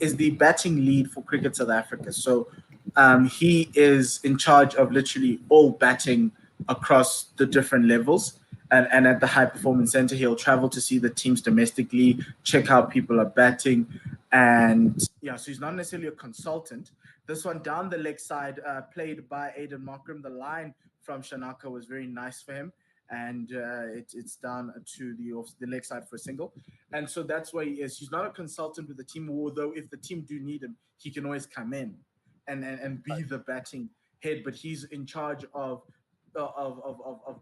is the batting lead for Cricket South Africa. So he is in charge of literally all batting across the different levels. And at the high performance center, he'll travel to see the teams domestically, check how people are batting. And yeah, so he's not necessarily a consultant. This one down the leg side, played by Aiden Markram. The line from Shanaka was very nice for him. And it's down to the leg side for a single. And so that's why he is. He's not a consultant with the team, although if the team do need him, he can always come in and be the batting head. But he's in charge of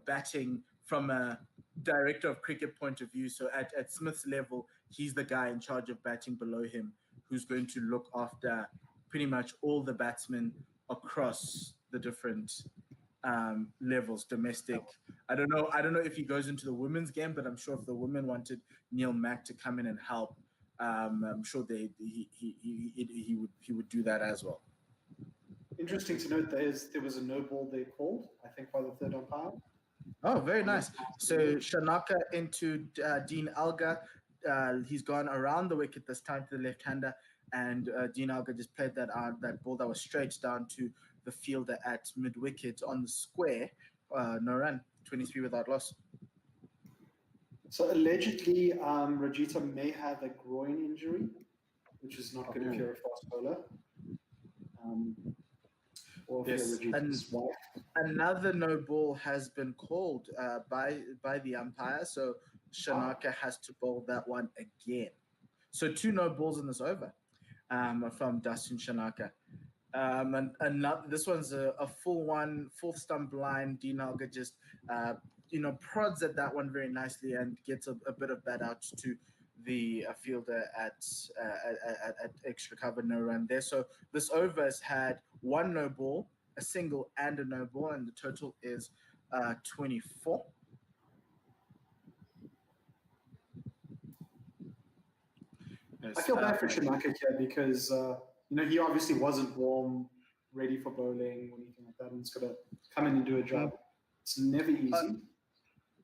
batting from a director of cricket point of view. So at Smith's level, he's the guy in charge of batting below him, who's going to look after pretty much all the batsmen across the different levels, domestic. I don't know. I don't know if he goes into the women's game, but I'm sure if the women wanted Neil Mack to come in and help, I'm sure he would do that as well. Interesting to note there was a no ball there called, I think, by the third umpire. Oh, very nice. So Shanaka into Dean Alga. He's gone around the wicket this time to the left-hander, and Dean Alga just played that out, that ball that was straight down to the fielder at mid-wicket on the square. No run, 23 without loss. So allegedly, Rajita may have a groin injury, which is not good if you're a fast bowler. Or if Yes, you're Rajita's wife. Another no ball has been called by the umpire, so Shanaka has to bowl that one again. So 2 no balls in this over from Dustin Shanaka. And this one's a full one, full stump line. Dean Alga just prods at that one very nicely and gets a bit of bat out to the fielder at extra cover, no run there. So this over has had 1 no ball, a single and a no ball, and the total is 24. Yes, I feel bad for Shanaka here because he obviously wasn't warm, ready for bowling or anything like that, and he's got to come in and do a job. It's never easy.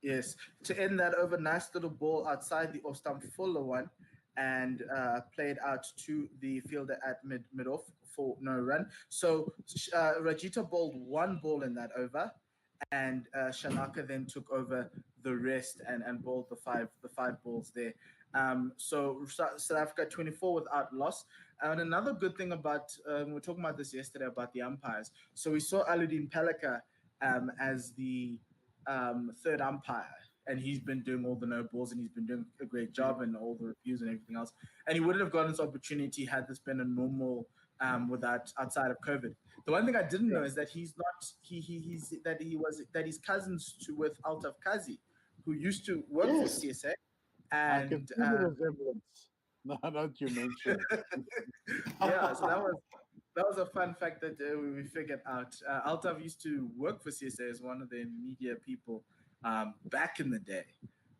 Yes, to end that over, nice little ball outside the off stump, fuller one, and played out to the fielder at mid off for no run. So Rajita bowled 1 ball in that over, and Shanaka then took over the rest and bowled the five balls there. So South Africa 24 without loss. And another good thing about we were talking about this yesterday about the umpires. So we saw Aludin Palika as the third umpire, and he's been doing all the no balls, and he's been doing a great job and all the reviews and everything else. And he wouldn't have gotten this opportunity had this been a normal outside of COVID. The one thing I didn't know is that he's cousins with Altaf Kazi, who used to work for CSA. And I can see the resemblance. Now that you mentioned. Yeah, so that was a fun fact that we figured out. Altaf used to work for CSA as one of the media people back in the day,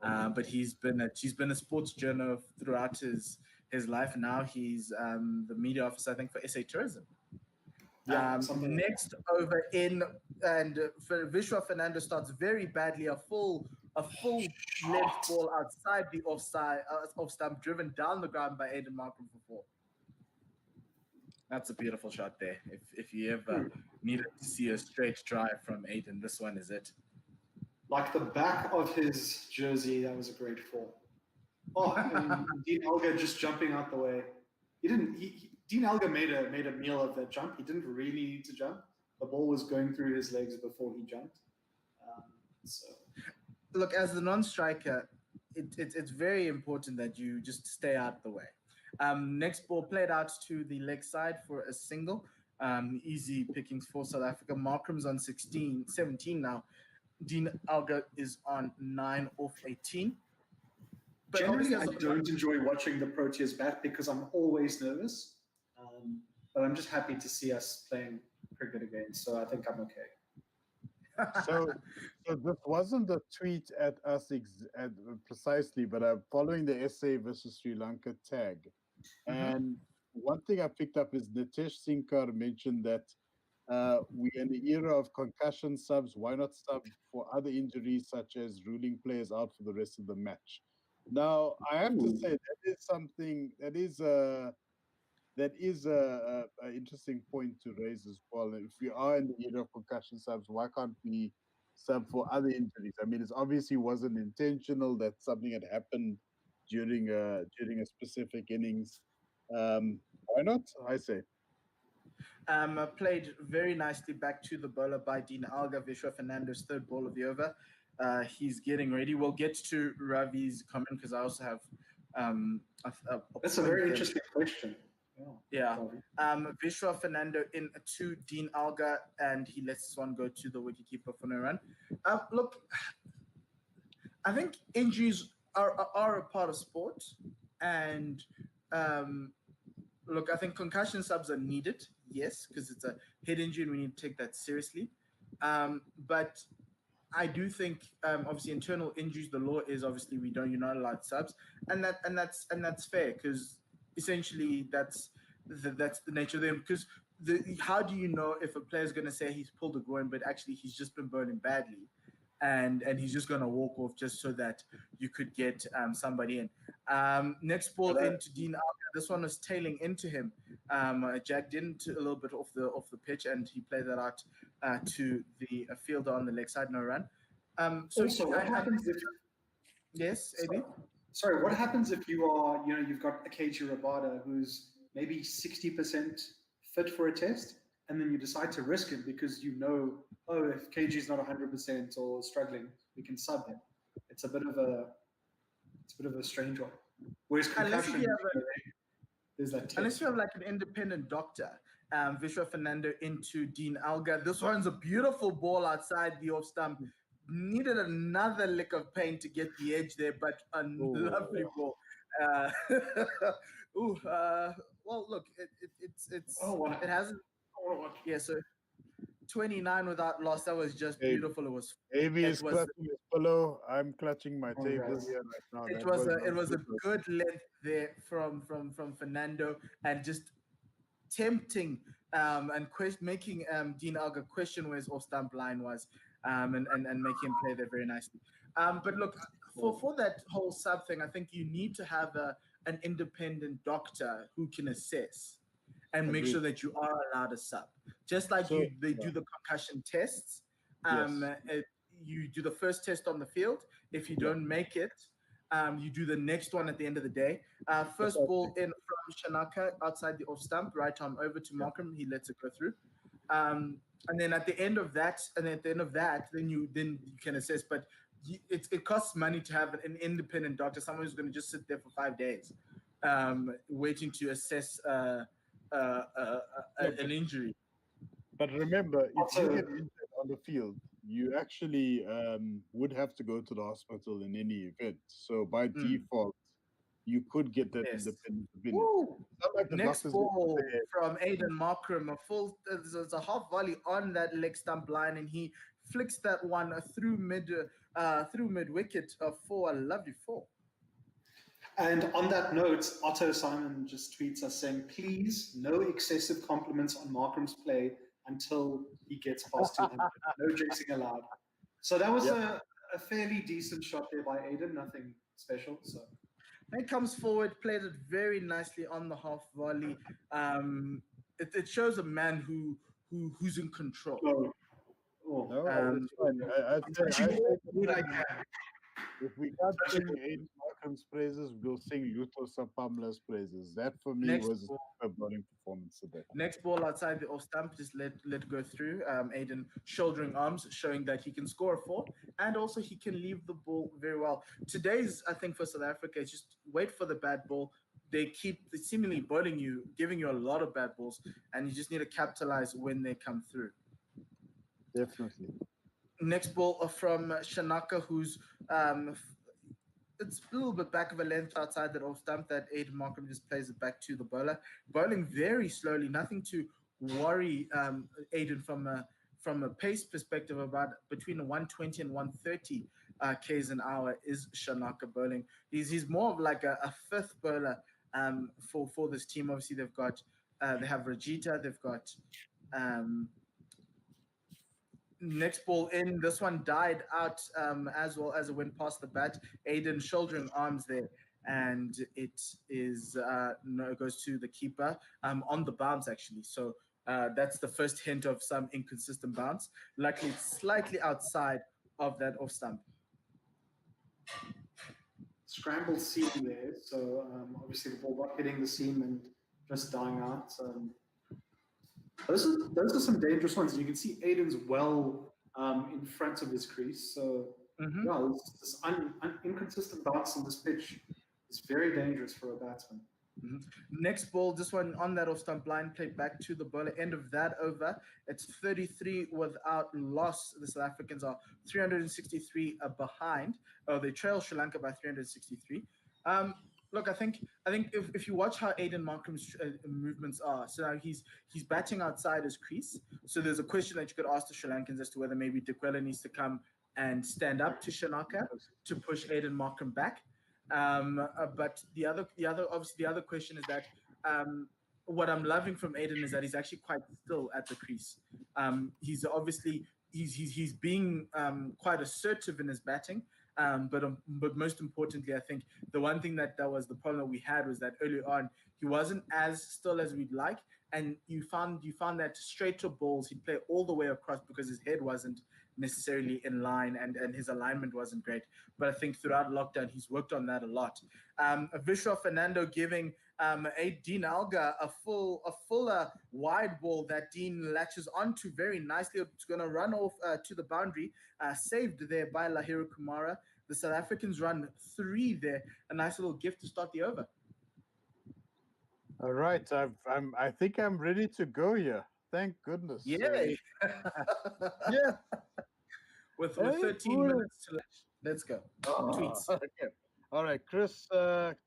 but he's been a sports journalist throughout his life. Now he's the media officer, I think, for SA Tourism. Next over in, and Vishwa Fernando starts very badly. A full left ball outside the off stump, driven down the ground by Aiden Markram for 4. That's a beautiful shot there. If you ever needed to see a straight drive from Aiden, this one is it. Like the back of his jersey, that was a great 4. Oh, and Dean Elgar just jumping out the way. Dean Elgar made a meal of that jump. He didn't really need to jump. The ball was going through his legs before he jumped. Look, as the non-striker, it's very important that you just stay out the way. Next ball played out to the leg side for a single. Easy pickings for South Africa. Markram's on 17 now. Dean Alga is on 9 off 18. But generally, I don't enjoy watching the Proteas bat because I'm always nervous. But I'm just happy to see us playing cricket again. So I think I'm okay. So this wasn't a tweet at us precisely, but I'm following the SA versus Sri Lanka tag. And one thing I picked up is Nitesh Sinkar mentioned that we're in the era of concussion subs. Why not sub for other injuries such as ruling players out for the rest of the match? Now, I have to say that is something that is that is a interesting point to raise as well. If we are in the era of concussion subs, why can't we sub for other injuries? I mean, it obviously wasn't intentional. That something had happened during a specific innings. Why not? I say. Played very nicely back to the bowler by Dean Alga, Vishwa Fernando's third ball of the over. He's getting ready. We'll get to Ravi's comment because I also have That's a very interesting question. Yeah. Vishwa Fernando in to Dean Alga, and he lets this one go to the wicketkeeper for no run. Look, I think injuries are a part of sport, and look, I think concussion subs are needed, yes, because it's a head injury and we need to take that seriously. But I do think, obviously, internal injuries. The law is obviously you're not allowed subs, and that's fair because essentially that's the nature of them. Because how do you know if a player is going to say he's pulled a groin, but actually he's just been bowling badly, and he's just going to walk off just so that you could get somebody in. Next ball into Dean Alga. This one was tailing into him. Jagged into a little bit off the pitch, and he played that out to the fielder on the leg side, no run. Also, what happens if? Yes, Eddie? Sorry, what happens if you are, you've got a KG Rabada who's maybe 60% fit for a test, and then you decide to risk him because if KG is not 100% or struggling, we can sub him. It's a bit of a strange one. Whereas concussion, there's that test. Unless you have like an independent doctor, Vishwa Fernando into Dean Alga. This one's a beautiful ball outside the off stump. Needed another lick of paint to get the edge there, but a lovely ball. Well, look, it hasn't. Yeah, so 29 without loss. That was just beautiful. It was. Avi is clutching his pillow. I'm clutching my table here right now. It was a good length there from Fernando, and just tempting and making Dean Alga question where his off stump line was, and make him play there very nicely. But look, for that whole sub thing, I think you need to have an independent doctor who can assess and make sure that you are allowed a sub. Just like they do the concussion tests. You do the first test on the field. If you don't make it, you do the next one at the end of the day. First ball in from Shanaka outside the off stump, right arm over to Markram. He lets it go through. And then at the end of that, then you can assess. But it costs money to have an independent doctor, someone who's going to just sit there for 5 days, waiting to assess an injury. But remember, if you get injured on the field, you actually would have to go to the hospital in any event. So by default, you could get that independent opinion. Like next ball from Aiden Markram, there's a half volley on that leg stump line, and he flicks that one through mid wicket for a lovely 4. And on that note, Otto Simon just tweets us saying, please, no excessive compliments on Markram's play until he gets past 200. No jinxing allowed. So that was a fairly decent shot there by Aiden, nothing special. So he comes forward, played it very nicely on the half volley. It shows a man who's in control. That's fine. If we can't sing Aiden Markram's praises, we'll sing Luto Sepamla's praises. That for me was a bowling performance today. Next ball outside the off stump, just let go through. Aiden shouldering arms, showing that he can score a 4, and also he can leave the ball very well. Today's, I think, for South Africa, is just wait for the bad ball. They keep seemingly bowling you, giving you a lot of bad balls, and you just need to capitalize when they come through. Definitely. Next ball from Shanaka, who's it's a little bit back of a length outside that off stump that Aiden Markram just plays it back to the bowler. Bowling very slowly, nothing to worry Aiden from a pace perspective. About between 120 and 130 k's an hour is Shanaka bowling. He's more of like a fifth bowler for this team. Obviously, they have Rajita, they've got next ball in. This one died out as well as it went past the bat. Aiden shouldering arms there, and it is no, it goes to the keeper on the bounce actually. So that's the first hint of some inconsistent bounce. Luckily, it's slightly outside of that off stump. Scrambled seam there. So obviously the ball not hitting the seam and just dying out. Those are some dangerous ones. You can see Aiden's well in front of his crease. So yeah, this inconsistent bounce on this pitch is very dangerous for a batsman. Next ball, this one on that off stump line, played back to the bowler. End of that over. It's 33 without loss. The South Africans are 363 behind. They trail Sri Lanka by 363. Look, I think if you watch how Aiden Markram's movements are, so now he's batting outside his crease. So there's a question that you could ask the Sri Lankans as to whether maybe Dikwela needs to come and stand up to Shanaka to push Aiden Markram back. But the other question is that what I'm loving from Aiden is that he's actually quite still at the crease. He's obviously he's being quite assertive in his batting. But most importantly, I think the one thing that was the problem that we had was that early on he wasn't as still as we'd like, and you found that straighter balls he'd play all the way across because his head wasn't necessarily in line and his alignment wasn't great. But I think throughout lockdown he's worked on that a lot. Vishwa Fernando giving Dean Alga a fuller wide ball that Dean latches onto very nicely. It's going to run off to the boundary, saved there by Lahira Kumara. The South Africans run 3 there. A nice little gift to start the over. All right, I think I'm ready to go here. Thank goodness. Yay! Yeah. With 13 minutes to let's go. Tweets. Okay. All right, Chris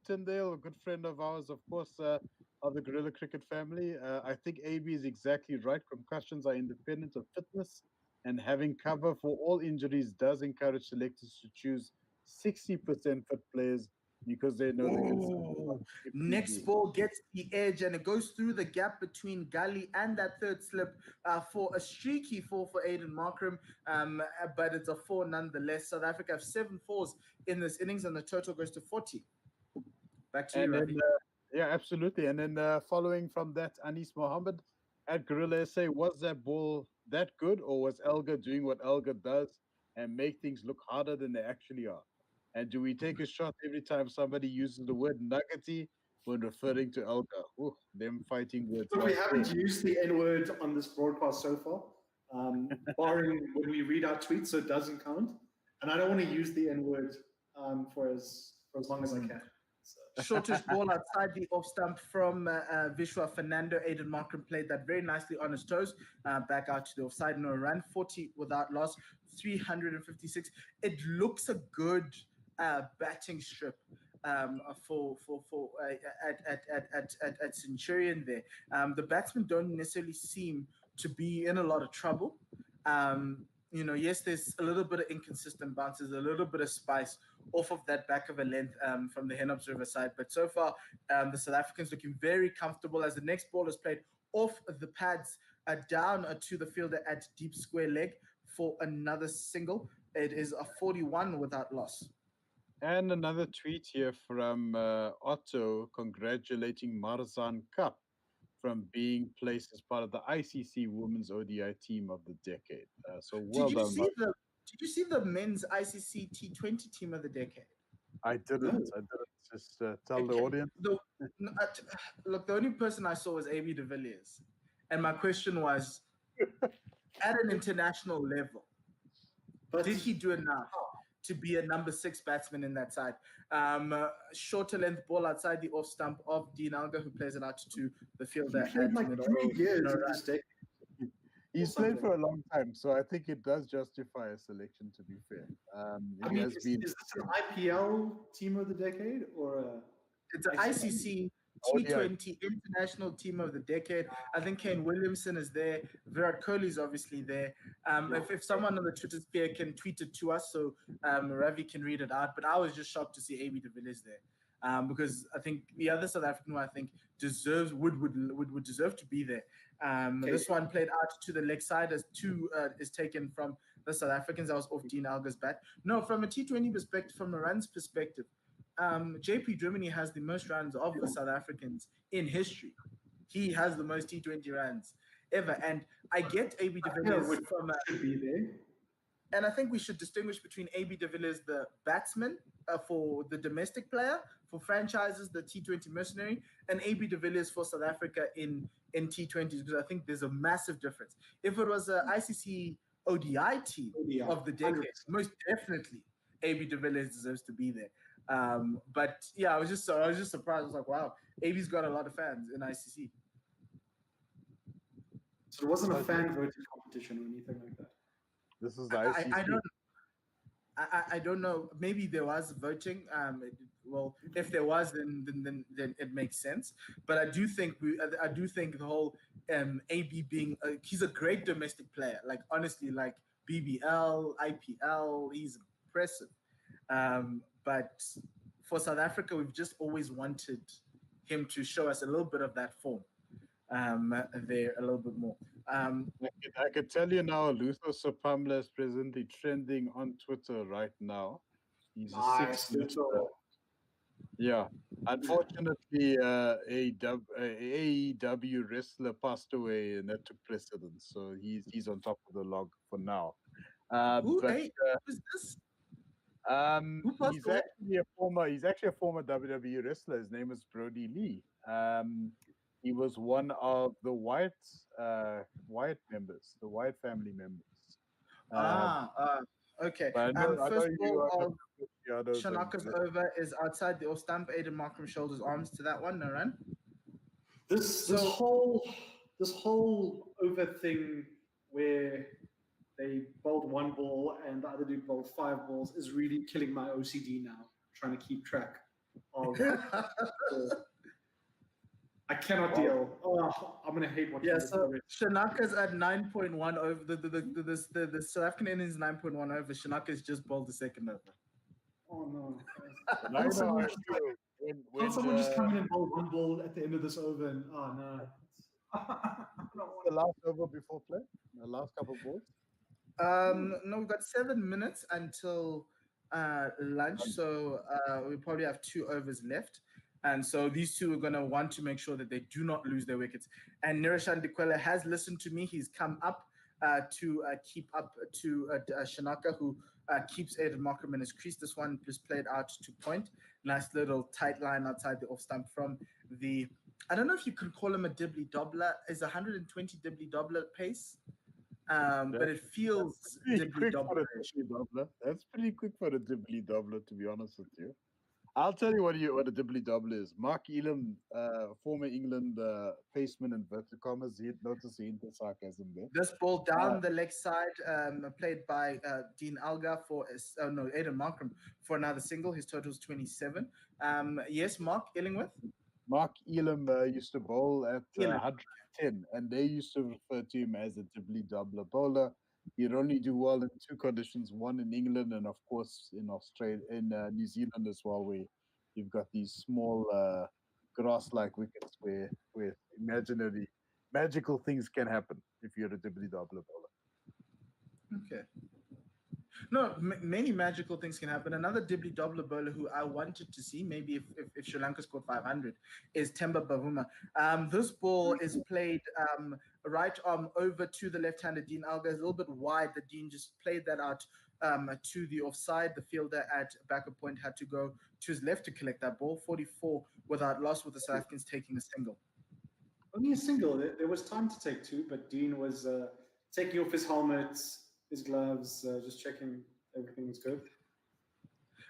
Tyndale, a good friend of ours, of course, of the Gorilla Cricket family. I think AB is exactly right. Concussions are independent of fitness, and having cover for all injuries does encourage selectors to choose 60% fit players because they know they can. Next ball gets the edge and it goes through the gap between Gully and that third slip for a streaky 4 for Aiden Markram, but it's a 4 nonetheless. South Africa have 7 4s in this innings and the total goes to 40. Back to you, Ravi. Yeah, absolutely. And then following from that, Anis Mohammed at Gorilla SA, was that ball that good, or was Elgar doing what Elgar does and make things look harder than they actually are? And do we take a shot every time somebody uses the word nuggety when referring to Elgar? Ooh, them fighting words. Look, we haven't used the N-word on this broadcast so far, barring when we read our tweets, so it doesn't count. And I don't want to use the N-word for as long as I can. So. Shortish ball outside the off stump from Vishwa Fernando. Aiden Markram played that very nicely on his toes. Back out to the offside. No run. 40 without loss. 356. It looks a good batting strip for at Centurion there. The batsmen don't necessarily seem to be in a lot of trouble. Yes, there's a little bit of inconsistent bounces, a little bit of spice off of that back of a length from the Hen Observer side. But so far, the South Africans looking very comfortable as the next ball is played off the pads down to the fielder at deep square leg for another single. It is a 41 without loss. And another tweet here from Otto congratulating Marzan Cup from being placed as part of the ICC Women's ODI Team of the Decade. So well done. Did you see the men's ICC T20 Team of the Decade? I didn't. Just tell the audience. Look, the only person I saw was AB de Villiers. And my question was, at an international level, did he do enough to be a number 6 batsman in that side? Shorter length ball outside the off stump of Dean Alga, who plays it out to the fielder. He played like 3 years in this decade. He's played for a long time, so I think it does justify a selection, to be fair. Is this an IPL Team of the Decade or it's an ICC T20 International Team of the Decade? I think Kane Williamson is there. Virat Kohli is obviously there. If someone on the Twitter sphere can tweet it to us so Ravi can read it out. But I was just shocked to see AB de Villiers there. Because I think the other South African who I think would deserve to be there. This one played out to the leg side as 2 is taken from the South Africans. That was off Dean Alga's bat. No, from a T20 perspective, from a runs perspective, JP Drimini has the most runs of the South Africans in history. He has the most T20 runs ever. And I get AB de Villiers from should be there. and I think we should distinguish between AB de Villiers, the batsman for the domestic player, for franchises, the T20 mercenary, and AB de Villiers for South Africa in T20s, because I think there's a massive difference. If it was an ICC ODI team of the decade, 100%. Most definitely AB de Villiers deserves to be there. But yeah, I was just surprised. I was like, wow, AB's got a lot of fans in ICC. So it wasn't a fan voting competition or anything like that. This is the ICC. I don't know. Maybe there was voting. Well, if there was, then it makes sense. But I do think the whole AB being he's a great domestic player. Like honestly, like BBL, IPL, he's impressive. But for South Africa, we've just always wanted him to show us a little bit of that form. There a little bit more. I could tell you now, Luther Sepamla is presently trending on Twitter right now. He's nice. Yeah. Unfortunately, a AEW wrestler passed away, and that took precedence. So he's on top of the log for now. Who is this? He's actually a former WWE wrestler. His name is Brody Lee. He was one of the Wyatt members, the Wyatt family members. Okay. First ball of Shanaka's over is outside the off stump. Aiden Markram shoulders arms to that one. No run. This whole over thing where they bowled one ball and the other dude bowled 5 balls is really killing my OCD now. Trying to keep track of. I cannot deal. Oh, I'm gonna hate watching this. So Shanaka's at 9.1 over the South African innings 9.1 over. Shanaka's just bowled the second over. Oh no! Can't someone just come in and bowl one ball at the end of this over? And oh no! The last over before play. The last couple of balls. No, we've got 7 minutes until lunch, so we probably have 2 overs left. And so these two are going to want to make sure that they do not lose their wickets. And Nirishan Dikwela has listened to me. He's come up to keep up to Shanaka, who keeps Aiden Markram in his crease. This one just played out to point. Nice little tight line outside the off stump from the, I don't know if you could call him a dibbly-dobbler. Is 120 dibbly-dobbler pace? But it feels dibbly-dobbler. That's pretty quick for a dibbly-dobbler, to be honest with you. I'll tell you what a dibbly-dobbler is. Mark Elam, former England paceman and inverted commas, notice the hint of sarcasm there. This ball down the leg side, played by Dean Alga Aiden Markram for another single. His total is 27. Yes, Mark Illingworth? Mark Elam used to bowl at 110, and they used to refer to him as a dibbly-dobbler bowler. He'd only do well in 2 conditions, one in England and, of course, in Australia, in New Zealand as well, where you've got these small grass-like wickets where imaginary, magical things can happen if you're a dibbly-dobbler bowler. Okay. No, many magical things can happen. Another dibbly-dobbler bowler who I wanted to see, maybe if Sri Lanka scored 500, is Themba Bavuma. This ball is played right arm over to the left-handed Dean Alga. It's a little bit wide. The Dean just played that out to the offside. The fielder at backup point had to go to his left to collect that ball. 44 without loss, with the South Africans taking a single. Only a single. There was time to take 2, but Dean was taking off his helmet, his gloves, just checking everything was good.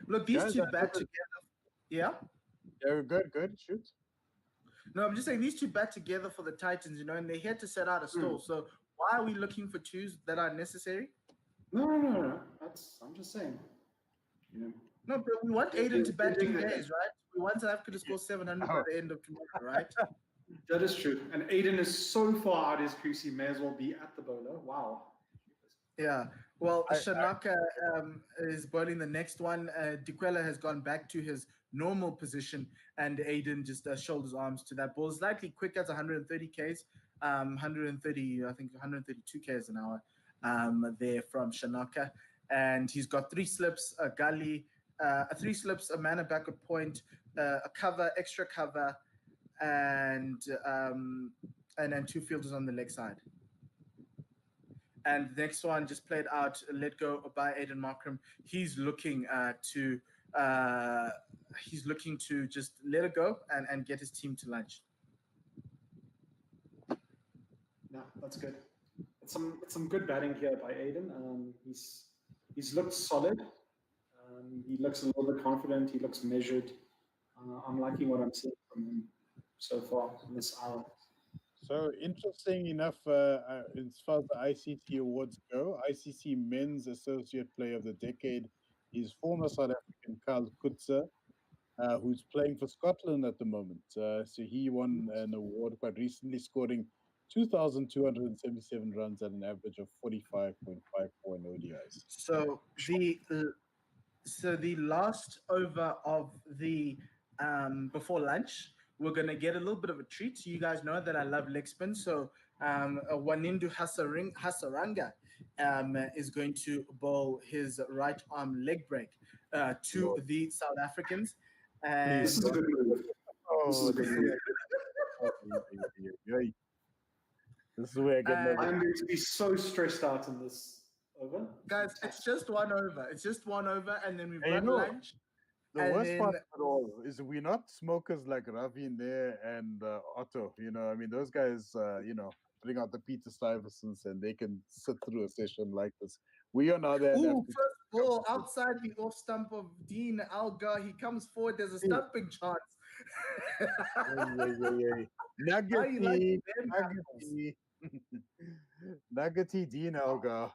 Look, these two bat together. Yeah? Yeah, good. Shoot. Hmm. No, I'm just saying these two bat together for the Titans, and they're here to set out a stall. So why are we looking for 2s that are necessary? No. I'm just saying. No, but we want Aiden to bat 2 days, right? We want South Africa to score 700 by the end of tomorrow, right? That is true. And Aiden is so far out his crease, he may as well be at the bowler. Wow. Yeah, well, Shanaka is bowling the next one. Dikwela has gone back to his normal position, and Aiden just shoulders arms to that ball. Slightly quicker, it's 130 Ks, 130, I think 132 Ks an hour there from Shanaka. And he's got 3 slips, a gully, a 3 slips, a man, a backward point, a cover, extra cover, and then 2 fielders on the leg side. And the next one just played out, let go by Aiden Markram. He's looking to just let it go and get his team to lunch. No, that's good. It's some good batting here by Aiden. He's looked solid. He looks a little bit confident. He looks measured. I'm liking what I'm seeing from him so far in this hour. So interesting enough, as far as the ICC awards go, ICC Men's Associate Player of the Decade is former South African Kyle Kutzer, who's playing for Scotland at the moment. So he won an award quite recently, scoring 2,277 runs at an average of 45.54 in ODIs. So the last over of the before lunch, we're going to get a little bit of a treat. So you guys know that I love leg spin. So Wanindu Hasaranga is going to bowl his right arm leg break to the South Africans. And This is a good move. This is where I get nervous. I'm going to be so stressed out in this over. Guys, it's just one over. It's just one over, and then we've got lunch. The worst part of it all is we're not smokers like Ravi in there and Otto. I mean, those guys, bring out the Peter Stuyvesants and they can sit through a session like this. We are now there. First ball outside the off stump of Dean Alga. He comes forward. There's a stumping chance. Nuggety Dean Alga.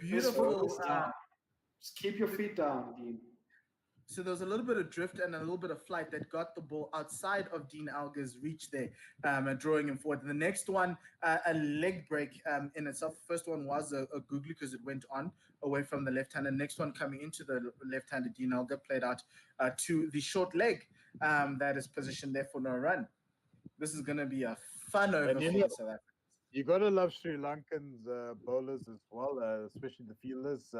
Beautiful. Just keep your feet down, Dean. So there was a little bit of drift and a little bit of flight that got the ball outside of Dean Alga's reach there, and drawing him forward. And the next one, a leg break in itself. The first one was a googly because it went on away from the left-hander. Next one coming into the left-handed Dean Alga played out to the short leg that is positioned there for no run. This is going to be a fun over for South Africa. You got to love Sri Lankans bowlers as well, especially the fielders.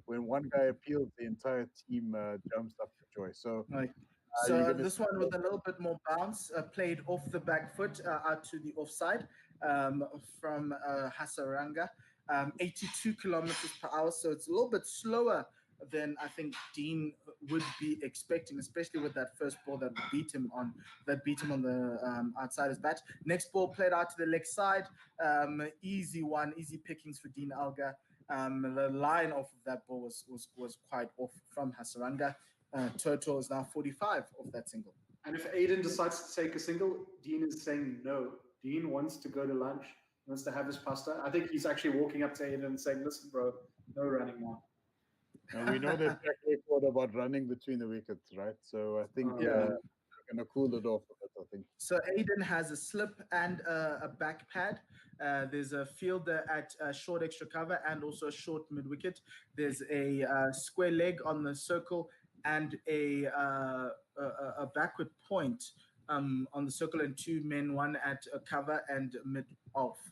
When one guy appeals, the entire team jumps up for joy. So this one with a little bit more bounce, played off the back foot out to the offside from Hasaranga, 82 kilometers per hour. So it's a little bit slower than I think Dean would be expecting, especially with that first ball that beat him on the outside his bat. Next ball played out to the leg side, easy pickings for Dean Alga. The line off of that ball was quite off from Hasaranga. Total is now 45 off that single. And if Aiden decides to take a single, Dean is saying no. Dean wants to go to lunch. He wants to have his pasta. I think he's actually walking up to Aiden and saying, "Listen, bro, no running now." And we know that track record about running between the wickets, right? So I think we're going to cool it off a bit, I think. So Aiden has a slip and a back pad. There's a fielder at short extra cover and also a short mid wicket. There's a square leg on the circle and a backward point on the circle, and 2 men, one at a cover and mid off.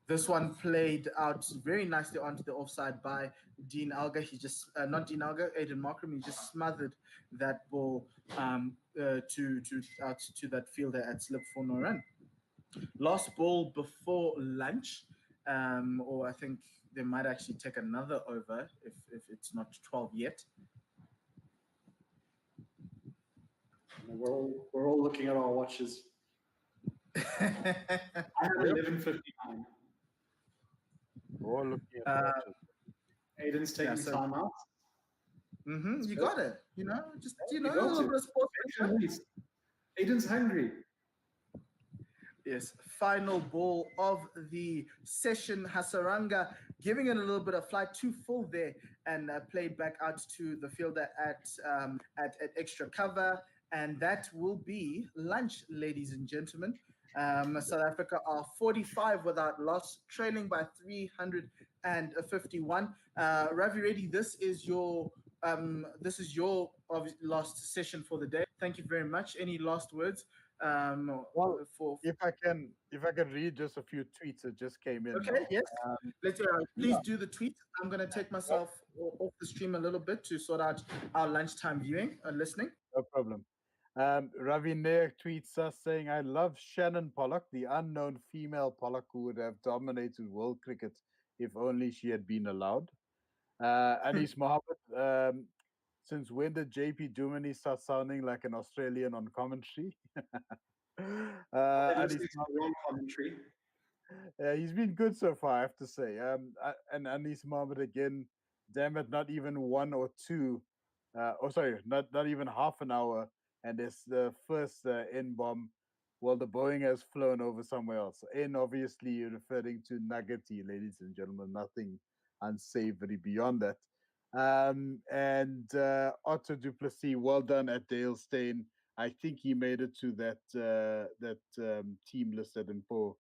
This one played out very nicely onto the offside by Dean Alga. He just, not Dean Alga, Aiden Markram. He just smothered that ball to that fielder at slip for no run. Last ball before lunch, or I think they might actually take another over if it's not 12 yet. We're all looking at our watches. I have 11:59. We're all looking at Aiden's taking time out. You got it. A little bit of sports. Aiden's hungry. Yes, final ball of the session. Hasaranga giving it a little bit of flight, too full there, and played back out to the fielder at extra cover. And that will be lunch, ladies and gentlemen. South Africa are 45 without loss, trailing by 351. Ravi Reddy, this is your last session for the day. Thank you very much. Any last words? If I can read just a few tweets that just came in. Okay, yes. Let's please do the tweet. I'm going to take myself off the stream a little bit to sort out our lunchtime viewing and listening. No problem. Ravi Nair tweets us saying, I love Shannon Pollock, the unknown female Pollock who would have dominated world cricket if only she had been allowed. Anis Mohammed, since when did JP Dumini start sounding like an Australian on commentary? Anis Listening to the wrong commentary. He's been good so far, I have to say. And Anis Mohammed again, damn it, not even one or two, sorry, not even half an hour, and it's the first N bomb. Well, the Boeing has flown over somewhere else. N, obviously, you're referring to Nuggety, ladies and gentlemen, nothing unsavory beyond that. And Otto Duplessis, well done at Dale Steyn. I think he made it to that team list that Mpo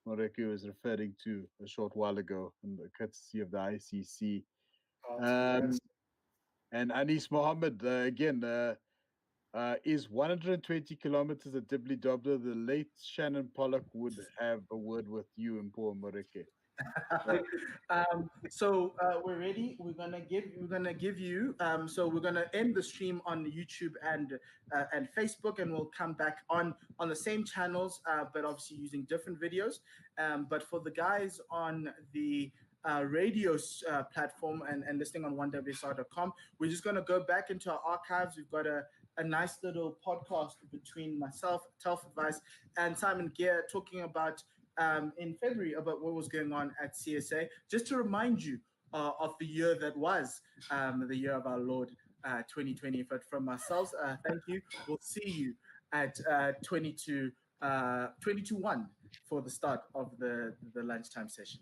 Moreki was referring to a short while ago, and courtesy of the ICC. And Anis Mohammed, again, is 120 kilometers a dibbly dobbler. The late Shannon Pollock would have a word with you, Mpo Moreki. So we're ready. We're gonna give you. So we're gonna end the stream on YouTube and Facebook, and we'll come back on the same channels, but obviously using different videos. But for the guys on the radio platform and listening on 1WSR.com, we're just gonna go back into our archives. We've got a nice little podcast between myself, Telf Advice, and Simon Gear talking about. In February about what was going on at CSA, just to remind you of the year that was the year of our Lord 2020. But from ourselves, thank you. We'll see you at 22-1 for the start of the lunchtime session.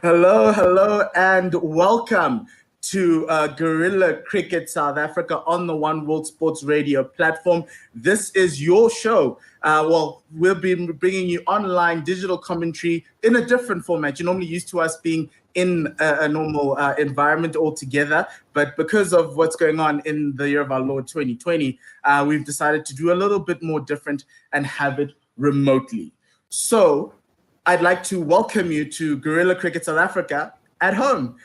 Hello, and welcome to Guerrilla Cricket South Africa on the One World Sports Radio platform. This is your show. Well, we'll be bringing you online digital commentary in a different format. You're normally used to us being in a normal environment altogether, but because of what's going on in the year of our Lord 2020, we've decided to do a little bit more different and have it remotely. So I'd like to welcome you to Guerrilla Cricket South Africa at home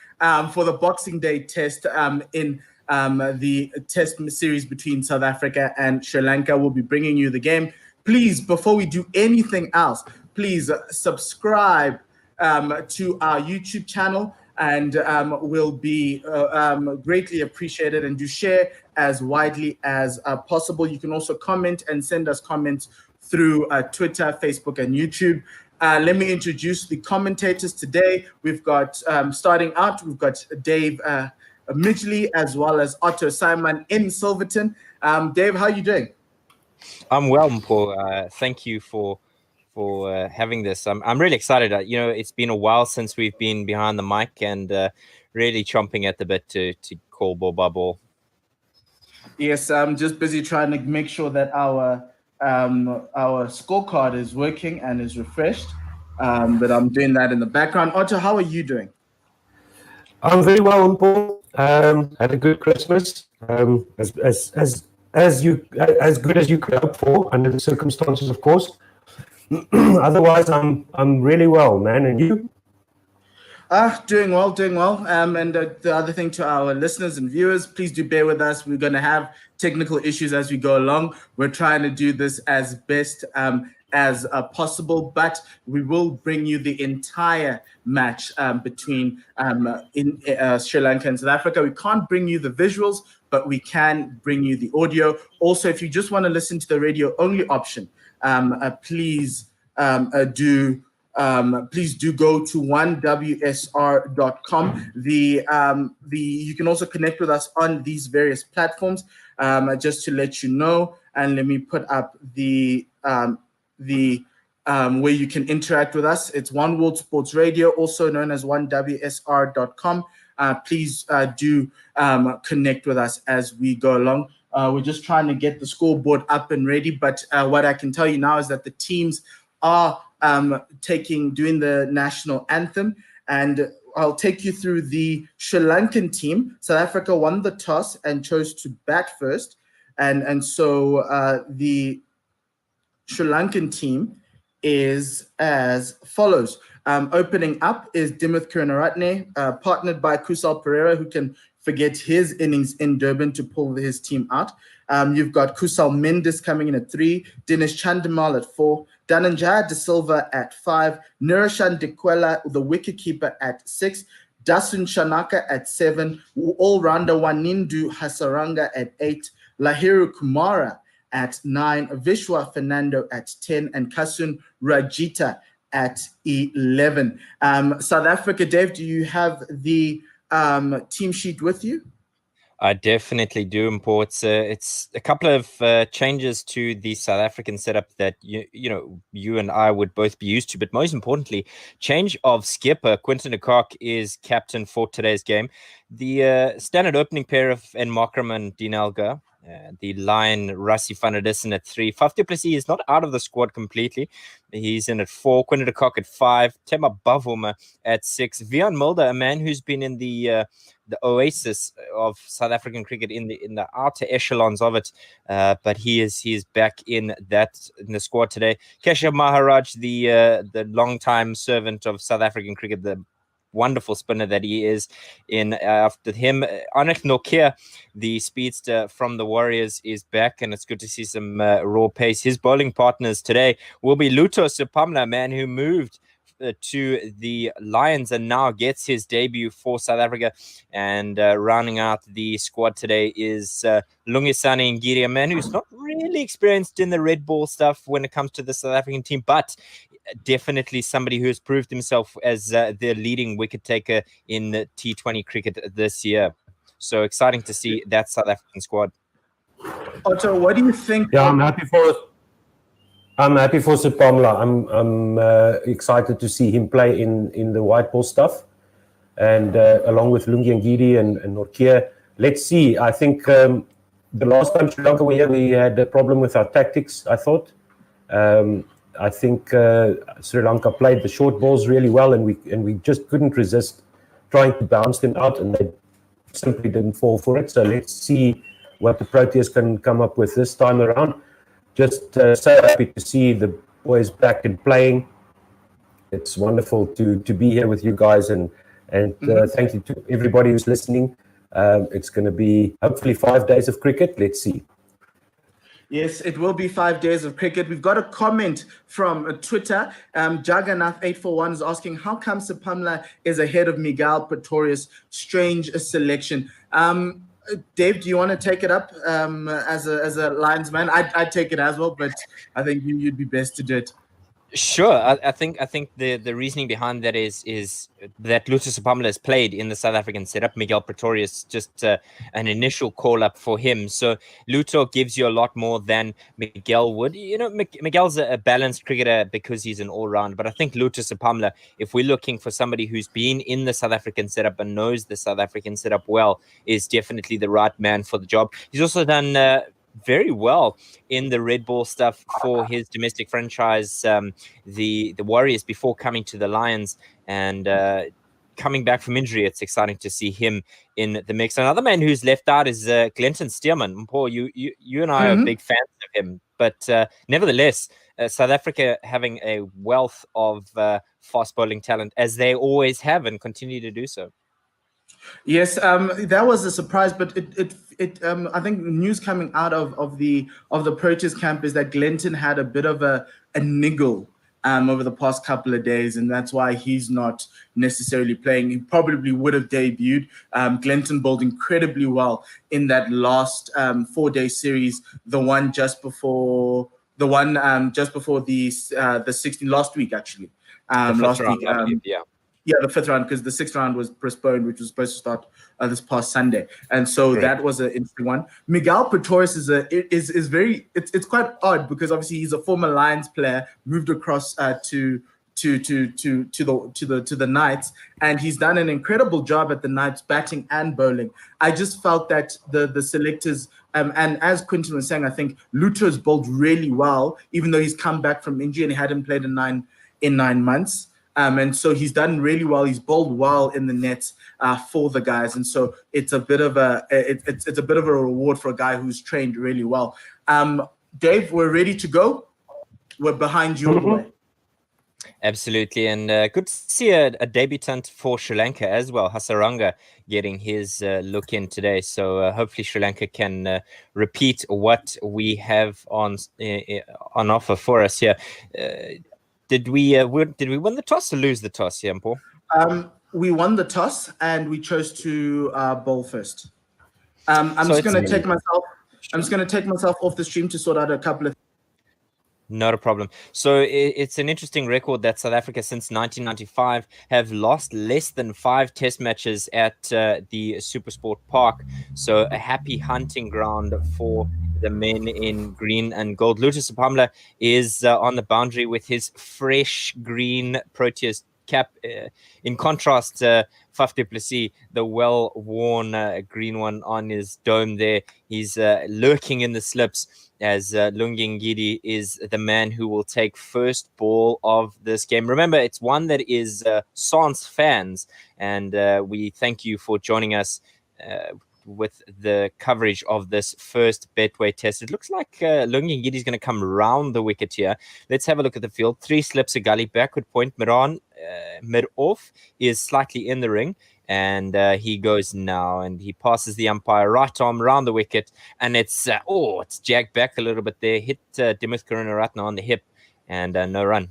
for the Boxing Day test in the test series between South Africa and Sri Lanka. We'll be bringing you the game. Please, before we do anything else, please subscribe to our YouTube channel, and will be greatly appreciated, and do share as widely as possible. You can also comment and send us comments through Twitter, Facebook, and YouTube. Let me introduce the commentators today. We've got, starting out, we've got Dave Midgley as well as Otto Simon in Silverton. Dave, how are you doing? I'm well, Mpo. Thank you for having this. I'm really excited. It's been a while since we've been behind the mic, and really chomping at the bit to call ball by ball. Yes, I'm just busy trying to make sure that our scorecard is working and is refreshed, but I'm doing that in the background. Otto, how are you doing? I'm very well, Paul. Had a good Christmas, as good as you could hope for under the circumstances, of course. Otherwise, I'm really well, man. And you? Doing well. And the other thing to our listeners and viewers, please do bear with us. We're going to have technical issues as we go along. We're trying to do this as best as possible, but we will bring you the entire match between Sri Lanka and South Africa. We can't bring you the visuals, but we can bring you the audio. Also, if you just want to listen to the radio only option, please do go to 1WSR.com. You can also connect with us on these various platforms. Just to let you know, and let me put up the the where you can interact with us. It's One World Sports Radio, also known as 1WSR.com. Please do connect with us as we go along. We're just trying to get the scoreboard up and ready, but what I can tell you now is that the teams are doing the national anthem, and I'll take you through the Sri Lankan team. South Africa won the toss and chose to bat first, and so the Sri Lankan team is as follows. Opening up is Dimuth Karunaratne, partnered by Kusal Pereira, who can forget his innings in Durban to pull his team out. You've got Kusal Mendis coming in at 3, Dinesh Chandimal at 4, Dhananjaya De Silva at 5, Niroshan Dikwela, the wicketkeeper, at 6, Dasun Shanaka at 7, all-rounder Wanindu Hasaranga at 8, Lahiru Kumara at 9, Vishwa Fernando at 10, and Kasun Rajita at 11. South Africa, Dave, do you have the team sheet with you? I definitely do, Mpo. It's a couple of changes to the South African setup that you and I would both be used to, but most importantly, change of skipper. Quinton de Kock is captain for today's game. The standard opening pair of Markram and Dean Elgar. The line, Rassie van der Dussen at 3. Faf du Plessis is not out of the squad completely. He's in at 4. Quinton de Kock at 5. Tema Bavuma at 6. Vian Mulder, a man who's been in the oasis of South African cricket in the outer echelons of it, but he is back in the squad today. Keshav Maharaj, the long-time servant of South African cricket, the wonderful spinner that he is, in after him. Anik Nokia, the speedster from the Warriors, is back, and it's good to see some raw pace. His bowling partners today will be Luto Sepamla, a man who moved to the Lions and now gets his debut for South Africa. And rounding out the squad today is Lungisani Ngidi, a man who's not really experienced in the red ball stuff when it comes to the South African team, but definitely somebody who has proved himself as the leading wicket taker in T20 cricket this year. So exciting to see that South African squad. Otto, what do you think? Yeah, I'm happy for Sepamla. I'm excited to see him play in the white ball stuff, and along with Lungi and Ngidi and Nortje. Let's see. I think the last time Sri Lanka were here, we had a problem with our tactics, I thought. I think Sri Lanka played the short balls really well, and we just couldn't resist trying to bounce them out, and they simply didn't fall for it. So let's see what the Proteas can come up with this time around. Just so happy to see the boys back and playing. It's wonderful to be here with you guys, and thank you to everybody who's listening. It's going to be hopefully 5 days of cricket. Let's see. Yes, it will be 5 days of cricket. We've got a comment from Twitter. Jagannath841 is asking, how come Sepamla is ahead of Miguel Pretorius? Strange selection. Dave, do you want to take it up as a linesman? I'd take it as well, but I think you'd be best to do it. Sure. I think the reasoning behind that is that Luto Sepamla has played in the South African setup. Miguel Pretorius just an initial call up for him. So Luto gives you a lot more than Miguel would. Miguel's a balanced cricketer because he's an all-round. But I think Luto Sepamla, if we're looking for somebody who's been in the South African setup and knows the South African setup well, is definitely the right man for the job. He's also done very well in the red ball stuff for his domestic franchise, the Warriors, before coming to the Lions, and coming back from injury. It's exciting to see him in the mix. Another man who's left out is Glenton Stearman. Paul, you and I are big fans of him, but nevertheless, South Africa having a wealth of fast bowling talent, as they always have and continue to do so. Yes, that was a surprise, but I think news coming out of the Proteas camp is that Glenton had a bit of a niggle over the past couple of days, and that's why he's not necessarily playing. He probably would have debuted. Glenton bowled incredibly well in that last 4-day series, the one just before the 16 last week actually. Last week, yeah. Yeah, the 5th round, because the 6th round was postponed, which was supposed to start this past Sunday, and so that was an interesting one. Miguel Pretorius it's quite odd because obviously he's a former Lions player, moved across to the Knights, and he's done an incredible job at the Knights, batting and bowling. I just felt that the selectors, and as Quinton was saying, I think Luto's bowled really well, even though he's come back from injury and he hadn't played in 9 months. And so he's done really well. He's bowled well in the nets for the guys, and so it's a bit of a reward for a guy who's trained really well. Dave, we're ready to go. We're behind you all the way. Absolutely, and good to see a debutant for Sri Lanka as well, Hasaranga, getting his look in today. So hopefully Sri Lanka can repeat what we have on offer for us here. Did we win the toss or lose the toss here, Paul? We won the toss and we chose to bowl first. I'm just going to take myself off the stream to sort out a couple of. Not a problem. So it's an interesting record that South Africa since 1995 have lost less than 5 test matches at the Supersport Park. So a happy hunting ground for the men in green and gold. Sepamla is on the boundary with his fresh green Proteas cap. In contrast, Faf du Plessis, the well-worn green one on his dome there, he's lurking in the slips as Ngidi is the man who will take first ball of this game. Remember, it's one that is sans fans, and we thank you for joining us with the coverage of this first Betway test. It looks like Ngidi is going to come round the wicket here. Let's have a look at the field. 3 slips, a gully, backward point. Mid-off is slightly in the ring, and he goes now, and he passes the umpire, right arm round the wicket, and it's jagged back a little bit there, hit Dimith Karunaratne on the hip, and no run.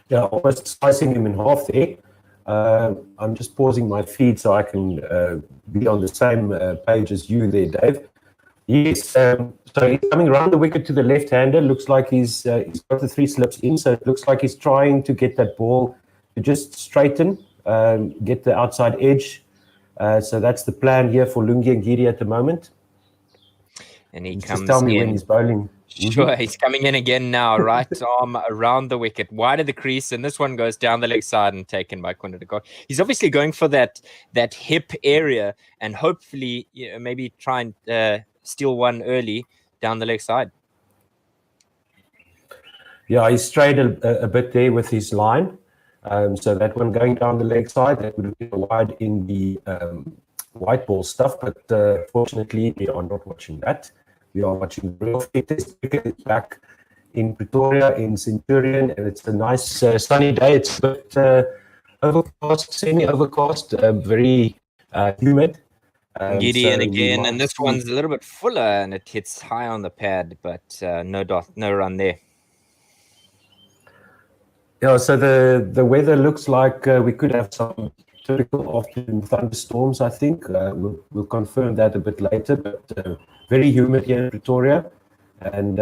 Yeah, almost slicing him in half there. I'm just pausing my feed so I can be on the same page as you there, Dave. Yes, so he's coming around the wicket to the left-hander. Looks like he's got the 3 slips in, so it looks like he's trying to get that ball to just straighten, get the outside edge. So that's the plan here for Ngidi at the moment. And he comes just tell me in. When he's bowling. Sure, he's coming in again now, right arm around the wicket, wide of the crease, and this one goes down the leg side and taken by Quinton de Kock. He's obviously going for that hip area and hopefully maybe try and steal one early down the leg side. Yeah, he strayed a bit there with his line. So that one going down the leg side, that would have been wide in the white ball stuff, but fortunately we are not watching that. We are watching real fittest cricket back in Pretoria, in Centurion, and it's a nice sunny day. It's a bit overcast, semi-overcast, very humid. Ngidi in again, and this one's a little bit fuller, and it hits high on the pad, but no run there. Yeah, so the weather looks like we could have some typical afternoon thunderstorms, I think. We'll confirm that a bit later, but very humid here in Pretoria, and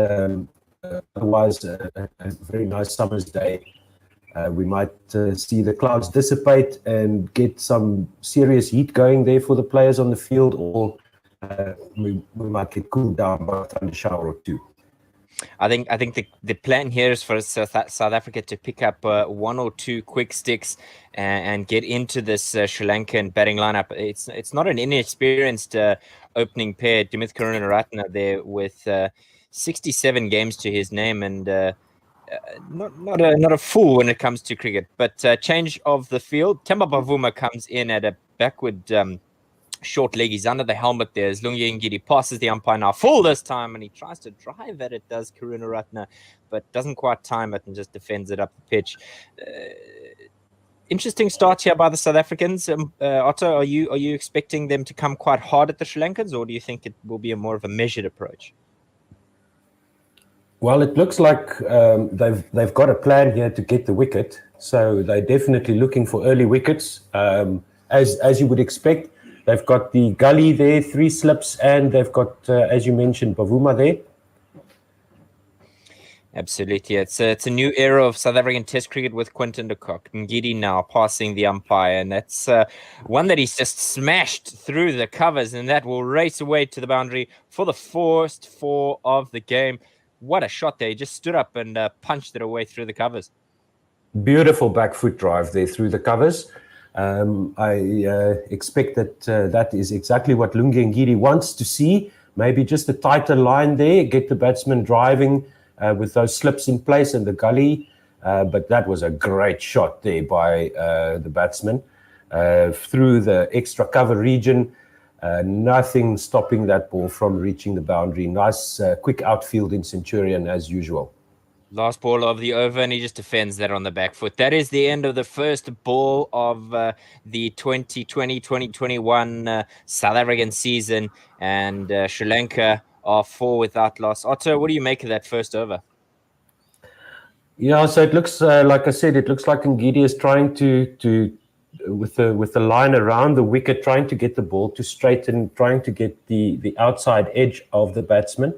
otherwise a very nice summer's day. We might see the clouds dissipate and get some serious heat going there for the players on the field, or we might get cooled down by a thunder shower or 2. I think the plan here is for South Africa to pick up 1 or 2 quick sticks and get into this Sri Lankan batting lineup. It's not an inexperienced opening pair. Dimith Karunaratne there with 67 games to his name, and not a fool when it comes to cricket. But change of the field. Temba Bavuma comes in at a backward short leg. He's under the helmet there. As Ngidi passes the umpire now full this time, and he tries to drive at it, does Karunaratne, but doesn't quite time it and just defends it up the pitch. Interesting start here by the South Africans. Otto, are you expecting them to come quite hard at the Sri Lankans, or do you think it will be more of a measured approach? Well, it looks like they've got a plan here to get the wicket, so they're definitely looking for early wickets, as you would expect. They've got the gully there, 3 slips, and they've got, as you mentioned, Bavuma there. Absolutely. It's a new era of South African Test cricket with Quinton de Kock. Ngidi now passing the umpire, and that's one that he's just smashed through the covers, and that will race away to the boundary for the first 4 of the game. What a shot there. He just stood up and punched it away through the covers. Beautiful back foot drive there through the covers. I expect that that is exactly what Lungi Ngidi wants to see. Maybe just a tighter line there, get the batsman driving with those slips in place and the gully. But that was a great shot there by the batsman through the extra cover region. Nothing stopping that ball from reaching the boundary. Nice quick outfield in Centurion as usual. Last ball of the over, and he just defends that on the back foot. That is the end of the first ball of the 2020-2021 South African season, and Sri Lanka are 4 without loss. Otto, what do you make of that first over? Yeah, so it looks like I said, it looks like Ngidi is trying to with the line around the wicket, trying to get the ball to straighten, trying to get the outside edge of the batsman.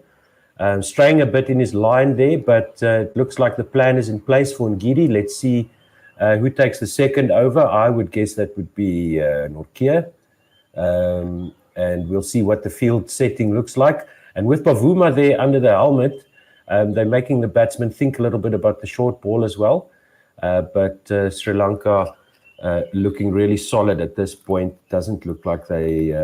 Straying a bit in his line there, but it looks like the plan is in place for Ngidi. Let's see who takes the second over. I would guess that would be Nokia. And we'll see what the field setting looks like. And with Bavuma there under the helmet, they're making the batsman think a little bit about the short ball as well. But Sri Lanka looking really solid at this point. Doesn't look like they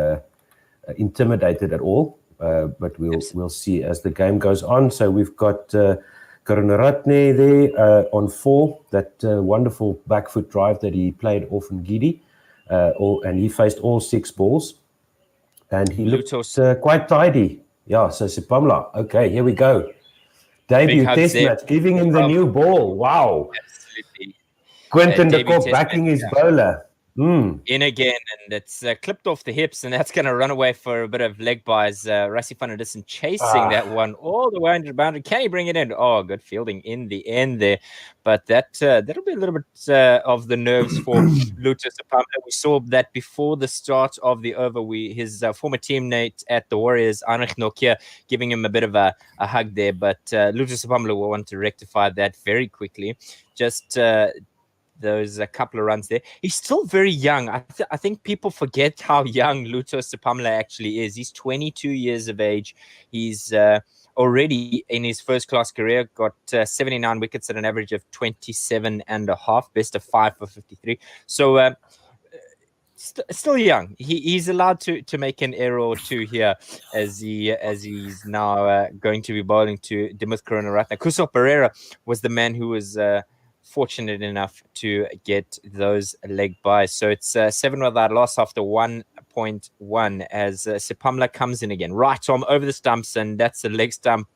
intimidated at all. But we'll see as the game goes on. So we've got Karunaratne there on 4, that wonderful back foot drive that he played off Ngidi, and he faced all 6 balls, and he looked quite tidy. Yeah, so Sepamla. Okay, here we go. Debut test match, giving him the new ball. Wow. Absolutely. Quinton de Kock backing his bowler. In again, and it's clipped off the hips, and that's going to run away for a bit of leg buys. Rassie van der Dussen chasing that one all the way under the boundary. Can he bring it in? Oh, good fielding in the end there. But that'll be a little bit of the nerves for Luther Sepamla. We saw that before the start of the over. His former teammate at the Warriors, Heinrich Nokia, giving him a bit of a hug there. But Luther Sepamla will want to rectify that very quickly. Just those a couple of runs there. He's still very young. I think people forget how young Lutho Sepamla actually is. He's 22 years of age. He's already in his first-class career got 79 wickets at an average of 27.5, best of 5 for 53. So still young. He's allowed to make an error or two here as he's now going to be bowling to Dimuth Karunaratne. Kusal Pereira was the man who was fortunate enough to get those leg buys. So it's 7 without loss after 1.1 as Sepamla comes in again. Right arm over the stumps, and that's a leg stump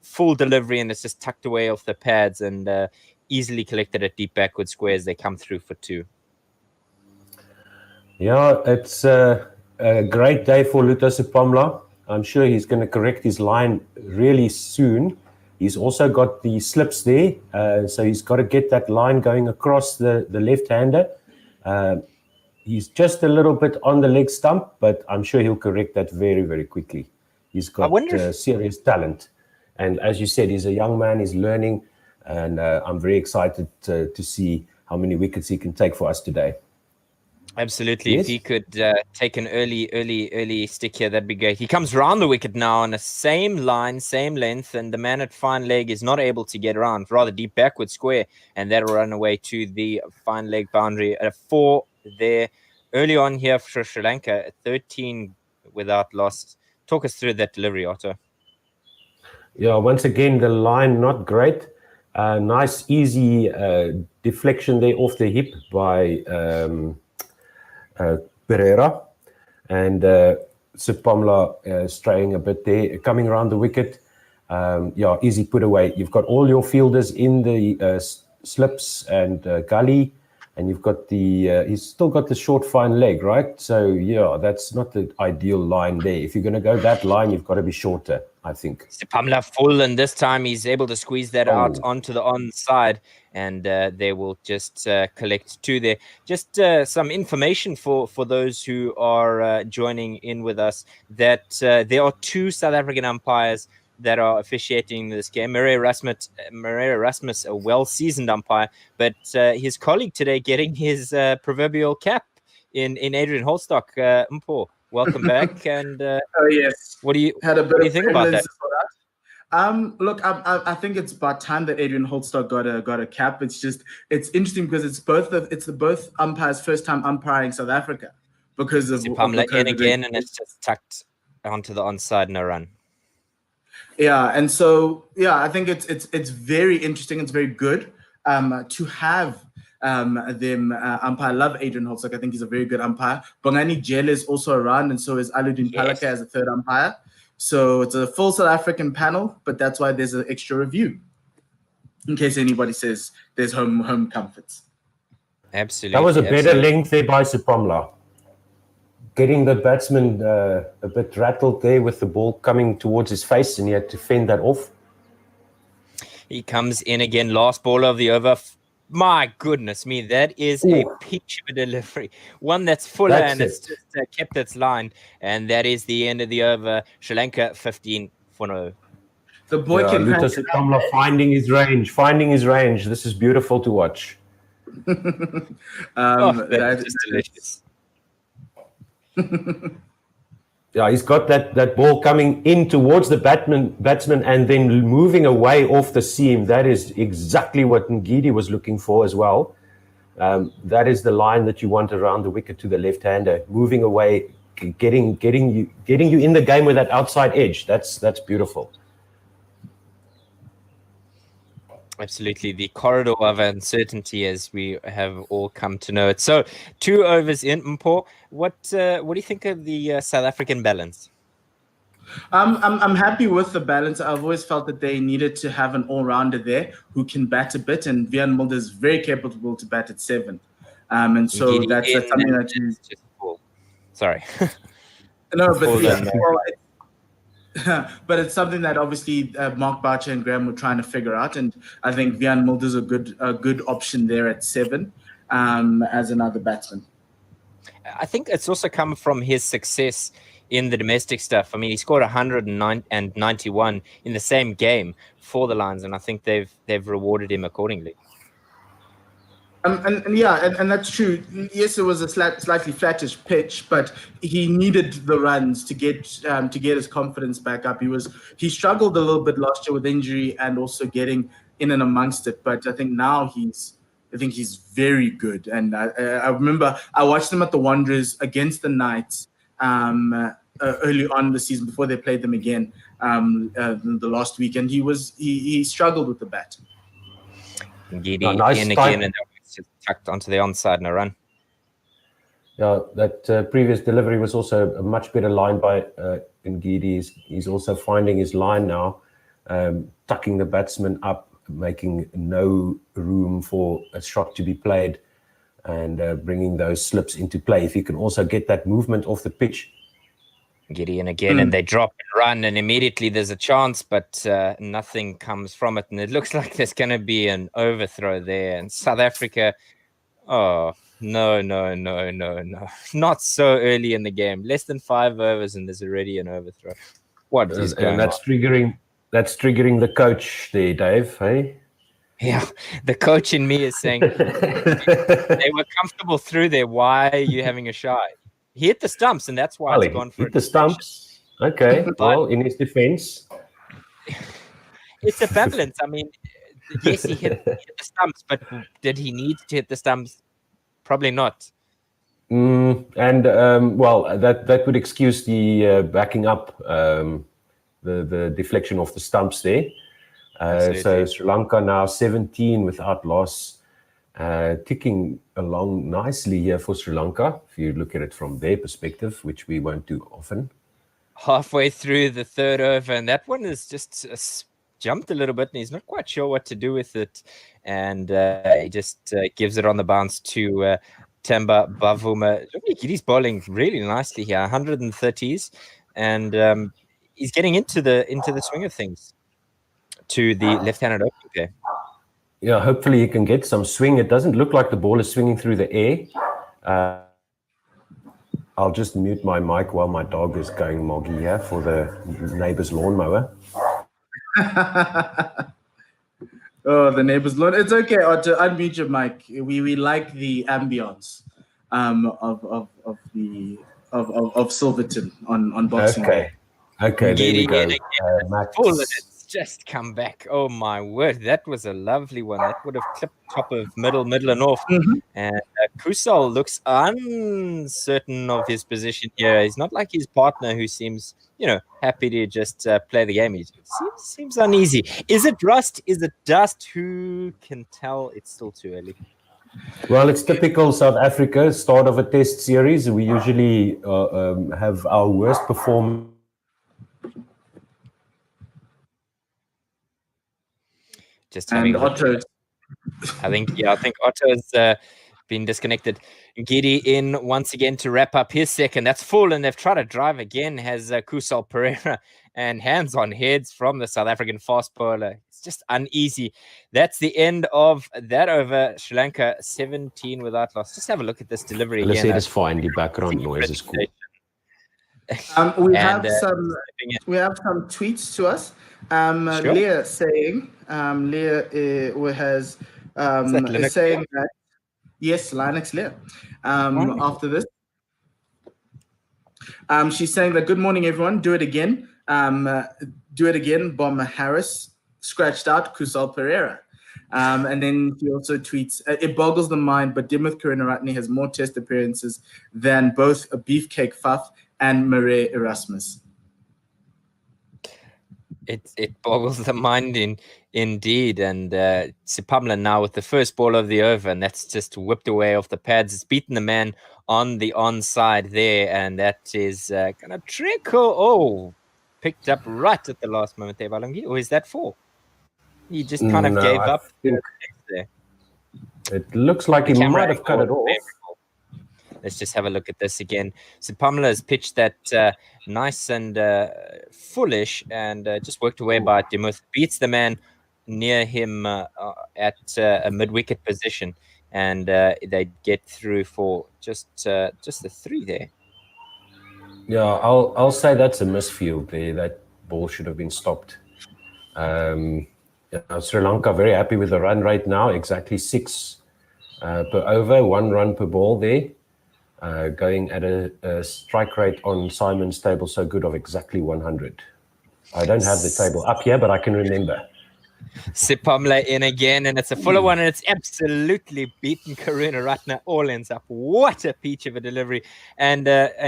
full delivery, and it's just tucked away off the pads and easily collected at deep backward squares. They come through for 2. Yeah, it's a great day for Lutho Sepamla. I'm sure he's going to correct his line really soon. He's also got the slips there, so he's got to get that line going across the left-hander. He's just a little bit on the leg stump, but I'm sure he'll correct that very, very quickly. He's got serious talent. And as you said, he's a young man, he's learning, and I'm very excited to see how many wickets he can take for us today. Absolutely. Yes. If he could take an early stick here, that'd be great. He comes round the wicket now on the same line, same length, and the man at fine leg is not able to get around, rather deep backward square, and that'll run away to the fine leg boundary. A 4 there early on here for Sri Lanka, 13 without loss. Talk us through that delivery, Otto. Yeah, once again, the line not great. Nice, easy deflection there off the hip by Pereira, and Sepamla straying a bit there, coming around the wicket. Yeah, easy put away. You've got all your fielders in the slips and gully, and you've got he's still got the short fine leg, right? So yeah, that's not the ideal line there. If you're going to go that line, you've got to be shorter, I think. Sepamla full, and this time he's able to squeeze that out onto the onside, and they will just collect 2 there. Just some information for those who are joining in with us, that there are 2 South African umpires that are officiating this game. Murray Erasmus, a well-seasoned umpire, but his colleague today getting his proverbial cap in Adrian Holstock. Mpo, welcome back. And oh yes, what do you think about that? Look, I think it's about time that Adrian Holstock got a cap. It's interesting because it's the both umpires' first time umpiring South Africa because of Sepamla in again, and it's just tucked onto the onside, no run. Yeah, and so I think it's very interesting. It's very good to have them umpire. I love Adrian Holstock. I think he's a very good umpire. Bongani Jele is also around, and so is Aludin Palaka as a third umpire. So it's a full South African panel, but that's why there's an extra review in case anybody says there's home comforts. Absolutely. That was a better length there by Sepamla. Getting the batsman a bit rattled there with the ball coming towards his face, and he had to fend that off. He comes in again, last ball of the over. My goodness me, that is a peach of a delivery. One that's fuller it's just kept its line. And that is the end of the over. Sri Lanka 15 for no. The boy can Sepamla finding his range. This is beautiful to watch. That's just delicious. Yeah, he's got that ball coming in towards the batsman and then moving away off the seam. That is exactly what Ngidi was looking for as well. That is the line that you want around the wicket to the left-hander, moving away, getting you in the game with that outside edge. That's beautiful. Absolutely, the corridor of uncertainty, as we have all come to know it. So, 2 overs in. Mpo, what do you think of the South African balance? I'm happy with the balance. I've always felt that they needed to have an all-rounder there who can bat a bit, and Mulder is very capable to bat at 7. And so that's something that you just sorry. No, but but it's something that obviously Mark Boucher and Graham were trying to figure out, and I think Mulder's a good option there at 7 as another batsman. I think it's also come from his success in the domestic stuff. I mean, he scored 191 in the same game for the Lions, and I think they've rewarded him accordingly. And that's true. Yes, it was a slightly flattish pitch, but he needed the runs to get his confidence back up. He struggled a little bit last year with injury and also getting in and amongst it. But I think now he's very good. And I remember I watched him at the Wanderers against the Knights early on in the season before they played them again the last week, and he struggled with the bat. Ngidi in again, and just tucked onto the onside and a run. Yeah, that previous delivery was also a much better line by Ngidi. He's also finding his line now, tucking the batsman up, making no room for a shot to be played, and bringing those slips into play. If you can also get that movement off the pitch. Ngidi in again, and they drop and run, and immediately there's a chance, but nothing comes from it, and it looks like there's going to be an overthrow there. And South Africa, no, not so early in the game. Less than 5 overs, and there's already an overthrow. What is going on? That's triggering the coach there, Dave. Hey. Yeah, the coach in me is saying they were comfortable through there. Why are you having a shy? He hit the stumps, and that's why it's gone for hit the stumps. Okay, well, in his defense, it's a balance. I mean, yes, he hit the stumps, but did he need to hit the stumps? Probably not. Well, that would excuse the backing up, the deflection of the stumps there. So Sri Lanka now 17 without loss. Ticking along nicely here for Sri Lanka, if you look at it from their perspective, which we won't do often. Halfway through the 3rd over, and that one is just jumped a little bit, and he's not quite sure what to do with it. And he just gives it on the bounce to Themba Bavuma. He's bowling really nicely here, 130s, and he's getting into the swing of things to the left-handed opening there. Yeah, hopefully he can get some swing. It doesn't look like the ball is swinging through the air. I'll just mute my mic while my dog is going moggy here for the neighbor's lawnmower. Oh, the neighbors' lawn. It's okay. Otto, unmute your mic. We like the ambience of Silverton on Boxing Day. Okay, there we Ngidi go. in again. Max. Full, and it's just come back. Oh my word, that was a lovely one. That would have clipped top of middle and off. And Kusal looks uncertain of his position here. He's not like his partner, who seems, happy to just play the game. He seems uneasy. Is it rust? Is it dust? Who can tell? It's still too early. Well, it's typical South Africa, start of a test series. We usually have our worst performance. Just having Otto. I think Otto's been disconnected. Ngidi in once again to wrap up his second. That's full, and they've tried to drive again. Has Kusal Pereira, and hands on heads from the South African fast bowler. It's just uneasy. That's the end of that over. Sri Lanka 17 without loss. Just have a look at this delivery Hulle again. sê dis fine, die background noise is cool. We have some tweets to us. Sure. Leah saying, has saying that yes, Linux Leah. After this, she's saying that good morning, everyone. Do it again. Bomber Harris scratched out Kusal Pereira. And then he also tweets, it boggles the mind, but Dimuth Karunaratne has more test appearances than both a Beefcake Faf and Murray Erasmus. It boggles the mind indeed. And Sepamla now with the first ball of the over, and that's just whipped away off the pads. It's beaten the man on the onside there, and that is going to trickle. Oh, picked up right at the last moment there by Lungi. Or is that four? He just kind of gave up there. It looks like he might have cut it off. Let's just have a look at this again. Sepamla has pitched that nice and foolish, and just worked away by Dimuth. Beats the man near him at a mid-wicket position, and they get through for just the three there. Yeah, I'll say that's a misfield there. That ball should have been stopped. Sri Lanka very happy with the run rate now. Exactly 6 per over, 1 run per ball there. Going at a strike rate on Simon's table so good of exactly 100. I don't have the table up here, but I can remember. Sepamla in again, and it's a fuller one, and it's absolutely beaten Karunaratne. All ends up. What a peach of a delivery. And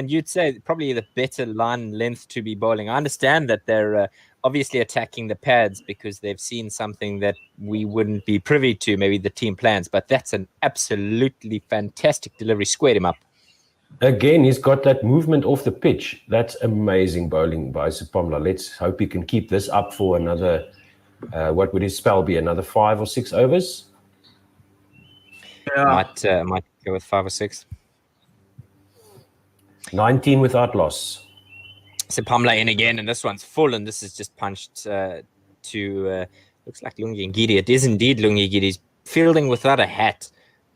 you'd say probably the better line length to be bowling. I understand that they're obviously attacking the pads because they've seen something that we wouldn't be privy to, maybe the team plans, but that's an absolutely fantastic delivery. Squared him up. Again, he's got that movement off the pitch. That's amazing bowling by Sepamla. Let's hope he can keep this up for another, what would his spell be, another 5 or 6 overs? Yeah. Might go with 5 or 6. 19 without loss. Sepamla in again, and this one's full, and this is just punched to, looks like Lungi Ngidi. It is indeed Lungi Ngidi. He's fielding without a hat.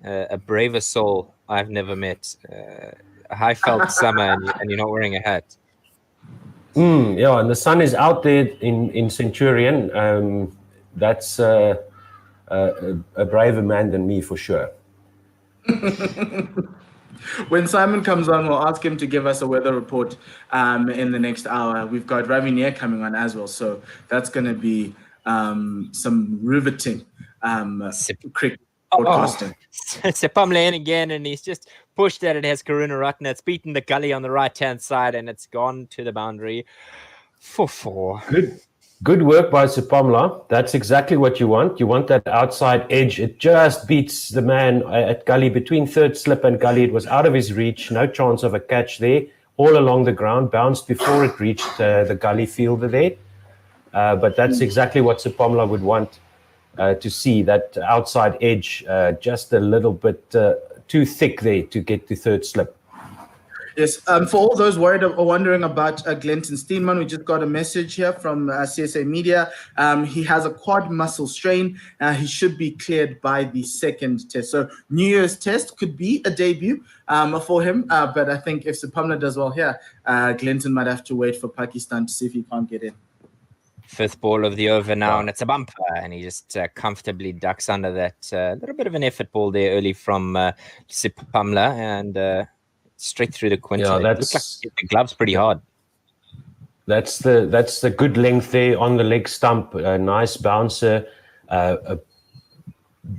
A braver soul I've never met. A high felt summer, and you're not wearing a hat. Yeah, and the sun is out there in Centurion. That's a braver man than me for sure. When Simon comes on, we'll ask him to give us a weather report in the next hour. We've got Ravi Nair coming on as well, so that's going to be some riveting cricket broadcasting. Sepamla in again, and he's just pushed at it. Has Karunaratne. It's beaten the gully on the right-hand side, and it's gone to the boundary for 4. Good work by Sepamla. That's exactly what you want. You want that outside edge. It just beats the man at gully, between third slip and gully. It was out of his reach. No chance of a catch there. All along the ground, bounced before it reached the gully fielder there. But that's exactly what Sepamla would want to see, that outside edge just a little bit too thick there to get to third slip. Yes, for all those worried or wondering about Glenton Steenman, we just got a message here from CSA Media. He has a quad muscle strain. He should be cleared by the second test. So New Year's test could be a debut for him. But I think if Sepamla does well here, Glenton might have to wait for Pakistan to see if he can't get in. Fifth ball of the over now, Yeah. and it's a bumper, and he just comfortably ducks under that little bit of an effort ball there early from Sepamla, and straight through the quinter. Yeah, It looked like he hit the gloves pretty hard. That's the good length there on the leg stump. A nice bouncer.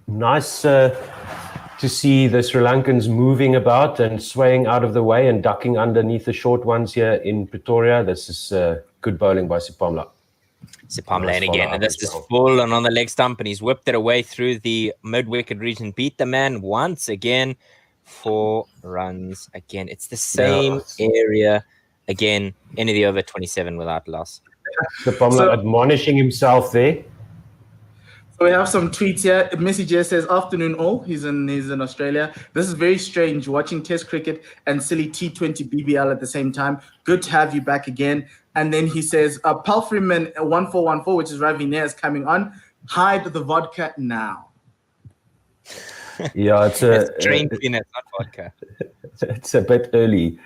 Nice to see the Sri Lankans moving about and swaying out of the way and ducking underneath the short ones here in Pretoria. This is good bowling by Sepamla. Sepamla Nice in again, follow-up and this as is well. full and on the leg stump, and he's whipped it away through the mid-wicket region. Beat the man once again. 4 runs again. It's the same area again. End of the over, 27 without loss. Sepamla admonishing himself there. So we have some tweets here. Missy J says, "Afternoon all." He's in Australia. "This is very strange watching Test cricket and silly T20 BBL at the same time. Good to have you back again." And then he says, "Palfreyman 1414, which is Ravi Nair, is coming on. Hide the vodka now." Yeah, It's train cleaner, not vodka. It's a bit early.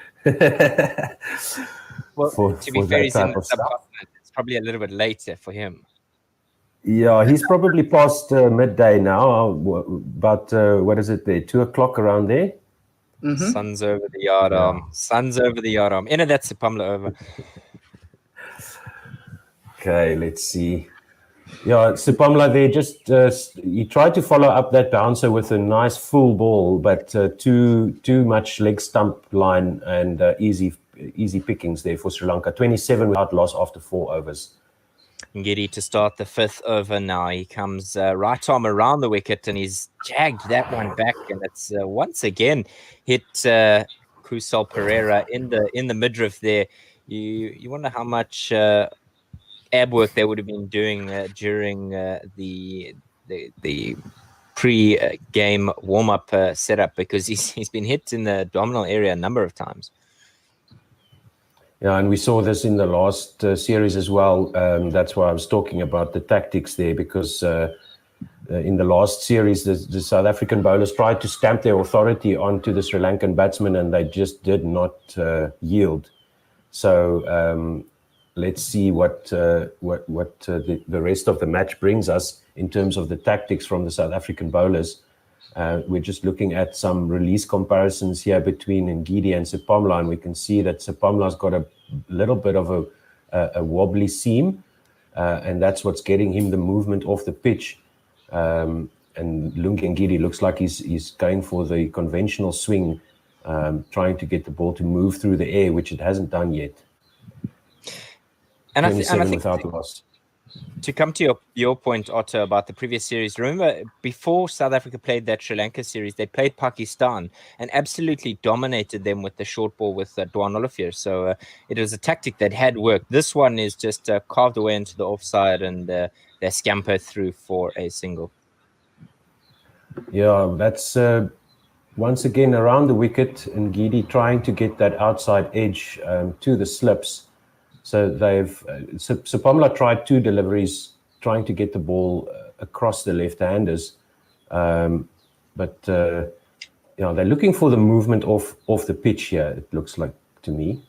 Well, to be fair, that he's in type the of stuff. subcontinent. It's probably a little bit later for him. Yeah, he's probably past midday now. About what is it there? 2 o'clock around there. Sun's over the yard arm. Sun's over the yard arm. Into that Sepamla over. Okay, let's see. Yeah, Sepamla there just he tried to follow up that bouncer with a nice full ball, but too much leg stump line and easy pickings there for Sri Lanka. 27 without loss after 4 overs. Ngidi to start the 5th over now. He comes right arm around the wicket, and he's jagged that one back, and it's once again hit Kusal Pereira in the midriff there. You wonder how much ab work they would have been doing during the pre-game warm-up setup, because he's been hit in the abdominal area a number of times. Yeah, and we saw this in the last series as well. That's why I was talking about the tactics there, because in the last series, the South African bowlers tried to stamp their authority onto the Sri Lankan batsmen, and they just did not yield. So let's see what the rest of the match brings us in terms of the tactics from the South African bowlers. We're just looking at some release comparisons here between Ngidi and Sepamla, and we can see that Sepamla's got a little bit of a wobbly seam, and that's what's getting him the movement off the pitch. And Ngidi looks like he's going for the conventional swing, trying to get the ball to move through the air, which it hasn't done yet. And I 27 think without loss. To come to your point, Otto, about the previous series, remember before South Africa played that Sri Lanka series, they played Pakistan and absolutely dominated them with the short ball with Dwan Olivier. So it was a tactic that had worked. This one is just carved away into the offside, and they scamper through for a single. Yeah, that's once again around the wicket, and Ngidi trying to get that outside edge to the slips. So Sepamla tried 2 deliveries, trying to get the ball across the left-handers, but they're looking for the movement off the pitch here. It looks like to me.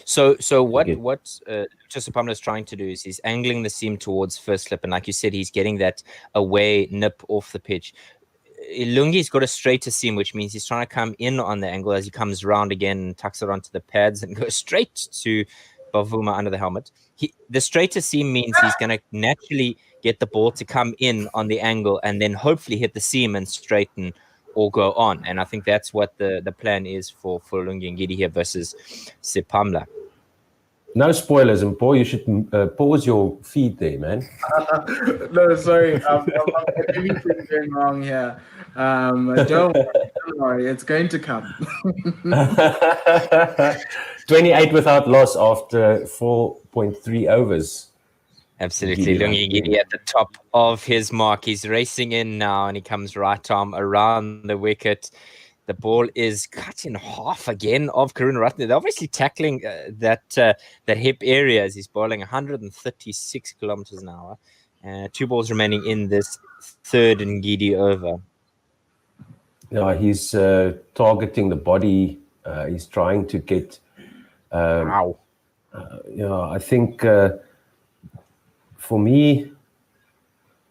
So what Sepamla is trying to do is he's angling the seam towards first slip, and like you said, he's getting that away nip off the pitch. Lungi's got a straighter seam, which means he's trying to come in on the angle as he comes round again and tucks it onto the pads and goes straight to Bavuma under the helmet. The straighter seam means he's going to naturally get the ball to come in on the angle and then hopefully hit the seam and straighten or go on. And I think that's what the plan is for Lungi Ngidi here versus Sepamla. No spoilers, and Paul, you should pause your feed there, man. No, sorry. Everything's going wrong here. Don't worry, it's going to come. 28 without loss after 4.3 overs. Absolutely. Lungi Ngidi at the top of his mark. He's racing in now, and he comes right arm around the wicket. The ball is cut in half again of Karunaratne. They're obviously tackling that hip area as he's bowling 136 kilometers an hour. 2 balls remaining in this 3rd Ngidi over. Yeah, he's targeting the body. He's trying to get. Wow. I think for me,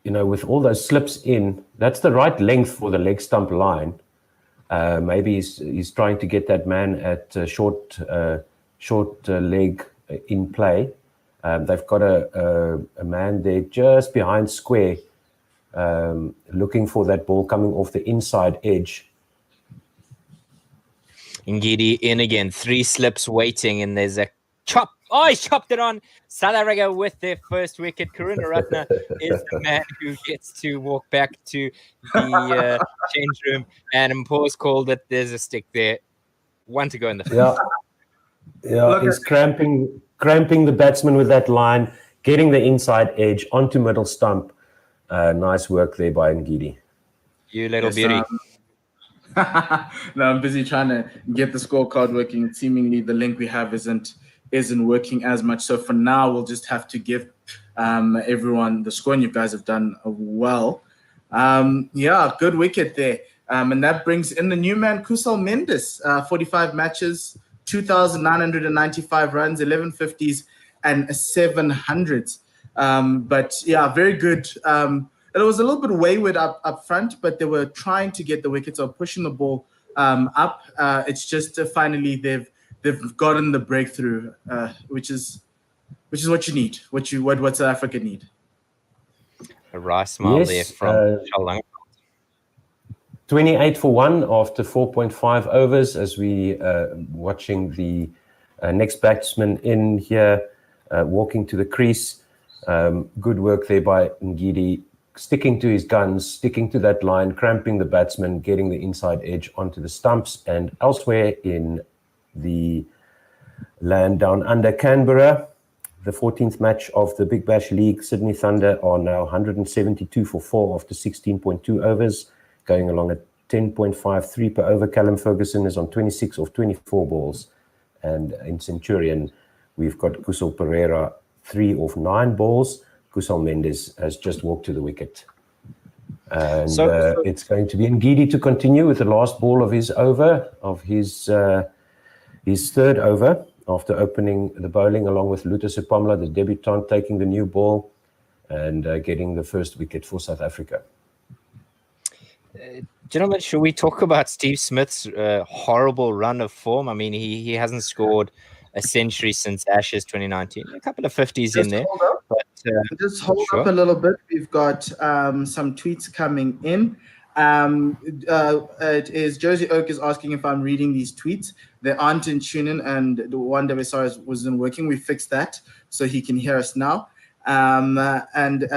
with all those slips in, that's the right length for the leg stump line. Maybe he's trying to get that man at short leg in play. They've got a man there just behind square, looking for that ball coming off the inside edge. Ngidi in again, 3 slips waiting, and there's a chop. Oh, he chopped it on. South Africa with their first wicket. Karuna Ratna is the man who gets to walk back to the change room, and Mpos called it. There's a stick there. 1 to go in the first. Yeah, he's cramping the batsman with that line, getting the inside edge onto middle stump. Nice work there by Ngidi. You little beauty. No, I'm busy trying to get the scorecard working. Seemingly the link we have isn't working as much. So for now, we'll just have to give everyone the score, and you guys have done well. Good wicket there. And that brings in the new man, Kusal Mendis, 45 matches, 2,995 runs, 11 50s and 700s. But yeah, very good. It was a little bit wayward up front, but they were trying to get the wickets or pushing the ball up. It's just finally they've gotten the breakthrough, which is what you need, what South Africa need. A rice smile there from Hasaranga. 28 for 1 after 4.5 overs as we watching the next batsman in here walking to the crease. Good work there by Ngidi, sticking to his guns, sticking to that line, cramping the batsman, getting the inside edge onto the stumps. And elsewhere in the land down under Canberra, the 14th match of the Big Bash League, Sydney Thunder are now 172 for 4 after 16.2 overs, going along at 10.53 per over. Callum Ferguson is on 26 of 24 balls. And in Centurion, we've got Kusal Pereira, 3 of 9 balls. Kusal Mendis has just walked to the wicket. And it's going to be Ngidi to continue with the last ball of his over, of his third over, after opening the bowling along with Sepamla, the debutant, taking the new ball and getting the first wicket for South Africa. Gentlemen, should we talk about Steve Smith's horrible run of form? I mean, he hasn't scored a century since Ashes 2019. A couple of 50s in there. Just hold up a little bit. We've got some tweets coming in. It is Josie Oak is asking if I'm reading these tweets. They aren't in tuning, and the one that we saw wasn't working. We fixed that so he can hear us now. And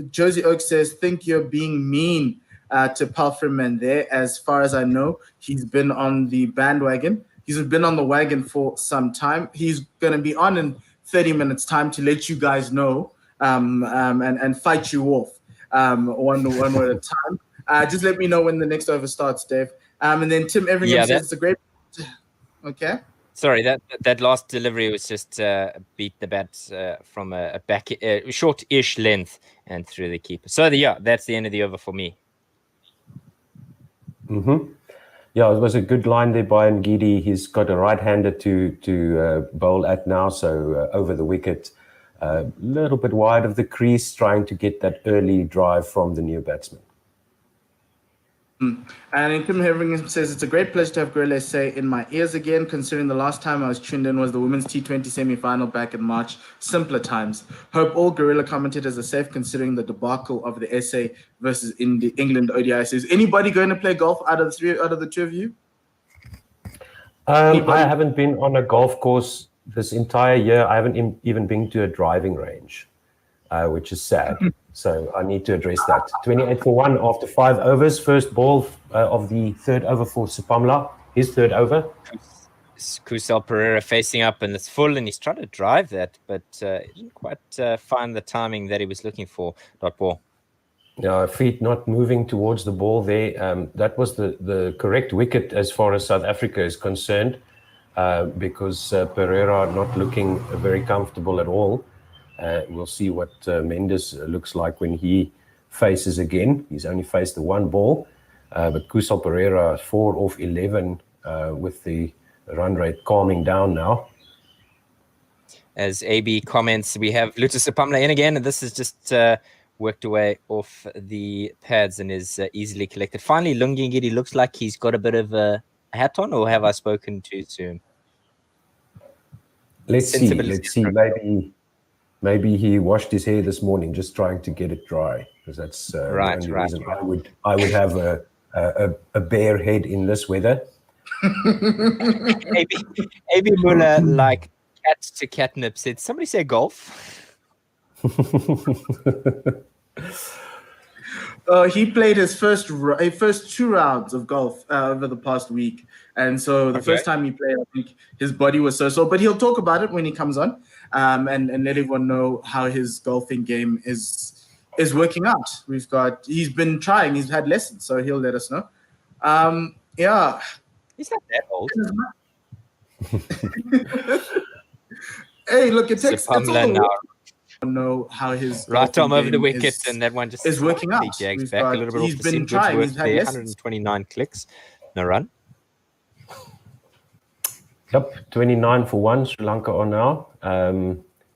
Josie Oak says, think you're being mean to Palfreyman there. As far as I know, he's been on the bandwagon. He's been on the wagon for some time. He's going to be on in 30 minutes time to let you guys know and fight you off one word at a time. Just let me know when the next over starts, Dave. And then Tim Everingham says it's a great... Okay. Sorry, that last delivery was just beat the bat from a back short-ish length and through the keeper. So that's the end of the over for me. Mm-hmm. Yeah, it was a good line there by Ngidi. He's got a right-hander to bowl at now, so over the wicket. A little bit wide of the crease, trying to get that early drive from the new batsman. And Tim Everingham says, it's a great pleasure to have Gorilla SA in my ears again, considering the last time I was tuned in was the women's T20 semi-final back in March. Simpler times. Hope all Gorilla commentators are safe considering the debacle of the SA versus England ODI series. Anybody going to play golf out of the two of you? I haven't been on a golf course this entire year. I haven't even been to a driving range, which is sad. So I need to address that. 28 for 1 after 5 overs. First ball of the third over for Sepamla. His third over. Kusal Pereira facing up, and it's full, and he's trying to drive that, but he didn't quite find the timing that he was looking for. Dot ball. Yeah, feet not moving towards the ball there. That was the correct wicket as far as South Africa is concerned, because Pereira not looking very comfortable at all. We'll see what Mendis looks like when he faces again. He's only faced the one ball, but Kusal Pereira 4 off 11 with the run rate calming down now. As AB comments, we have Luta Sepamla in again, and this is just worked away off the pads and is easily collected. Finally, Lungi Ngidi looks like he's got a bit of a hat on, or have I spoken too soon? Let's see. Maybe he washed his hair this morning, just trying to get it dry, because that's the only reason I would have a bare head in this weather. AB Muller, like cat to catnip, said, "Somebody say golf." He played his first 2 rounds of golf over the past week, and so the first time he played, I think his body was so. But he'll talk about it when he comes on, and let everyone know how his golfing game is working out. He's been trying, he's had lessons, so he'll let us know. Yeah, he's not that old. Hey, look, it takes now. Know how his right arm over the wicket, and that one just is working out. Jags back a little bit. He's been trying. He's had 129 clicks, no run. Yep, 29 for 1. Sri Lanka on now.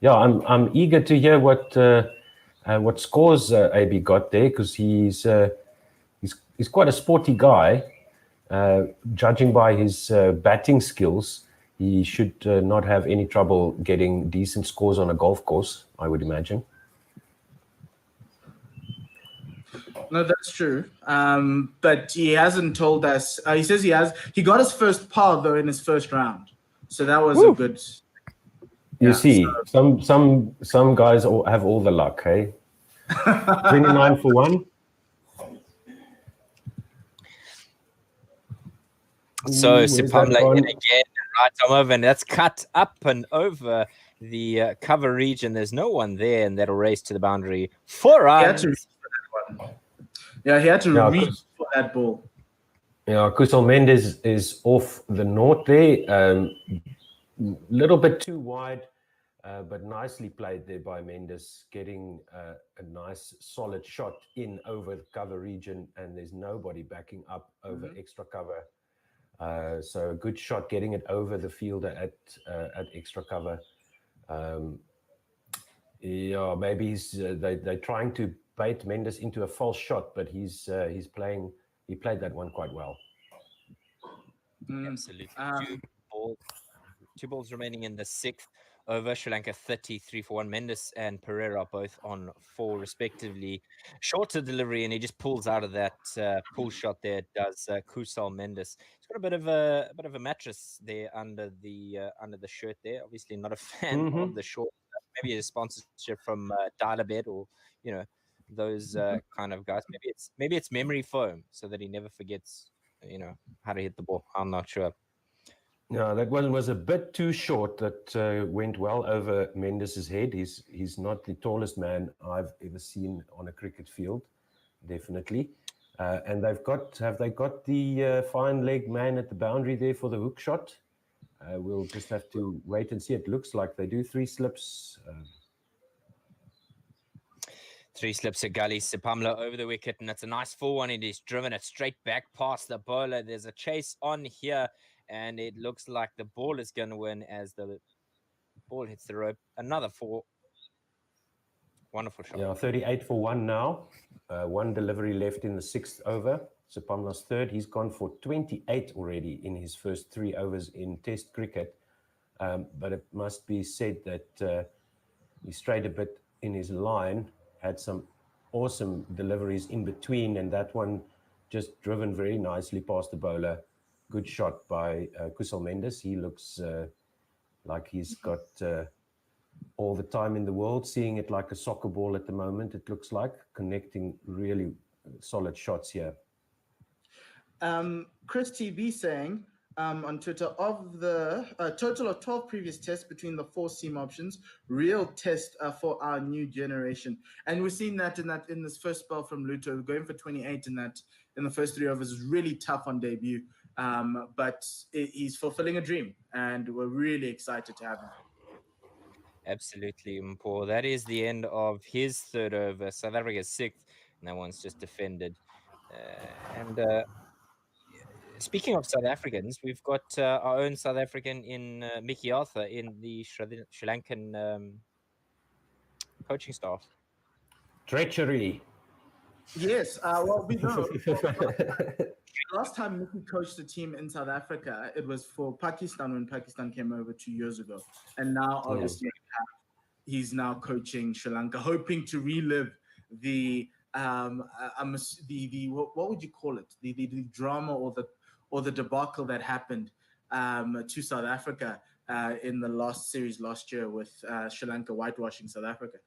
Yeah, I'm eager to hear what scores AB got there, because he's quite a sporty guy. Judging by his batting skills, he should not have any trouble getting decent scores on a golf course, I would imagine. No, that's true. But he hasn't told us. He says he got his first par though in his first round, so that was a good. You see, so some guys have all the luck, hey? 29 for 1. So Sepamla in again, right arm over, and that's cut up and over the cover region. There's no one there, and that'll race to the boundary. 4 runs. He had to reach for that ball. Yeah, Kusal Mendis is off the north there. Little bit too wide, but nicely played there by Mendis, getting a nice solid shot in over the cover region, and there's nobody backing up over extra cover. So a good shot, getting it over the fielder at extra cover. Yeah, maybe they're trying to bait Mendis into a false shot, but he played that one quite well. Absolutely. 2 balls remaining in the 6th over. Sri Lanka 33 for 1. Mendis and Pereira both on 4 respectively. Shorter delivery, and he just pulls out of that pull shot there. Does Kusal Mendis? He's got a bit of a mattress there under the shirt there. Obviously not a fan of the short. Maybe a sponsorship from Dial-A-Bed, or those kind of guys. Maybe it's memory foam, so that he never forgets how to hit the ball. I'm not sure. No, that one was a bit too short. That went well over Mendis's head. He's not the tallest man I've ever seen on a cricket field, definitely. And have they got the fine leg man at the boundary there for the hook shot? We'll just have to wait and see. It looks like they do 3 slips. 3 slips at gully. Sepamla over the wicket, and it's a nice full one. It is driven it straight back past the bowler. There's a chase on here, and it looks like the ball is going to win as the ball hits the rope. Another 4. Wonderful shot. Yeah, 38 for 1 now. 1 delivery left in the 6th over. Sepamla's 3rd. He's gone for 28 already in his first 3 overs in Test cricket. But it must be said that he strayed a bit in his line, had some awesome deliveries in between, and that one just driven very nicely past the bowler. Good shot by Kusal Mendis. He looks like he's got all the time in the world, seeing it like a soccer ball at the moment. It looks like connecting really solid shots here. Chris TB saying on Twitter, of the total of 12 previous tests between the 4 seam options, real test for our new generation. And we've seen that in this first spell from Luto, going for 28 in the first 3 overs is really tough on debut. But he's fulfilling a dream, and we're really excited to have him. Absolutely, Paul. That is the end of his 3rd over. South Africa's 6th, and that one's just defended. And Speaking of South Africans, we've got our own South African in Mickey Arthur in the Sri Lankan coaching staff. Treachery. Yes, well, we know. Last time Mickey coached a team in South Africa, it was for Pakistan when Pakistan came over 2 years ago. And now, obviously, he's now coaching Sri Lanka, hoping to relive the what would you call it? The drama or the debacle that happened to South Africa in the last series last year with Sri Lanka whitewashing South Africa.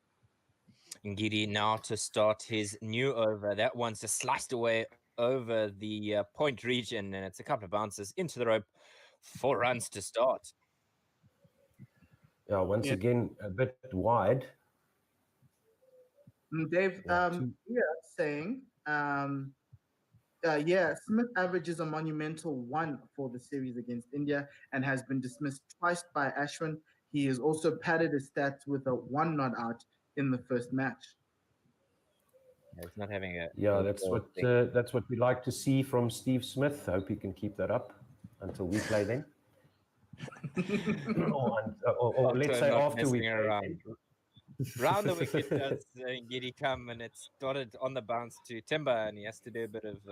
Ngidi now to start his new over. That one's just sliced away over the point region, and it's a couple of bounces into the rope. 4 runs to start. Yeah, again, a bit wide. Dave, saying, Smith averages a monumental 1 for the series against India and has been dismissed twice by Ashwin. He has also padded his stats with a 1 not out in the first match. Yeah, he's not having a... Yeah, that's what we like to see from Steve Smith. Hope he can keep that up until we play then. or let's say after we play around. Round the wicket does Ngidi come, and it started on the bounce to Timber, and he has to do a bit of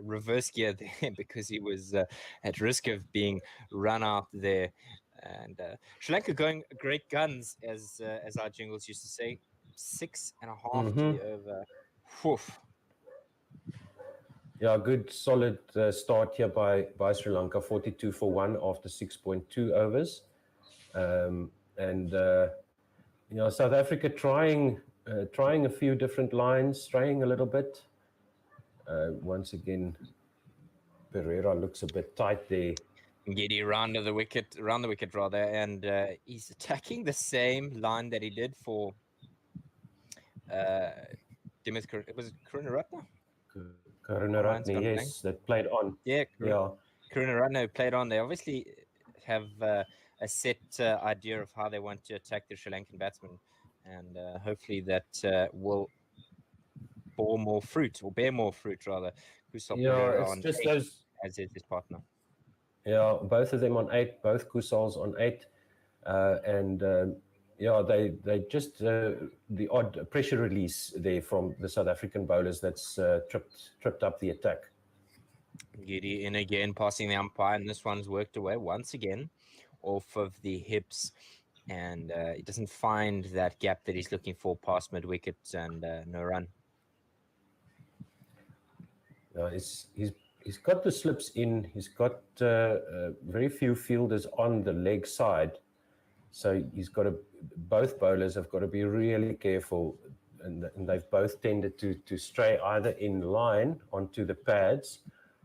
reverse gear there because he was at risk of being run out there. And Sri Lanka going great guns, as our jingles used to say. 6.5 to the over. Woof. Yeah, good solid start here by Sri Lanka, 42 for 1 after 6.2 overs. South Africa trying a few different lines, straying a little bit. Once again, Pereira looks a bit tight there. Ngidi round the wicket rather, and he's attacking the same line that he did for it was Karunaratne? Karunaratne, yes, that played on. Yeah, Karunaratne played on. They obviously have a set idea of how they want to attack the Sri Lankan batsman, and hopefully that will bear more fruit rather. It's just those, as is his partner. Yeah, both of them on 8, both Kusals on 8, they just the odd pressure release there from the South African bowlers that's tripped up the attack. Ngidi in again, passing the umpire, and this one's worked away once again off of the hips, and he doesn't find that gap that he's looking for past mid wicket, and no run. He's got the slips in. He's got very few fielders on the leg side, so both bowlers have got to be really careful, and they've both tended to stray either in line onto the pads,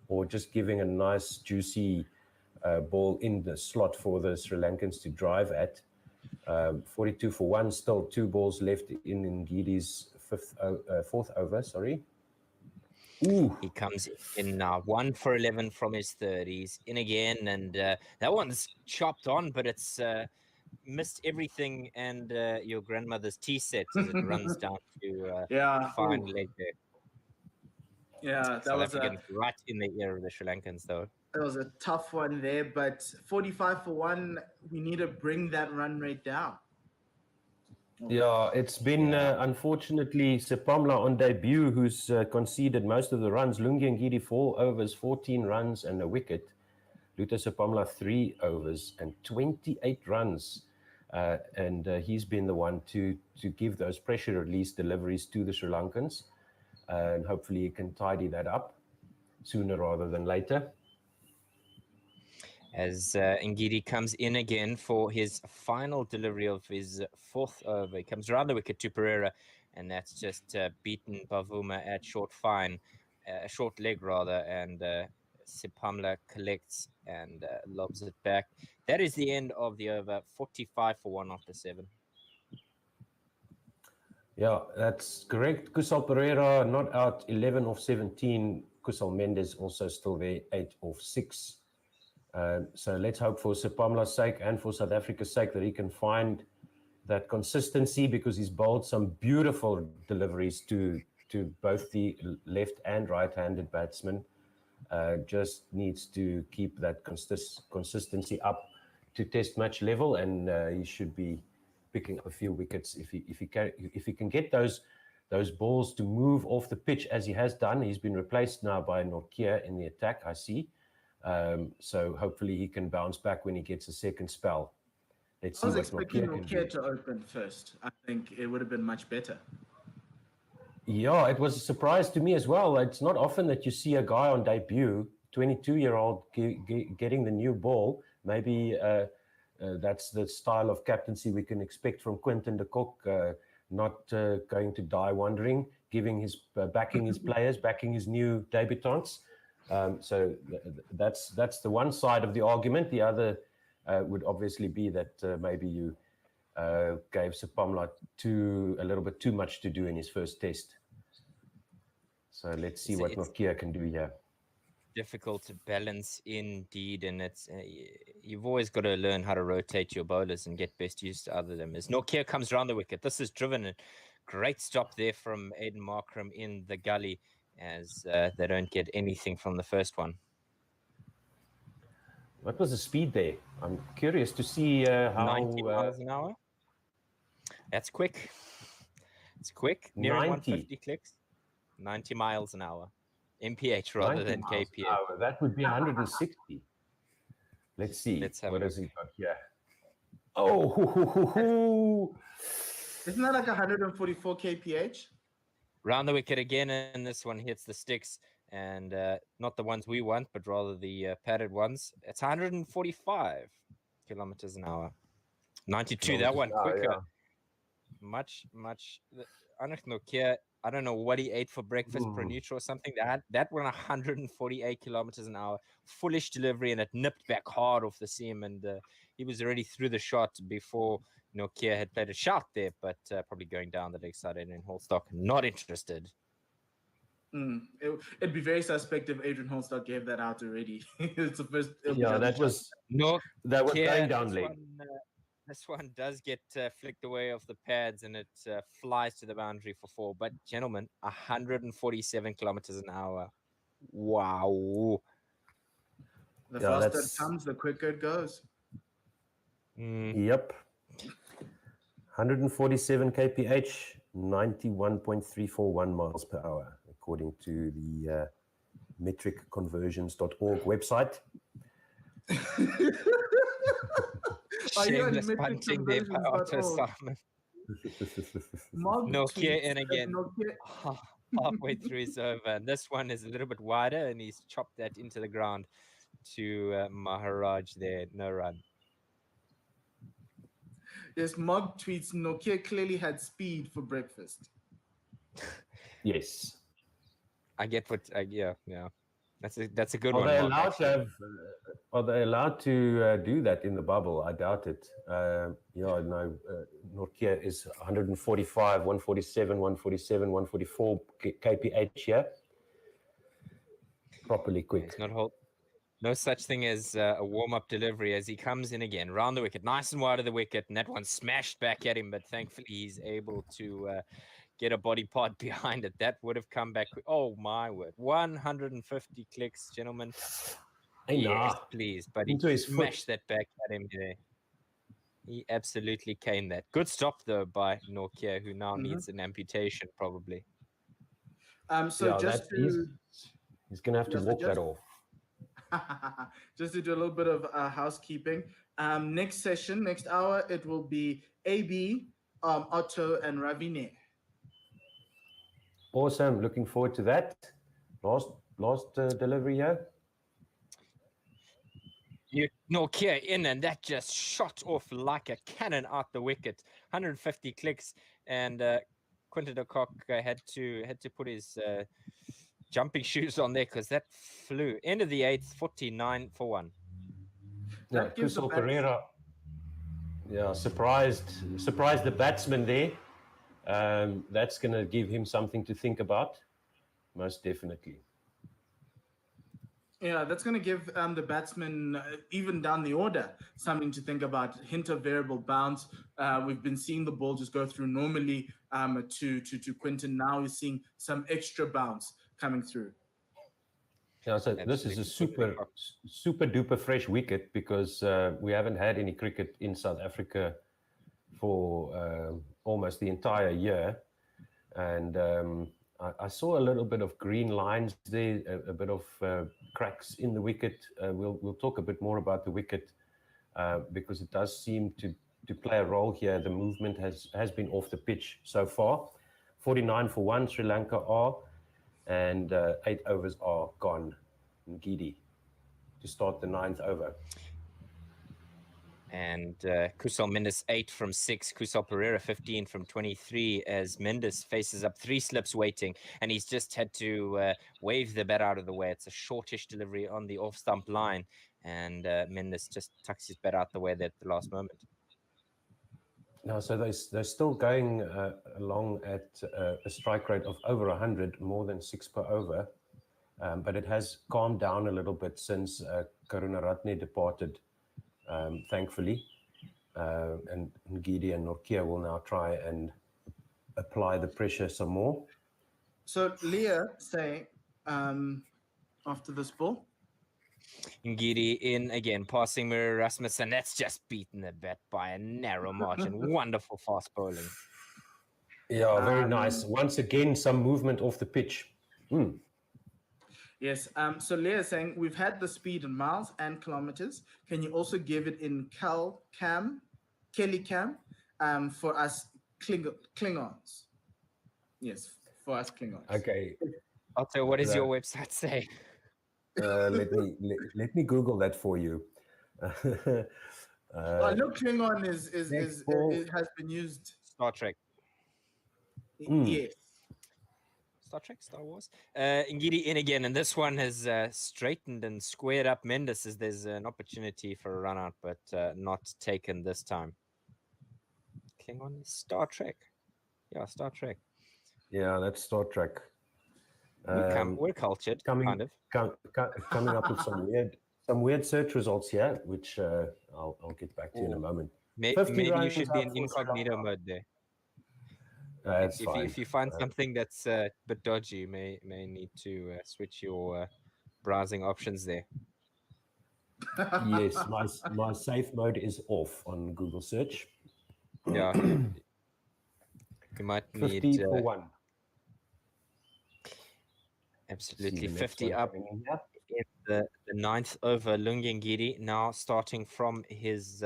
or just giving a nice juicy ball in the slot for the Sri Lankans to drive at. 42 for 1, still 2 balls left in Ngidi's fourth over. Sorry. Ooh. He comes in now, 1 for 11 from his 30s. In again, and that one's chopped on, but it's missed everything and your grandmother's tea set as it runs down to fine leg there. Yeah, that South was right in the ear of the Sri Lankans, though. That was a tough one there, but 45 for 1, we need to bring that run rate down. Yeah, it's been unfortunately Sepamla on debut who's conceded most of the runs. Lungi Ngidi 4 overs, 14 runs and a wicket. Luther Sepamla 3 overs and 28 runs. And he's been the one to give those pressure release deliveries to the Sri Lankans. And hopefully he can tidy that up sooner rather than later. As Ngidi comes in again for his final delivery of his 4th over. He comes around the wicket to Pereira, and that's just beaten Bavuma at short leg rather, and Sepamla collects and lobs it back. That is the end of the over, 45 for 1 after 7. Yeah, that's correct. Kusal Pereira not out, 11 off 17. Kusal Mendis also still there, 8 off 6. So let's hope for Sepamla's sake and for South Africa's sake that he can find that consistency, because he's bowled some beautiful deliveries to both the left and right-handed batsmen. just needs to keep that consistency up to test match level, and he should be picking up a few wickets if he can get those balls to move off the pitch as he has done. He's been replaced now by Nokia in the attack, I see. So hopefully he can bounce back when he gets a second spell. Let's see I was what expecting Nokia can do. Nokia to open first. I think it would have been much better. Yeah, it was a surprise to me as well. It's not often that you see a guy on debut, 22-year-old, getting the new ball. Maybe that's the style of captaincy we can expect from Quinton de Kock, not going to die wondering, backing his players, backing his new debutants. So that's the one side of the argument. The other would obviously be that maybe you gave Sepamla a little bit too much to do in his first test. So let's see what Nokia can do here. Difficult to balance indeed, and it's you've always got to learn how to rotate your bowlers and get best use out of them. As Nokia comes around the wicket, this is driven, a great stop there from Aiden Markram in the gully, as they don't get anything from the first one. What was the speed there? I'm curious to see how 90 miles an hour. That's quick. It's quick. Nearing 150 clicks. 90 miles an hour. MPH rather than kph. That would be 160. Let's see. What has he got here? Oh, Isn't that like 144 kph? Round the wicket again, and this one hits the sticks, and not the ones we want, but rather the padded ones. It's 145 kilometers an hour. 92, that one quicker. Yeah. Much. Nokia, I don't know what he ate for breakfast, Pranutra or something. That one 148 kilometers an hour, foolish delivery, and it nipped back hard off the seam, and he was already through the shot before Nokia had played a shot there, but probably going down the leg side in Holstock. Not interested. It'd be very suspect if Adrian Holstock gave that out already. It's the first. That was going down leg. This one does get flicked away off the pads, and it flies to the boundary for 4. But, gentlemen, 147 kilometers an hour. Wow. The faster it comes, the quicker it goes. Yep. 147 kph, 91.341 miles per hour, according to the metricconversions.org website. Shameless punching there by Otto Simon. Nokia in again. Halfway through his over. And this one is a little bit wider, and he's chopped that into the ground to Maharaj there. No run. Yes, Mog tweets, Nokia clearly had speed for breakfast. Yes. I get what, yeah. That's a good one. Are they allowed to do that in the bubble? I doubt it. Nortje is 145, 147, 147, 144 kph here. Properly quick. No such thing as a warm-up delivery as he comes in again. Round the wicket, nice and wide of the wicket, and that one smashed back at him, but thankfully he's able to get a body part behind it. That would have come back. Oh, my word. 150 clicks, gentlemen. Yes, please. But he smashed that back at him there. He absolutely caned that. Good stop, though, by Nokia, who now needs an amputation, probably. He's going to have to walk that off. Just to do a little bit of housekeeping. Next hour, it will be AB, Otto, and Ravine. Awesome. Looking forward to that. Last delivery here. Nokia in, and that just shot off like a cannon out the wicket. 150 clicks, and Quinton de Kock had to put his jumping shoes on there because that flew. End of the 8th, 49 for 1. Yeah, Kusal Pereira. Yeah, surprised the batsman there. That's going to give him something to think about, most definitely. Yeah, that's going to give the batsman, even down the order, something to think about. Hint of variable bounce. We've been seeing the ball just go through normally to Quinton. Now we're seeing some extra bounce coming through. Yeah, so this is a super duper fresh wicket because we haven't had any cricket in South Africa for almost the entire year, and I saw a little bit of green lines there, a bit of cracks in the wicket. We'll talk a bit more about the wicket because it does seem to play a role here. The movement has been off the pitch so far. 49 for 1, Sri Lanka are, and 8 overs are gone. Ngidi to start the 9th over. And Kusal Mendis 8 from 6, Kusal Pereira 15 from 23 as Mendis faces up 3 slips waiting, and he's just had to wave the bat out of the way. It's a shortish delivery on the off stump line, and Mendis just tucks his bat out the way there at the last moment. No, so they're still going along at a strike rate of over 100, more than 6 per over, but it has calmed down a little bit since Karunaratne departed. Thankfully, and Ngidi and Nokia will now try and apply the pressure some more. So Leah saying after this ball, Ngidi in again, passing Murray Rasmussen. That's just beaten the bat by a narrow margin. Wonderful fast bowling. Yeah, very nice. Once again, some movement off the pitch. Yes. So Leah is saying we've had the speed in miles and kilometers. Can you also give it in Kelly Cam, for us Klingons? Yes, for us Klingons. Okay. Otto, what does your website say? Let me Google that for you. Look, Klingon is it has been used. Star Trek. Yes. Star Trek, Star Wars. Ngidi in again, and this one has straightened and squared up Mendis as there's an opportunity for a run out, but not taken this time. Klingon, Star Trek. Yeah, Star Trek. Yeah, that's Star Trek. We're cultured, kind of. Coming up with some weird search results here, which I'll get back to you in a moment. Maybe you should be in incognito mode there. That's fine. If you find something that's a bit dodgy, you may need to switch your browsing options there. Yes, my safe mode is off on Google search. Yeah, you might need 50 for 1. Absolutely, 50 up in the 9th over. Ngidi now starting from his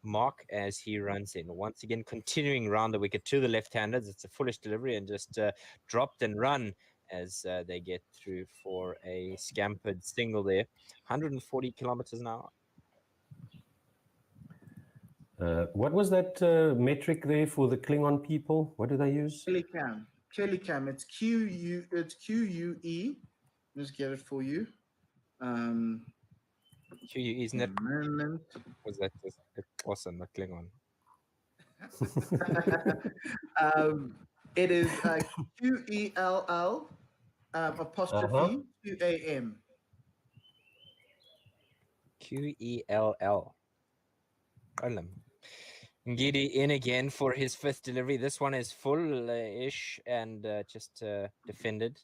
mark as he runs in. Once again, continuing round the wicket to the left-handers. It's a foolish delivery and just dropped and run as they get through for a scampered single there. 140 kilometers an hour. What was that metric there for the Klingon people? What do they use? Kelly Cam. It's QUE. Let's get it for you. QUE, isn't it? Was that just awesome, the Klingon? It is QELL apostrophe QAM. QELL. Ngidi in again for his 5th delivery. This one is full-ish and just defended.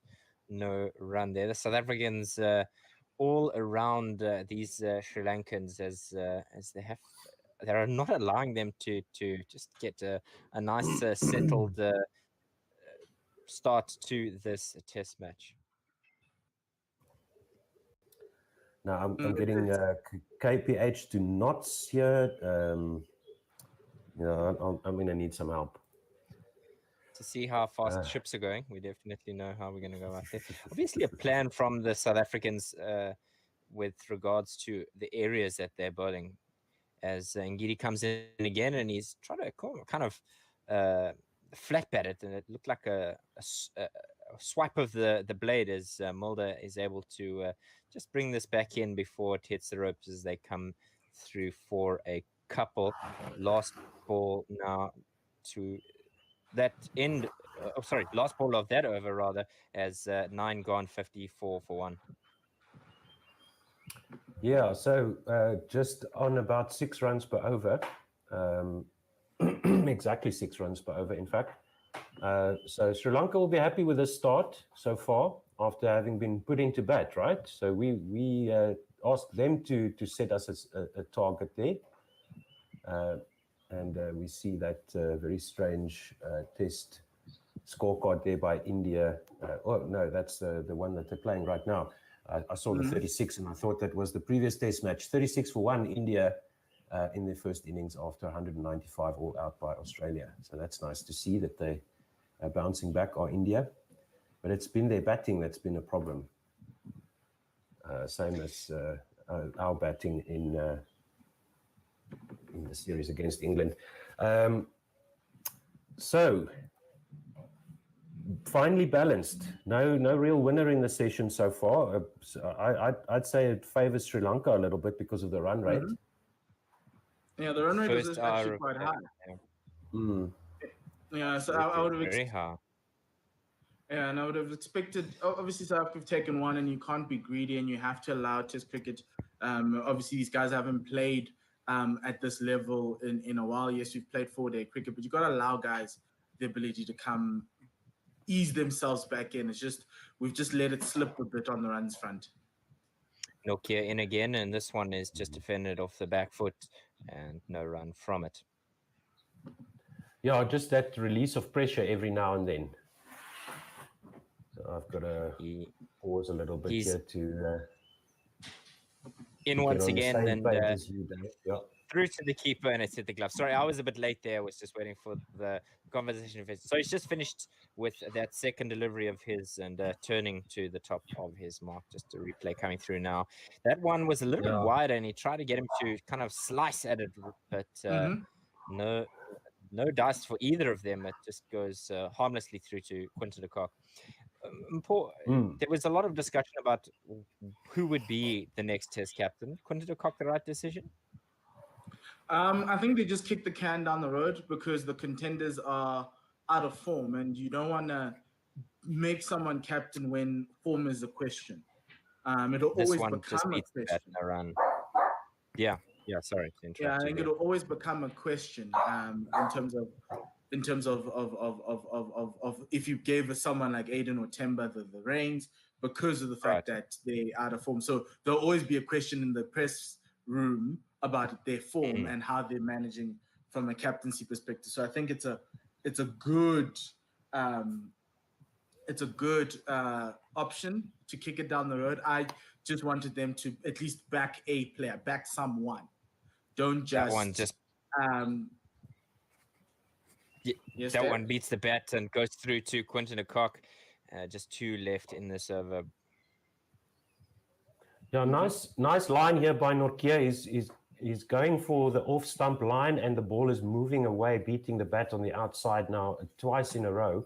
No run there. The South Africans all around these Sri Lankans as they are not allowing them to just get a nice settled start to this test match. Now I'm getting KPH to knots here. I'm going to need some help. To see how fast ships are going, we definitely know how we're going to go out there. Obviously, a plan from the South Africans with regards to the areas that they're bowling. As Ngidi comes in again, and he's trying to kind of flap at it, and it looked like a swipe of the blade as Mulder is able to just bring this back in before it hits the ropes as they come through for a couple. Last ball now to that end. Last ball of that over rather, as 9 gone, 54 for 1. Yeah, so just on about 6 runs per over, exactly 6 runs per over, in fact. So Sri Lanka will be happy with this start so far after having been put into bat, right? So we asked them to set us a target there. And we see that very strange test scorecard there by India. Oh, no, that's the one that they're playing right now. I saw the 36 and I thought that was the previous test match. 36 for 1, India in their first innings after 195 all out by Australia. So that's nice to see that they are bouncing back, are India. But it's been their batting that's been a problem. Same as our batting in the series against England. So finely balanced. No real winner in the session so far. I'd say it favors Sri Lanka a little bit because of the run rate. Yeah, the run rate First is actually hour quite of- high. yeah. Yeah, so I would have Very high. Yeah, and I would have expected. Obviously, South Africa have taken one, and you can't be greedy, and you have to allow Test cricket. Obviously, these guys haven't played at this level in a while. Yes, we've played 4-day cricket, but you got to allow guys the ability to come ease themselves back in. It's just we've just let it slip a bit on the runs front. Nokia in again, and this one is just defended off the back foot and no run from it. Yeah, just that release of pressure every now and then. So I've got to pause a little bit here to in once get on again, the same and page as you, Dave. Yeah. through to the keeper, and it's hit the glove. Sorry, I was a bit late there. I was just waiting for the conversation. So he's just finished with that second delivery of his and turning to the top of his mark. Just a replay coming through now. That one was a little bit wide, and he tried to get him to kind of slice at it, but no dice for either of them. It just goes harmlessly through to Quinton de Kock. There was a lot of discussion about who would be the next Test captain. Quinton de Kock the right decision? I think they just kick the can down the road because the contenders are out of form, and you don't want to make someone captain when form is a question. It'll This always one become just a beats that question. run. Yeah. Sorry to interrupt. Yeah, I you think there. it'll always become a question in terms of if you gave someone like Aiden or Temba the reins because of the fact that they're out of form. So there'll always be a question in the press room about their form and how they're managing from a captaincy perspective. So I think it's a good option to kick it down the road. I just wanted them to at least back a player, back someone. Don't just that one just yes, that Dave? one beats the bat and goes through to Quinton de Kock. Just 2 left in this over. Yeah, nice line here by Nortje. He's going for the off stump line, and the ball is moving away, beating the bat on the outside now twice in a row.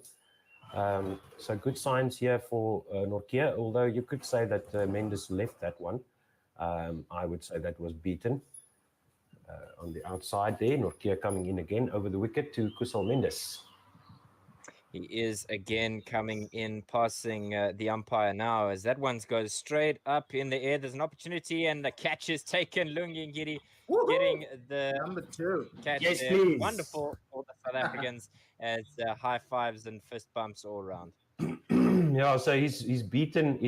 So good signs here for Nortje, although you could say that Mendis left that one. I would say that was beaten on the outside there. Nortje coming in again over the wicket to Kusal Mendis. He is again coming in, passing the umpire now as that one goes straight up in the air. There's an opportunity, and the catch is taken. Lungi Ngidi getting the number 2 catch Yes, there. please. Wonderful for the South Africans as high fives and fist bumps all around. Yeah, so he's beaten.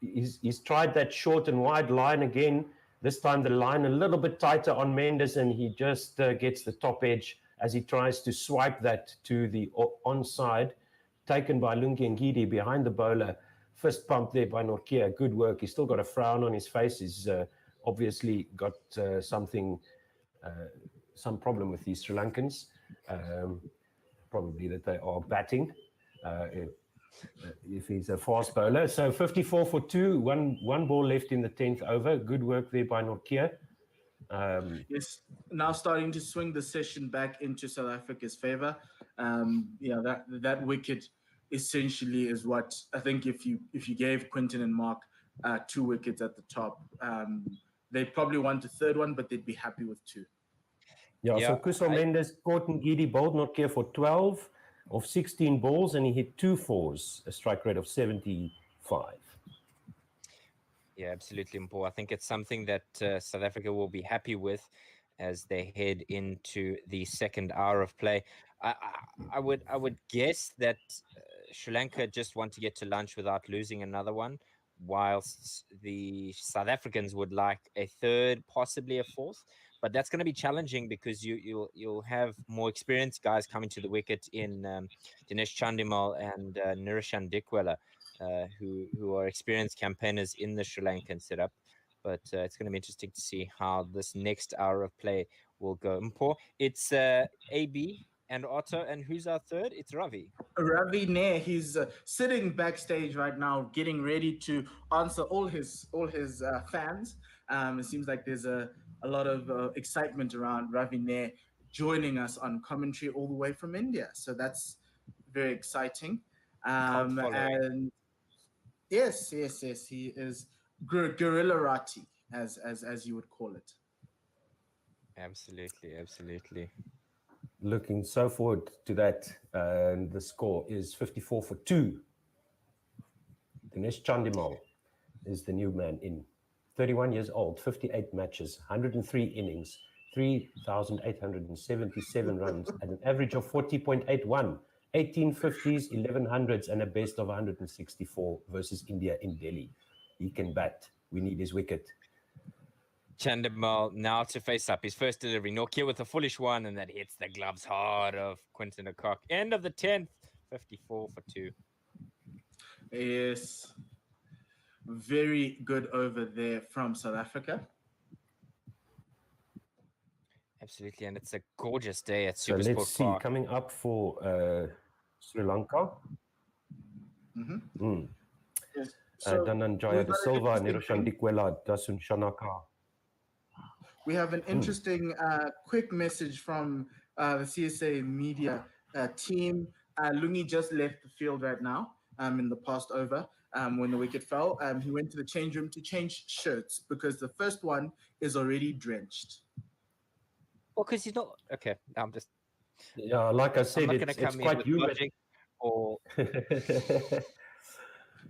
He's tried that short and wide line again. This time the line a little bit tighter on Mendis, and he just gets the top edge as he tries to swipe that to the onside, taken by Lungi Ngidi behind the bowler. Fist pump there by Nortje. Good work. He's still got a frown on his face. He's obviously got some problem with these Sri Lankans. Probably that they are batting. If he's a fast bowler. So 54 for 2, one ball left in the 10th over. Good work there by Nortje. Yes, now starting to swing the session back into South Africa's favor. That wicket essentially is what I think. If you gave Quinton and Mark 2 wickets at the top, they'd probably want a third one, but they'd be happy with 2. So Kusal Mendis caught Ngidi, bowled Nortje for 12 of 16 balls, and he hit 2 fours, a strike rate of 75. Yeah, absolutely, Mpo. I think it's something that South Africa will be happy with as they head into the second hour of play. I would guess that Sri Lanka just want to get to lunch without losing another one, whilst the South Africans would like a third, possibly a fourth. But that's going to be challenging because you'll have more experienced guys coming to the wicket in Dinesh Chandimal and Nirishan Dikwela, who are experienced campaigners in the Sri Lankan setup. But it's going to be interesting to see how this next hour of play will go. Mpo, it's AB and Otto, and who's our third? It's Ravi. Ravi Nair, he's sitting backstage right now, getting ready to answer all his fans. It seems like there's a lot of excitement around Ravi Nair joining us on commentary all the way from India. So that's very exciting. And yes, he is guerrilla rati, as you would call it. Absolutely. Looking so forward to that. And the score is 54 for 2. Dinesh Chandimal is the new man in. 31 years old, 58 matches, 103 innings, 3,877 runs, at an average of 40.81, 18 50s, 11 hundreds, and a best of 164 versus India in Delhi. He can bat. We need his wicket. Chandimal now to face up his first delivery. Nokia with a foolish one, and that hits the gloves hard of Quinton de Kock. End of the 10th, 54 for 2. Yes. Very good over there from South Africa. Absolutely, and it's a gorgeous day at So Supersport let's see, Park. coming up for Sri Lanka. Yes. So Dhananjaya De Silva, Niroshan Dikwela, Dasun Shanaka. we have an interesting quick message from the CSA media team. Lungi just left the field right now in the past over when the wicket fell. He went to the change room to change shirts because the first one is already drenched. Well, because he's not... Okay, I'm just... Yeah, like I said, I'm not going to come it's in quite with humid. logic or...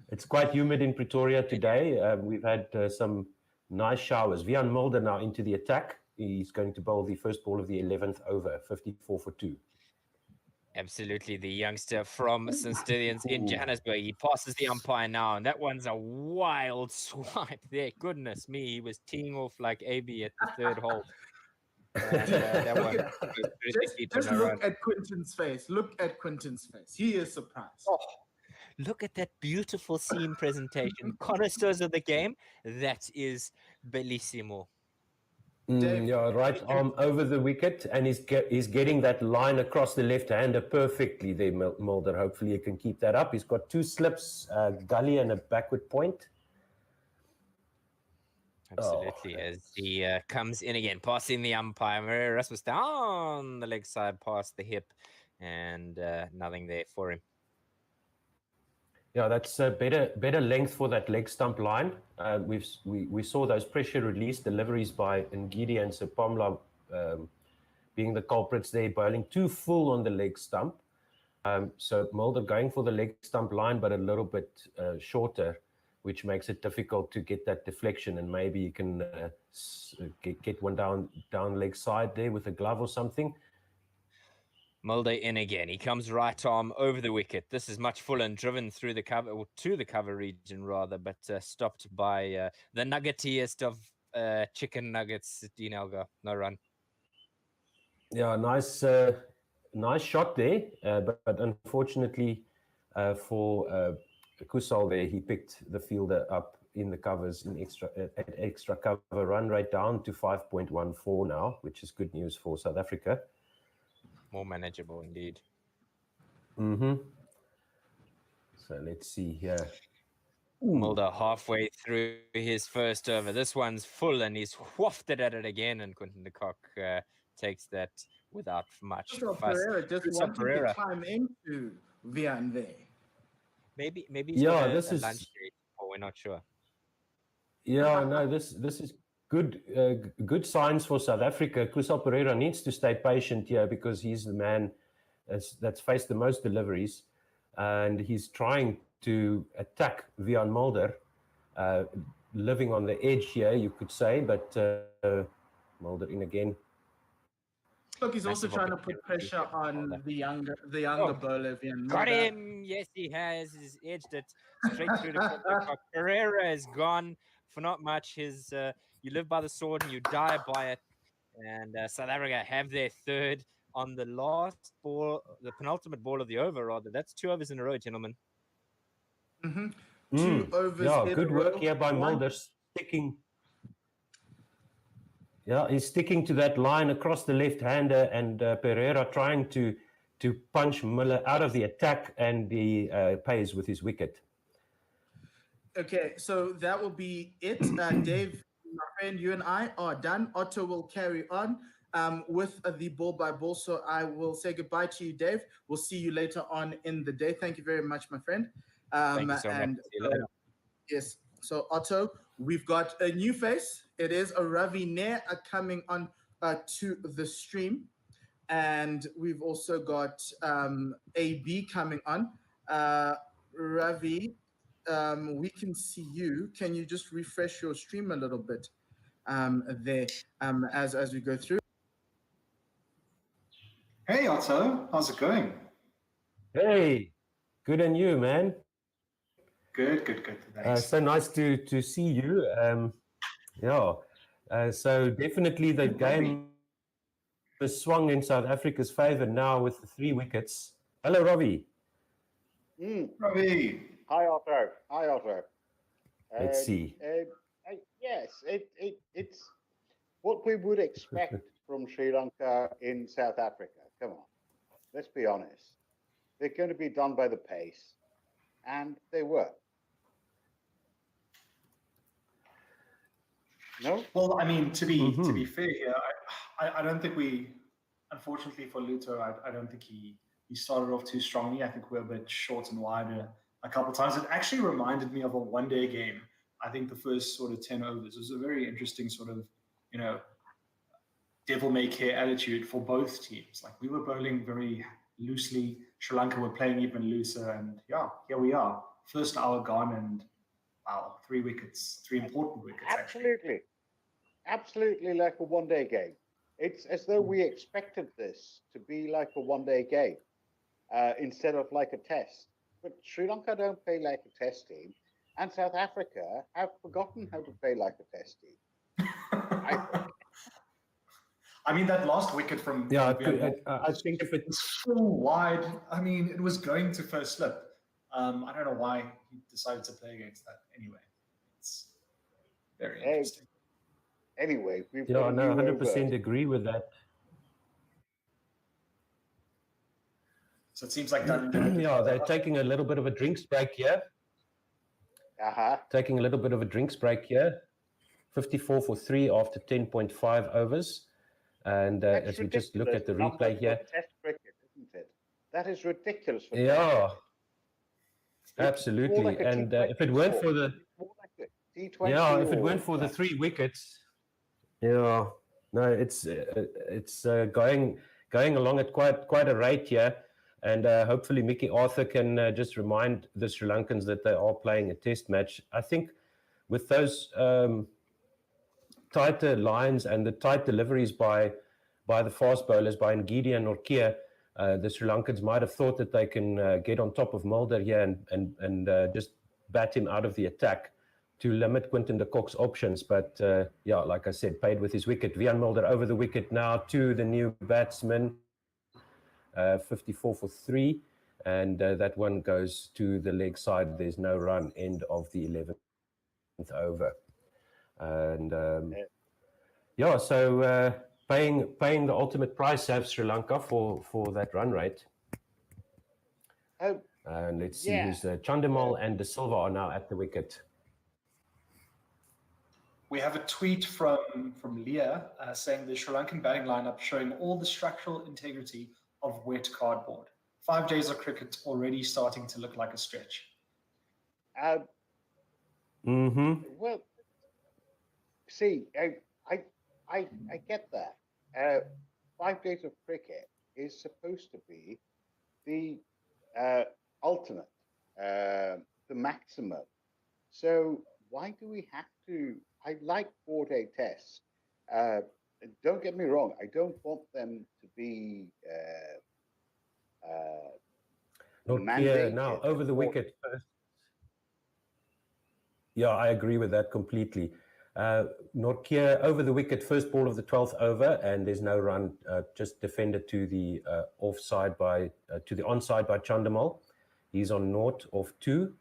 It's quite humid in Pretoria today. We've had some nice showers. Vian Mulder now into the attack. He's going to bowl the first ball of the 11th over, 54 for 2. Absolutely, the youngster from St. Stithians in Johannesburg. He passes the umpire now, and that one's a wild swipe there. Goodness me, he was teeing off like AB at the third hole. And that one Just look at Quinton's face. Look at Quinton's face. He is surprised. Oh, look at that beautiful seam presentation. Connoisseurs of the game, that is bellissimo. Yeah, right arm over the wicket, and he's getting that line across the left-hander perfectly there, Mulder. Hopefully he can keep that up. He's got 2 slips, gully and a backward point. Absolutely, as he comes in again, passing the umpire. Maharaj was down the leg side, past the hip, and nothing there for him. Yeah, that's a better length for that leg stump line. We saw those pressure release deliveries by Ngidi and Sepamla being the culprits there, bowling too full on the leg stump. So Mulder going for the leg stump line, but a little bit shorter, which makes it difficult to get that deflection. And maybe you can get one down leg side there with a glove or something. Mulder in again. He comes right arm over the wicket. This is much fuller and driven through the cover, or to the cover region rather, but stopped by the nuggetiest of chicken nuggets, Dean Elgar. No run. Yeah, nice shot there, but unfortunately for Kusal there, he picked the fielder up in the covers in extra cover, run rate down to 5.14 now, which is good news for South Africa. More manageable indeed. So let's see here. Mulder halfway through his first over. This one's full, and he's wafted at it again, and Quinton de Kock takes that without much fuss. Pereira just wanted to climb into Vian there. Maybe he's got a lunch date, or we're not sure. Yeah, no, this is good signs for South Africa. Kusal Pereira needs to stay patient here because he's the man that's faced the most deliveries, and he's trying to attack Vian Mulder, living on the edge here, you could say, but Mulder in again. Look, he's also Massive trying to put opportunity pressure for on Mulder. the younger Oh. bowler. Got him. Yes, he has. He's edged it straight through the cock. Pereira is gone for not much. His you live by the sword and you die by it. And South Africa have their third on the last ball, the penultimate ball of the over, rather. That's 2 overs in a row, gentlemen. 2 overs. Yeah, in good a work row. here by One. Mulder, sticking. Yeah, he's sticking to that line across the left-hander, and Pereira trying to punch Miller out of the attack, and he pays with his wicket. Okay, so that will be it. Dave, my friend, you and I are done. Otto will carry on with the ball by ball. So I will say goodbye to you, Dave. We'll see you later on in the day. Thank you very much, my friend. Thank you so much. See you later. Yes. So Otto, we've got a new face. It is a Ravi Nair coming on to the stream. And we've also got AB coming on. Ravi, we can see you. Can you just refresh your stream a little bit there as we go through? Hey Otto, how's it going? Hey, good on you, man. Good. Thanks. So nice to see you. So definitely the game is swung in South Africa's favour now with the 3 wickets. Hello, Robbie. Ravi. Hi, Otto. Let's see. Yes, it's what we would expect from Sri Lanka in South Africa. Come on, let's be honest. They're going to be done by the pace, and they were. No? Well, I mean, to be fair here, I don't think we, unfortunately for Luto, I don't think he started off too strongly. I think we're a bit short and wide a couple of times. It actually reminded me of a one-day game. I think the first sort of 10 overs was a very interesting sort of, devil-may-care attitude for both teams. Like, we were bowling very loosely. Sri Lanka were playing even looser. And, yeah, here we are. First hour gone and, wow, 3 wickets, 3 important wickets. Absolutely. Absolutely like a one-day game. It's as though we expected this to be like a one-day game instead of like a test. But Sri Lanka don't play like a test team. And South Africa have forgotten how to play like a test team. I mean, that last wicket from I think if it's full wide, I mean, it was going to first slip. I don't know why he decided to play against that anyway. It's very interesting. Anyway, we've 100% agree with that. So it seems like they're taking a little bit of a drinks break here. Taking a little bit of a drinks break here. 54 for 3 after 10.5 overs. And as we just look at the replay here. Test cricket, isn't it? That is ridiculous. Absolutely. Like and if it weren't for the if it weren't for the 3 wickets, it's going along at quite a rate here. And hopefully Mickey Arthur can just remind the Sri Lankans that they are playing a test match. I think with those tighter lines and the tight deliveries by the fast bowlers, by Ngidi and Nortje, the Sri Lankans might have thought that they can get on top of Mulder here and just bat him out of the attack to limit Quinton de Kock's options. But like I said, paid with his wicket. Wiaan Mulder over the wicket now to the new batsman. 54 for 3, and that one goes to the leg side. There's no run, end of the 11th over. And so paying the ultimate price have Sri Lanka for that run rate. And let's see who's Chandimal and De Silva are now at the wicket. We have a tweet from Leah saying the Sri Lankan batting lineup showing all the structural integrity of wet cardboard. 5 days of cricket already starting to look like a stretch. Well, see, I get that. 5 days of cricket is supposed to be the ultimate, the maximum. So why do we have to? I like 4-day tests. Don't get me wrong. I don't want them to be Nortje now mandated over the wicket first. Yeah, I agree with that completely. Nortje over the wicket, first ball of the 12th over, and there's no run, just defended to the onside by Chandamal. He's on naught of 2,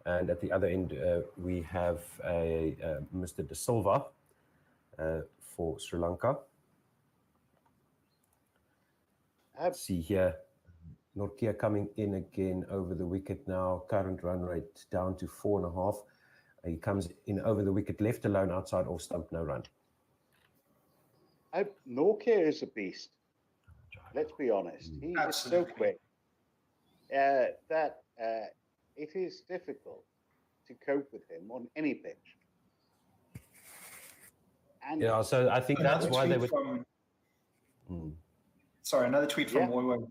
and at the other end we have a Mr. De Silva for Sri Lanka. See here, Nortje coming in again over the wicket now. Current run rate down to 4.5. He comes in over the wicket, left alone outside off stump, no run. Nokia is a beast. Let's be honest. He is so quick that it is difficult to cope with him on any pitch. And yeah, so I think that's why they were. Sorry, another tweet from Woy.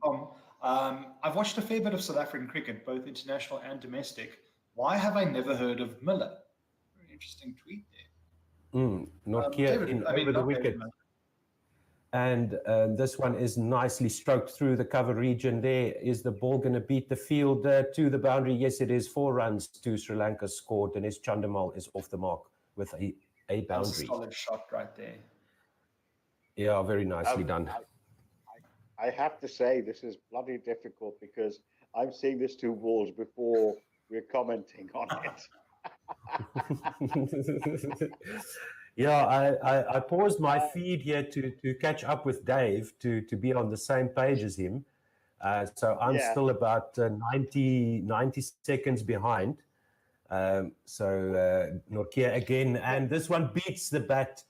I've watched a fair bit of South African cricket, both international and domestic. Why have I never heard of Miller? Very interesting tweet there. Nokia in over the wicket. And this one is nicely stroked through the cover region. There is the ball going to beat the field to the boundary. Yes, it is. 4 runs to Sri Lanka scored. Dinesh Chandamal is off the mark with a boundary. That was a solid shot right there. Yeah, very nicely done. I have to say this is bloody difficult because I'm seeing this 2 balls before we're commenting on it. Yeah, I paused my feed here to catch up with Dave to be on the same page as him. So I'm still about 90 seconds behind. So Nortje again, and this one beats the bat.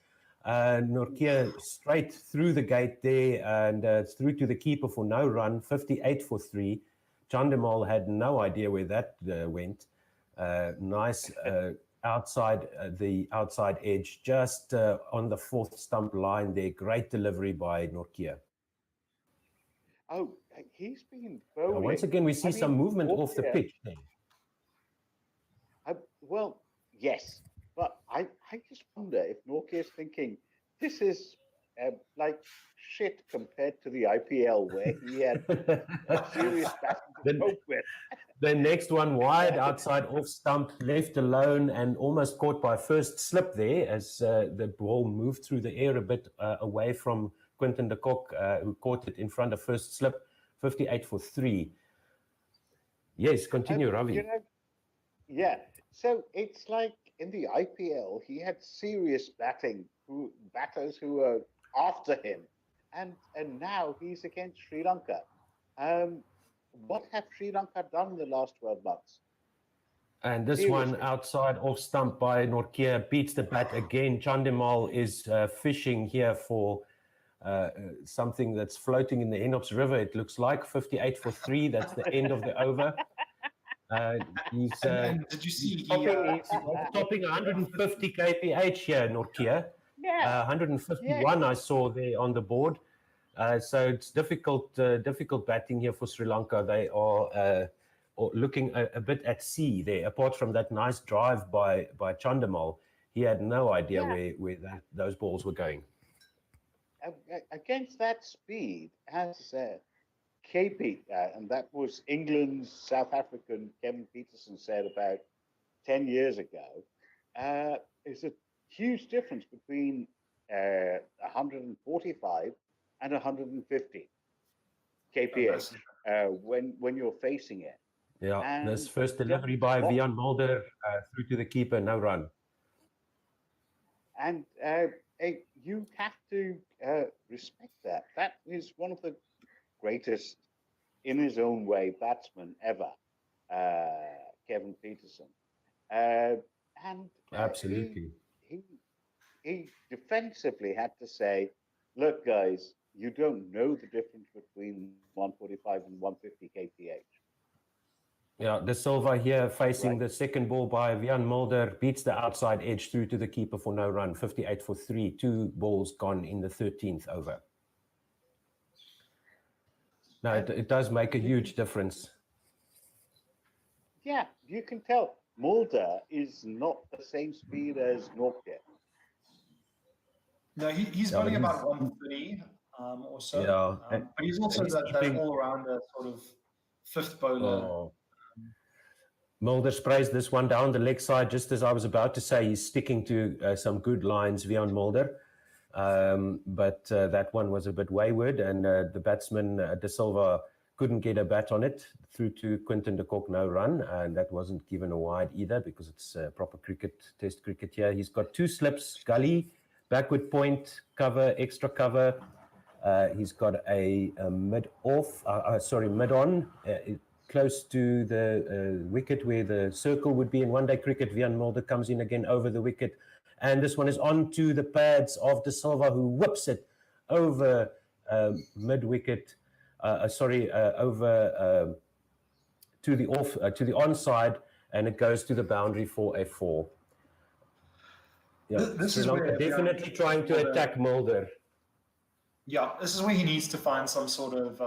Nortje straight through the gate there and through to the keeper for no run, 58 for 3. Chandamal had no idea where that went. Nice outside the outside edge, just on the 4th stump line there. Great delivery by Nortje. Oh, he's been bowling. Once again, we see some movement off the pitch there. Well, yes, but I just wonder if Nokia is thinking this is like shit compared to the IPL where he had serious batting to cope with. The next one wide outside off stump, left alone and almost caught by first slip there as the ball moved through the air a bit away from Quinton de Kock, who caught it in front of first slip, 58 for 3. Yes, continue, Ravi. Yeah, so it's like in the IPL, he had serious batters who were after him, and now he's against Sri Lanka. What have Sri Lanka done in the last 12 months? And this one outside off stump by Nortje beats the bat again. Chandamal is fishing here for something that's floating in the Enops River. It looks like 58 for 3. That's the end of the over. He's did you see topping 150 kph here, Nortje. 151 I saw there on the board. So it's difficult batting here for Sri Lanka. They are looking a bit at sea there. Apart from that nice drive by Chandamal, he had no idea where those balls were going. Against that speed, as KP, and that was England's South African Kevin Peterson said about 10 years ago, is a huge difference between 145 and 150 kph when you're facing it. Yeah, and this first delivery by Mulder through to the keeper, no run. And you have to respect that. That is one of the greatest, in his own way, batsmen ever, Kevin Peterson. And absolutely, he defensively had to say, "Look, guys, you don't know the difference between 145 and 150 kph." Yeah, De Silva here facing the second ball by Mulder, beats the outside edge through to the keeper for no run, 58 for 3. 2 balls gone in the 13th over. No, it does make a huge difference. Yeah, you can tell Mulder is not the same speed as Nokia. No, he's bowling about 130. or so. Yeah, But he's also he's that keeping- all-rounder sort of fifth bowler. Oh. Mulder sprays this one down the leg side, just as I was about to say. He's sticking to some good lines, Vian Mulder. But that one was a bit wayward, and the batsman, De Silva, couldn't get a bat on it. Through to Quinton de Kock, no run. And that wasn't given a wide either, because it's proper cricket, test cricket here. He's got 2 slips, gully, backward point, cover, extra cover. He's got a mid-off, mid-on, close to the wicket where the circle would be in one-day cricket. Vian Mulder comes in again over the wicket. And this one is on to the pads of De Silva, who whips it over mid-wicket, over to the off, to the onside, and it goes to the boundary for a 4. Yeah, This Sri is Lanka where definitely trying to attack Mulder. Yeah, this is where he needs to find some sort of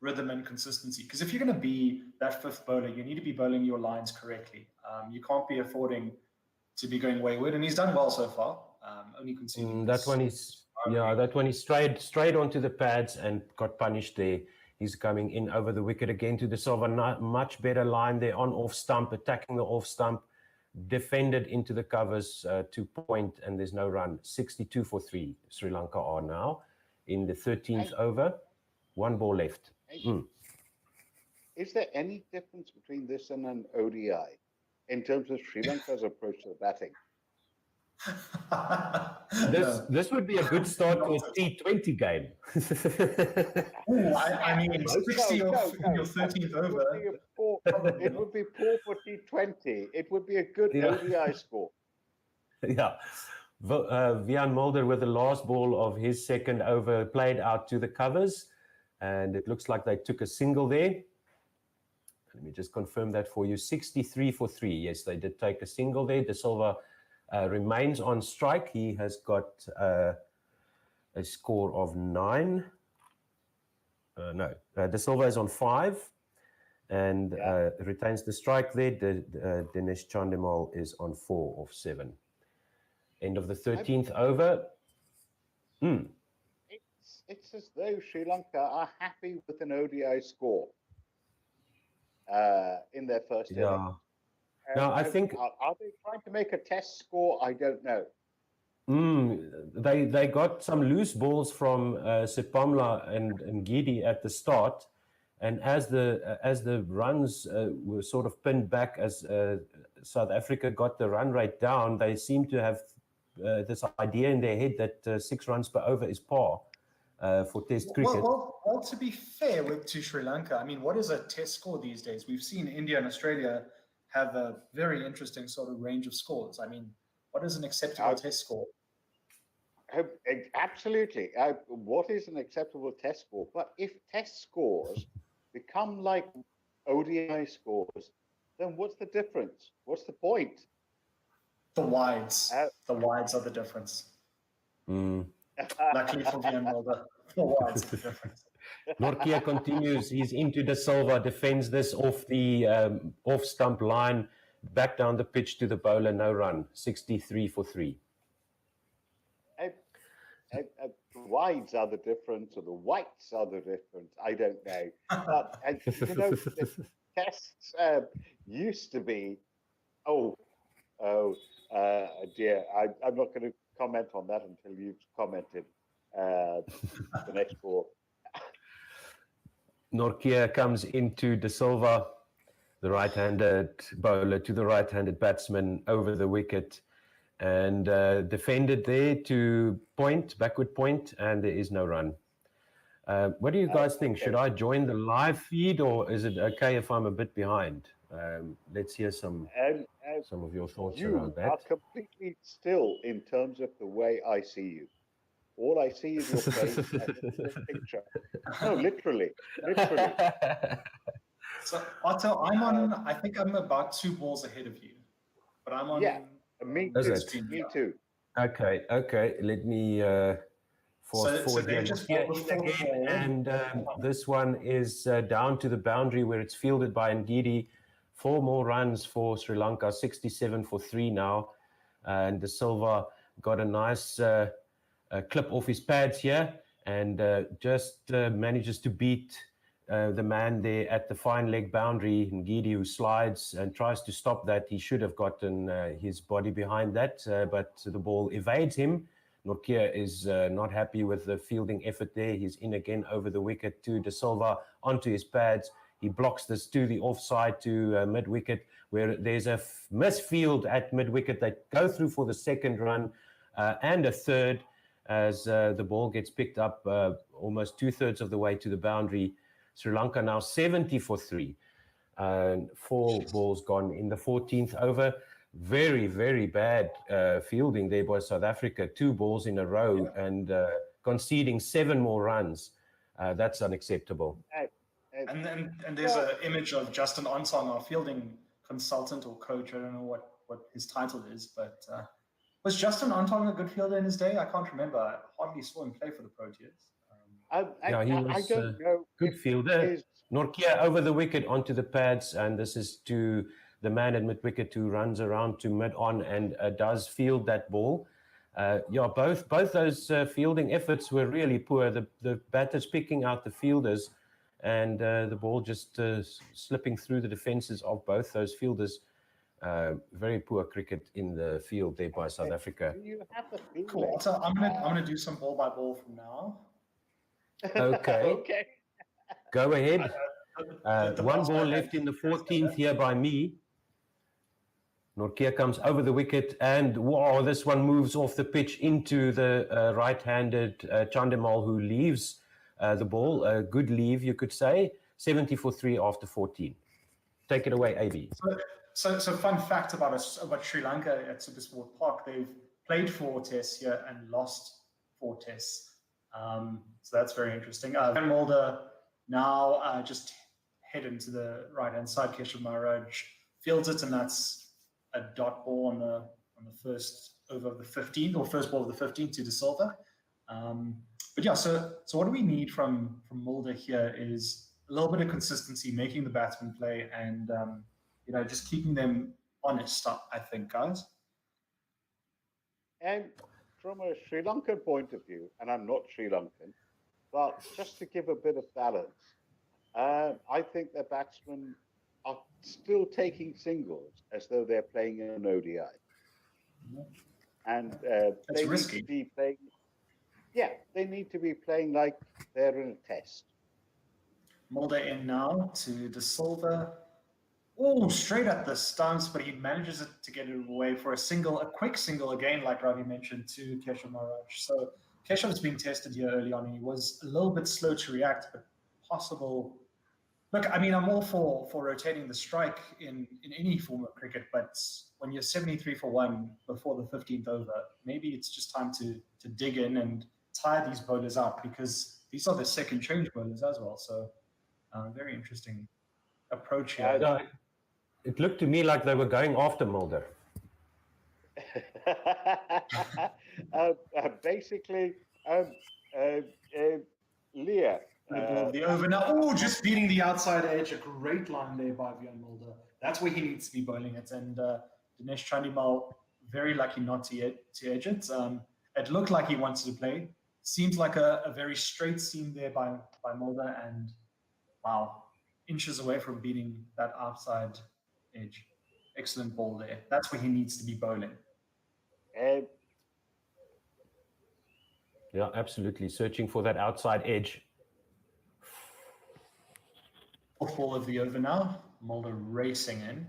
rhythm and consistency. Because if you're going to be that fifth bowler, you need to be bowling your lines correctly. You can't be affording to be going wayward, and he's done well so far. Only conceding that one is straight onto the pads and got punished there. He's coming in over the wicket again to De Silva. Much better line there on off stump, attacking the off stump, defended into the covers to point, and there's no run. 62 for 3. Sri Lanka are now in the 13th over. 1 ball left. Is there any difference between this and an ODI in terms of Sri Lanka's approach to the batting? This would be a good start to a T20 game. I mean, 60 off in your 13th over. It would be poor for T20. It would be a good ODI score. Yeah. Vian Mulder with the last ball of his second over played out to the covers, and it looks like they took a single there. Let me just confirm that for you. 63 for 3. Yes, they did take a single there. De Silva remains on strike. He has got a score of 9. De Silva is on 5 and retains the strike there. Dinesh Chandimal is on 4 of 7. End of the 13th over. It's as though Sri Lanka are happy with an ODI score in their first innings. Now, I think... Are they trying to make a test score? I don't know. They got some loose balls from Sepamla and Ngidi at the start, and as the runs were sort of pinned back, as South Africa got the run rate down, they seem to have this idea in their head that 6 runs per over is par for Test cricket. Well, to be fair to Sri Lanka, I mean, what is a Test score these days? We've seen India and Australia have a very interesting sort of range of scores. I mean, what is an acceptable Test score? Absolutely. What is an acceptable Test score? But if Test scores become like ODI scores, then what's the difference? What's the point? The wides. The wides are the difference. Luckily for Vian Mulder, the wides are the difference. Nortje continues. He's into De Silva, defends this off the off stump line, back down the pitch to the bowler, no run. 63 for 3. The wides are the difference, or the whites are the difference. I don't know. But the tests used to be, dear. I'm not going to comment on that until you've commented the next ball. Nortje comes into De Silva, the right-handed bowler to the right-handed batsman over the wicket, and defended there to point, backward point, and there is no run. What do you guys think? Should I join the live feed, or is it okay if I'm a bit behind? Let's hear some of your thoughts around that. You are completely still in terms of the way I see you. All I see is your face and this picture. No, literally. So, Otto, I think I'm about 2 balls ahead of you. But I'm on... Yeah, me too. Okay. Let me fast forward here. And this one is down to the boundary where it's fielded by Ngidi. 4 more runs for Sri Lanka, 67 for 3 now. And De Silva got a nice clip off his pads here, and just manages to beat the man there at the fine leg boundary, Ngidi, who slides and tries to stop that. He should have gotten his body behind that, but the ball evades him. Nokia is not happy with the fielding effort there. He's in again over the wicket to De Silva onto his pads. He blocks this to the offside to mid-wicket, where there's a misfield at mid-wicket. They go through for the second run and a third as the ball gets picked up almost 2/3 of the way to the boundary. Sri Lanka now 70 for 3. 4 balls gone in the 14th over. Very, very bad fielding there by South Africa. 2 balls in a row and conceding 7 more runs. That's unacceptable. And there's an image of Justin Onsong, our fielding consultant or coach. I don't know what his title is, but was Justin Onsong a good fielder in his day? I can't remember. I hardly saw him play for the Proteas. He was a good fielder. Nortje over the wicket onto the pads, and this is to the man at mid-wicket who runs around to mid-on and does field that ball. Both those fielding efforts were really poor. The batters picking out the fielders, and the ball just slipping through the defenses of both those fielders. Very poor cricket in the field there by South Africa. Cool. So I'm gonna do some ball by ball from now. Okay. Okay. Go ahead. One ball left in the 14th here by me. Nortje comes over the wicket, and wow, this one moves off the pitch into the right-handed Chandimal, who leaves the ball. A good leave, you could say. 70 for 3 after 14. Take it away, AB. So fun fact about Sri Lanka at SuperSport Park: they've played 4 tests here and lost 4 tests. So that's very interesting. Mulder now just head into the right-hand side. Maharaj fields it, and that's a dot ball on the first over of the 15th, or first ball of the 15th to De Silva. But yeah, so what do we need from Mulder here is a little bit of consistency, making the batsman play, and just keeping them honest, I think, guys. And from a Sri Lankan point of view, and I'm not Sri Lankan, but just to give a bit of balance, I think the batsmen are still taking singles as though they're playing in an ODI. And they risky. need to be playing. Yeah, they need to be playing like they're in a test. Mulder in now to De Silva. Oh, straight at the stumps, but he manages to get it away for a quick single again, like Ravi mentioned, to Maharaj. So Keshav's being tested here early on, and he was a little bit slow to react, but possible. Look, I mean, I'm all for rotating the strike in any form of cricket, but when you're 73 for 1 before the 15th over, maybe it's just time to dig in and tire these bowlers out, because these are the second change bowlers as well. So very interesting approach here. It looked to me like they were going after Mulder. Basically, Leah. The over now. Oh, just beating the outside edge. A great line there by Vian Mulder. That's where he needs to be bowling it. And Dinesh Chandimal, very lucky not to edge it. It looked like he wanted to play. Seems like a very straight seam there by Mulder. And wow, inches away from beating that outside edge. Excellent ball there. That's where he needs to be bowling. Yeah, absolutely. Searching for that outside edge. Fourth ball of the over now. Mulder racing in.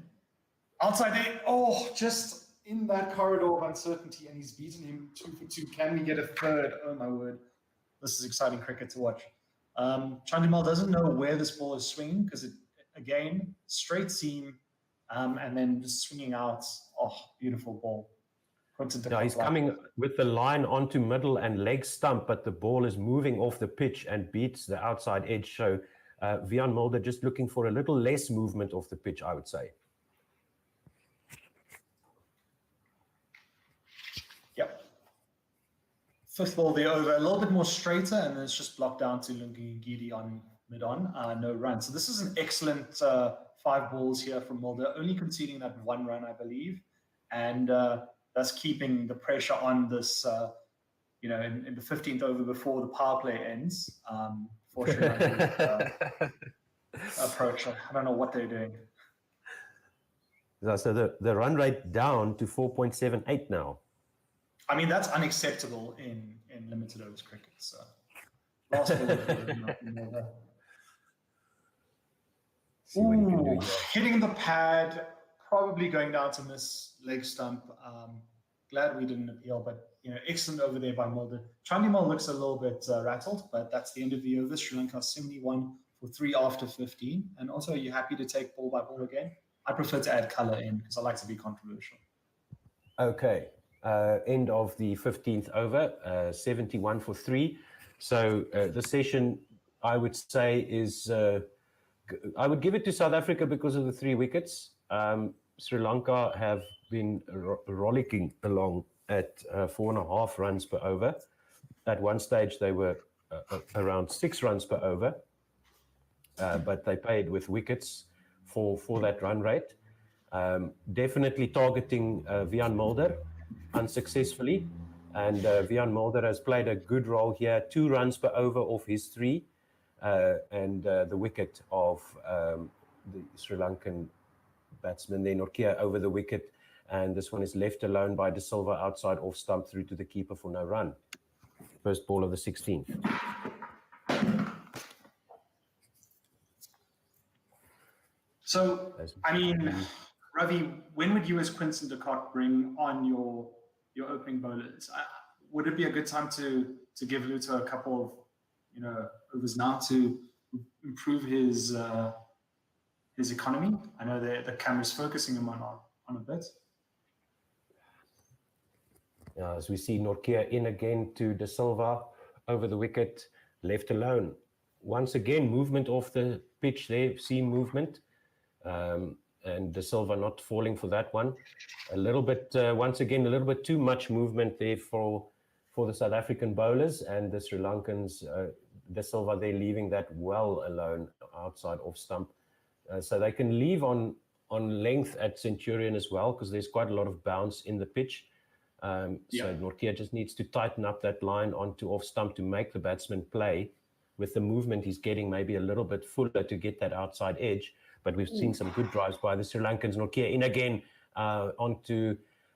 Outside edge. Oh, just in that corridor of uncertainty, and he's beaten him 2 for 2. Can we get a third? Oh, my word. This is exciting cricket to watch. Chandimal doesn't know where this ball is swinging, because it, again, straight seam, and then just swinging out. Oh, beautiful ball. Yeah, he's coming with the line onto middle and leg stump, but the ball is moving off the pitch and beats the outside edge. So Vian Mulder just looking for a little less movement off the pitch, I would say. Yep. Fifth ball the over, a little bit more straighter, and then it's just blocked down to Ngidi on mid-on, no run. So this is an excellent 5 balls here from Mulder, only conceding that 1 run, I believe. And that's keeping the pressure on this in the 15th over before the power play ends. For Sri Lanka's approach, I don't know what they're doing. So the run rate down to 4.78 now. I mean, that's unacceptable in limited overs cricket. So last ball. See what you can do here. Hitting the pad, probably going down to miss leg stump. Glad we didn't appeal, but excellent over there by Mulder. Chandimal looks a little bit rattled, but that's the end of the over. Sri Lanka 71 for 3 after 15. And also, are you happy to take ball by ball again? I prefer to add color in because I like to be controversial. Okay. End of the 15th over, 71 for 3. So the session, I would say, is I would give it to South Africa because of the 3 wickets. Sri Lanka have been rollicking along at 4.5 runs per over. At one stage, they were around 6 runs per over, but they paid with wickets for that run rate. Definitely targeting Vian Mulder unsuccessfully, and Vian Mulder has played a good role here. 2 runs per over off his 3, and the wicket of the Sri Lankan batsman there, Nokia, over the wicket, and this one is left alone by De Silva outside off stump through to the keeper for no run. First ball of the 16th. So, I mean, Ravi, when would you as Quinton de Kock bring on your opening bowlers? Would it be a good time to give Luto a couple of overs now to improve his economy? I know the camera's focusing him on a bit. As we see Nortje in again to De Silva over the wicket, left alone. Once again, movement off the pitch there, seam movement. And De Silva not falling for that one. A little bit, once again, a little bit too much movement there for the South African bowlers, and the Sri Lankans, De Silva, they're leaving that well alone outside off stump. So they can leave on length at Centurion as well, because there's quite a lot of bounce in the pitch. So Nortje just needs to tighten up that line onto off stump to make the batsman play. With the movement he's getting maybe a little bit fuller to get that outside edge. But we've seen some good drives by the Sri Lankans. Nortje in again onto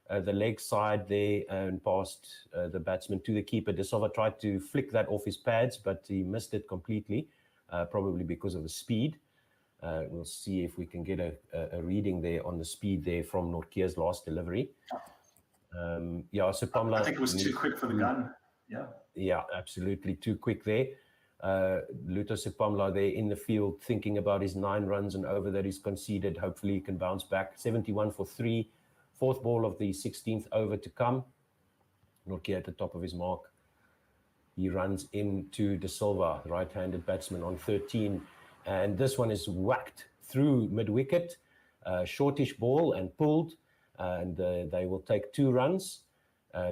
the leg side there and past the batsman to the keeper. De Silva tried to flick that off his pads, but he missed it completely, probably because of the speed. We'll see if we can get a reading there on the speed there from Nortje's last delivery. Sepamla, I think it was too quick for the gun. Yeah, absolutely too quick there. Luto Sepamla there in the field thinking about his 9 runs and over that he's conceded. Hopefully he can bounce back. 71 for 3. 4th ball of the 16th over to come. Nortje at the top of his mark. He runs into De Silva, the right-handed batsman, on 13. And this one is whacked through mid-wicket. Shortish ball and pulled. And they will take 2 runs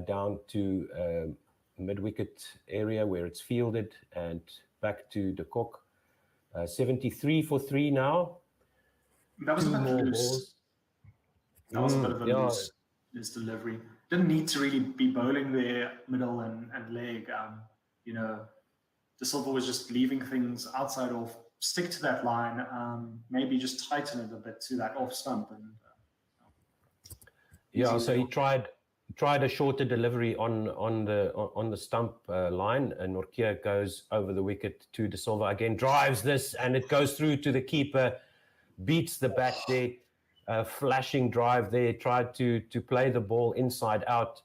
down to mid-wicket area where it's fielded and back to de Kock. 73 for 3 now. That was a bit loose. That was a bit of a loose delivery. Didn't need to really be bowling there, middle and leg. De Silva was just leaving things outside off. Stick to that line. Maybe just tighten it a bit to that off stump. So he tried a shorter delivery on the stump line, and Nortje goes over the wicket to De Silva again, drives this, and it goes through to the keeper, beats the bat there, flashing drive there, tried to play the ball inside out.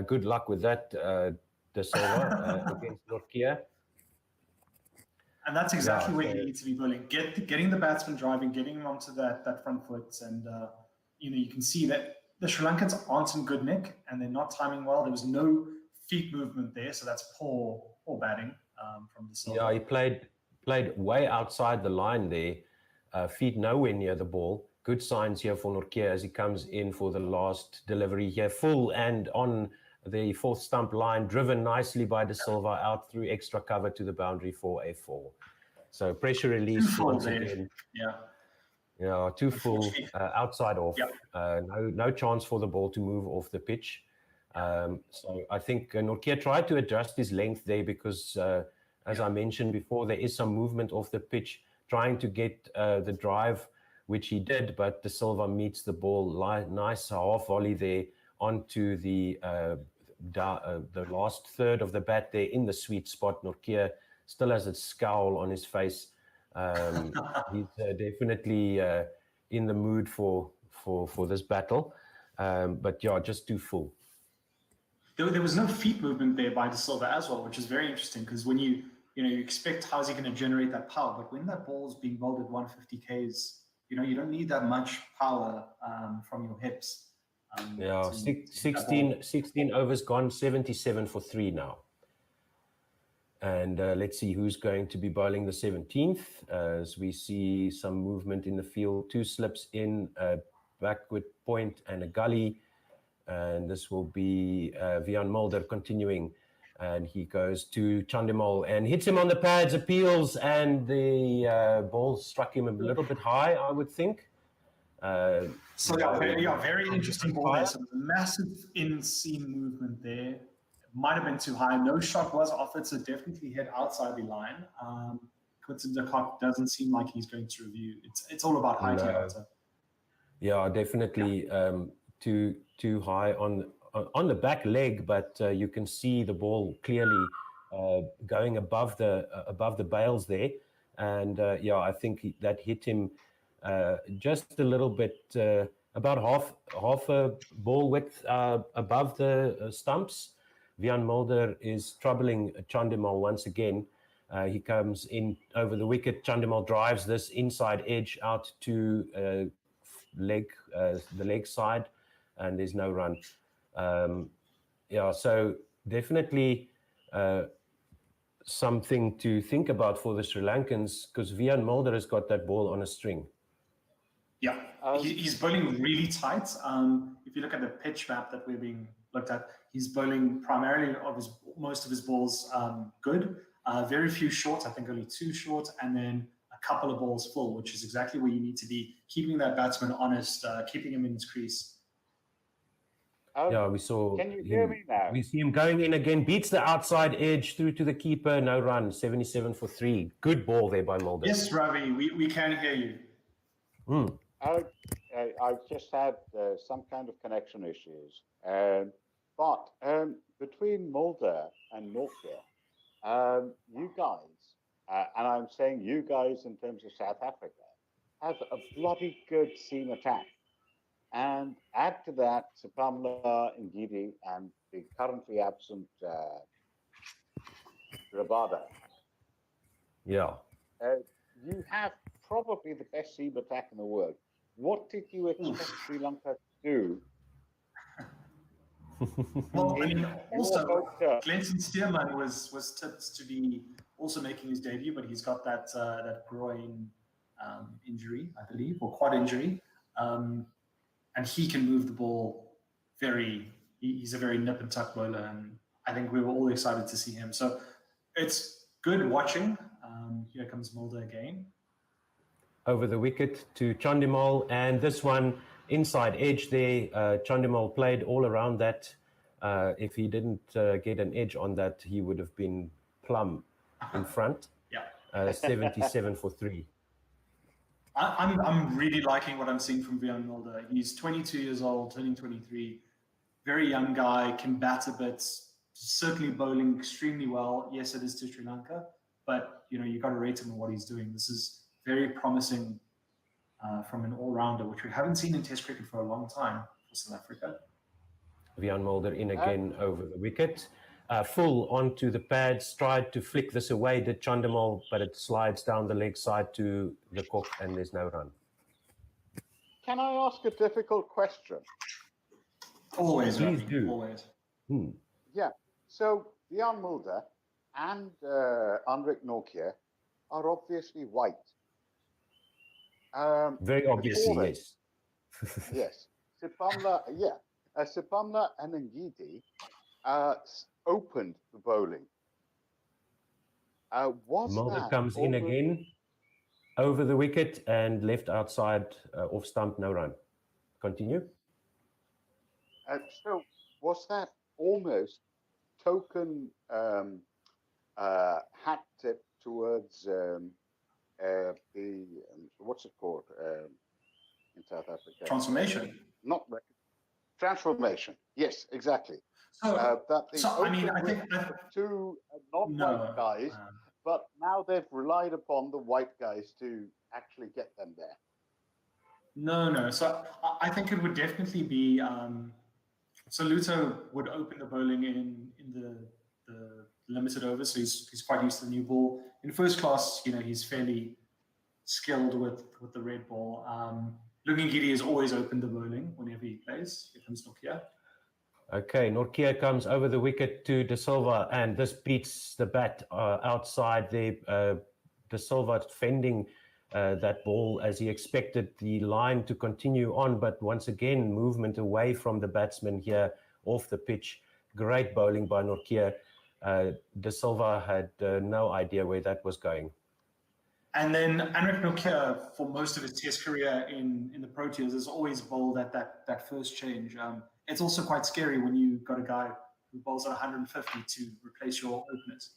Good luck with that, De Silva, against Nortje. And that's exactly where you need to be bowling. Getting the batsman driving, getting him onto that front foot, and you can see that the Sri Lankans aren't in good nick and they're not timing well. There was no feet movement there, so that's poor batting from De Silva. Yeah, he played way outside the line there, feet nowhere near the ball. Good signs here for Nortje as he comes in for the last delivery here, full and on the 4th stump line, driven nicely by De Silva out through extra cover to the boundary for a 4. So pressure release once again. Yeah, too full, outside off. No chance for the ball to move off the pitch. So I think Nokia tried to adjust his length there because, as I mentioned before, there is some movement off the pitch, trying to get the drive, which he did, but De Silva meets the ball, nice half volley there onto the last third of the bat there in the sweet spot. Nokia still has a scowl on his face. He's definitely in the mood for this battle, but yeah, just too full. There was no feet movement there by De Silva as well, which is very interesting because when you expect how's he going to generate that power, but when that ball is being bowled at 150 Ks, you don't need that much power from your hips. 16 overs gone, 77 for 3 now. And let's see who's going to be bowling the 17th, as we see some movement in the field. 2 slips in, a backward point and a gully. And this will be Vian Mulder continuing. And he goes to Chandimal and hits him on the pads, appeals, and the ball struck him a little bit high, I would think. Very interesting ball there. Some massive in-seam movement there. Might have been too high. No shot was offered, so definitely hit outside the line. Quinton de Kock doesn't seem like he's going to review. It's all about height here. Yeah, definitely too high on the back leg, but you can see the ball clearly going above the bails there, and I think that hit him just a little bit, about half a ball width above the stumps. Vian Mulder is troubling Chandimal once again. He comes in over the wicket. Chandimal drives this inside edge out to the leg side, and there's no run. So definitely something to think about for the Sri Lankans, because Vian Mulder has got that ball on a string. Yeah, he's bowling really tight. If you look at the pitch map that we're being looked at, he's bowling primarily most of his balls good. Very few short, I think only 2 short, and then a couple of balls full, which is exactly where you need to be, keeping that batsman honest, keeping him in his crease. We saw. Can you hear me now? We see him going in again, beats the outside edge through to the keeper, no run, 77 for 3. Good ball there by Mulder. Yes, Ravi, we can hear you. I've just had some kind of connection issues. But between Mulder and Nokia, you guys, and I'm saying you guys in terms of South Africa, have a bloody good seam attack. And add to that Sepamla, Ngidi, and the currently absent Rabada. Yeah. You have probably the best seam attack in the world. What did you expect Sri Lanka to do? Well, I mean, also, Glenson Stearman was tipped to be also making his debut, but he's got that groin injury, I believe, or quad injury. And he can move the ball he's a very nip and tuck bowler, and I think we were all excited to see him. So it's good watching. Here comes Mulder again. Over the wicket to Chandimal, and this one inside edge there. Chandimal played all around that. If he didn't get an edge on that, he would have been plumb in front. 77 for 3. I'm really liking what I'm seeing from Vian Mulder. He's 22 years old, turning 23. Very young guy, can bat a bit, certainly bowling extremely well. Yes, it is to Sri Lanka, but you got to rate him on what he's doing. This is very promising from an all-rounder, which we haven't seen in Test cricket for a long time for South Africa. Vian Mulder in again over the wicket. Full onto the pads, tried to flick this away, did Chandimal, but it slides down the leg side to the cook, and there's no run. Can I ask a difficult question? Always, please do. Always. Yeah. So Vian Mulder and Anrik Nokia are obviously white. Very obviously, yes. Yes. Sepamla, Sepamla and Ngidi opened the bowling. Mulder comes in again over the wicket and left outside off stump, no run. Continue. So was that almost token hat tip towards the what's it called in South Africa? Transformation. Not transformation. Yes, exactly. So, That the I mean, I think two non-white guys, but now they've relied upon the white guys to actually get them there. No. So I think it would definitely be. So Luto would open the bowling in the limited over, so he's quite used to the new ball. In first class, he's fairly skilled with the red ball. Ngidi has always opened the bowling whenever he plays. Here comes Nokia. Okay, Nortje comes over the wicket to De Silva, and this beats the bat outside there. De Silva fending that ball as he expected the line to continue on, but once again, movement away from the batsman here off the pitch. Great bowling by Nortje. De Silva had no idea where that was going. And then Anrich Nokia, for most of his Test career in the Proteas, has always bowled at that first change. It's also quite scary when you've got a guy who bowls at 150 to replace your openers.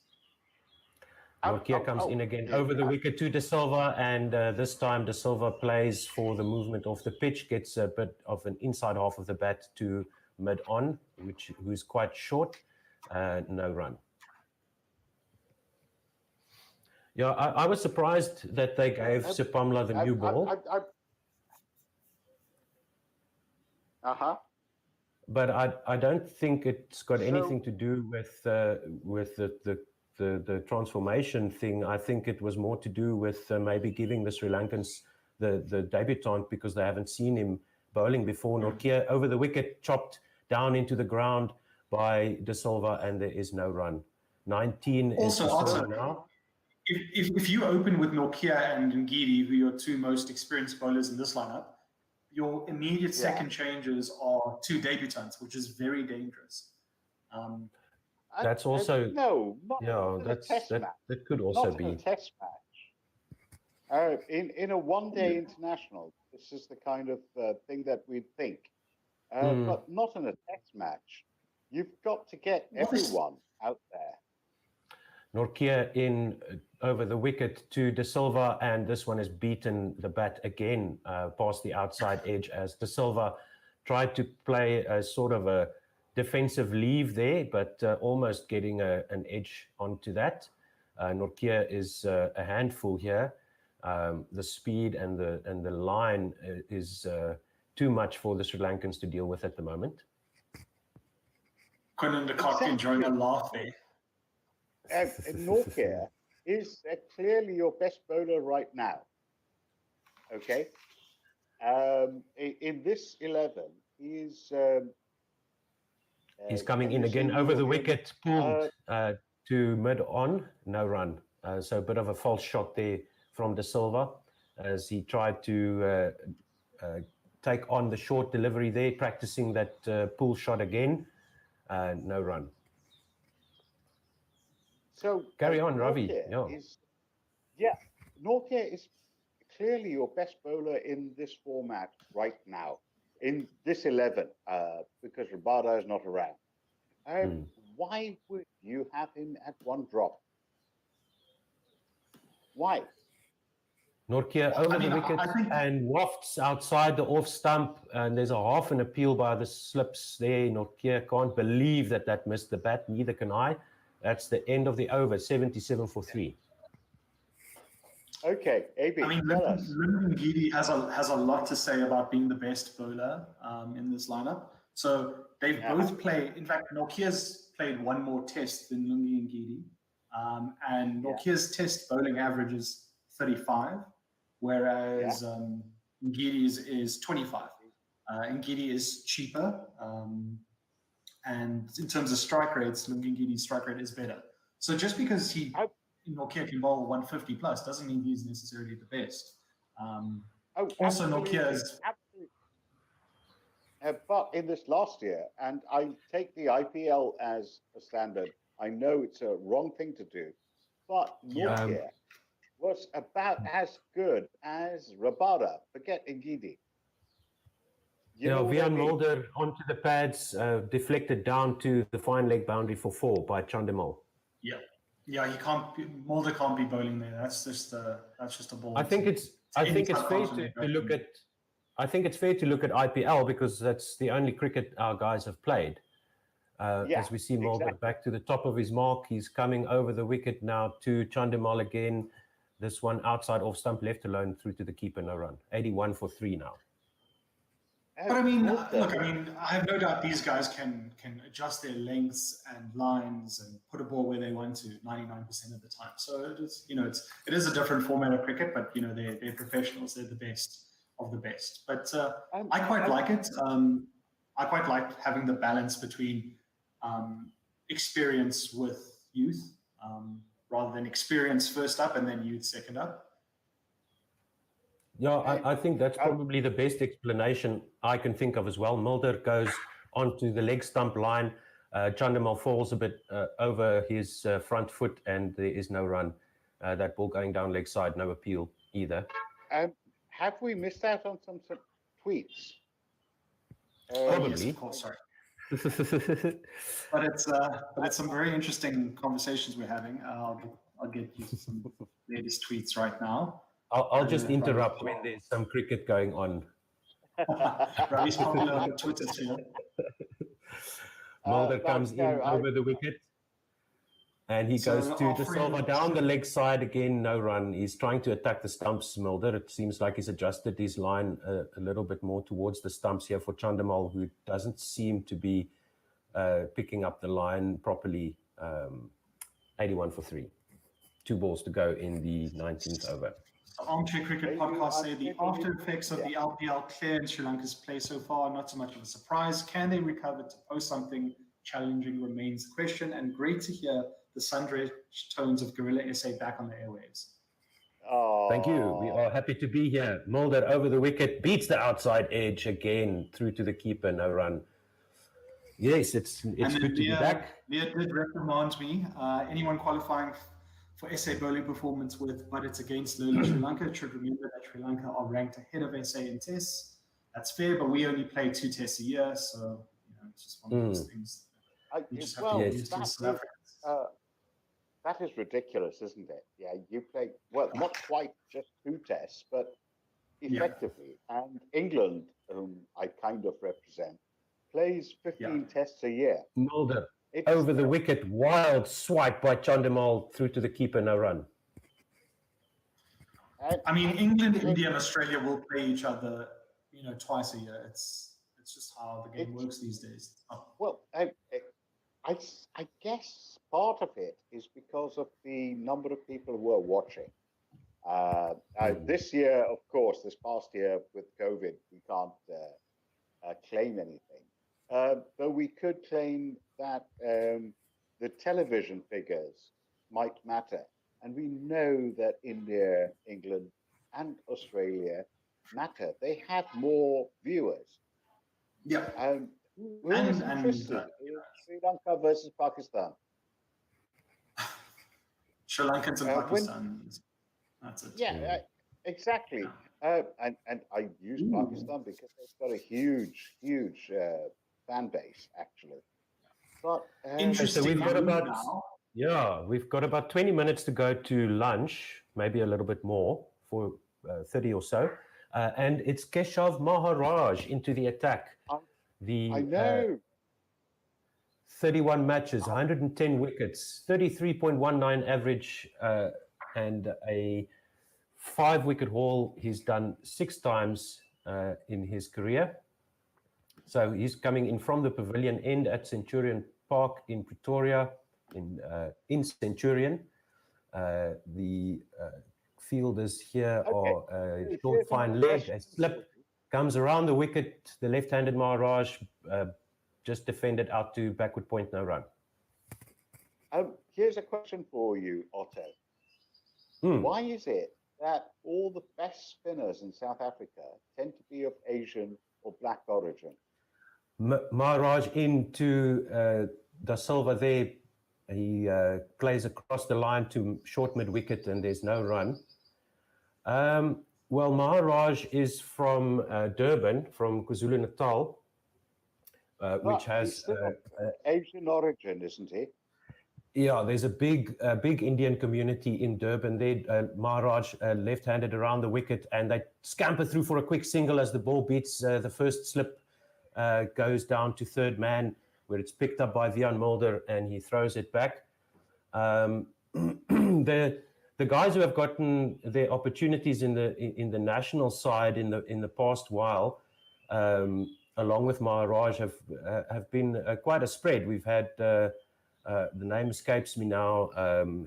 Nokia comes in again over the wicket to De Silva, and this time De Silva plays for the movement off the pitch, gets a bit of an inside half of the bat to mid-on, who's quite short, no run. Yeah, I was surprised that they gave Sepamla the new ball. But I don't think it's got anything to do with the transformation thing. I think it was more to do with maybe giving the Sri Lankans the debutant, because they haven't seen him bowling before. Nokia over the wicket, chopped down into the ground by De Silva, and there is no run. 19 also, is De Silva now. If you open with Nokia and Ngidi, who are your two most experienced bowlers in this lineup, your immediate second changes are two debutants, which is very dangerous. That's also that could also not be in a test match. In a one-day international, this is the kind of thing that we'd think, but not in a test match. You've got to get everyone out there. Nortje in over the wicket to De Silva, and this one has beaten the bat again past the outside edge as De Silva tried to play a sort of a defensive leave there, but almost getting an edge onto that. Nortje is a handful here. The speed and the line is too much for the Sri Lankans to deal with at the moment. Quinlan de Kock enjoying a laugh there. Nokia is clearly your best bowler right now. Okay. In this 11, he's coming in again over the wicket, pulled to mid-on, no run. So a bit of a false shot there from De Silva as he tried to take on the short delivery there, practicing that pull shot again. No run. So carry on, Ravi. Nokia is clearly your best bowler in this format right now, in this 11, because Rabada is not around. Why would you have him at one drop? Why? Nokia over the wicket and wafts outside the off stump, and there's a half an appeal by the slips there. Nokia can't believe that missed the bat, neither can I. That's the end of the over, 77 for 3. Okay, AB, tell us. Ngidi has a lot to say about being the best bowler in this lineup. So they've both played. In fact, Nokia's played one more test than Lungi and Ngidi, and Nokia's test bowling average is 35, whereas Ngidi's is 25. Ngidi is cheaper. And in terms of strike rates, Lungi Ngidi's strike rate is better. So just because Nokia can bowl 150 plus doesn't mean he's necessarily the best. Also, Nokia's... but in this last year, and I take the IPL as a standard, I know it's a wrong thing to do, but Nokia was about as good as Rabada. Forget Ngidi. Vian Mulder onto the pads, deflected down to the fine leg boundary for 4 by Chandimal. Yeah, he can't. Mulder can't be bowling there. That's just a ball. I think it's fair to look at. I think it's fair to look at IPL because that's the only cricket our guys have played. As we see Mulder back to the top of his mark, he's coming over the wicket now to Chandimal again. This one outside off stump, left alone through to the keeper, no run. 81 for 3 now. But I mean, I have no doubt these guys can adjust their lengths and lines and put a ball where they want to 99% of the time. So it is, it is a different format of cricket, but they're professionals. They're the best of the best. But I quite like it. I quite like having the balance between experience with youth, rather than experience first up and then youth second up. Yeah, I think that's probably the best explanation I can think of as well. Mulder goes onto the leg stump line. Chandimal falls a bit over his front foot and there is no run. That ball going down leg side, no appeal either. Have we missed out on some tweets? Probably. Yes, of course, sorry. But it's some very interesting conversations we're having. I'll get you some latest tweets right now. I'll just interrupt when there's some cricket going on. Ravi's popular on Twitter too. Mulder comes in over the wicket. And he goes to De Silva down the leg side again, no run. He's trying to attack the stumps, Mulder. It seems like he's adjusted his line a little bit more towards the stumps here for Chandimal, who doesn't seem to be picking up the line properly. 81 for 3. 2 balls to go in the 19th over. Armchair Cricket Podcast say the after effects of the LPL clear in Sri Lanka's play so far, not so much of a surprise. Can they recover to post something challenging remains the question, and great to hear the sun-drenched tones of Guerrilla SA back on the airwaves. Oh. Thank you. We are happy to be here. Mulder over the wicket, beats the outside edge again, through to the keeper, no run. Yes, it's good to be back. Leah did recommend me, anyone qualifying for SA bowling performance but it's against lowly Sri Lanka should remember that Sri Lanka are ranked ahead of SA in tests. That's fair, but we only play 2 tests a year, so it's just one of those things. We just have to get used to South Africans. That is ridiculous, isn't it? Yeah, you play, well, not quite just 2 tests, but effectively. Yeah. And England, whom I kind of represent, plays 15 tests a year. Mulder, over the wicket, wild swipe by Chandimal through to the keeper, no run. I mean, England, India, and Australia will play each other, twice a year. It's just how the game works these days. Well, I guess part of it is because of the number of people who are watching. This year, of course, this past year with COVID, we can't claim anything. But we could claim that the television figures might matter. And we know that India, England, and Australia matter. They have more viewers. Yeah. Who is interested in Sri Lanka versus Pakistan? Sri Lankans and Pakistan. That's it. Yeah, exactly. And I use Pakistan because they've got a huge fan base, actually. But so we've got about 20 minutes to go to lunch, maybe a little bit more, for 30 or so. And it's Keshav Maharaj into the attack. I know. 31 matches, 110 wickets, 33.19 average, and a 5-wicket haul he's done 6 times in his career. So he's coming in from the pavilion end at Centurion Park in Pretoria, in Centurion. The fielders here are a short, fine leg, a slip, comes around the wicket, the left-handed Maharaj just defended out to backward point, no run. Here's a question for you, Otto. Why is it that all the best spinners in South Africa tend to be of Asian or black origin? Maharaj into Da Silva there. He plays across the line to short mid-wicket and there's no run. Well, Maharaj is from Durban, from KwaZulu-Natal, which has He's still Asian origin, isn't he? yeah, there's a big Indian community in Durban. There, Maharaj left-handed around the wicket, and they scamper through for a quick single as the ball beats the first slip, goes down to third man, where it's picked up by Vian Mulder, and he throws it back. The guys who have gotten their opportunities in the national side in the past while, along with Maharaj, have been quite a spread. We've had the name escapes me now.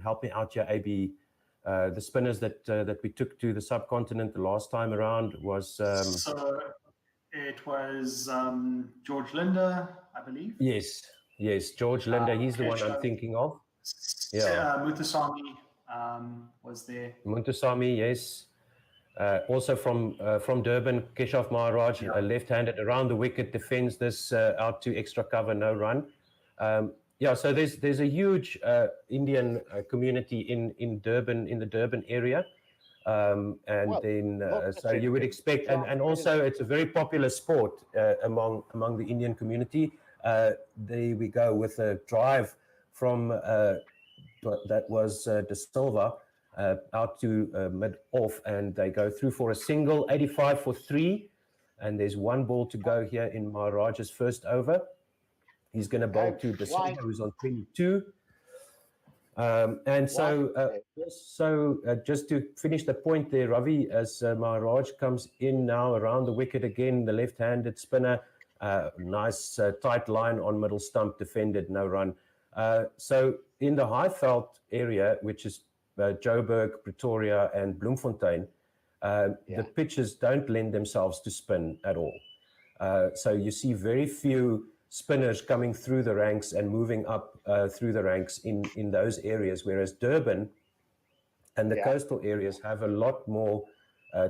Help me out here, AB. The spinners that we took to the subcontinent the last time around was. So it was George Linder, I believe. Yes, George Linder. He's the one I'm thinking of. Yeah, Muthusamy was there. Muthusamy, yes. Also from Durban, Keshav Maharaj, left-handed around the wicket, defends this out to extra cover, no run. So there's a huge Indian community in Durban, in the Durban area, so you would expect, and also it's a very popular sport among the Indian community. There we go with a drive from that was De Silva out to mid-off, and they go through for a single, 85 for 3, and there's one ball to go here in Maharaj's first over. He's going to bowl to De Silva, who's on 22. Just to finish the point there, Ravi, as Maharaj comes in now around the wicket again, the left-handed spinner, nice tight line on middle stump, defended, no run. So in the Highveld area, which is Joburg, Pretoria, and Bloemfontein, the pitches don't lend themselves to spin at all. So you see very few spinners coming through the ranks and moving up through the ranks in those areas, whereas Durban and the coastal areas have a lot more,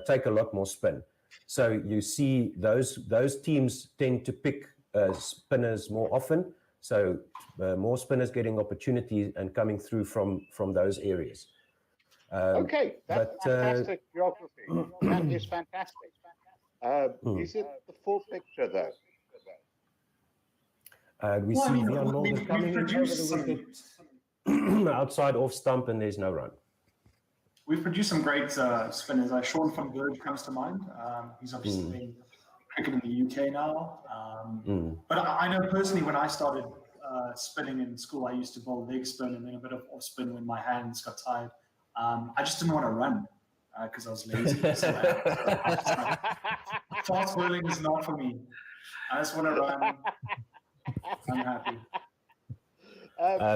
take a lot more spin. So you see those teams tend to pick spinners more often. So more spinners getting opportunities and coming through from those areas. Okay, that's fantastic geography. That is fantastic. Is it the full picture though? We see Vian Mulder coming in over the wicket, outside off stump, and there's no run. We've produced some great spinners. Sean van Berg comes to mind. He's obviously playing cricket in the UK now. But I know personally when I started spinning in school, I used to bowl leg spin and then a bit of off spin when my hands got tired. I just didn't want to run because I was lazy. So fast bowling is not for me. I just want to run. I'm happy.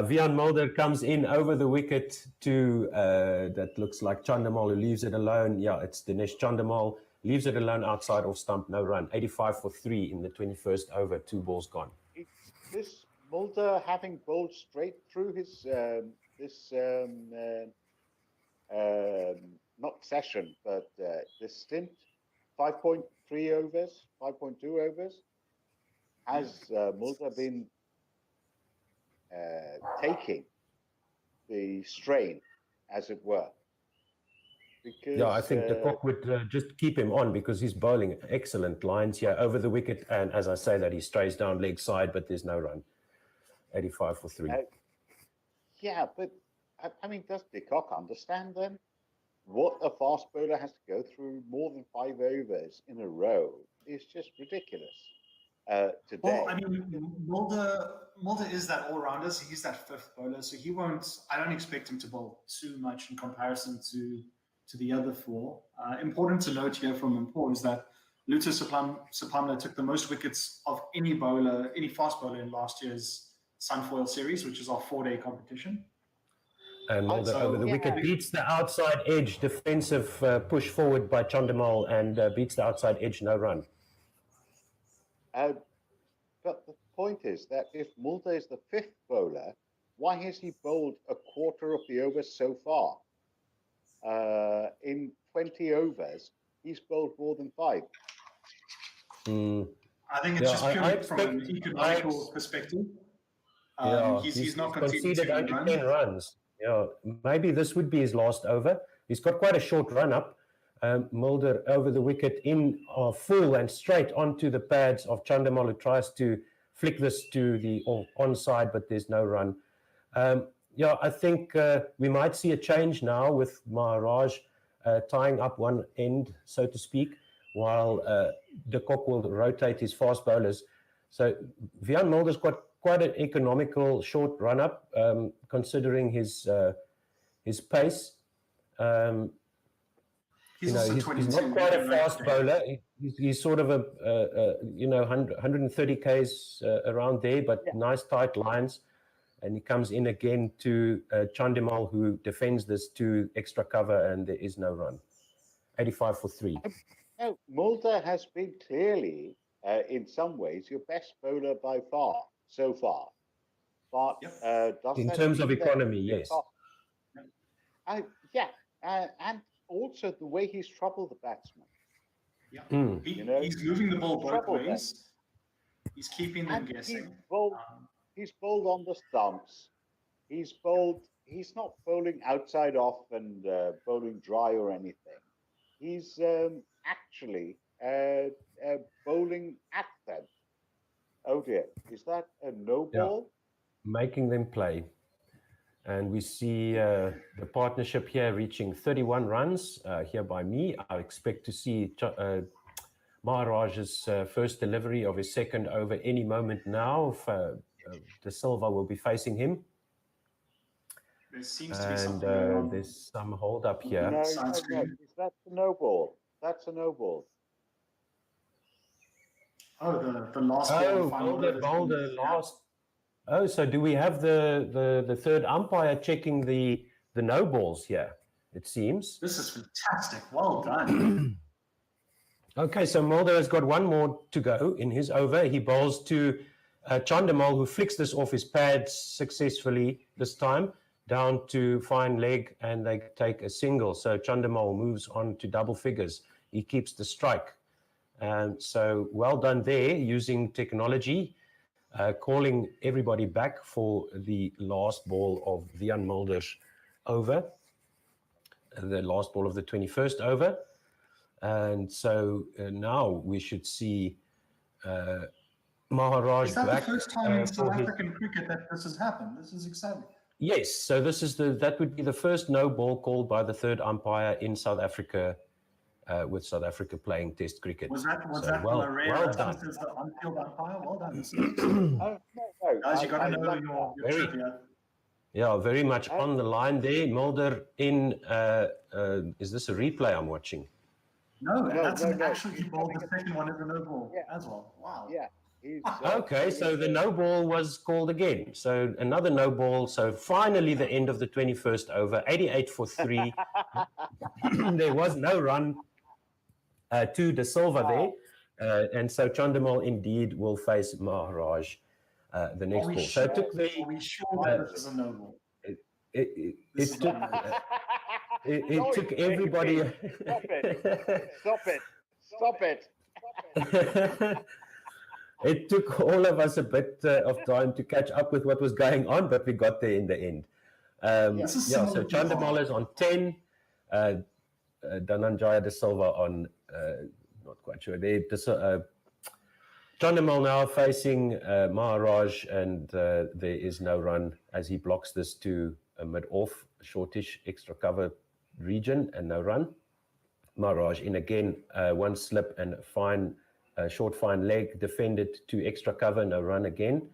Vian Mulder comes in over the wicket to, that looks like Chandamal, who leaves it alone. Yeah, it's Dinesh Chandamal, leaves it alone outside off stump, no run. 85 for 3 in the 21st over, 2 balls gone. This Mulder having bowled straight through his, not session, but this stint, 5.3 overs, 5.2 overs, has Mulder been taking the strain, as it were? Because, I think the cock would just keep him on because he's bowling excellent lines here over the wicket. And as I say that, he strays down leg side, but there's no run. 85 for 3. But I mean, does de Kock understand then what a fast bowler has to go through more than 5 overs in a row? Is just ridiculous. Today. Well, I mean, Mulder is that all-rounder, so he's that fifth bowler, so he won't. I don't expect him to bowl too much in comparison to the other 4. Important to note here from Mpho is that Luther Sepamla took the most wickets of any bowler, any fast bowler in last year's Sunfoil series, which is our 4-day competition. And Mulder over the wicket beats the outside edge, defensive push forward by Chandamal, and beats the outside edge, no run. But the point is that if Mulder is the 5th bowler, why has he bowled a quarter of the overs so far? In 20 overs, he's bowled more than 5. I think it's just purely from an economical perspective. He's not conceded only 10 runs. Maybe this would be his last over. He's got quite a short run up. Mulder over the wicket in full and straight onto the pads of Chandamal, who tries to flick this to the onside, but there's no run. Yeah, I think we might see a change now with Maharaj tying up one end, so to speak, while de Kock will rotate his fast bowlers. So Wiaan Mulder's got quite an economical short run-up, considering his pace. He's he's not quite a fast bowler. He's sort of a 130 Ks around there, but nice tight lines. And he comes in again to Chandimal, who defends this to extra cover, and there is no run. 85 for 3. No, Mulder has been clearly, in some ways, your best bowler by far so far. But in terms of economy, yes. And also the way he's troubled the batsman. Yeah, he's moving the ball both ways. He's keeping them guessing. He's bowled on the stumps. He's not bowling outside off and bowling dry or anything. He's actually bowling at them. Oh dear, is that a no ball? Making them play. And we see the partnership here reaching 31 runs here by me. I expect to see Maharaj's first delivery of his second over any moment now. De Silva will be facing him. There seems to be something going on. There's some hold up here. No. That's a no ball. That's a no ball. Oh, the last ball. Mulder last. Oh, so do we have the third umpire checking the no balls here? It seems. This is fantastic. Well done. Okay, so Mulder has got one more to go in his over. He bowls to Chandamal, who flicks this off his pads successfully this time, down to fine leg, and they take a single. So Chandamal moves on to double figures. He keeps the strike. So well done there, using technology, calling everybody back for the last ball of Wiaan Mulder's over, the last ball of the 21st over. And so now we should see Maharaj back. Is that the first time in South African cricket that this has happened? This is exciting. Yes, so that would be the first no ball called by the third umpire in South Africa, with South Africa playing Test cricket. Was that well done as the on-field umpire? Well done. No. Guys, you got to know your trivia. Yeah, very much on the line there. Mulder in. Is this a replay I'm watching? No, that's actually he bowled the second one as a no ball as well. Wow. Yeah. Okay, so the no ball was called again. So another no ball. So finally the end of the 21st over, 88 for 3. There was no run to De Silva there. And so Chandamal indeed will face Maharaj the next ball. So it took Are we sure that this is a no ball? It took everybody. Stop it. It took all of us a bit of time to catch up with what was going on, but we got there in the end. So Chandamal is on 10, Dhananjaya De Silva on, not quite sure. Chandamal now facing Maharaj, and there is no run as he blocks this to a mid-off, shortish extra cover region, and no run. Maharaj in again, one slip and short fine leg, defended to extra cover, no run again.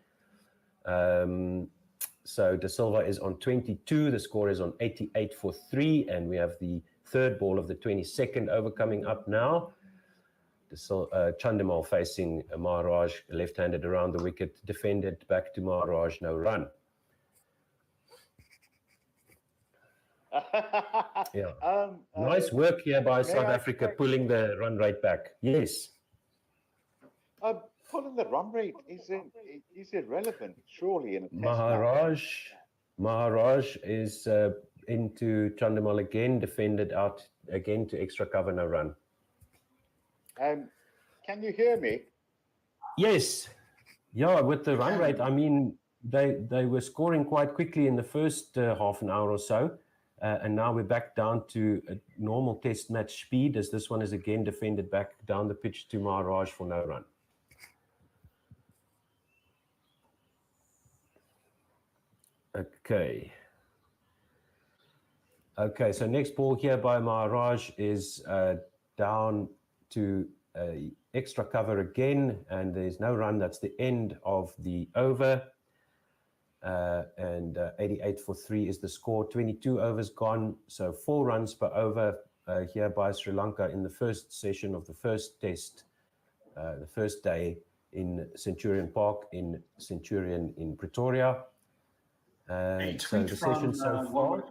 So De Silva is on 22, the score is on 88 for 3, and we have the third ball of the 22nd over coming up now. Chandamal facing Maharaj, left-handed around the wicket, defended back to Maharaj, no run. Nice work here by South Africa, pulling the run rate back. Yes. Pulling the run rate is irrelevant, surely, in a test Maharaj is into Chandamal again, defended out again to extra cover, no run. Can you hear me? Yes. Yeah, with the run rate, I mean, they were scoring quite quickly in the first half an hour or so. And now we're back down to a normal test match speed, as this one is again defended back down the pitch to Maharaj for no run. Okay. Okay, so next ball here by Maharaj is down to extra cover again, and there's no run. That's the end of the over. And 88 for 3 is the score. 22 overs gone, so 4 runs per over here by Sri Lanka in the first session of the first test, the first day in Centurion Park in Centurion in Pretoria. And so the session so far.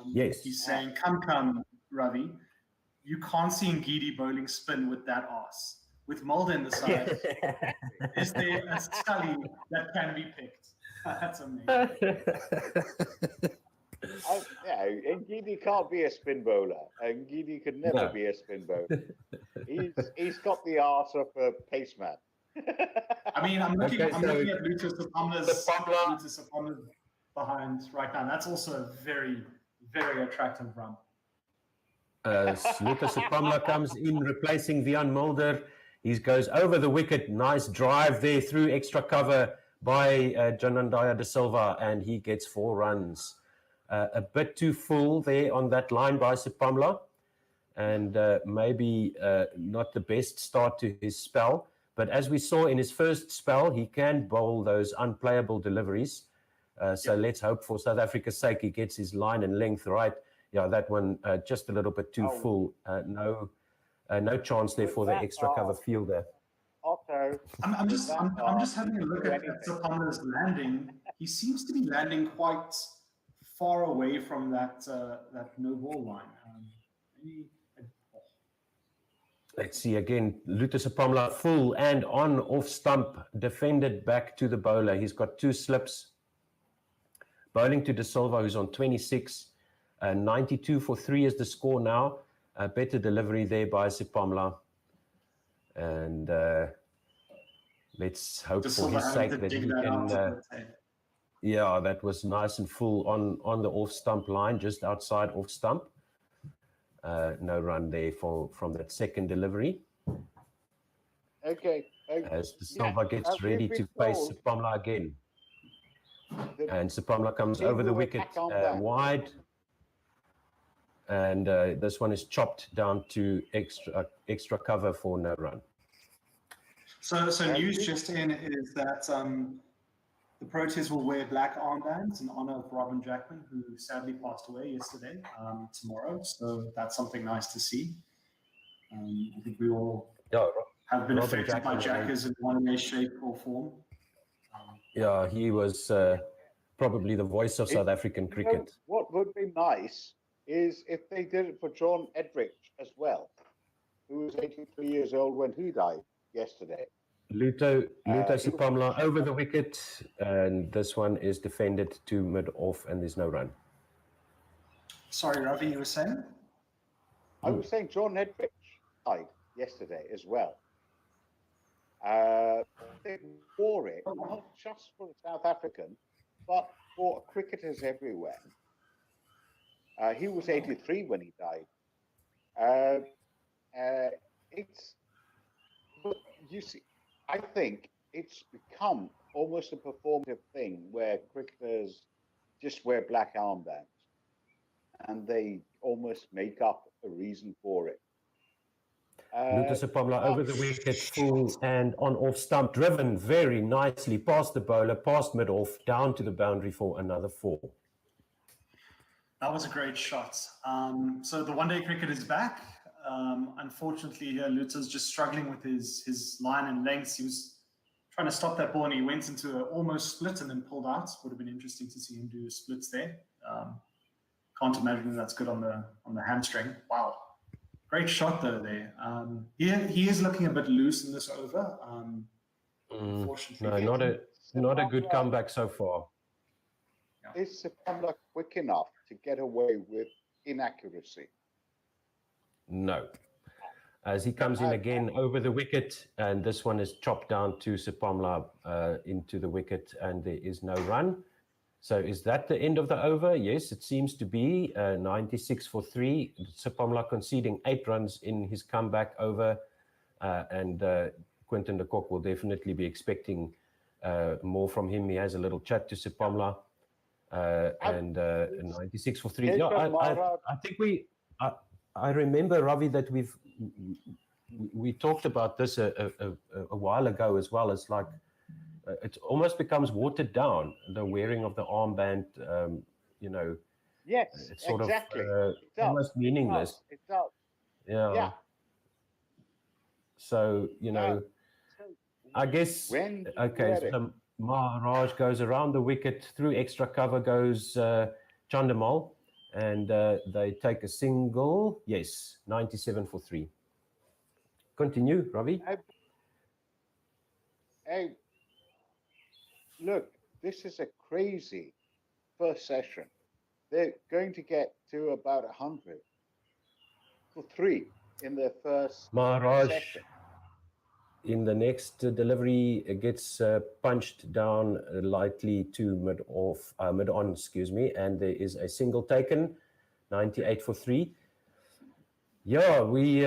Yes. He's saying, come, Ravi. You can't see Ngidi bowling spin with that arse. With Mulder in the side, is there a scully that can be picked? That's amazing. Ngidi can't be a spin bowler. Ngidi could never be a spin bowler. He's got the arse of a paceman. I mean, I'm looking at Lucas Sepamla's behind right now. That's also a very, very attractive run. Lucas Sepamla comes in, replacing Vian Mulder. He goes over the wicket. Nice drive there through extra cover by Janandaya de Silva, and he gets 4 runs. A bit too full there on that line by Sepamla, and maybe not the best start to his spell. But as we saw in his first spell, he can bowl those unplayable deliveries. So let's hope for South Africa's sake he gets his line and length right. Yeah, that one just a little bit too full. No chance there for the extra cover fielder. Otto, I'm just having a look at Sepamla's landing. He seems to be landing quite far away from that no ball line. Let's see again. Lucas Sepamla full and on off stump, defended back to the bowler. He's got 2 slips. Bowling to De Silva, who's on 26. 92 for 3 is the score now. A better delivery there by Sepamla. And let's hope for his sake that he can... yeah, that was nice and full on the off-stump line, just outside off-stump. No run there from that second delivery. Okay. As De Silva gets ready to face Sepamla again. And Sepamla comes over the wicket wide. And this one is chopped down to extra cover for no run. So news just in is that the Proteas will wear black armbands in honor of Robin Jackman, who sadly passed away yesterday, tomorrow. So that's something nice to see. I think we all have been affected by Jackers in one way, shape, or form. Yeah, he was probably the voice of South African cricket. What would be nice is if they did it for John Edrich as well, who was 83 years old when he died yesterday. Luto Sepamla over the wicket, and this one is defended to mid-off, and there's no run. Sorry, Ravi, you were saying? I was saying John Edrich died yesterday as well. They wore it, not just for the South African, but for cricketers everywhere. He was 83 when he died. But you see, I think it's become almost a performative thing where cricketers just wear black armbands, and they almost make up a reason for it. Lucas Sepamla over the wicket, full and on off stump, driven very nicely past the bowler, past mid-off, down to the boundary for another 4. That was a great shot. So the one-day cricket is back. Unfortunately, here Luther's just struggling with his line and lengths. He was trying to stop that ball, and he went into an almost split and then pulled out. Would have been interesting to see him do splits there. Can't imagine that's good on the hamstring. Wow. Great shot though there. He is looking a bit loose in this over. Unfortunately, not a good comeback so far. Yeah. Is Sepamla quick enough to get away with inaccuracy? No. As he comes in again over the wicket, and this one is chopped down to Sepamla into the wicket, and there is no run. So is that the end of the over? Yes, it seems to be 96 for 3. Sepamla conceding 8 runs in his comeback over, and Quinton de Kock will definitely be expecting more from him. He has a little chat to Sepamla, and 96 for 3. Yeah, I think I remember, Ravi, that we talked about this a while ago as well. It's like it almost becomes watered down, the wearing of the armband. Yes, it's sort exactly. of almost meaningless. It does. Yeah. So I guess so Maharaj goes around the wicket, through extra cover goes Chandamal, and they take a single. Yes, 97 for 3. Continue, Ravi. Hey, look, this is a crazy first session. They're going to get to about 100 for 3 in their first Maharaj session. In the next delivery, it gets punched down lightly to mid-on, and there is a single taken, 98 for 3. Yeah, we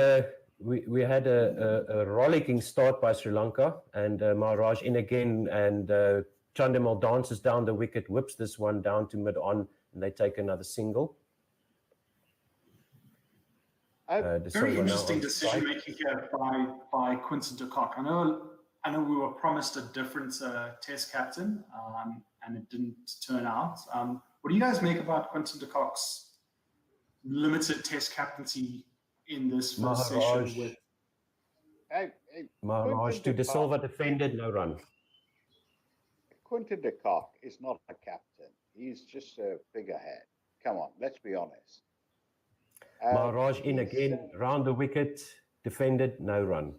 had a rollicking start by Sri Lanka, and Maharaj in again, and Chandamal dances down the wicket, whips this one down to mid-on, and they take another single. Very interesting decision making here by Quinton de Kock. I know we were promised a different test captain, and it didn't turn out. What do you guys make about Quinton de Kock's limited test captaincy in this first session? With Maharaj to De Silva defended, no run. Quinton de Kock is not a captain. He's just a figurehead. Come on, let's be honest. Maharaj in again, round the wicket, defended, no run.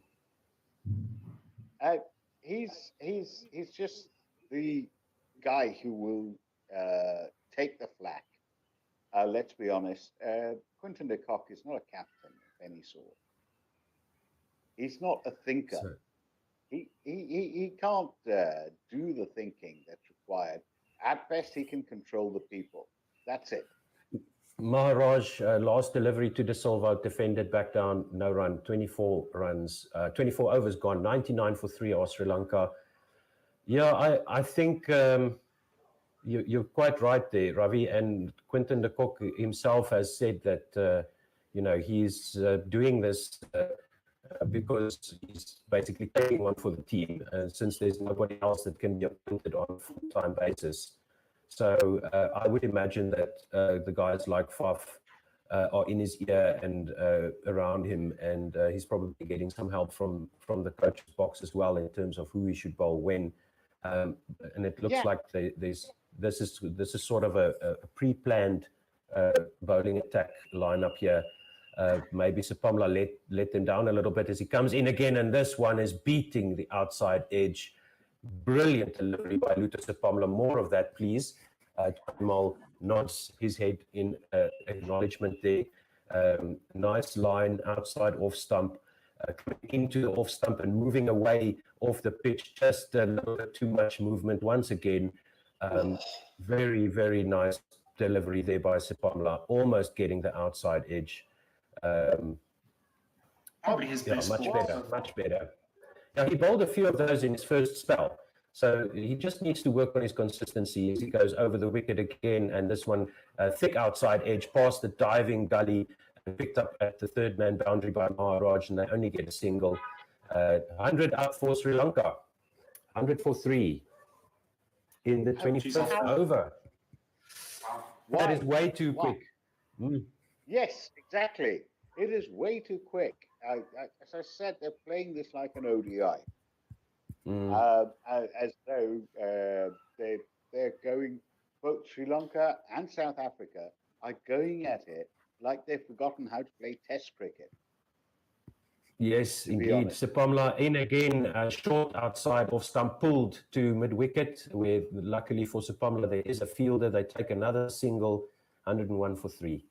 He's just the guy who will take the flak. Let's be honest. Quinton de Kock is not a captain of any sort. He's not a thinker. So, he can't do the thinking that's required. At best, he can control the people. That's it. Maharaj, last delivery to De Silva, defended, back down, no run, 24 runs, 24 overs gone, 99 for 3 are Sri Lanka. Yeah, I think you're quite right there, Ravi, and Quinton de Kock himself has said that, he's doing this because he's basically taking one for the team, since there's nobody else that can be appointed on a full-time basis. So I would imagine that the guys like Faf are in his ear and around him, and he's probably getting some help from the coach's box as well in terms of who he should bowl when. And it looks like this is sort of a pre-planned bowling attack lineup here. Maybe Sepamla let them down a little bit as he comes in again, and this one is beating the outside edge. Brilliant delivery by Luther Sepamla. More of that, please. Mal nods his head in acknowledgement there. Nice line outside off stump, into the off stump and moving away off the pitch. Just a little bit too much movement once again. Very, very nice delivery there by Sepamla, almost getting the outside edge. Probably his best. Much better. Now, he bowled a few of those in his first spell, so he just needs to work on his consistency as he goes over the wicket again, and this one, thick outside edge, past the diving gully, and picked up at the third man boundary by Maharaj, and they only get a single. 100 out for Sri Lanka, 100 for 3 in the 25th over. That is way too quick. Yes, exactly. It is way too quick. As I said, they're playing this like an ODI. As though they're going, both Sri Lanka and South Africa are going at it like they've forgotten how to play Test cricket. Yes, indeed. Sepamla in again, short outside off stump, pulled to mid-wicket, where luckily for Sepamla there is a fielder. They take another single, 101 for 3.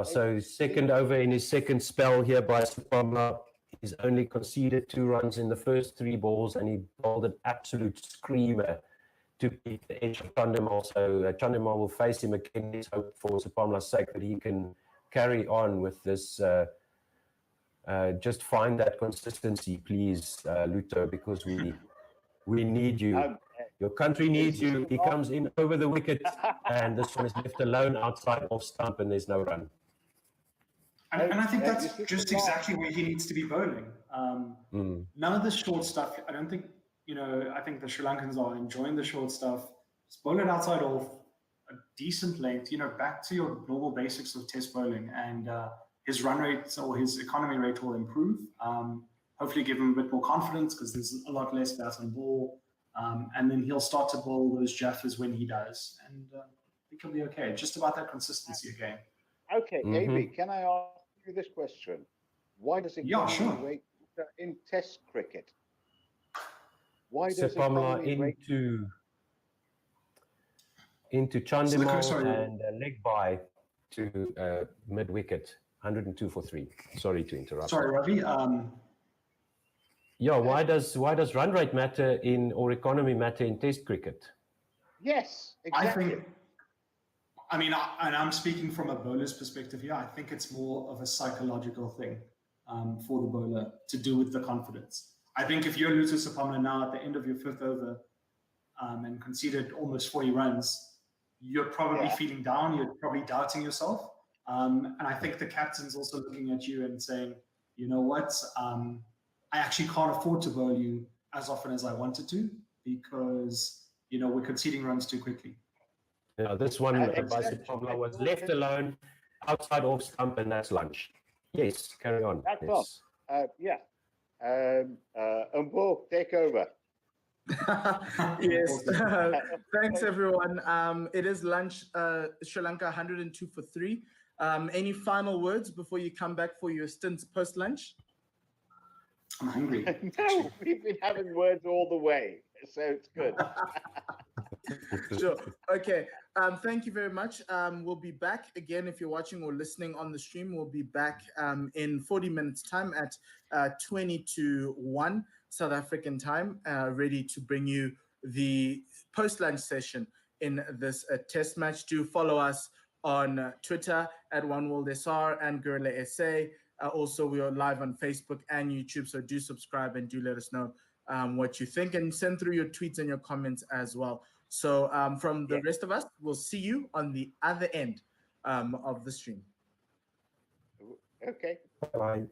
So second over in his second spell here by Sepamla. He's only conceded 2 runs in the first 3 balls, and he bowled an absolute screamer to beat the edge of Chandimal. So Chandimal will face him again. Let's hope for Sepamla's sake that he can carry on with this. Just find that consistency, please, Luto, because we need you. Your country needs you. He comes in over the wicket, and this one is left alone outside off stump, and there's no run. And I think that's just exactly where he needs to be bowling. None of the short stuff. I don't think, I think the Sri Lankans are enjoying the short stuff. Just bowl it outside off, a decent length, back to your normal basics of test bowling, and his run rate or his economy rate will improve. Hopefully give him a bit more confidence because there's a lot less bat on ball. And then he'll start to bowl those jaffas when he does. And I think he'll be okay. Just about that consistency again. Okay, AB, can I ask you this question? Why does economy rate in Test cricket? Why does Sepamla economy rate into Chandimal and a leg by to mid wicket, 102 for 3. Sorry to interrupt. Sorry, Ravi. Yeah, why does run rate matter or economy matter in Test cricket? Yes, exactly. And I'm speaking from a bowler's perspective here. I think it's more of a psychological thing for the bowler to do with the confidence. I think if you're Luto Sepamla now at the end of your 5th over and conceded almost 40 runs, you're probably feeling down. You're probably doubting yourself. And I think the captain's also looking at you and saying, you know what, I actually can't afford to bowl you as often as I wanted to because, we're conceding runs too quickly. Yeah, this one by Sepamla was left alone outside off stump, and that's lunch. Yes, carry on. That's on. Umbo, take over. Yes. Thanks, everyone. It is lunch. Sri Lanka 102 for 3. Any final words before you come back for your stints post-lunch? I'm hungry. No, we've been having words all the way, so it's good. Sure. Okay. Thank you very much. We'll be back again. If you're watching or listening on the stream, we'll be back in 40 minutes time at 20 to 1 South African time, ready to bring you the post-lunch session in this test match. Do follow us on Twitter at OneWorldSR and Gorilla SA. Also, we are live on Facebook and YouTube, so do subscribe and do let us know what you think, and send through your tweets and your comments as well. So from the rest of us, we'll see you on the other end of the stream. Okay. Bye.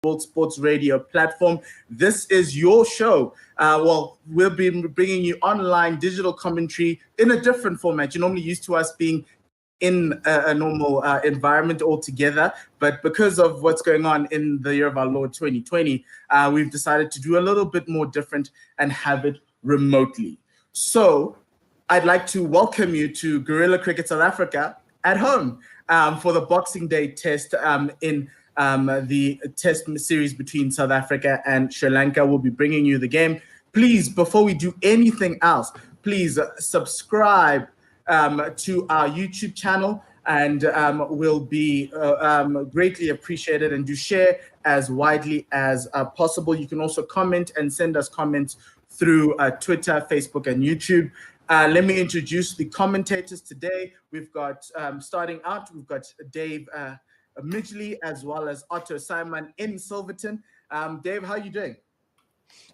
World Sports Radio platform. This is your show. Well, we'll be bringing you online digital commentary in a different format. You're normally used to us being in a normal environment altogether, but because of what's going on in the year of our Lord 2020, we've decided to do a little bit more different and have it remotely. So I'd like to welcome you to Guerrilla Cricket South Africa at home for the Boxing Day test in the test series between South Africa and Sri Lanka. We'll be bringing you the game. Please, before we do anything else, please subscribe to our YouTube channel, and will be greatly appreciated, and do share as widely as possible. You can also comment and send us comments through Twitter, Facebook, and YouTube. Let me introduce the commentators today. We've got, starting out, we've got Dave Midgley as well as Otto Simon in Silverton. Dave, how are you doing?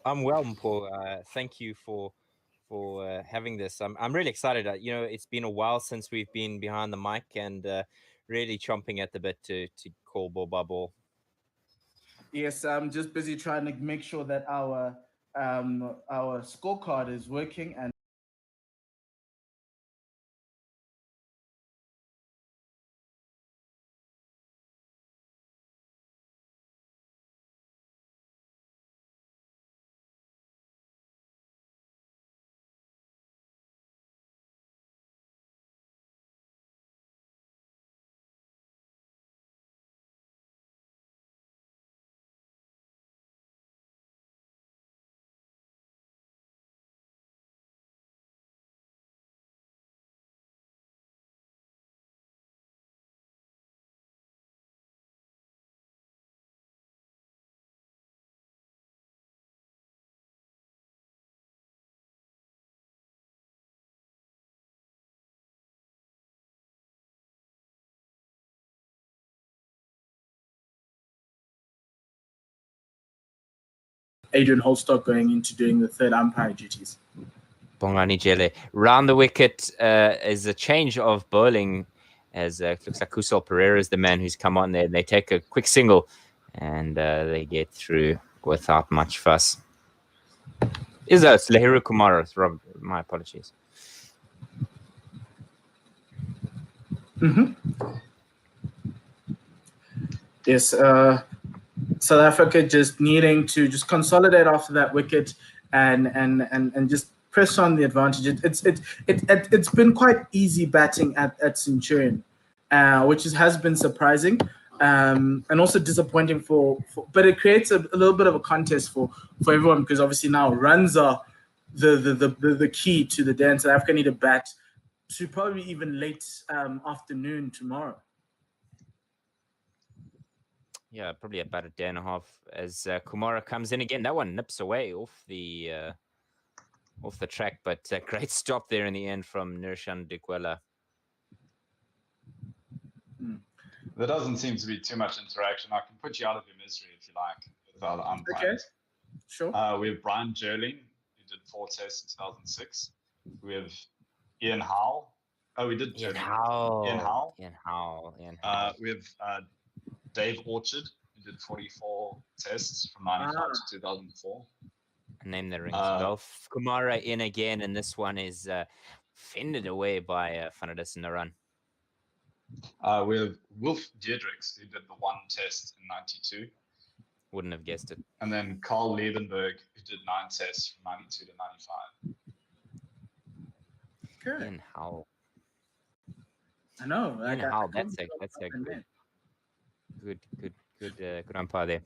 I'm well, Paul. Thank you for having this. I'm really excited. It's been a while since we've been behind the mic, and really chomping at the bit to call ball by ball. Yes, I'm just busy trying to make sure that our scorecard is working, and Adrian Holstock going into doing the third umpire duties. Bongani Jele. Round the wicket is a change of bowling, as it looks like Kusal Pereira is the man who's come on there. They take a quick single, and they get through without much fuss. It's Lehiru Kumar. Rob, my apologies. Yes, South Africa just needing to just consolidate after that wicket and just press on the advantage. It's been quite easy batting at Centurion, which has been surprising, and also disappointing for but it creates a little bit of a contest for everyone, because obviously now runs are the key to the day, and South Africa need to bat to probably even late afternoon tomorrow. Yeah, probably about a day and a half as Kumara comes in again. That one nips away off the track, but a great stop there in the end from Nirshan Dikwela. There doesn't seem to be too much interaction. I can put you out of your misery if you like with our umpires. Okay, sure. We have Brian Jerling, who did 4 tests in 2006. We have Ian Howell. Oh, we did Ian Jerling. Howell. Ian Howell. We have Dave Orchard, who did 44 tests from 95 to 2004. A name that rings a bell. Kumara in again, and this one is fended away by Fernando in the run. We have Wolf Diedrichs, who did the 1 test in 92. Wouldn't have guessed it. And then Carl Liebenberg, who did 9 tests from 92 to 95. Good. Ian Howell. I know. Ian Howell. That's a good umpire there.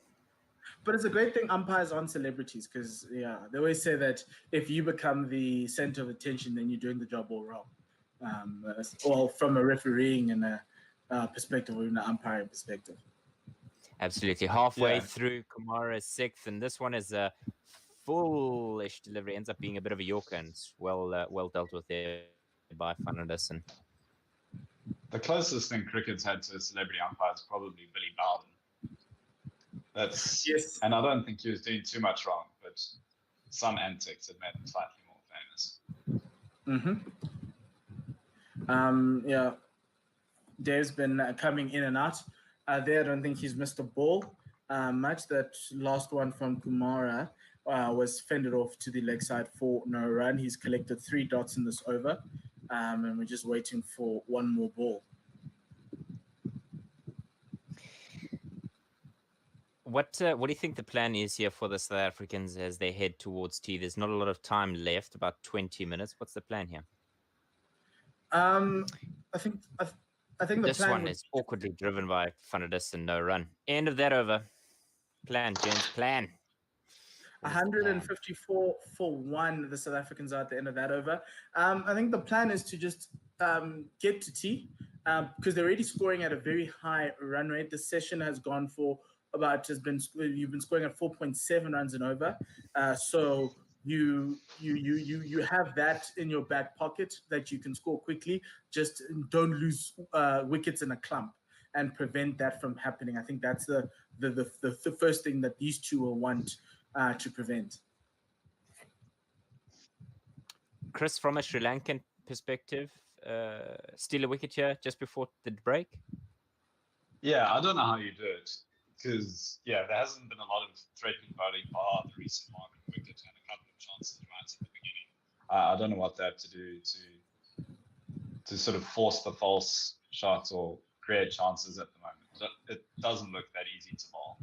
But it's a great thing umpires aren't celebrities, because they always say that if you become the center of attention, then you're doing the job all wrong. Well, from a refereeing and a perspective, or even an umpiring perspective. Absolutely. Halfway through Kumara's 6th, and this one is a foolish delivery. Ends up being a bit of a Yorker, and well dealt with there by Fernandes. The closest thing cricket's had to a celebrity umpire is probably Billy Bowden. Yes. And I don't think he was doing too much wrong, but some antics have made him slightly more famous. Dave's been coming in and out. There, I don't think he's missed a ball. match. That last one from Kumara was fended off to the leg side for no run. He's collected 3 dots in this over, and we're just waiting for one more ball. What do you think the plan is here for the South Africans as they head towards tea? There's not a lot of time left, about 20 minutes. What's the plan here? I think the this plan one is awkwardly driven by Fernando and no run. End of that over. Plan, gents, plan. 154 for 1. The South Africans are at the end of that over. I think the plan is to just get to tea because they're already scoring at a very high run rate. The session has gone for you've been scoring at 4.7 runs and over. So you have that in your back pocket that you can score quickly. Just don't lose wickets in a clump and prevent that from happening. I think that's the first thing that these two will want to prevent. Chris, from a Sri Lankan perspective, steal a wicket here just before the break? Yeah, I don't know how you do it because, there hasn't been a lot of threatening bowling bar the recent Markram wicket and a couple of chances right at the beginning. I don't know what they have to do to sort of force the false shots or create chances at the moment. It doesn't look that easy to bowl.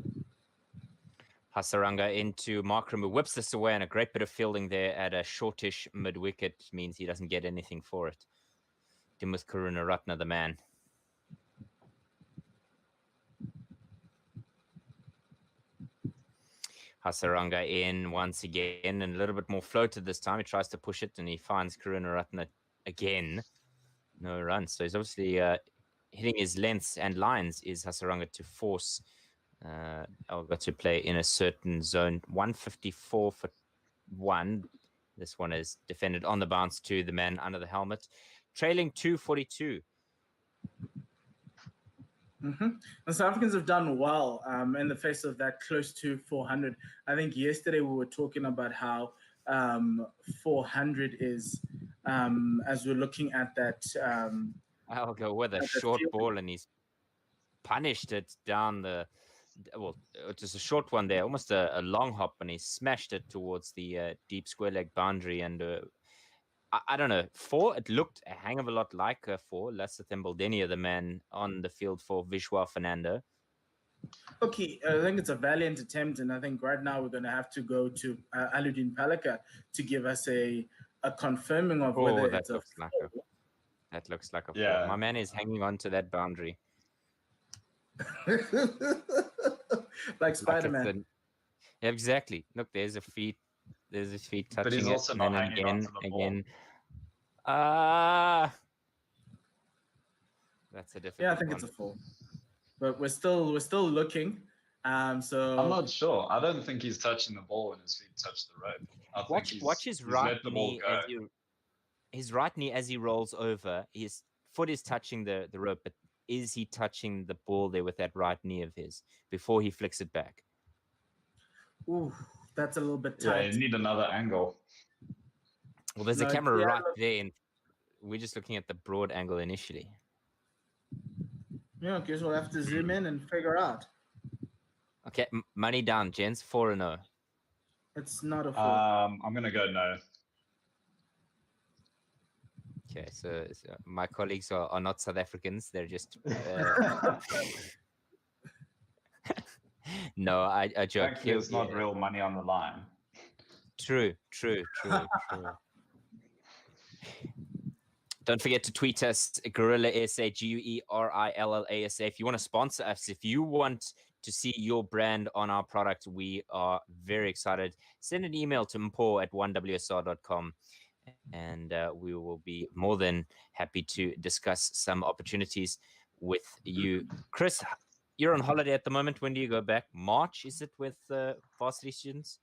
Hasaranga into Markram, who whips this away, and a great bit of fielding there at a shortish mid-wicket means he doesn't get anything for it. Dimuth Karunaratne, the man. Hasaranga in once again, and a little bit more floated this time. He tries to push it, and he finds Karunaratne again. No run. So he's obviously hitting his lengths and lines is Hasaranga to force Alga to play in a certain zone. 154 for 1. This one is defended on the bounce to the man under the helmet. Trailing 242. The South Africans have done well in the face of that close to 400. I think yesterday we were talking about how 400 is, as we're looking at that. I'll go with a short ball, and he's punished it down the. Well, it was a short one there, almost a long hop, and he smashed it towards the deep square leg boundary. And I don't know, 4, it looked a hang of a lot like a 4. Lasith Mboldenia, the man on the field for Vishwa Fernando. Okay, I think it's a valiant attempt, and I think right now we're going to have to go to Aludin Palaka to give us a confirming of whether that it's looks a like four. That looks like a 4. Yeah. My man is hanging on to that boundary. Like Spider-Man. Yeah, exactly. Look, there's a feet. There's his feet touching But he's also it, not and then hanging onto the again. That's a difficult Yeah, I think one. it's a 4. But we're still looking. So I'm not sure. I don't think he's touching the ball when his feet touch the rope. I think Watch his he's right let the ball knee go. his right knee as he rolls over. His foot is touching the rope, but is he touching the ball there with that right knee of his before he flicks it back? ooh, that's a little bit Yeah, tight. you need another angle. Well, there's No, a camera yeah, right look. there, and we're just looking at the broad angle initially. Yeah, I guess we'll have to zoom in and figure out. Okay, money down, gents. 4-0. It's not a 4. I'm gonna go no. Okay, so my colleagues are not South Africans. They're just no, I joke. Thankfully, it's not real money on the line. True. Don't forget to tweet us, Gorilla SA, GUERILLASA. If you want to sponsor us, if you want to see your brand on our product, we are very excited. Send an email to mpo@1wsr.com, and we will be more than happy to discuss some opportunities with you. Chris, you're on holiday at the moment. When do you go back? March, is it, with varsity students?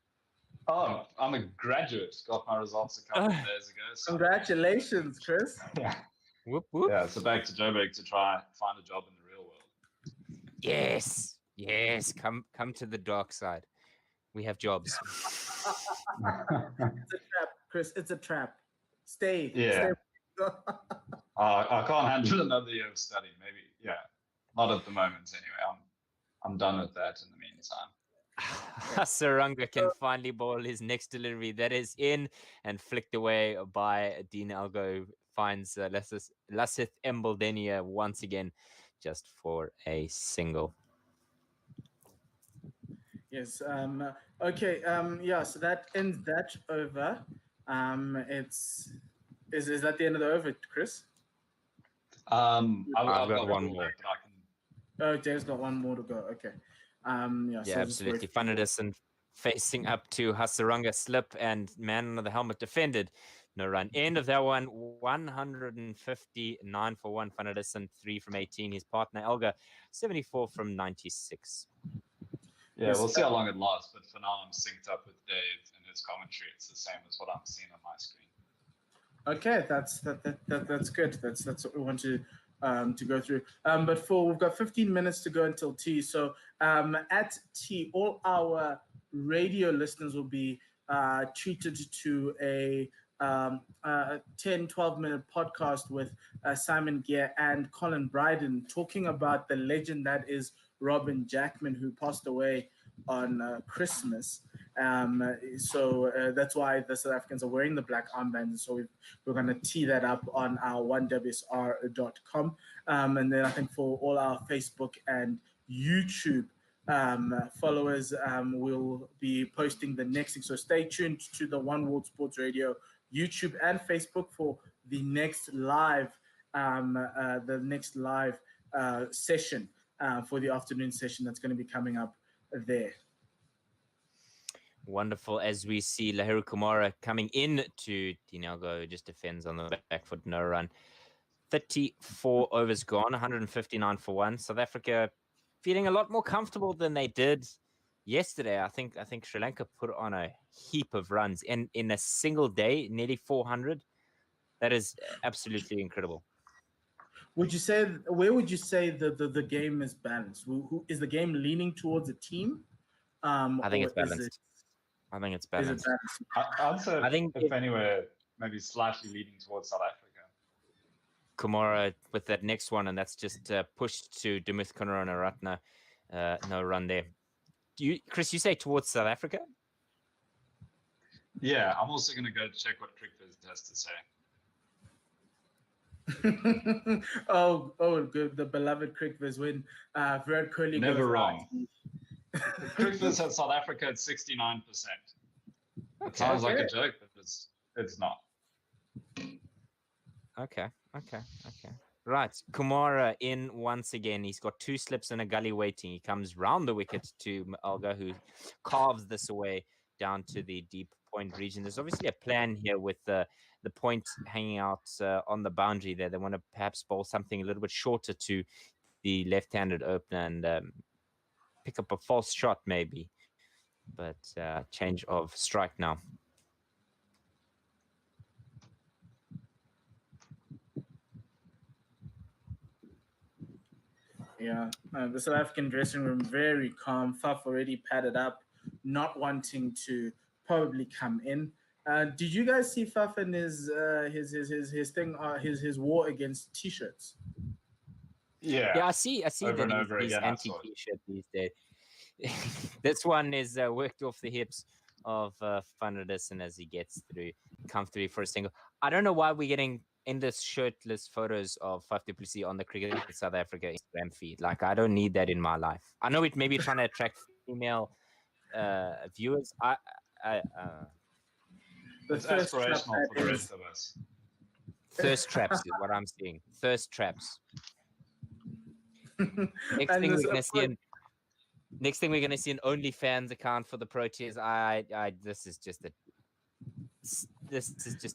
Oh, I'm a graduate. Got my results a couple of days ago. So Congratulations, Chris. yeah. Whoop, whoop. Yeah, so back to Joburg to try find a job in the real world. Yes. Come to the dark side. We have jobs. It's a trap, Chris. It's a trap. Stay. Yeah. Stay. I can't handle another year of study. Maybe, not at the moment anyway. I'm done with that in the meantime. Hasaranga can finally bowl his next delivery. That is in and flicked away by Dean Algo. Finds Lasith Emboldenia once again just for a single. Yes. Okay. Yeah. So that ends that over. Is that the end of the over, Chris? I've got got one more, more. but I can. Oh, Dave's got one more to go. Okay. Yeah. So just Absolutely. wait. Fernando facing up to Hasaranga, slip, and man under the helmet defended. No run. End of that one, 159 for 1. Fernando, 3 from 18. His partner, Elga, 74 from 96. Yeah, we'll see how long it lasts. But for now, I'm synced up with Dave and his commentary. It's the same as what I'm seeing on my screen. Okay, that's good. That's what we want to go through. But we've got 15 minutes to go until tea. So at tea, all our radio listeners will be treated to a 10-12 minute podcast with Simon Gear and Colin Bryden talking about the legend that is Robin Jackman, who passed away on Christmas. So that's why the South Africans are wearing the black armbands. So we're going to tee that up on our 1wsr.com. And then I think for all our Facebook and YouTube followers, we'll be posting the next thing. So stay tuned to the One World Sports Radio YouTube and Facebook for the next live session for the afternoon session that's going to be coming up there. Wonderful. As we see Lahiru Kumara coming in to Dinalgo, just defends on the back foot, no run. 34 overs gone, 159 for 1. South Africa feeling a lot more comfortable than they did yesterday. I think Sri Lanka put on a heap of runs and in a single day, nearly 400. That is absolutely incredible. Where would you say the game is balanced? Who is the game leaning towards a team? I think it's balanced. I think it's balanced. I'd say, if anywhere, maybe slightly leaning towards South Africa. Kumara with that next one, and that's just pushed to Dimuth Kunaranratna. No run there. Chris, you say towards South Africa? Yeah, I'm also going to go check what Crickford has to say. oh, good. The beloved Crickford when Virat Kohli never wrong. Crickford said South Africa at 69%. It sounds like a joke, but it's not. Okay. Right. Kumara in once again. He's got 2 slips and a gully waiting. He comes round the wicket to Alga, who carves this away down to the deep point region. There's obviously a plan here with the point hanging out on the boundary there. They want to perhaps bowl something a little bit shorter to the left-handed opener and pick up a false shot maybe. But change of strike now. Yeah, the South African dressing room very calm. Faf already padded up, not wanting to probably come in. Did you guys see Faf and his war against t-shirts? Yeah, I see over and that over he's again, anti-t-shirt these days. This one is worked off the hips of Fernando as he gets through comfortably for a single. I don't know why we're getting in this shirtless photos of Faf du Plessis on the Cricket South Africa Instagram feed. Like, I don't need that in my life. I know it may be trying to attract female viewers. It's aspirational for the rest of us. Thirst traps is what I'm seeing. Thirst traps. Next thing we're going to see an OnlyFans account for the Proteas. This is just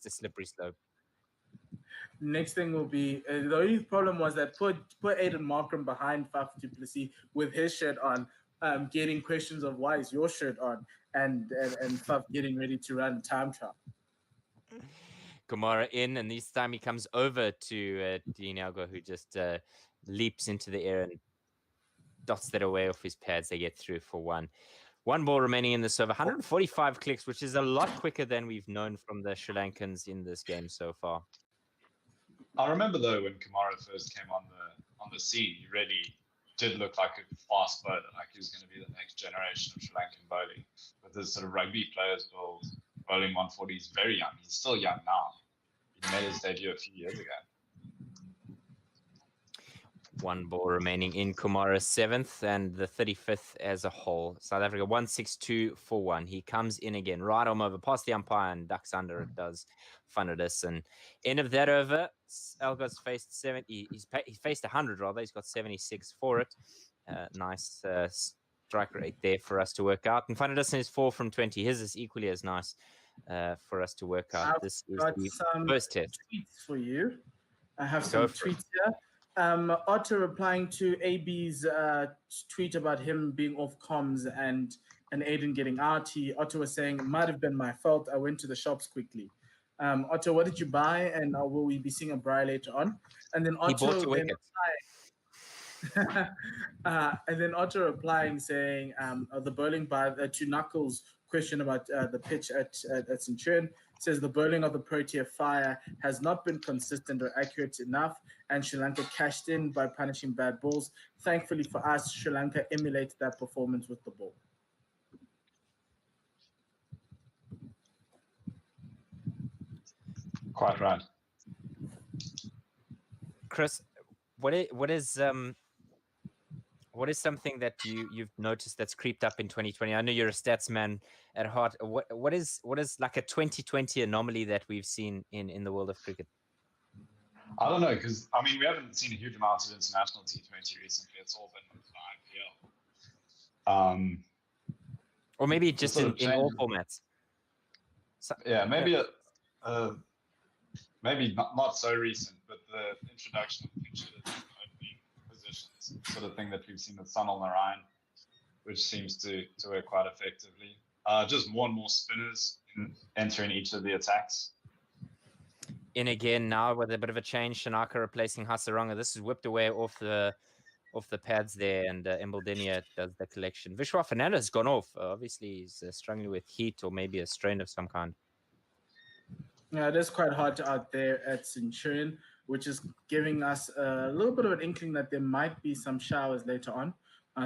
a slippery slope. Next thing will be the only problem was that put Aiden Markram behind Faf du Plessis with his shirt on, getting questions of why is your shirt on, and Faf getting ready to run time trial. Kumara in, and this time he comes over to Dinalgo, who just leaps into the air and dots that away off his pads. They get through for 1. 1 ball remaining in the serve. 145 clicks, which is a lot quicker than we've known from the Sri Lankans in this game so far. I remember though when Kumara first came on the scene, he really did look like a fast bowler, like he was going to be the next generation of Sri Lankan bowling. But the sort of rugby players bowling 140 is very young. He's still young now. He made his debut a few years ago. One ball remaining in Kumara's 7th and the 35th as a whole. South Africa 162 for 1. He comes in again, right arm over, past the umpire and ducks under. It does Fernando. And end of that over, Elga's faced 70. He's faced 100 rather. He's got 76 for it. Nice strike rate there for us to work out. And Fernando is 4 from 20. His is equally as nice for us to work out. This is the first test. Tweets for you. I have some tweets here. Otto replying to AB's tweet about him being off comms and Aiden getting out. Otto was saying, it might have been my fault. I went to the shops quickly. Otto, what did you buy? And will we be seeing a Braille later on? And then Otto Otto replying saying, the bowling by to Knuckles question about the pitch at Centurion says the bowling of the Protea Fire has not been consistent or accurate enough, and Sri Lanka cashed in by punishing bad balls. Thankfully for us, Sri Lanka emulated that performance with the ball. Quite right. Chris, what is something that you've noticed that's creeped up in 2020? I know you're a stats man at heart. What is like a 2020 anomaly that we've seen in the world of cricket? I don't know, because I mean we haven't seen a huge amount of international T20 recently. It's all been the IPL. Or maybe just in all formats. So, yeah, maybe maybe not so recent, but the introduction of fixtures and opening positions, sort of thing that we've seen with Sunil Narayan, which seems to work quite effectively. Just more and more spinners entering each of the attacks. In again now with a bit of a change, Shanaka replacing Hasaranga. This is whipped away off the pads there, and Embaldenia does the collection. Vishwa Fernando has gone off. Obviously, he's struggling with heat or maybe a strain of some kind. Yeah, it is quite hot out there at Centurion, which is giving us a little bit of an inkling that there might be some showers later on.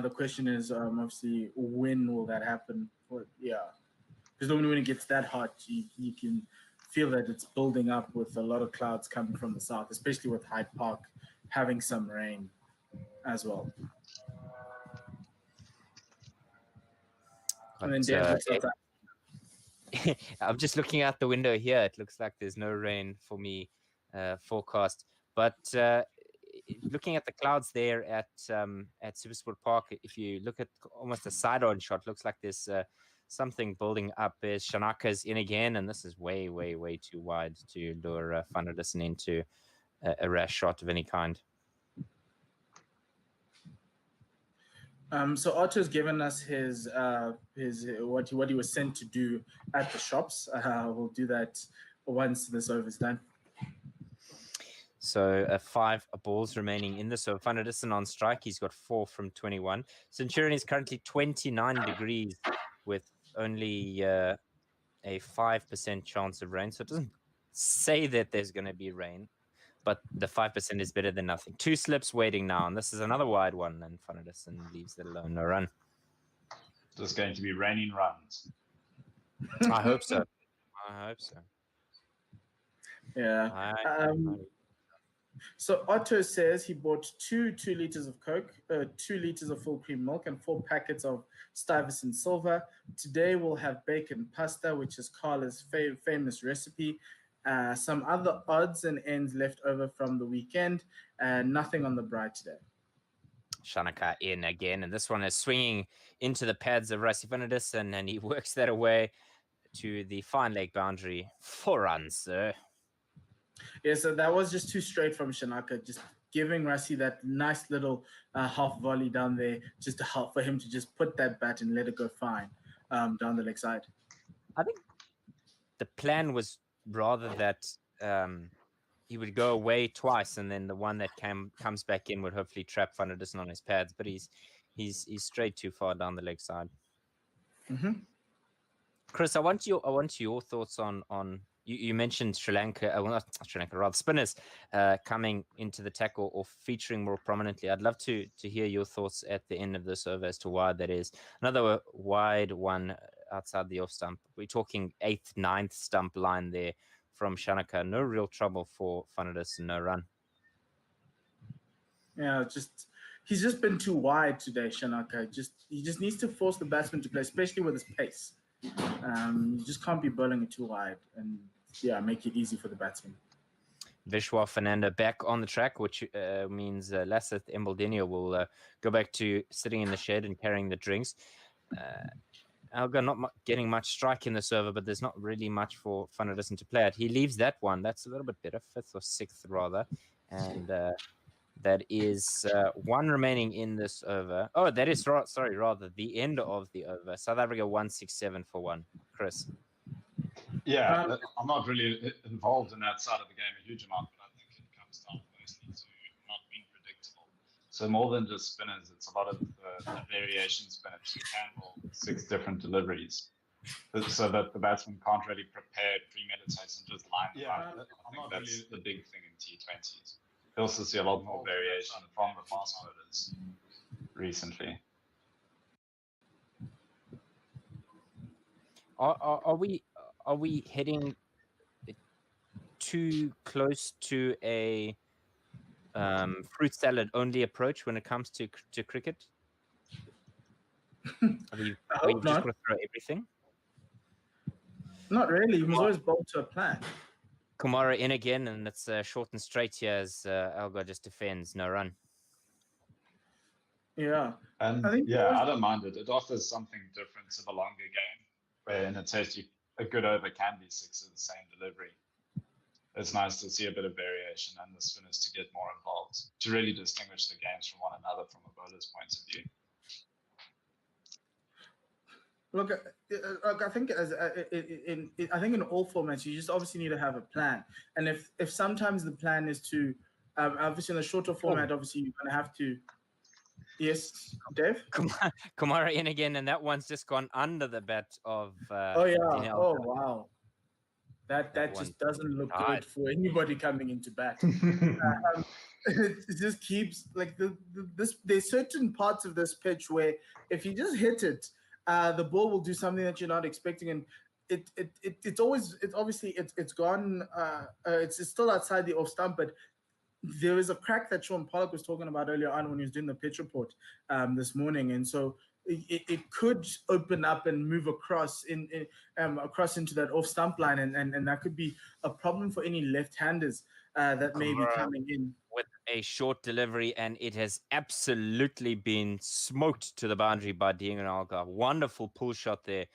The question is, obviously, when will that happen? Because normally when it gets that hot, you can feel that it's building up with a lot of clouds coming from the south, especially with Hyde Park having some rain as well. And then David, I'm just looking out the window here. It looks like there's no rain for me forecast. But looking at the clouds there at Supersport Park, if you look at almost a side-on shot, looks like there's something building up. Shanaka's in again, and this is way, way, way too wide to lure Fernando into a rash shot of any kind. So Otto's given us his what he was sent to do at the shops. We'll do that once this over is done. So 5 balls remaining in this. So Fernando on strike. He's got 4 from 21. Centurion is currently 29 degrees with only a 5% chance of rain. So it doesn't say that there's going to be rain, but the 5% is better than nothing. 2 slips waiting now, and this is another wide one, and Fernando leaves it alone. No run. Just going to be raining runs. I hope so. I hope so. Yeah. So Otto says he bought 2 liters of Coke, 2 liters of full cream milk, and 4 packets of Stuyvesant Silver. Today we'll have bacon pasta, which is Carla's famous recipe. Some other odds and ends left over from the weekend. Nothing on the bright today. Shanaka in again, and this one is swinging into the pads of Rassi Fernandez, and he works that away to the fine leg boundary. 4 runs, sir. Yeah, so that was just too straight from Shanaka, just giving Rassi that nice little half volley down there, just to help for him to just put that bat and let it go fine down the leg side. I think the plan was rather that he would go away twice, and then the one that comes back in would hopefully trap Fernando on his pads, but he's straight too far down the leg side. Mm-hmm. Chris, I want your thoughts on You mentioned Sri Lanka, well, not Sri Lanka, rather spinners coming into the tackle or featuring more prominently. I'd love to hear your thoughts at the end of this over as to why that is. Another wide one outside the off stump. We're talking 8th, 9th stump line there from Shanaka. No real trouble for Fernando, no run. Yeah, he's just been too wide today, Shanaka. He just needs to force the batsman to play, especially with his pace. You just can't be bowling it too wide, and make it easy for the batsman. Vishwa Fernando back on the track, which means Lasith Embaldenia will go back to sitting in the shed and carrying the drinks. Alga not getting much strike in this over, but there's not really much for Fernando to play at. He leaves that one. That's a little bit better, 5th or 6th rather, and that is one remaining in this over. Oh, that is rather the end of the over. South Africa 167 for 1. Chris. Yeah, I'm not really involved in that side of the game a huge amount, but I think it comes down mostly to not being predictable. So more than just spinners, it's a lot of variation spinners. You can bowl 6 different deliveries, so that the batsman can't really prepare, premeditate, and just line them up. I think that's the big thing in T20s. You also see a lot more variation from the fast bowlers recently. Are we heading too close to a fruit salad only approach when it comes to cricket? Are we just going to throw everything? Not really. You must always bowl to a plan. Kumara in again, and it's short and straight here as Alga just defends, no run. Yeah. And I don't mind it. It offers something different to the longer game, where in a test, a good over can be 6 of the same delivery. It's nice to see a bit of variation and the spinners to get more involved, to really distinguish the games from one another from a bowler's point of view. Look, I think in all formats, you just obviously need to have a plan. And if sometimes the plan is to, obviously in the shorter format, obviously you're going to have to. Yes, Dave? Kumara in again, and that one's just gone under the bat of. Oh, wow. That just doesn't look good for anybody coming into bat. It just keeps like there's certain parts of this pitch where if you just hit it, the ball will do something that you're not expecting, and it's gone. It's still outside the off stump, but there is a crack that Sean Pollock was talking about earlier on when he was doing the pitch report this morning, and so it could open up and move across into that off stump line, and that could be a problem for any left-handers that may be coming in with a short delivery, and it has absolutely been smoked to the boundary by Diego Alga. Wonderful pull shot there.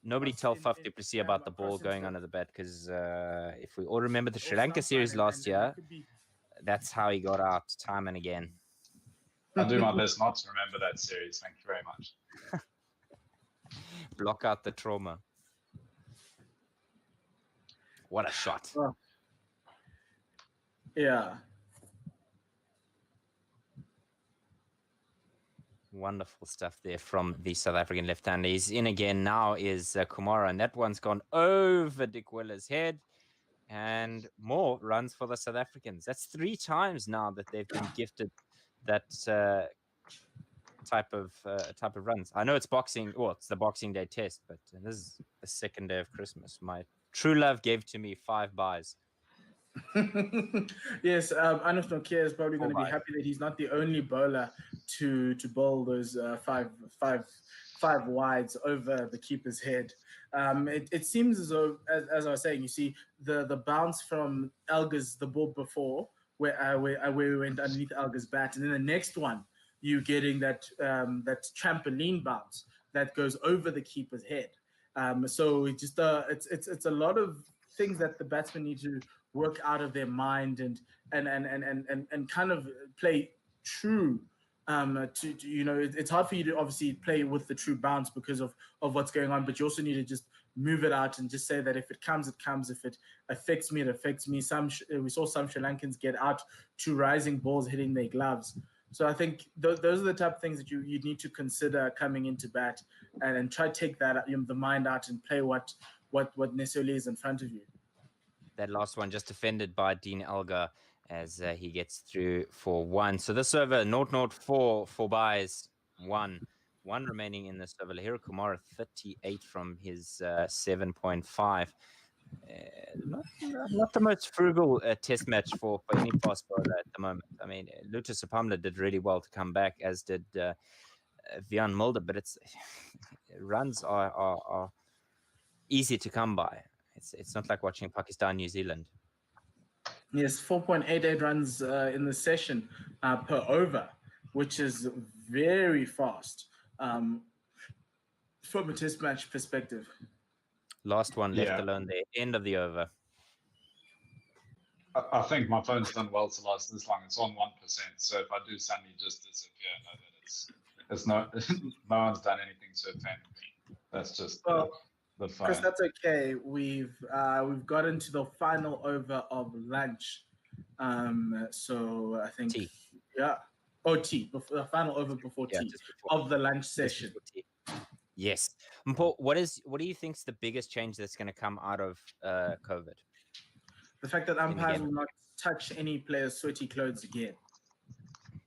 Nobody tell Faf du Plessis about the ball going under the bat, because if we all remember the Sri Lanka series last year, that's how he got out time and again. I'll do my best not to remember that series. Thank you very much. Block out the trauma. What a shot. Yeah. Wonderful stuff there from the South African left-hander. He's in again now is Kumara, and that one's gone over Dick Willer's head. And more runs for the South Africans. That's 3 times now that they've been gifted that type of runs. I know it's boxing. Well, it's the Boxing Day test, but this is the 2nd day of Christmas. My true love gave to me 5 buys. Yes, Arnold Nokia is probably going to be happy that he's not the only bowler to bowl those five wides over the keeper's head. It seems as though, as I was saying, you see the bounce from the ball before, where we went underneath Alga's bat, and then the next one, you getting that trampoline bounce that goes over the keeper's head. So it just it's a lot of things that the batsmen need to work out of their mind and kind of play true. It's hard for you to obviously play with the true bounce because of what's going on, but you also need to just move it out and just say that if it comes, it comes. If it affects me, it affects me. We saw some Sri Lankans get out to rising balls hitting their gloves. So I think those are the type of things that you need to consider coming into bat and try to take that the mind out and play what necessarily is in front of you. That last one just defended by Dean Elgar as he gets through for 1. So this over, 0-0 for buys, 1. 1 remaining in this over. Lahira Kumar, 38 from his 7.5. Not the most frugal test match for any fast bowler at the moment. I mean, Luta Sepamla did really well to come back, as did Vian Mulder, but it's runs are easy to come by. It's not like watching Pakistan, New Zealand. Yes, 4.88 runs in the session per over, which is very fast from a test match perspective. Last one left alone there, end of the over. I think my phone's done well to last this long. It's on 1%. So if I do suddenly just disappear, know that it's not no one's done anything to offend me. That's just the phone. Chris, that's okay. We've gotten to the final over of lunch. So I think tea. Yeah. Tea. The final over before tea of the lunch session. Yes. Paul, what do you think is the biggest change that's going to come out of COVID? The fact that umpires will not touch any player's sweaty clothes again.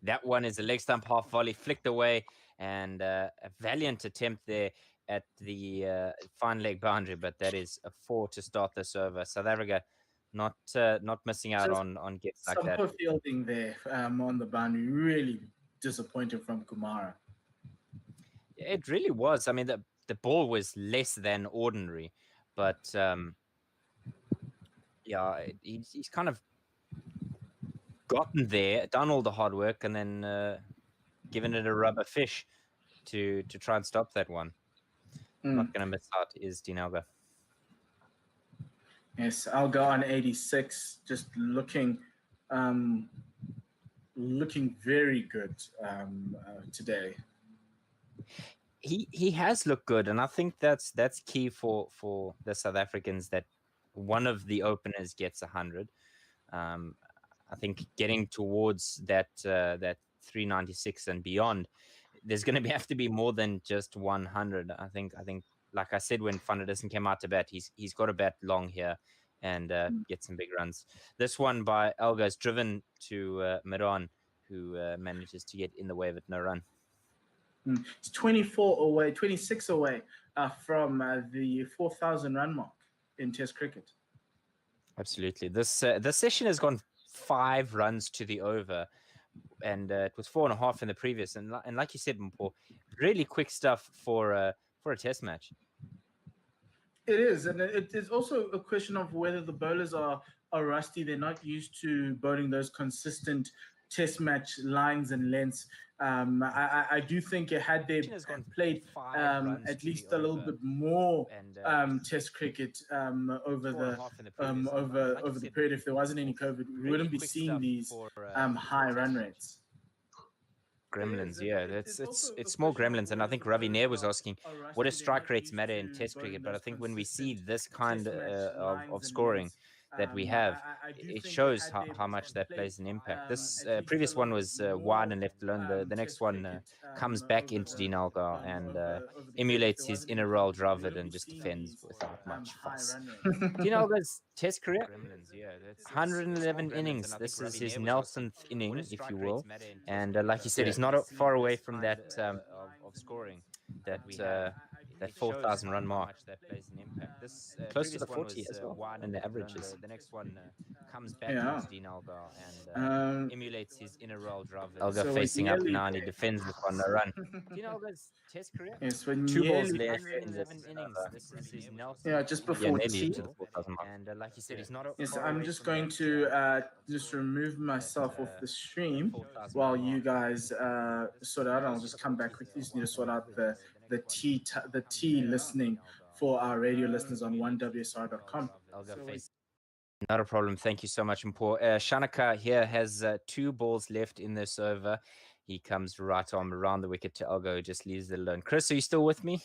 That one is a leg stump half volley, flicked away, and a valiant attempt there at the fine leg boundary, but that is a 4 to start this over. South Africa not missing out on gets like that. Some poor fielding there on the boundary. Really disappointing from Kumara. It really was. I mean, the ball was less than ordinary, but yeah, he's kind of gotten there, done all the hard work, and then given it a rubber fish to try and stop that one. Not going to miss out is Dean Elgar. Yes, Elgar on 86, just looking very good today. He has looked good, and I think that's key for the South Africans, that one of the openers gets 100. I think getting towards that 396 and beyond, there's going to have to be more than just 100. I think like I said when Fernando came out to bat, he's got to bat long here and get some big runs. This one by Elgar is driven to mid-on, who manages to get in the way of it, no run. It's 26 away from the 4,000 run mark in Test cricket. Absolutely. This session has gone 5 runs to the over, and it was 4.5 in the previous. And like you said, Paul, really quick stuff for a Test match. It is, and it is also a question of whether the bowlers are rusty. They're not used to bowling those consistent Test match lines and lengths. I do think had they played at least a little bit more Test cricket over the period, if there wasn't any COVID, we wouldn't be seeing these high run rates. Gremlins, it's small gremlins, and I think Ravi Nair was asking, what does strike rates matter in Test cricket? But I think when we see this kind of scoring that we have, it shows how much that plays an impact. This previous one was wide and left alone. The next one comes back into Dean Elgar and emulates his inner role Dravid and just defends without much fuss. Dean Elgar's Test career, 111 innings. This is his Nelsonth inning, if you will. And like you said, he's not far away from that of scoring that 4,000 run mark. That plays an impact. This close to the 40 as well, and the averages. The next one comes back to Dean Elgar and emulates his inner role Dravid. Elgar facing up now, and he defends this one, no run. Dean Elgar's Test career, yes, 2 balls left in this innings. This is his Nelson. Just before tea. And like you said, he's not. Yes, I'm just going to just remove myself off the stream while you guys sort out. I'll just come back quickly. Just need to sort out the tea listening for our radio listeners on 1WSR.com. Not a problem. Thank you so much, Mpho. Shanaka here has 2 balls left in this over. He comes right arm around the wicket to Elgar, who just leaves it alone. Chris, are you still with me?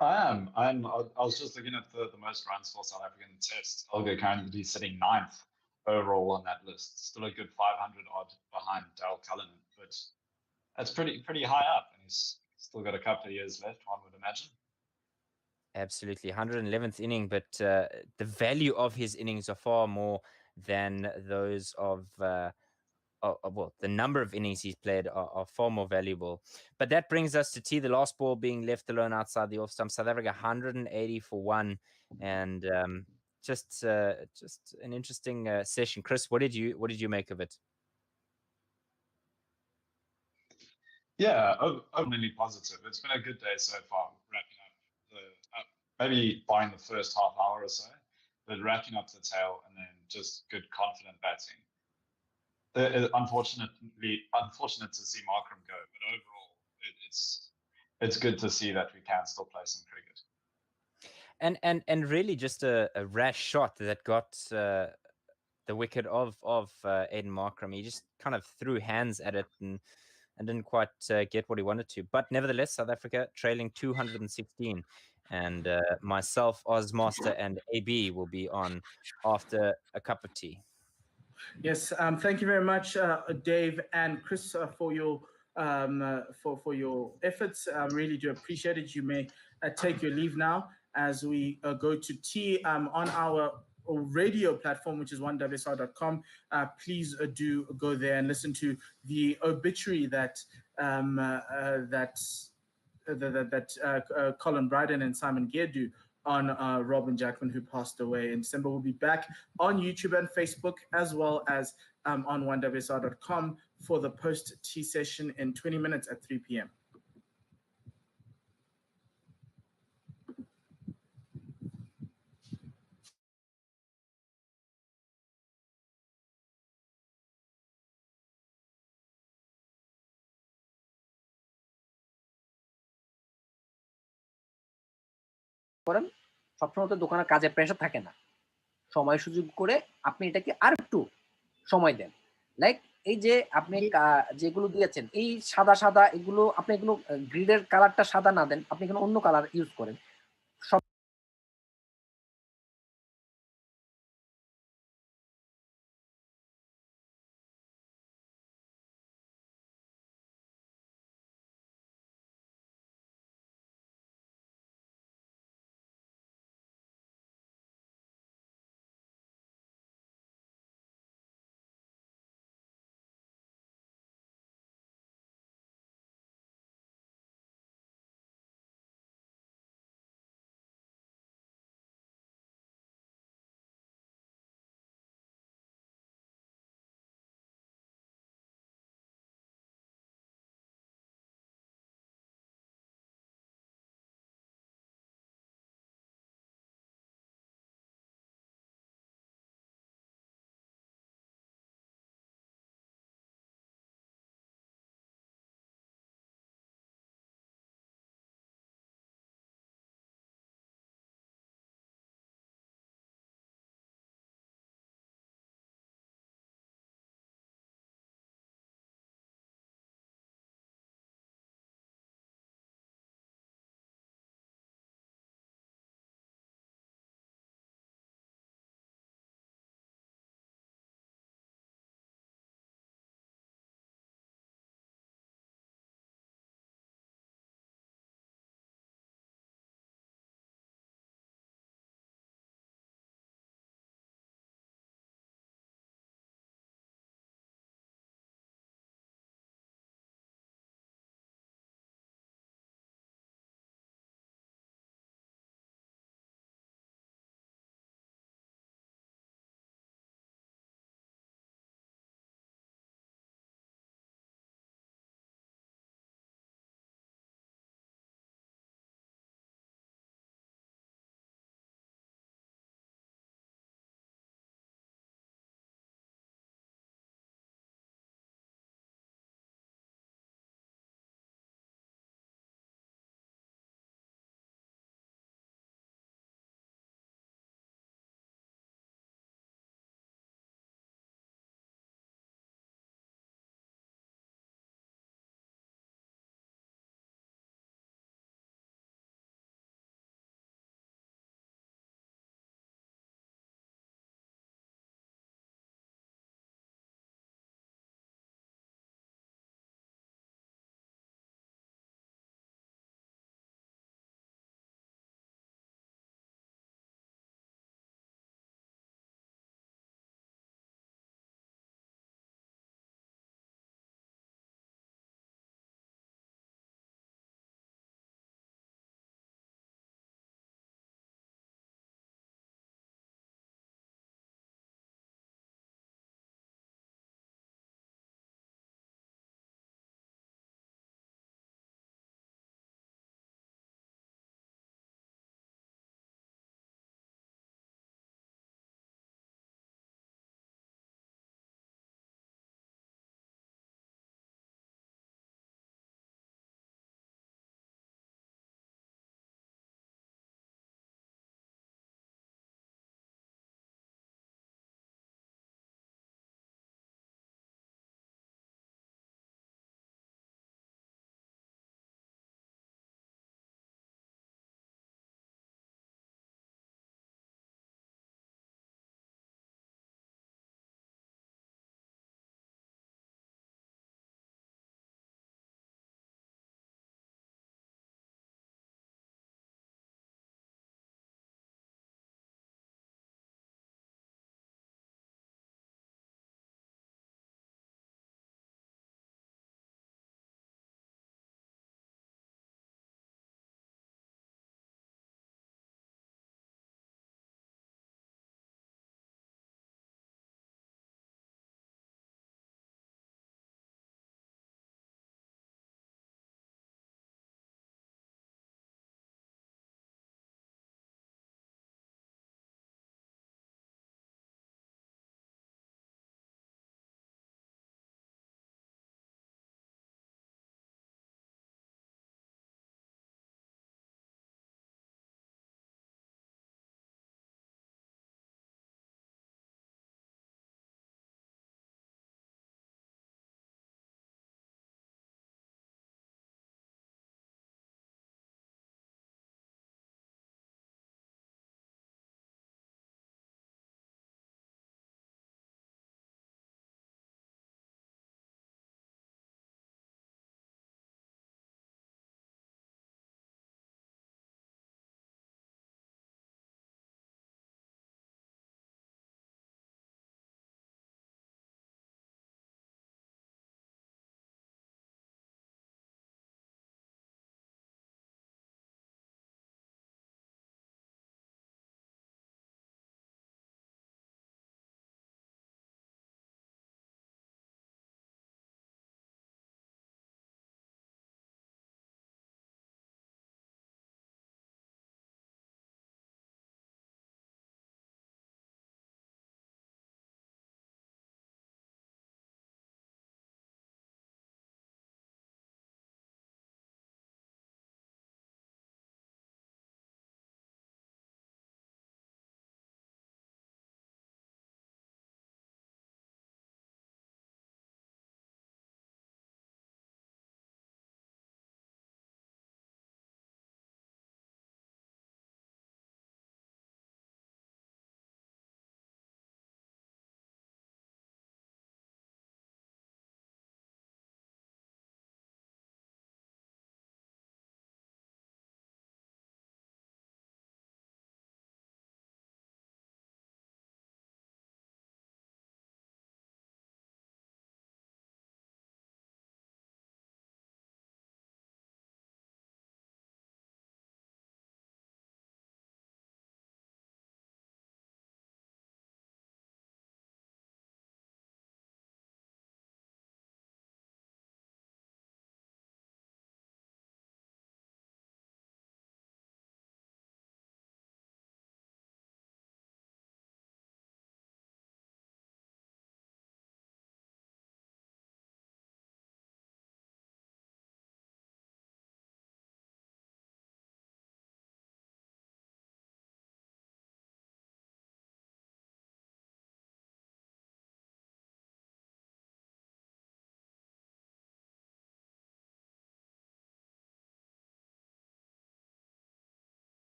I am. I was just looking at the most runs for South African Test. Elgar currently sitting 9th overall on that list. Still a good 500 odd behind Dale Cullinan, but that's pretty high up, and he's still got a couple of years left, one would imagine. Absolutely, 111th inning, but the value of his innings are far more than those of well, the number of innings he's played are far more valuable. But that brings us to T, the last ball being left alone outside the off stump. South Africa 180 for one, and just an interesting session. Chris, what did you make of it? Yeah, overly positive. It's been a good day so far, wrapping up maybe buying the first half hour or so, but wrapping up the tail and then just good, confident batting. Unfortunate to see Markram go, but overall, it's good to see that we can still play some cricket. And really just a rash shot that got the wicket of Aiden Markram. He just kind of threw hands at it and didn't quite get what he wanted to. But nevertheless, South Africa trailing 216. And myself, Ozmaster, and AB will be on after a cup of tea. Yes, thank you very much, Dave and Chris, for your efforts. Really do appreciate it. You may take your leave now as we go to tea on our radio platform, which is onewsr.com. Please do go there and listen to the obituary that Colin Bryden and Simon Gear do on Robin Jackman, who passed away in December. We'll be back on YouTube and Facebook, as well as on onewsr.com for the post-tea session in 20 minutes at 3 p.m. করেন সবসময় তো দোকানে কাজের pressure থাকে না, সময় সুযোগ করে আপনি এটাকে আর একটু সময় দেন। লাইক এই যে আপনি যেগুলো দিয়েছেন এই সাদা সাদা এগুলো, আপনি এগুলো গ্রিডের কালারটা সাদা না দেন, আপনি এখানে অন্য কালার ইউজ করেন।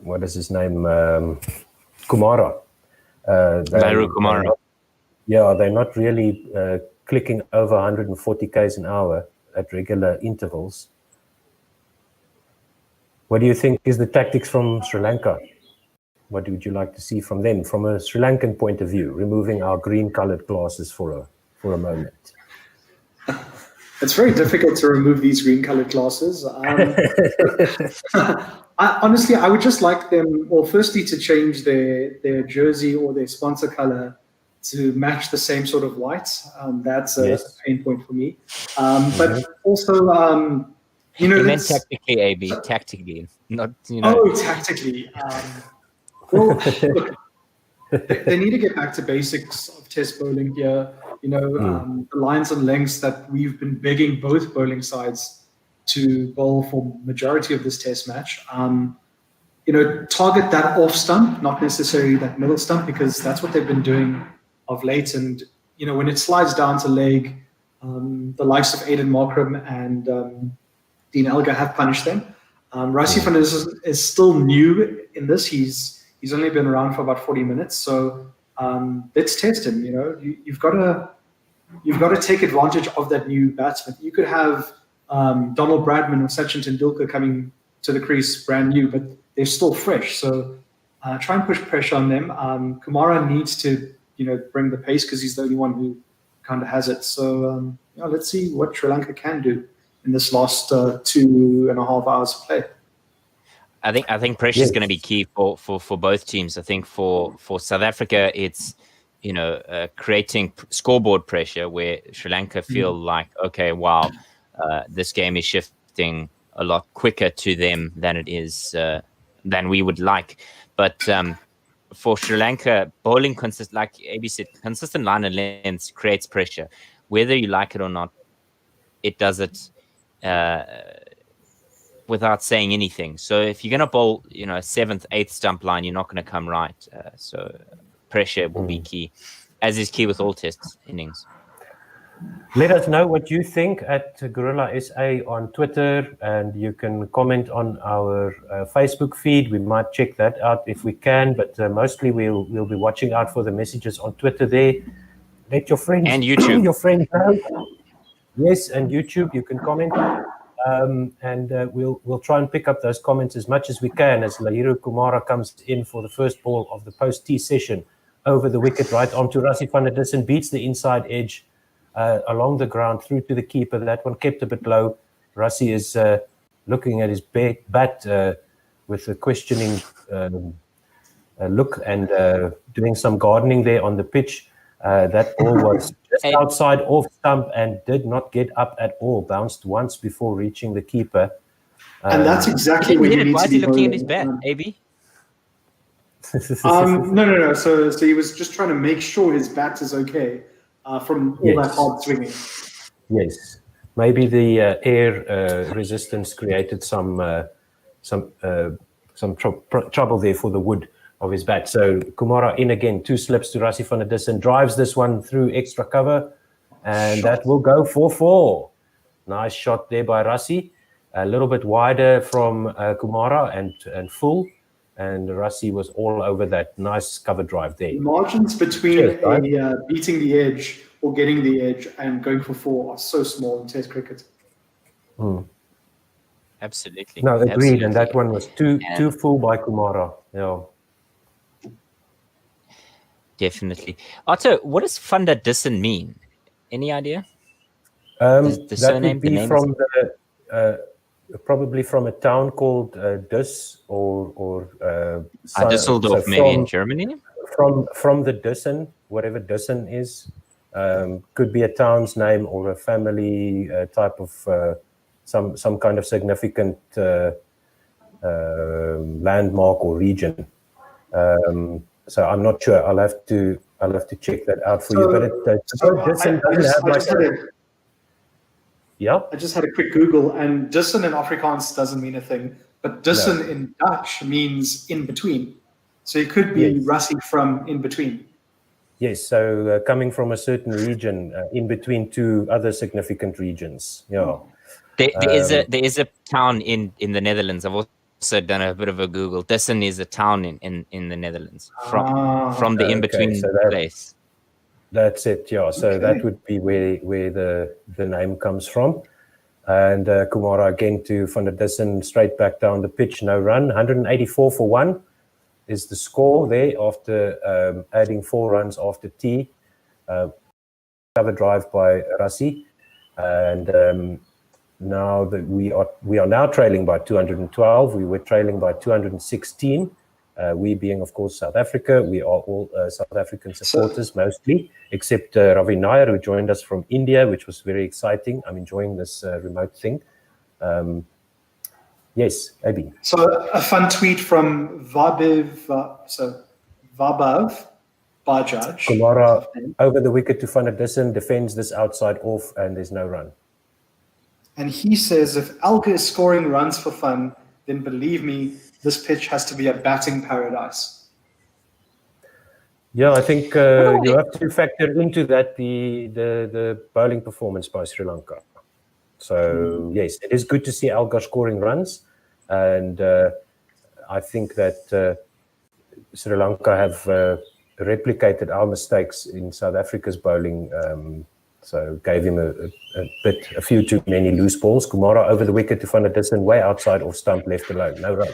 what is his name? Kumara. Lairu Kumara. They're not really clicking over 140 k's an hour at regular intervals. What do you think is the tactics from Sri Lanka? What would you like to see from them, from a Sri Lankan point of view, removing our green-colored glasses for a moment? It's very difficult to remove these green-colored glasses. Honestly, I would just like them, well, firstly, to change their jersey or their sponsor color to match the same sort of white. That's a pain point for me. But also, He meant tactically, AB, tactically, not, tactically. Well, look, they need to get back to basics of test bowling here. The lines and lengths that we've been begging both bowling sides to bowl for majority of this test match. Target that off stump, not necessarily that middle stump, because that's what they've been doing of late. And, when it slides down to leg, the likes of Aiden Markram and Dean Elgar have punished them. Rassie van der Dussen is still new in this. He's only been around for about 40 minutes. So let's test him. You've got to take advantage of that new batsman. You could have Donald Bradman or Sachin Tendulkar coming to the crease brand new, but they're still fresh. So try and push pressure on them. Kumara needs to, bring the pace because he's the only one who kind of has it. So let's see what Sri Lanka can do in this last 2.5 hours of play. I think pressure is going to be key for both teams. I think for South Africa, it's creating scoreboard pressure where Sri Lanka feel like, okay, wow, this game is shifting a lot quicker to them than it is than we would like. But for Sri Lanka, bowling like AB said, consistent line and lengths creates pressure, whether you like it or not. It does it without saying anything. So if you're going to bowl, 7th, 8th stump line, you're not going to come right. So pressure will be key, as is key with all test innings. Let us know what you think at Gorilla SA on Twitter, and you can comment on our Facebook feed. We might check that out if we can, but mostly we'll be watching out for the messages on Twitter there. Let your friends and YouTube. Your friends know. Yes, and YouTube, you can comment. And we'll try and pick up those comments as much as we can as Lairu Kumara comes in for the first ball of the post-tee session over the wicket, right onto Rassie van der Dussen, beats the inside edge along the ground through to the keeper. That one kept a bit low. Rassie is looking at his bat with a questioning look and doing some gardening there on the pitch. That ball was just outside off stump and did not get up at all. Bounced once before reaching the keeper. And that's exactly what he needs to be looking at his bat, AB? No. So he was just trying to make sure his bat is okay from all that hard swinging. Yes. Maybe the air resistance created some trouble there for the wood of his bat. So Kumara in again, 2 slips to Rassie van der Dussen, drives this one through extra cover, and that will go for 4. Nice shot there by Rassie, a little bit wider from Kumara and full, and Rassie was all over that. Nice cover drive there. Margins between beating the edge or getting the edge and going for 4 are so small in Test cricket. Absolutely. No, agreed. Absolutely. And that one was too full by Kumara. Yeah. Definitely. Otto, what does van der Dussen mean? Any idea? The surname, would be from probably from a town called Dus or Düsseldorf, maybe in Germany. From the Dussen, whatever Dussen is, could be a town's name or a family type of some kind of significant landmark or region. So I'm not sure. I'll have to check that out for you. But I just had a quick Google, and Dussen in Afrikaans doesn't mean a thing, but Dussen in Dutch means in between. So it could be Rassie from in between. Yes, so coming from a certain region, in between two other significant regions. Yeah. There is a town in the Netherlands. I've also done a bit of a Google. Dissen is a town in the Netherlands from the in between place. That's it. Yeah. So that would be where the name comes from. And Kumara again to Van der Dissen, straight back down the pitch, no run. 184 for 1 is the score there after adding 4 runs after tea. Cover drive by Rassi. And now that we are now trailing by 212. We were trailing by 216. We being, of course, South Africa. We are all South African supporters mostly, except Ravi Nair, who joined us from India, which was very exciting. I'm enjoying this remote thing. Yes, Abi. So a fun tweet from Vabav Bajaj. Kumara over the wicket to Van der Dissen, defends this outside off, and there's no run. And he says, if Alga is scoring runs for fun, then believe me, this pitch has to be a batting paradise. Yeah, I think you have to factor into that the bowling performance by Sri Lanka. So yes, it is good to see Alga scoring runs, and I think that Sri Lanka have replicated our mistakes in South Africa's bowling. So gave him a few too many loose balls. Kumara over the wicket to Van der Dissen, way outside off stump, left alone, no run.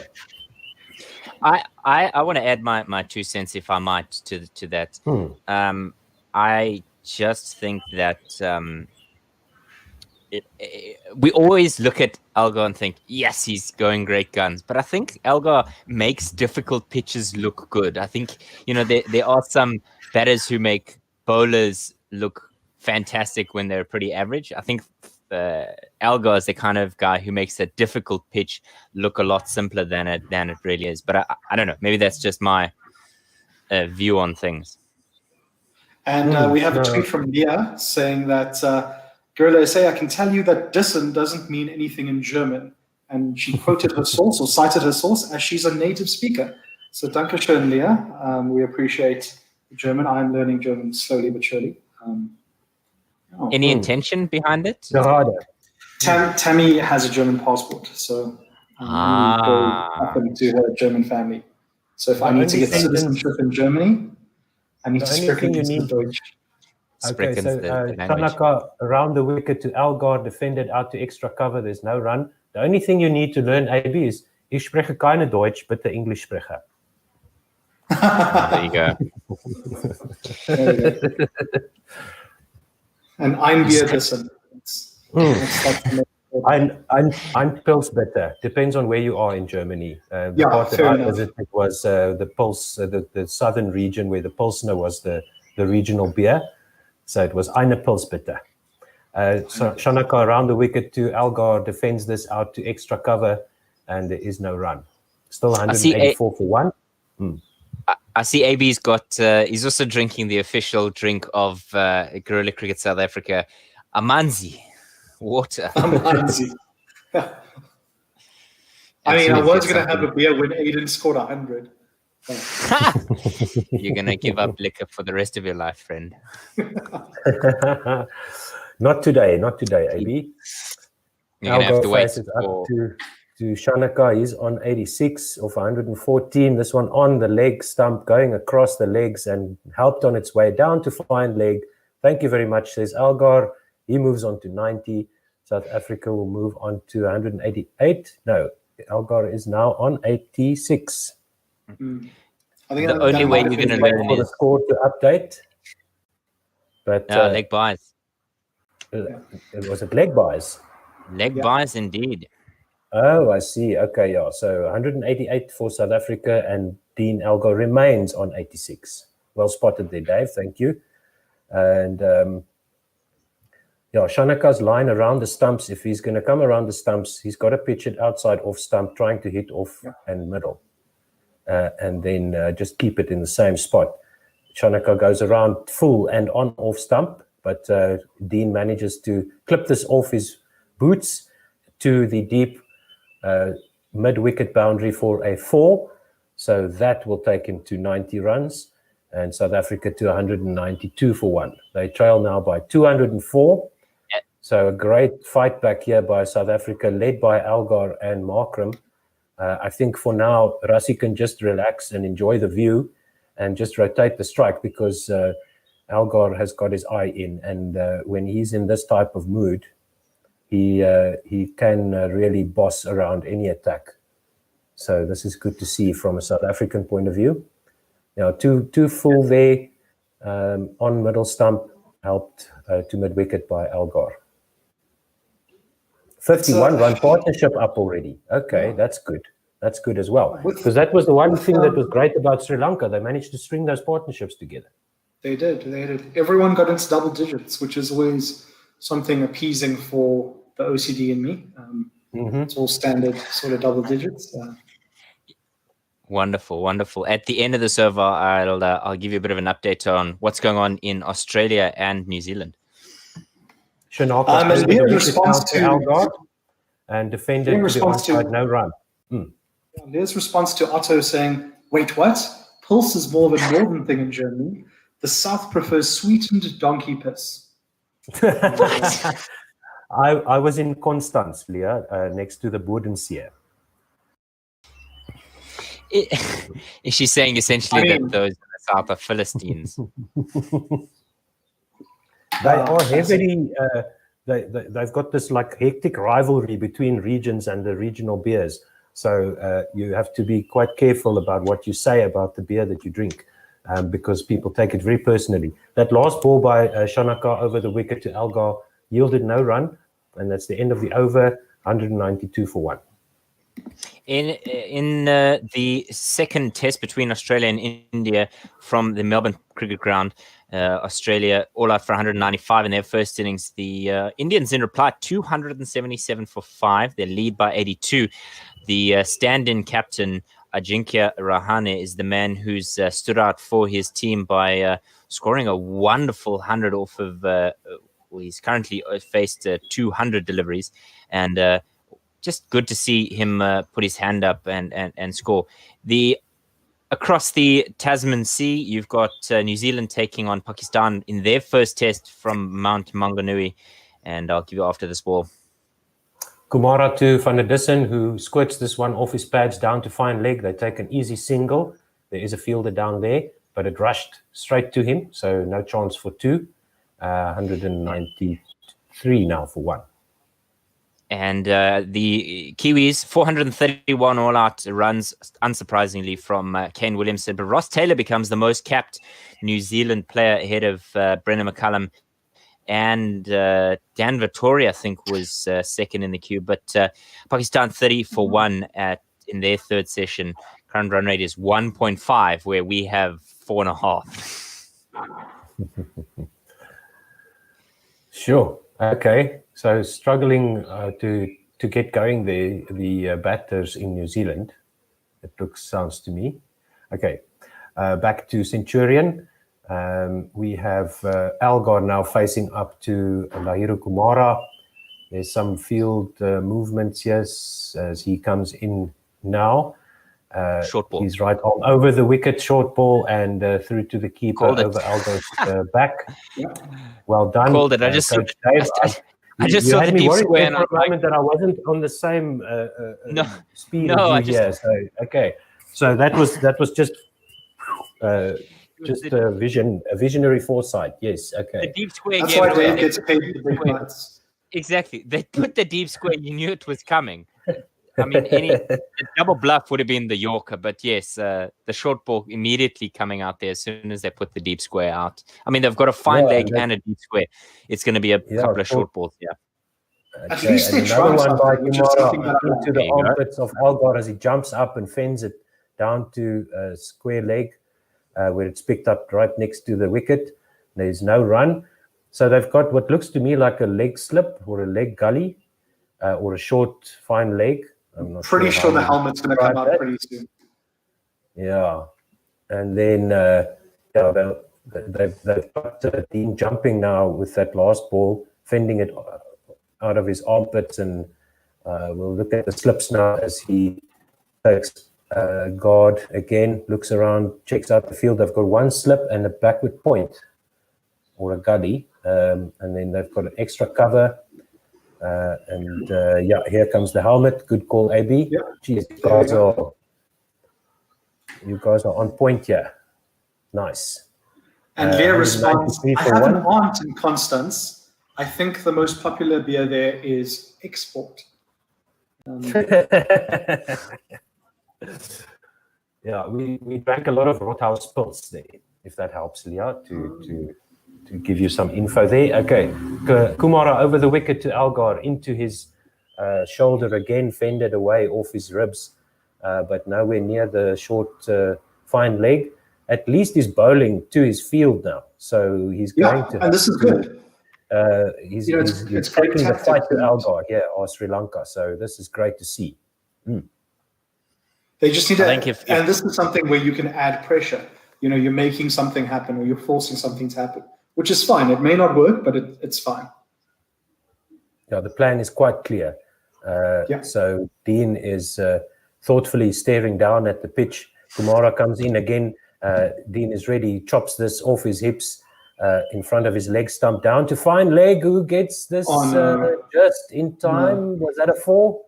I want to add my 2 cents, if I might, to that. I just think that we always look at Alga and think, yes, he's going great guns. But I think Alga makes difficult pitches look good. I think, there are some batters who make bowlers look fantastic when they're pretty average. I think Alga is the kind of guy who makes a difficult pitch look a lot simpler than it really is. But I don't know. Maybe that's just my view on things. And we have a tweet from Leah saying that Guerrilla SA, I can tell you that Dissen doesn't mean anything in German. And she quoted her source or cited her source as she's a native speaker. So danke schön, Leah. We appreciate German. I'm learning German slowly but surely. Any intention behind it? Tammy has a German passport, so I'm very welcome to her German family. So if I need to get citizenship in Germany, I need to speak Deutsch. Okay, so Tanaka around the wicket to Algar, defended out to extra cover. There's no run. The only thing you need to learn, AB, is ich spreche keine Deutsch, bitte English sprechen. There you go. And I'm wir Dissen. I'm Pils better. Depends on where you are in Germany. The part that I visited was the Pils, the southern region where the Pilsner was the regional beer. So it was eine Pils bitte. So Shanaka around the wicket to Algar, defends this out to extra cover, and there is no run. Still 184 for 1. I see AB's got, he's also drinking the official drink of Guerrilla Cricket South Africa, Amanzi water. Amanzi. I mean, I was going to have a beer when Aiden scored 100. You're going to give up liquor for the rest of your life, friend. Not today, AB. You're going to have to wait up to Shanaka. He's on 86 of 114. This one on the leg stump, going across the legs and helped on its way down to find leg. Thank you very much, says Algar. He moves on to 90. South Africa will move on to 188. No, Algar is now on 86. I think the only way you're going to learn is the score to update. But leg buys. It was it leg buys? Leg buys indeed. Oh, I see. Okay, yeah. So 188 for South Africa, and Dean Algar remains on 86. Well spotted there, Dave. Thank you. And Shanaka's line around the stumps. If he's going to come around the stumps, he's got to pitch it outside off stump, trying to hit off and middle. And then just keep it in the same spot. Shanaka goes around full and on off stump, but Dean manages to clip this off his boots to the deep mid-wicket boundary for a 4. So that will take him to 90 runs. and South Africa to 192 for 1. They trail now by 204. So a great fight back here by South Africa, led by Algar and Markram. I think for now, Rassie can just relax and enjoy the view and just rotate the strike, because Algar has got his eye in. And when he's in this type of mood, he can really boss around any attack. So this is good to see from a South African point of view. Now, two full there on middle stump, helped to mid-wicket by Algar. 51 run partnership up already. Okay, that's good. That's good as well. Because that was the one thing that was great about Sri Lanka. They managed to string those partnerships together. They did. Everyone got into double digits, which is always something appeasing for the OCD in me. It's all standard sort of double digits. Wonderful. At the end of this over, I'll give you a bit of an update on what's going on in Australia and New Zealand. Shanaka in response to Algar and defended to the onside, no run. Leah's response to Otto saying, "Wait, what? Pulse is more of a northern thing in Germany. The South prefers sweetened donkey piss." I was in Constance, Leah, next to the Bodensee. Is she saying essentially that those in the South are Philistines? They are heavily, they've got this like hectic rivalry between regions and the regional beers. So you have to be quite careful about what you say about the beer that you drink, because people take it very personally. That last ball by Shanaka over the wicket to Algar yielded no run, and that's the end of the over, 192 for 1. In the second test between Australia and India from the Melbourne Cricket Ground, Australia all out for 195 in their first innings. The Indians in reply 277 for 5. They lead by 82. The stand-in captain Ajinkya Rahane is the man who's stood out for his team by scoring a wonderful 100 off of. He's currently faced 200 deliveries, and just good to see him put his hand up and score. Across the Tasman Sea, you've got New Zealand taking on Pakistan in their first test from Mount Maunganui, and I'll give you after this ball. Kumara to Van der Dussen, who squirts this one off his pads down to fine leg. They take an easy single. There is a fielder down there, but it rushed straight to him, so no chance for 2. 193 now for 1. And the Kiwis, 431 all-out runs, unsurprisingly, from Kane Williamson. But Ross Taylor becomes the most capped New Zealand player ahead of Brendan McCullum. And Dan Vettori, I think, was second in the queue. But Pakistan 30 for 1 in their third session. Current run rate is 1.5, where we have 4.5. Sure. Okay. So struggling to get going there, the batters in New Zealand, it sounds to me. Okay. Back to Centurion. We have Algar now facing up to Lahiru Kumara. There's some field movements, yes, as he comes in now. Short ball. He's right on over the wicket, short ball, and through to the keeper over Algar's back. Well done. Called it. I just saw the deep square. And for a moment that I wasn't on the same speed as you here. So okay, so that was just a visionary foresight. Yes, okay. The deep square. That's why Dave gets paid the big bucks. Exactly. They put the deep square. You knew it was coming. I mean, the double bluff would have been the Yorker, but yes, the short ball immediately coming out there as soon as they put the deep square out. I mean, they've got a fine leg and a deep square. It's going to be a couple of short balls, yeah. At least they another try one by Kumara into into the armpits of Algar as he jumps up and fends it down to a square leg, where it's picked up right next to the wicket. There's no run. So they've got what looks to me like a leg slip or a leg gully, or a short, fine leg. I'm not pretty sure the helmet's going to come out pretty soon. Yeah. And then they've got Dean jumping now with that last ball, fending it out of his armpits. And we'll look at the slips now as he takes Guard again looks around, checks out the field. They've got one slip and a backward point, or a gully, and then they've got an extra cover. Yeah, here comes the helmet. Good call, AB. Yep. Jeez, you guys are on point here. Nice. And Leah responds, 93 I for have an one. aunt in Constance. I think the most popular beer there is Export. Yeah, we drank a lot of Rothaus Pils there, if that helps, Leah, to give you some info there. Okay, Kumara over the wicket to Algar, into his shoulder again, fended away off his ribs, but nowhere near the short fine leg. At least he's bowling to his field now, so he's going to. And this is good. He's it's taking the fight to tactics. Algar, or Sri Lanka. So this is great to see. They just need to, if and this is something where you can add pressure. You're making something happen, or you're forcing something to happen, which is fine. It may not work, but it's fine. Yeah, the plan is quite clear. So Dean is thoughtfully staring down at the pitch. Kumara comes in again. Dean is ready, chops this off his hips in front of his leg stump, down to fine leg, who gets this just in time. Was that a 4?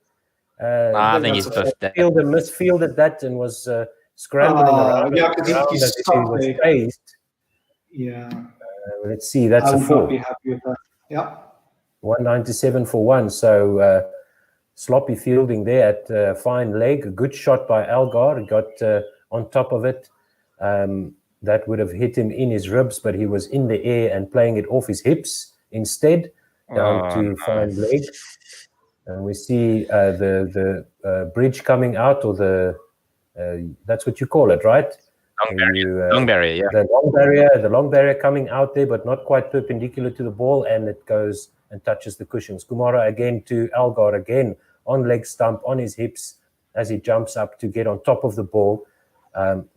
I think he's biffed that. Fielder misfielded that and was scrambling around. Yeah, because he as if he was stopped phased. Yeah. Let's see, that's I a would 4. not be happy with that. Yeah. 197 for 1. So sloppy fielding there at fine leg. A good shot by Algar. Got on top of it. That would have hit him in his ribs, but he was in the air and playing it off his hips instead, down to fine leg. And we see the bridge coming out, or the that's what you call it, right? Long barrier, yeah. The long barrier coming out there, but not quite perpendicular to the ball, and it goes and touches the cushions. Kumara again to Algar, again on leg stump, on his hips, as he jumps up to get on top of the ball.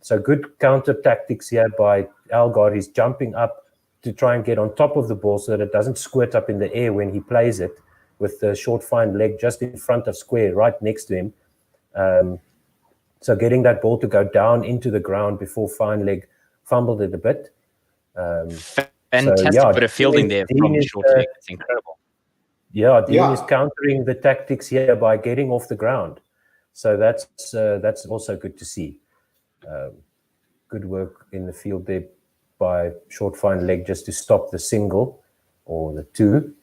So good counter tactics here by Algar. He's jumping up to try and get on top of the ball so that it doesn't squirt up in the air when he plays it, with the short fine leg just in front of square, right next to him. So getting that ball to go down into the ground before fine leg fumbled it a bit. Fantastic bit of fielding there from short leg. It's incredible. Yeah, Dean is countering the tactics here by getting off the ground. So that's also good to see. Good work in the field there by short fine leg just to stop the single or the 2.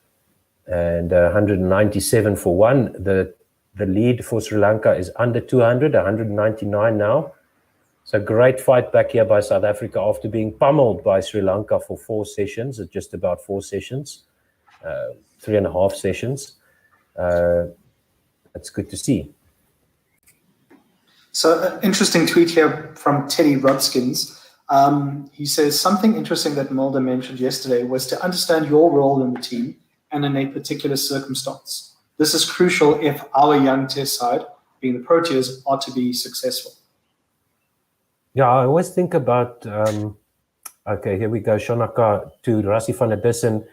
And 197 for 1. The lead for Sri Lanka is under 200, 199 now. So great fight back here by South Africa after being pummeled by Sri Lanka for 4 sessions, just about 4 sessions, 3.5 sessions. That's good to see. So an interesting tweet here from Teddy Rodskins. He says, something interesting that Mulder mentioned yesterday was to understand your role in the team and in a particular circumstance. This is crucial if our young test side, being the Proteas, are to be successful. Yeah, I always think about, okay, here we go, Shanaka to Rassie van der Dussen,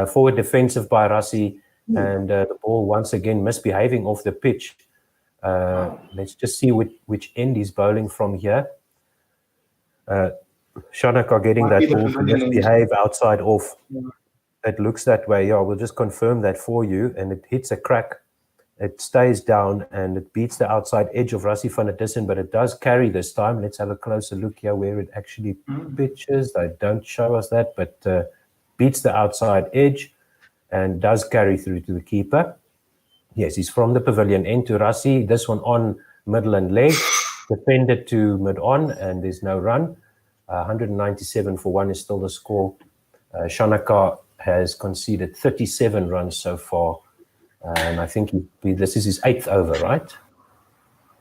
forward defensive by Rassie, and the ball once again misbehaving off the pitch. Let's just see which end he's bowling from here. Shanaka getting that ball to misbehave outside off. Yeah. It looks that way. Yeah, we'll just confirm that for you. And it hits a crack. It stays down and it beats the outside edge of Rassie van der Dussen, but it does carry this time. Let's have a closer look here where it actually pitches. They don't show us that, but beats the outside edge and does carry through to the keeper. Yes, he's from the pavilion end to Rassie. This one on middle and leg. Defended to mid-on, and there's no run. 197 for 1 is still the score. Shanaka has conceded 37 runs so far. And I think this is his 8th over, right?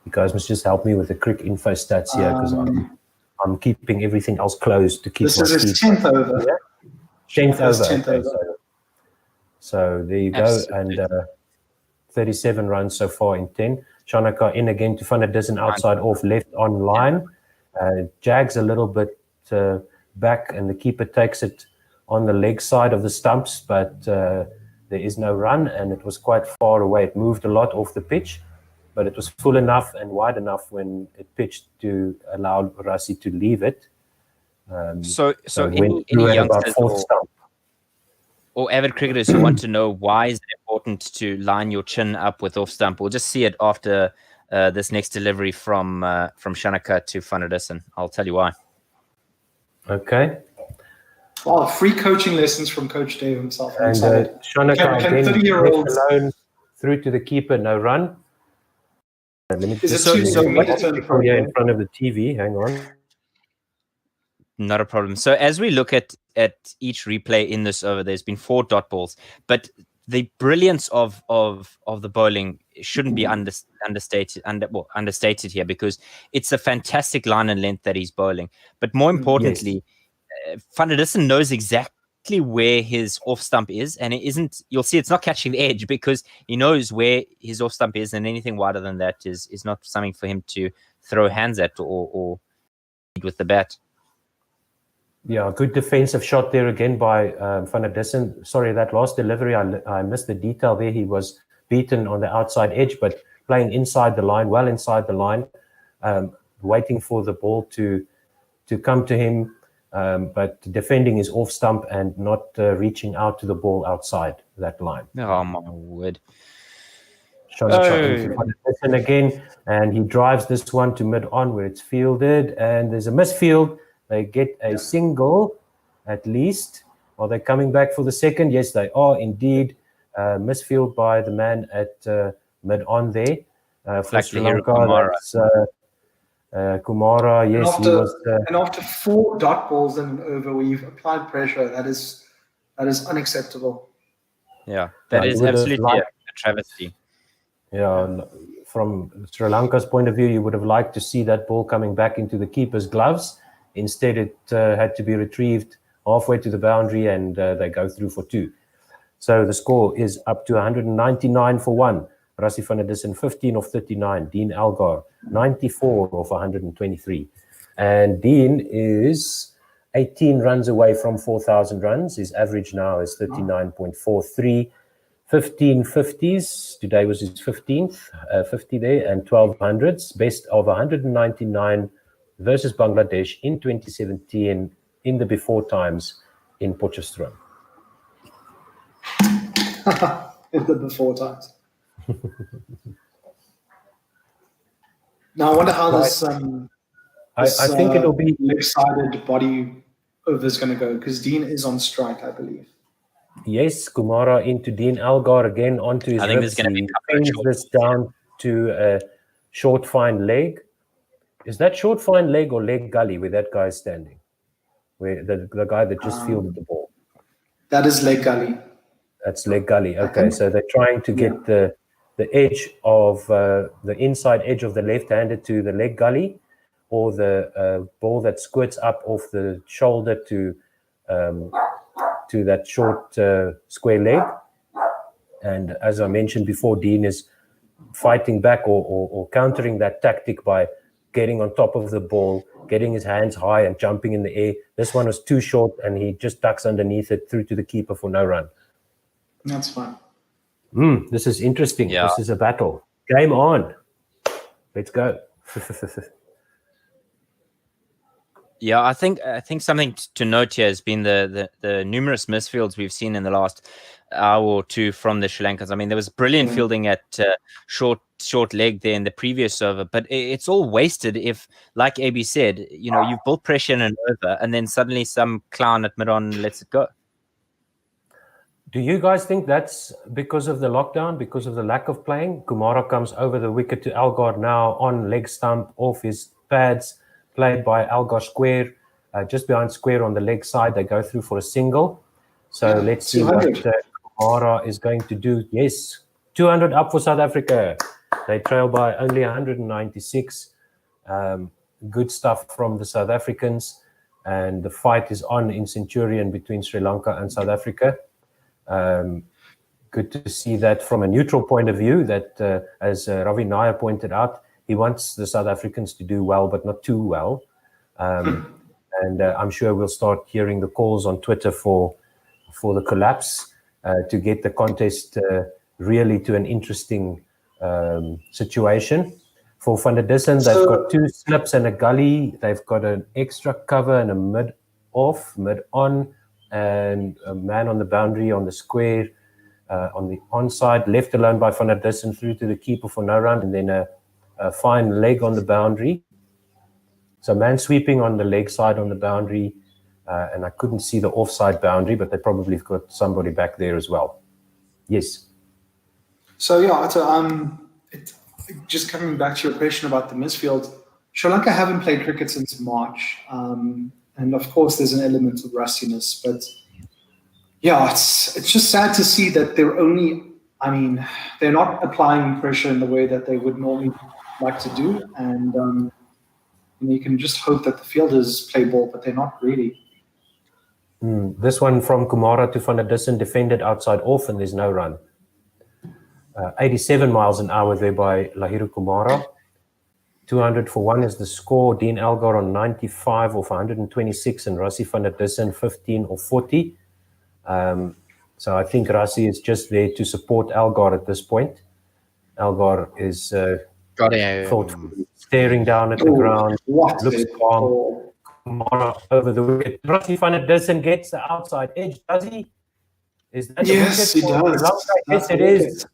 You guys must just help me with the quick info stats here, because I'm keeping everything else closed to keep. This is his 10th over. Yeah? 10th over. 10th over. So there you go. And 37 runs so far in 10. Shanaka in again to Van der Dussen outside off left on line. Jags a little bit back, and the keeper takes it on the leg side of the stumps, but there is no run, and it was quite far away. It moved a lot off the pitch. but it was full enough and wide enough when it pitched to allow Rassie to leave it. So it went through any at about youngsters fourth stump. or avid cricketers who want to know why is it important to line your chin up with off stump, we'll just see it after this next delivery from Shanaka to Fernando. I'll tell you why. Okay. Wow, free coaching lessons from Coach Dave himself. And Shanaka again, 30-year-olds alone through to the keeper, no run. Let me Is just it too so late to turn pro? here in front of the TV. Hang on. Not a problem. So as we look at each replay in this over, there's been 4 dot balls, but the brilliance of the bowling shouldn't be understated here, because it's a fantastic line and length that he's bowling. But more importantly, Fernando knows exactly where his off stump is, and it isn't. You'll see it's not catching the edge because he knows where his off stump is, and anything wider than that is not something for him to throw hands at or with the bat. Yeah, good defensive shot there again by Fernando. Sorry, that last delivery, I missed the detail there. He was beaten on the outside edge, but playing inside the line, well inside the line, waiting for the ball to come to him, but defending his off stump and not reaching out to the ball outside that line. Oh, my word. And again, and he drives this one to mid-on where it's fielded, and there's a misfield. They get a single at least. Are they coming back for the second? Yes, they are indeed. Misfield by the man at mid-on there. For Sri Lanka, that's Kumara. Yes, he was. And after 4 dot balls in an over where you've applied pressure, that is unacceptable. Yeah, that is absolutely a travesty. Yeah, from Sri Lanka's point of view, you would have liked to see that ball coming back into the keeper's gloves. Instead, it had to be retrieved halfway to the boundary, and they go through for 2. So the score is up to 199 for 1. Rassie van der Dussen, 15 of 39. Dean Algar, 94 of 123. And Dean is 18 runs away from 4,000 runs. His average now is 39.43. 15 50s. Today was his 15th 50 there, and 12 hundreds. Best of 199 versus Bangladesh in 2017 in the before times in Potchefstroom. In the before times. Now I wonder how this I think it'll be leg-sided body over is going to go, because Dean is on strike, I believe. Yes, Kumara into Dean Algar again onto his ribs. He brings this down to a short fine leg. Is that short fine leg or leg gully where that guy is standing? Where the guy that just fielded the ball? That is leg gully. That's leg gully. Okay, so they're trying to get the edge of the inside edge of the left-hander to the leg gully, or the ball that squirts up off the shoulder to that short square leg. And as I mentioned before, Dean is fighting back or countering that tactic by getting on top of the ball, getting his hands high and jumping in the air. This one was too short, and he just ducks underneath it through to the keeper for no run. That's fine. This is interesting. Yeah. This is a battle. Game on. Let's go. Yeah, I think something to note here has been the numerous misfields we've seen in the last hour or two from the Sri Lankans. I mean, there was brilliant fielding at short leg there in the previous over, but it's all wasted if, like AB said, you've built pressure in an over, and then suddenly some clown at mid-on lets it go. Do you guys think that's because of the lockdown, because of the lack of playing? Kumara comes over the wicket to Algar now on leg stump, off his pads, played by Algar square, just behind square on the leg side. They go through for a single. So let's see what Kumara is going to do. Yes, 200 up for South Africa. They trail by only 196. Good stuff from the South Africans. And the fight is on in Centurion between Sri Lanka and South Africa. Good to see that from a neutral point of view, that as Ravi Nair pointed out, he wants the South Africans to do well, but not too well. And I'm sure we'll start hearing the calls on Twitter for the collapse to get the contest really to an interesting situation. For Van der Dussen, they've got 2 slips and a gully. They've got an extra cover and a mid-off, mid-on, and a man on the boundary on the square, on the onside, left alone by Van der Dussen through to the keeper for no run, and then a fine leg on the boundary. So man sweeping on the leg side on the boundary, and I couldn't see the offside boundary, but they probably have got somebody back there as well. Yes. So yeah, just coming back to your question about the midfield, Sri Lanka haven't played cricket since March, and of course there's an element of rustiness, but yeah, it's just sad to see that they're not applying pressure in the way that they would normally like to do, and you can just hope that the fielders play ball, but they're not really. This one from Kumara to Van der Dussen, defended outside off, and there's no run. 87 miles an hour there by Lahiru Kumara. 200 for 1 is the score. Dean Elgar on 95 off 126, and Rassie van der Dussen 15 or 40. So I think Rassie is just there to support Elgar at this point. Elgar is staring down at the ground, looks calm. Kumara over the wicket. Rassie van der Dussen gets the outside edge, does he? Is that yes, the wicket? He does. Yes, it is.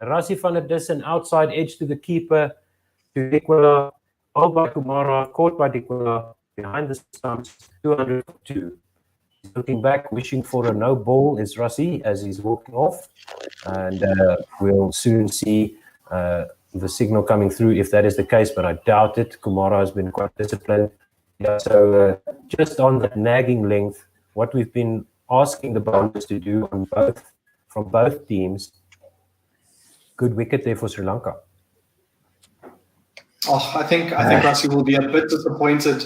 Rassie van der Dussen outside edge to the keeper, to Dikwela, all by Kumara, caught by Dikwela, behind the stumps, 200 for 2. He's looking back, wishing for a no ball is Rassie as he's walking off, and we'll soon see the signal coming through if that is the case, but I doubt it. Kumara has been quite disciplined. Yeah, so just on that nagging length, what we've been asking the bowlers to do from both teams. Good wicket there for Sri Lanka. Oh, I think Rassie will be a bit disappointed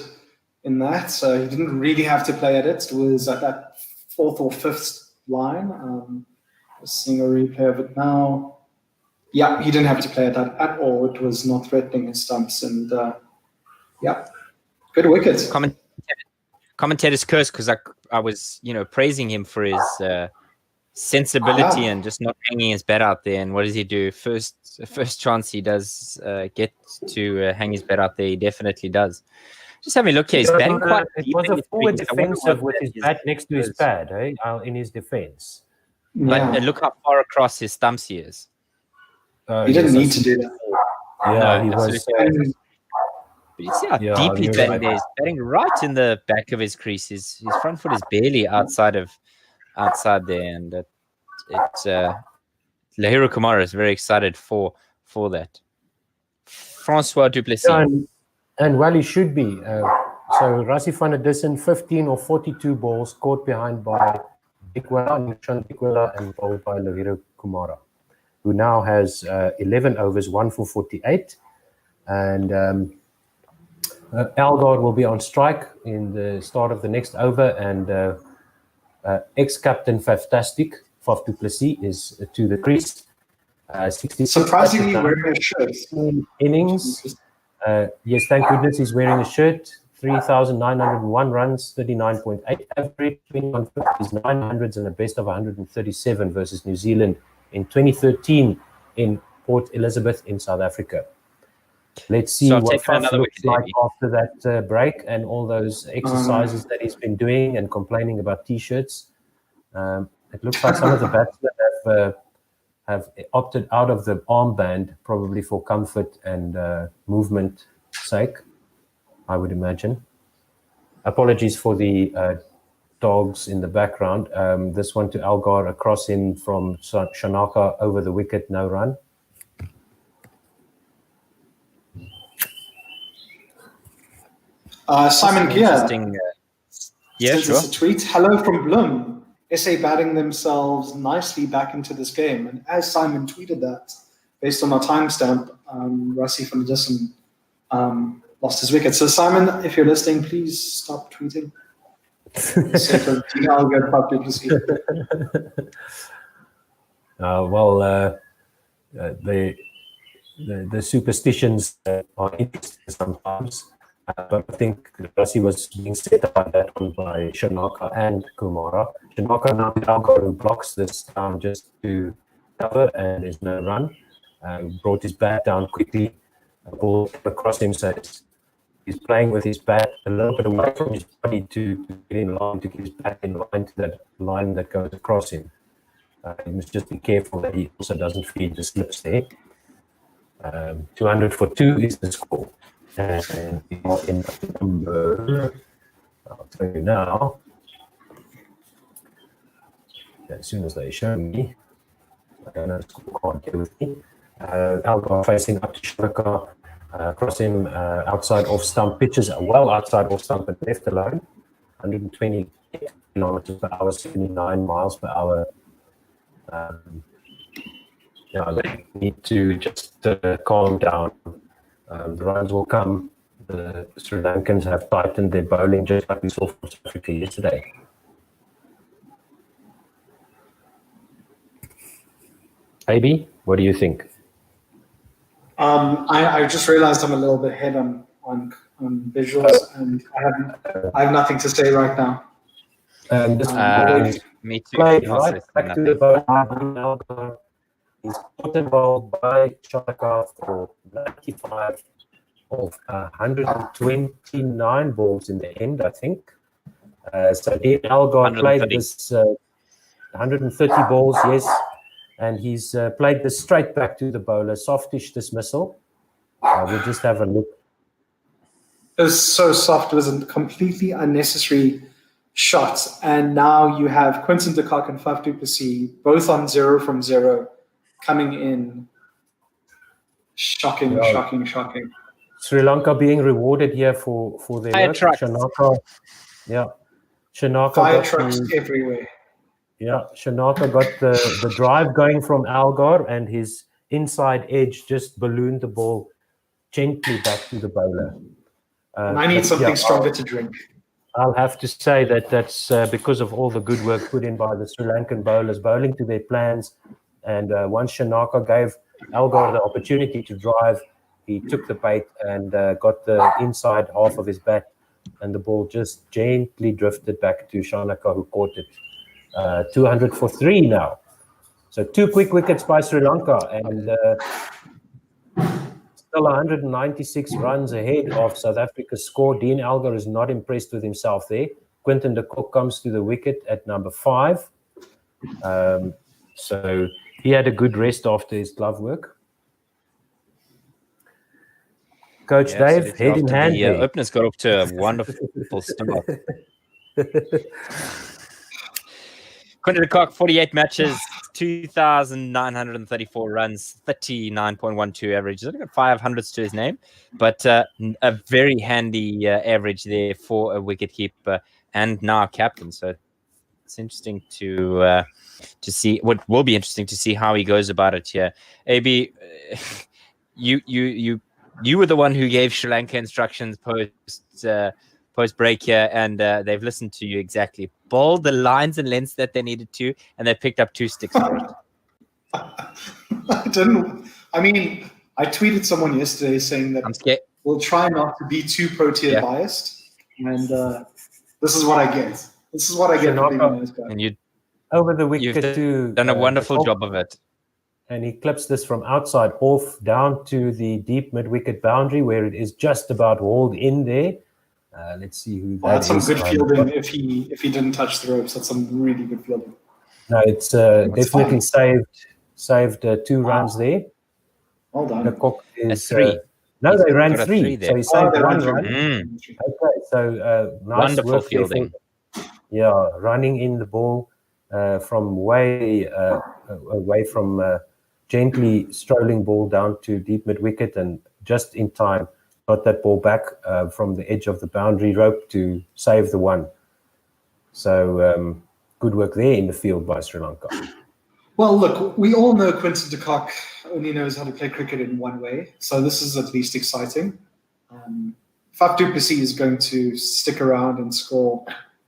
in that. So he didn't really have to play at it. It was at that 4th or 5th line. Just seeing a replay of it now. Yeah, he didn't have to play at that at all. It was not threatening his stumps, and yeah, good wicket. Commentator's curse, because I was praising him for his sensibility and just not hanging his bat out there. And what does he do? First chance he does get to hang his bat out there, he definitely does. Just having a look here, he's batting quite it deep. was a forward defensive with his bat next to his pad, in his defense. But look how far across his stumps he is. He didn't need to do that. Yeah, no, he was. But you see how deep he's batting there. He's batting right in the back of his crease. His front foot is barely outside there, and Lahiru Kumara is very excited for that. Francois Duplessis. Yeah, and well, he should be. So Rassie van der Dussen, 15 or 42 balls caught behind by Dikwela and bowled by Lahiru Kumara, who now has 11 overs, 1 for 48. And Elgar will be on strike in the start of the next over, and ex-captain Fantastic, Faf du Plessis, is to the crease. 66 surprisingly wearing a shirt. Innings. Yes, thank goodness he's wearing a shirt. 3,901 runs, 39.8 average, 21 50s, 900s, and a best of 137 versus New Zealand in 2013 in Port Elizabeth in South Africa. Let's see what Faf looks like after that break and all those exercises that he's been doing and complaining about T-shirts. It looks like some of the batsmen have opted out of the armband, probably for comfort and movement sake, I would imagine. Apologies for the dogs in the background. This one to Elgar, across in from Shanaka over the wicket, no run. Simon Gear. Yeah, sure. A tweet. Hello from Bloom. SA batting themselves nicely back into this game. And as Simon tweeted that, based on our timestamp, Rassie van der Dussen lost his wicket. So Simon, if you're listening, please stop tweeting. The superstitions are interesting sometimes. But I think Rassie was being set up that one by Shanaka and Kumara. Shanaka now Elgar, who blocks this down just to cover, and there's no run. Brought his bat down quickly, ball across him, so he's playing with his bat a little bit away from his body to get in line, to get his bat in line to that line that goes across him. He must just be careful that he also doesn't feed the slips there. 200 for 2 is the score. And we are in number, I'll tell you now, as soon as they show me, I don't know, the score can't get with me. Algar facing up to Shanaka, across him, outside off stump, pitches well outside off stump and left alone, 120 kilometers per hour, 79 miles per hour. They need to just calm down. The runs will come. The Sri Lankans have tightened their bowling just like we saw from South Africa yesterday. AB, what do you think? I just realized I'm a little bit ahead on visuals, and I have nothing to say right now. Me too. Played right back to the bowl. He's put the ball by Shanaka for 95 of 129 balls in the end, I think. So Algar played this 130 balls, yes, and he's played this straight back to the bowler, softish dismissal. We'll just have a look. It was so soft. It was a completely unnecessary shot. And now you have Quinton de Kock and Faf du Plessis both on 0 from 0 coming in. Shocking. Sri Lanka being rewarded here for their Fire work. trucks. Shanaka Fire trucks everywhere. Yeah, Shanaka got the drive going from Algar, and his inside edge just ballooned the ball gently back to the bowler. And I need something stronger to drink. I'll have to say that's because of all the good work put in by the Sri Lankan bowlers, bowling to their plans. And once Shanaka gave Algar the opportunity to drive, he took the bait and got the inside half of his bat, and the ball just gently drifted back to Shanaka, who caught it. 200 for 3 now. So 2 quick wickets by Sri Lanka, and still 196 runs ahead of South Africa's score. Dean Algar is not impressed with himself there. Quinton de Kock comes to the wicket at number 5. So he had a good rest after his glove work. Coach Dave, head in hand. The openers got off to a wonderful start. Quinton de Kock, 48 matches, 2,934 runs, 39.12 average. He's only got 500s to his name, but a very handy average there for a wicketkeeper and now captain. So it's interesting to see. What will be interesting to see how he goes about it here. AB, you were the one who gave Sri Lanka instructions post break here, and they've listened to you exactly. Bowled the lines and lengths that they needed to, and they picked up 2 sticks for it. I tweeted someone yesterday saying that I'm scared. We'll try not to be too Protea biased, and this is what I get. This is what I get from being a nice guy. And you over the wicket you've done a wonderful job of it. And he clips this from outside off down to the deep mid-wicket boundary, where it is just about walled in there. Let's see who that That's some is. good fielding if he didn't touch the ropes. That's some really good fielding. No, it's definitely saved 2 runs there. Well done. The Kock is 3. No, they ran 3. So he saved 1 run. Okay, so nice wonderful work fielding. Yeah, running in the ball from way away from gently strolling ball down to deep mid-wicket, and just in time got that ball back from the edge of the boundary rope to save the 1. So good work there in the field by Sri Lanka. Well, look, we all know Quinton de Kock only knows how to play cricket in one way, so this is at least exciting. Faf du Plessis is going to stick around and score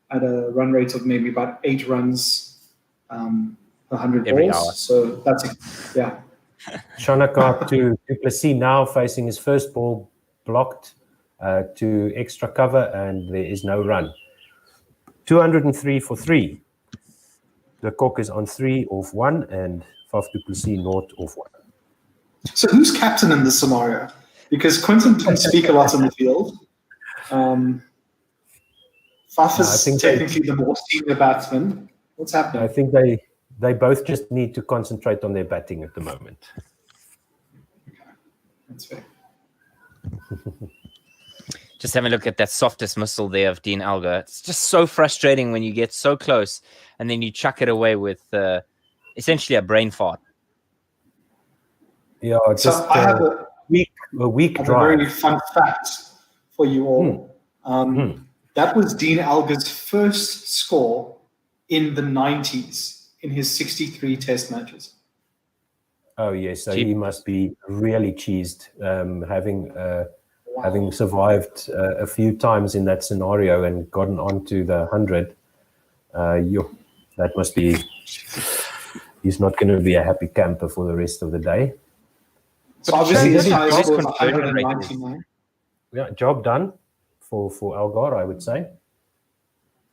at a run rate of maybe about 8 runs per 100 every balls. hour. So that's yeah. Shanaka to du Plessis now facing his first ball blocked to extra cover, and there is no run. 203 for 3. The Kock is on 3 off 1, and Faf du Plessis 0 off 1. So who's captain in this scenario? Because Quinton didn't speak a lot in the field. Faf is technically the more senior batsman. What's happening? I think they both just need to concentrate on their batting at the moment. Okay. That's fair. Just having a look at that soft dismissal there of Dean Alga. It's just so frustrating when you get so close and then you chuck it away with essentially a brain fart. Yeah, just so I have a weak drive. A very fun fact for you all. That was Dean Alga's first score in the 90s in his 63 test matches. Oh, yes. So he must be really cheesed, having survived a few times in that scenario and gotten onto the 100. That must be... He's not going to be a happy camper for the rest of the day. So obviously his highest score was 199. Yeah, job done for Algar, I would say.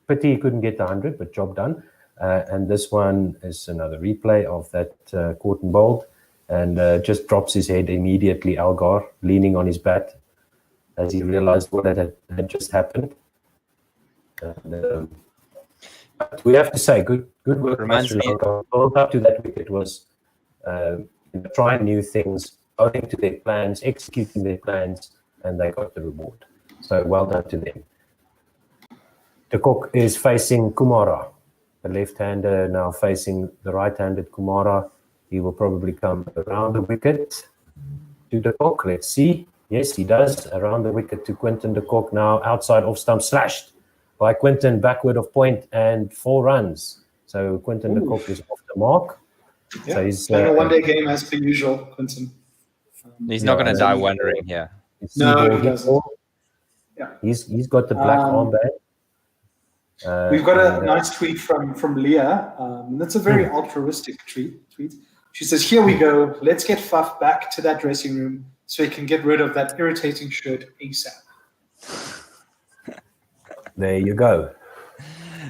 Pity he couldn't get the 100, but job done. And this one is another replay of that caught and bowled, and just drops his head immediately, Algar, leaning on his bat as he realized what had just happened. And, but we have to say, good work by Sri Lanka. Build up to that wicket was trying new things, owing to their plans, executing their plans, and they got the reward. So well done to them. De Kock is facing Kumara, the left-hander now facing the right-handed Kumara. He will probably come around the wicket to De Kock. Let's see. Yes, he does. Around the wicket to Quinton de Kock, now outside off stump, slashed by Quinton, backward of point and 4 runs. So Quinton de Kock is off the mark. Yeah, so he's playing a one-day game as per usual, Quinton. He's not going to die wondering here. No, he doesn't. Yeah. He's got the black armband. We've got a nice tweet from Leah. That's a very altruistic tweet. She says, "Here we go. Let's get Faf back to that dressing room so he can get rid of that irritating shirt ASAP." There you go.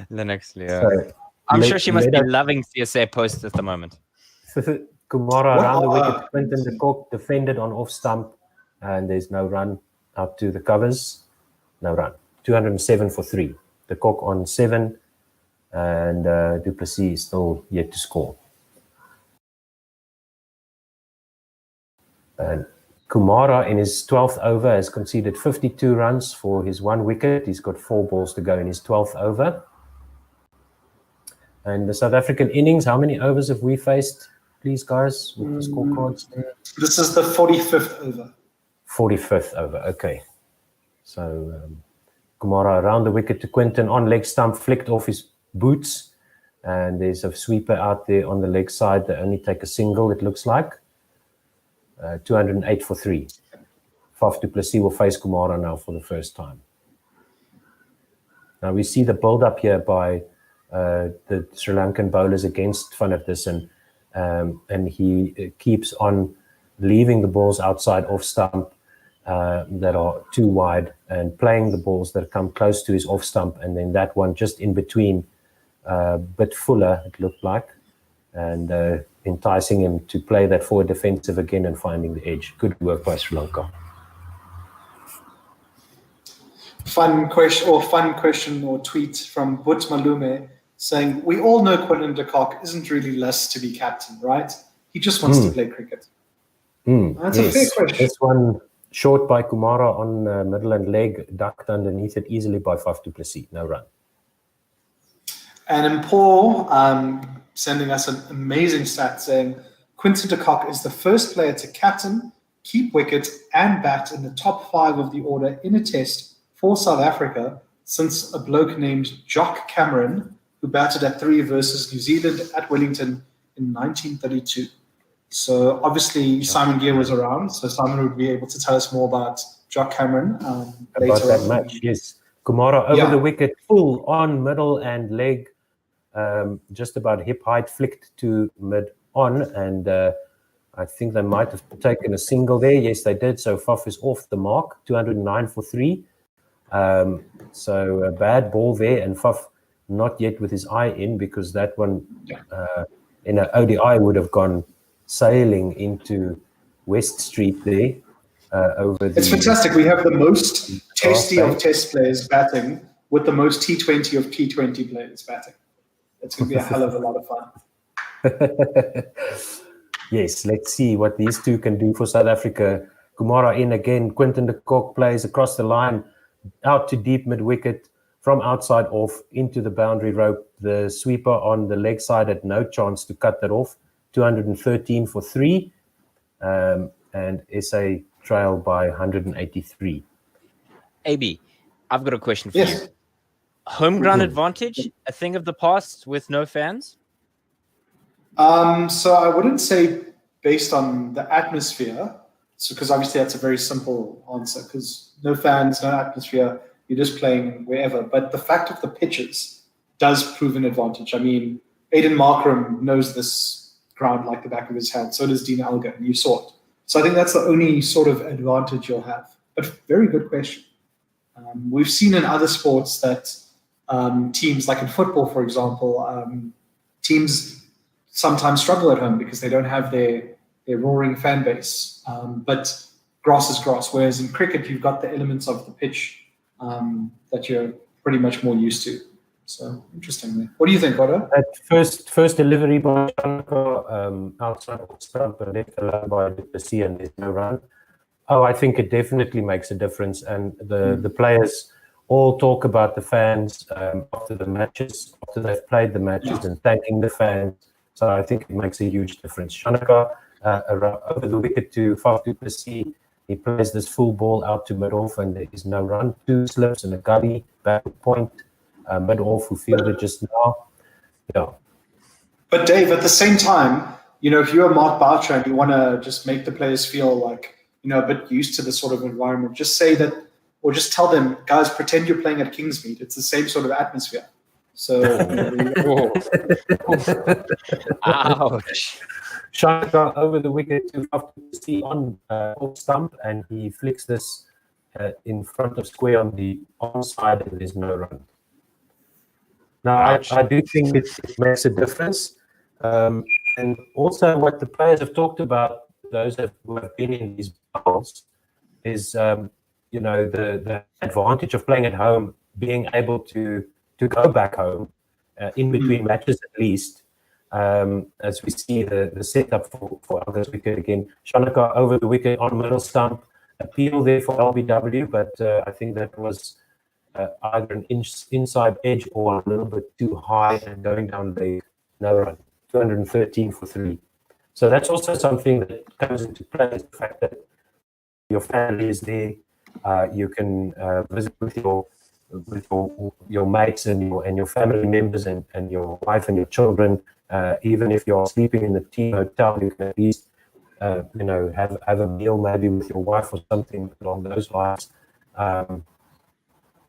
Lennox Leah. So, I'm sure she must be loving CSA posts at the moment. Kumara around the wicket. Quinton de Kock defended on off stump, and there's no run out to the covers. No run. 207 for 3. De Kock on 7, and Du Plessis is still yet to score. And Kumara in his 12th over has conceded 52 runs for his 1 wicket. He's got 4 balls to go in his 12th over. And the South African innings, how many overs have we faced, please, guys, with the scorecards? This is the 45th over. 45th over, okay. So Kumara around the wicket to Quinton, on leg stump, flicked off his boots. And there's a sweeper out there on the leg side that only take a single, it looks like. 208 for 3. Faf du Plessis will face Kumara now for the first time. Now we see the build-up here by the Sri Lankan bowlers against Van der Dussen, and he keeps on leaving the balls outside off stump that are too wide and playing the balls that come close to his off stump, and then that one just in between, bit fuller, it looked like, and enticing him to play that forward defensive again and finding the edge. Good work by Sri Lanka. Fun question or tweet from But Malume saying, "We all know Quinton de Kock isn't really less to be captain, right? He just wants to play cricket." That's a fair question. This one short by Kumara on middle and leg, ducked underneath it easily by Faf du Plessis. No run. And in Paul sending us an amazing stat saying, "Quinton de Kock is the first player to captain, keep wicket and bat in the top 5 of the order in a test for South Africa since a bloke named Jock Cameron, who batted at 3 versus New Zealand at Wellington in 1932. So obviously Simon Gear was around, so Simon would be able to tell us more about Jock Cameron later about that match. Yes, Kumara over the wicket, full on middle and leg, just about hip height, flicked to mid on, and I think they might have taken a single there. Yes, they did. So Faf is off the mark, 209 for 3. So a bad ball there, and Faf not yet with his eye in, because that one in an ODI would have gone sailing into West Street there. Over It's fantastic. We have the most tasty of Test players batting with the most T20 of T20 players batting. It's going to be a hell of a lot of fun. Yes, let's see what these two can do for South Africa. Kumara in again. Quinton de Kock plays across the line, out to deep mid-wicket, from outside off into the boundary rope. The sweeper on the leg side had no chance to cut that off. 213 for 3. And SA trail by 183. AB, I've got a question for Yes. you. Home ground advantage, a thing of the past with no fans? So I wouldn't say based on the atmosphere, because obviously that's a very simple answer, because no fans, no atmosphere, you're just playing wherever. But the fact of the pitches does prove an advantage. I mean, Aiden Markram knows this ground like the back of his hand. So does Dean Alga, and you saw it. So I think that's the only sort of advantage you'll have. But very good question. We've seen in other sports that teams, like in football, for example, teams sometimes struggle at home because they don't have their roaring fan base. But grass is grass, whereas in cricket, you've got the elements of the pitch that you're pretty much more used to. So interestingly, what do you think, Otto? At first delivery by Shanaka, outside of stump and left alone by the sea, and there's no run. Oh, I think it definitely makes a difference, and the players all talk about the fans after the matches, after they've played the matches, and thanking the fans. So I think it makes a huge difference. Shanaka over the wicket to Faf du Plessis. He plays this full ball out to mid-off, and there is no run. 2 slips and a gully back point. Mid-off who fielded just now. Yeah. But Dave, at the same time, if you're Mark Boucher and you want to just make the players feel like, a bit used to this sort of environment, just say that, or just tell them, guys, pretend you're playing at Kingsmead. It's the same sort of atmosphere. So, Ouch. Shaka over the wicket to see on off stump, and he flicks this in front of square on the onside, and there's no run. Now, I do think it makes a difference. And also what the players have talked about, those who have been in these bubbles, is, the advantage of playing at home, being able to go back home in between matches at least, as we see the setup for August wicket again. Shanaka over the wicket on middle stump, appeal there for LBW, but I think that was either an inside edge or a little bit too high and going down the no run. 213 for 3. So that's also something that comes into play, is the fact that your family is there. You can visit with your mates and your family members and your wife and your children. Even if you're sleeping in the team hotel, you can at least have a meal maybe with your wife or something along those lines.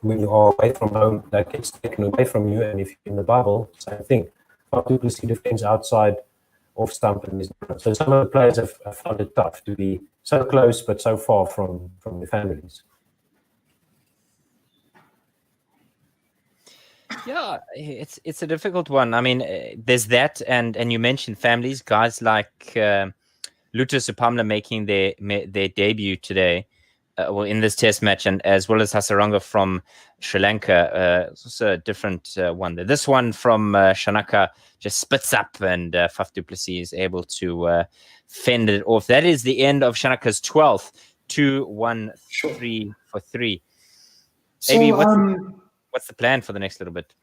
When you are away from home, that gets taken away from you, and if you're in the bubble, same thing. People see defense outside, off stump, and so some of the players have found it tough to be so close but so far from their families. Yeah, it's a difficult one. I mean, there's that, and you mentioned families, guys like Luta Sepamla making their debut today, in this test match, and as well as Hasaranga from Sri Lanka. It's also a different one there. This one from Shanaka just spits up, and Faf du Plessis is able to fend it off. That is the end of Shanaka's 12th, 2-1-3 for 3. So, Amy, what's the plan for the next little bit?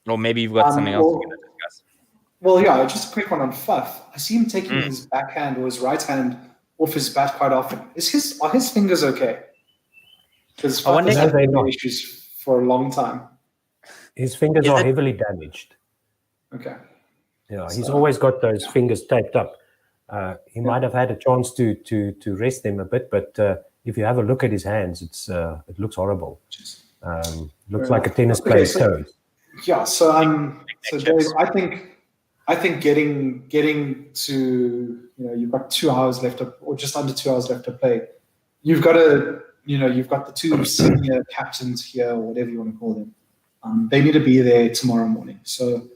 Or maybe you've got something else to discuss. Well, yeah, just a quick one on Faf. I see him taking his backhand or his right hand off his bat quite often. Are his fingers okay? Because Faf has had issues for a long time. His fingers are heavily damaged. Okay. Yeah, he's always got those fingers taped up. He might have had a chance to rest them a bit, but if you have a look at his hands, it looks horrible. Looks like a tennis player's toes. Yeah, so Dave, I think getting to, you've got 2 hours left or just under 2 hours left to play. You've got you've got the 2 senior captains here, or whatever you want to call them. They need to be there tomorrow morning. So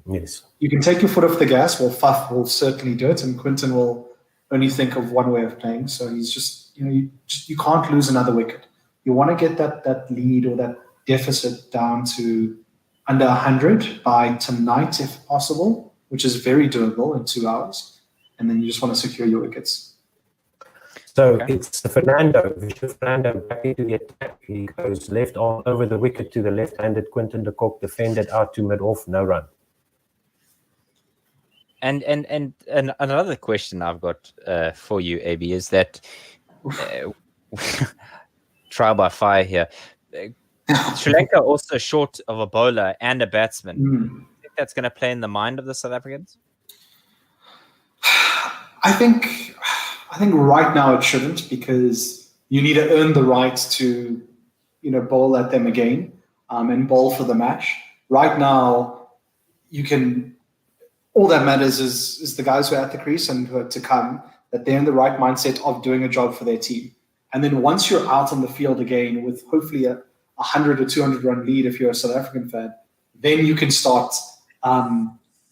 yes, you can take your foot off the gas. Well, Faf will certainly do it, and Quinton will only think of one way of playing. So he's just, you can't lose another wicket. You want to get that lead or that deficit down to under 100 by tonight, if possible, which is very doable in 2 hours. And then you just want to secure your wickets. So it's Fernando. Fernando back into the attack. He goes left arm over the wicket to the left-handed Quinton de Kock, defended out to mid-off, no run. And another question I've got for you, AB, is that trial by fire here. Sri Lanka also short of a bowler and a batsman. Do you think that's going to play in the mind of the South Africans? I think right now it shouldn't, because you need to earn the right to, bowl at them again and bowl for the match. Right now, you can. All that matters is the guys who are at the crease and who are to come, that they're in the right mindset of doing a job for their team. And then once you're out on the field again with hopefully a 100 or 200 run lead, if you're a South African fan, then you can start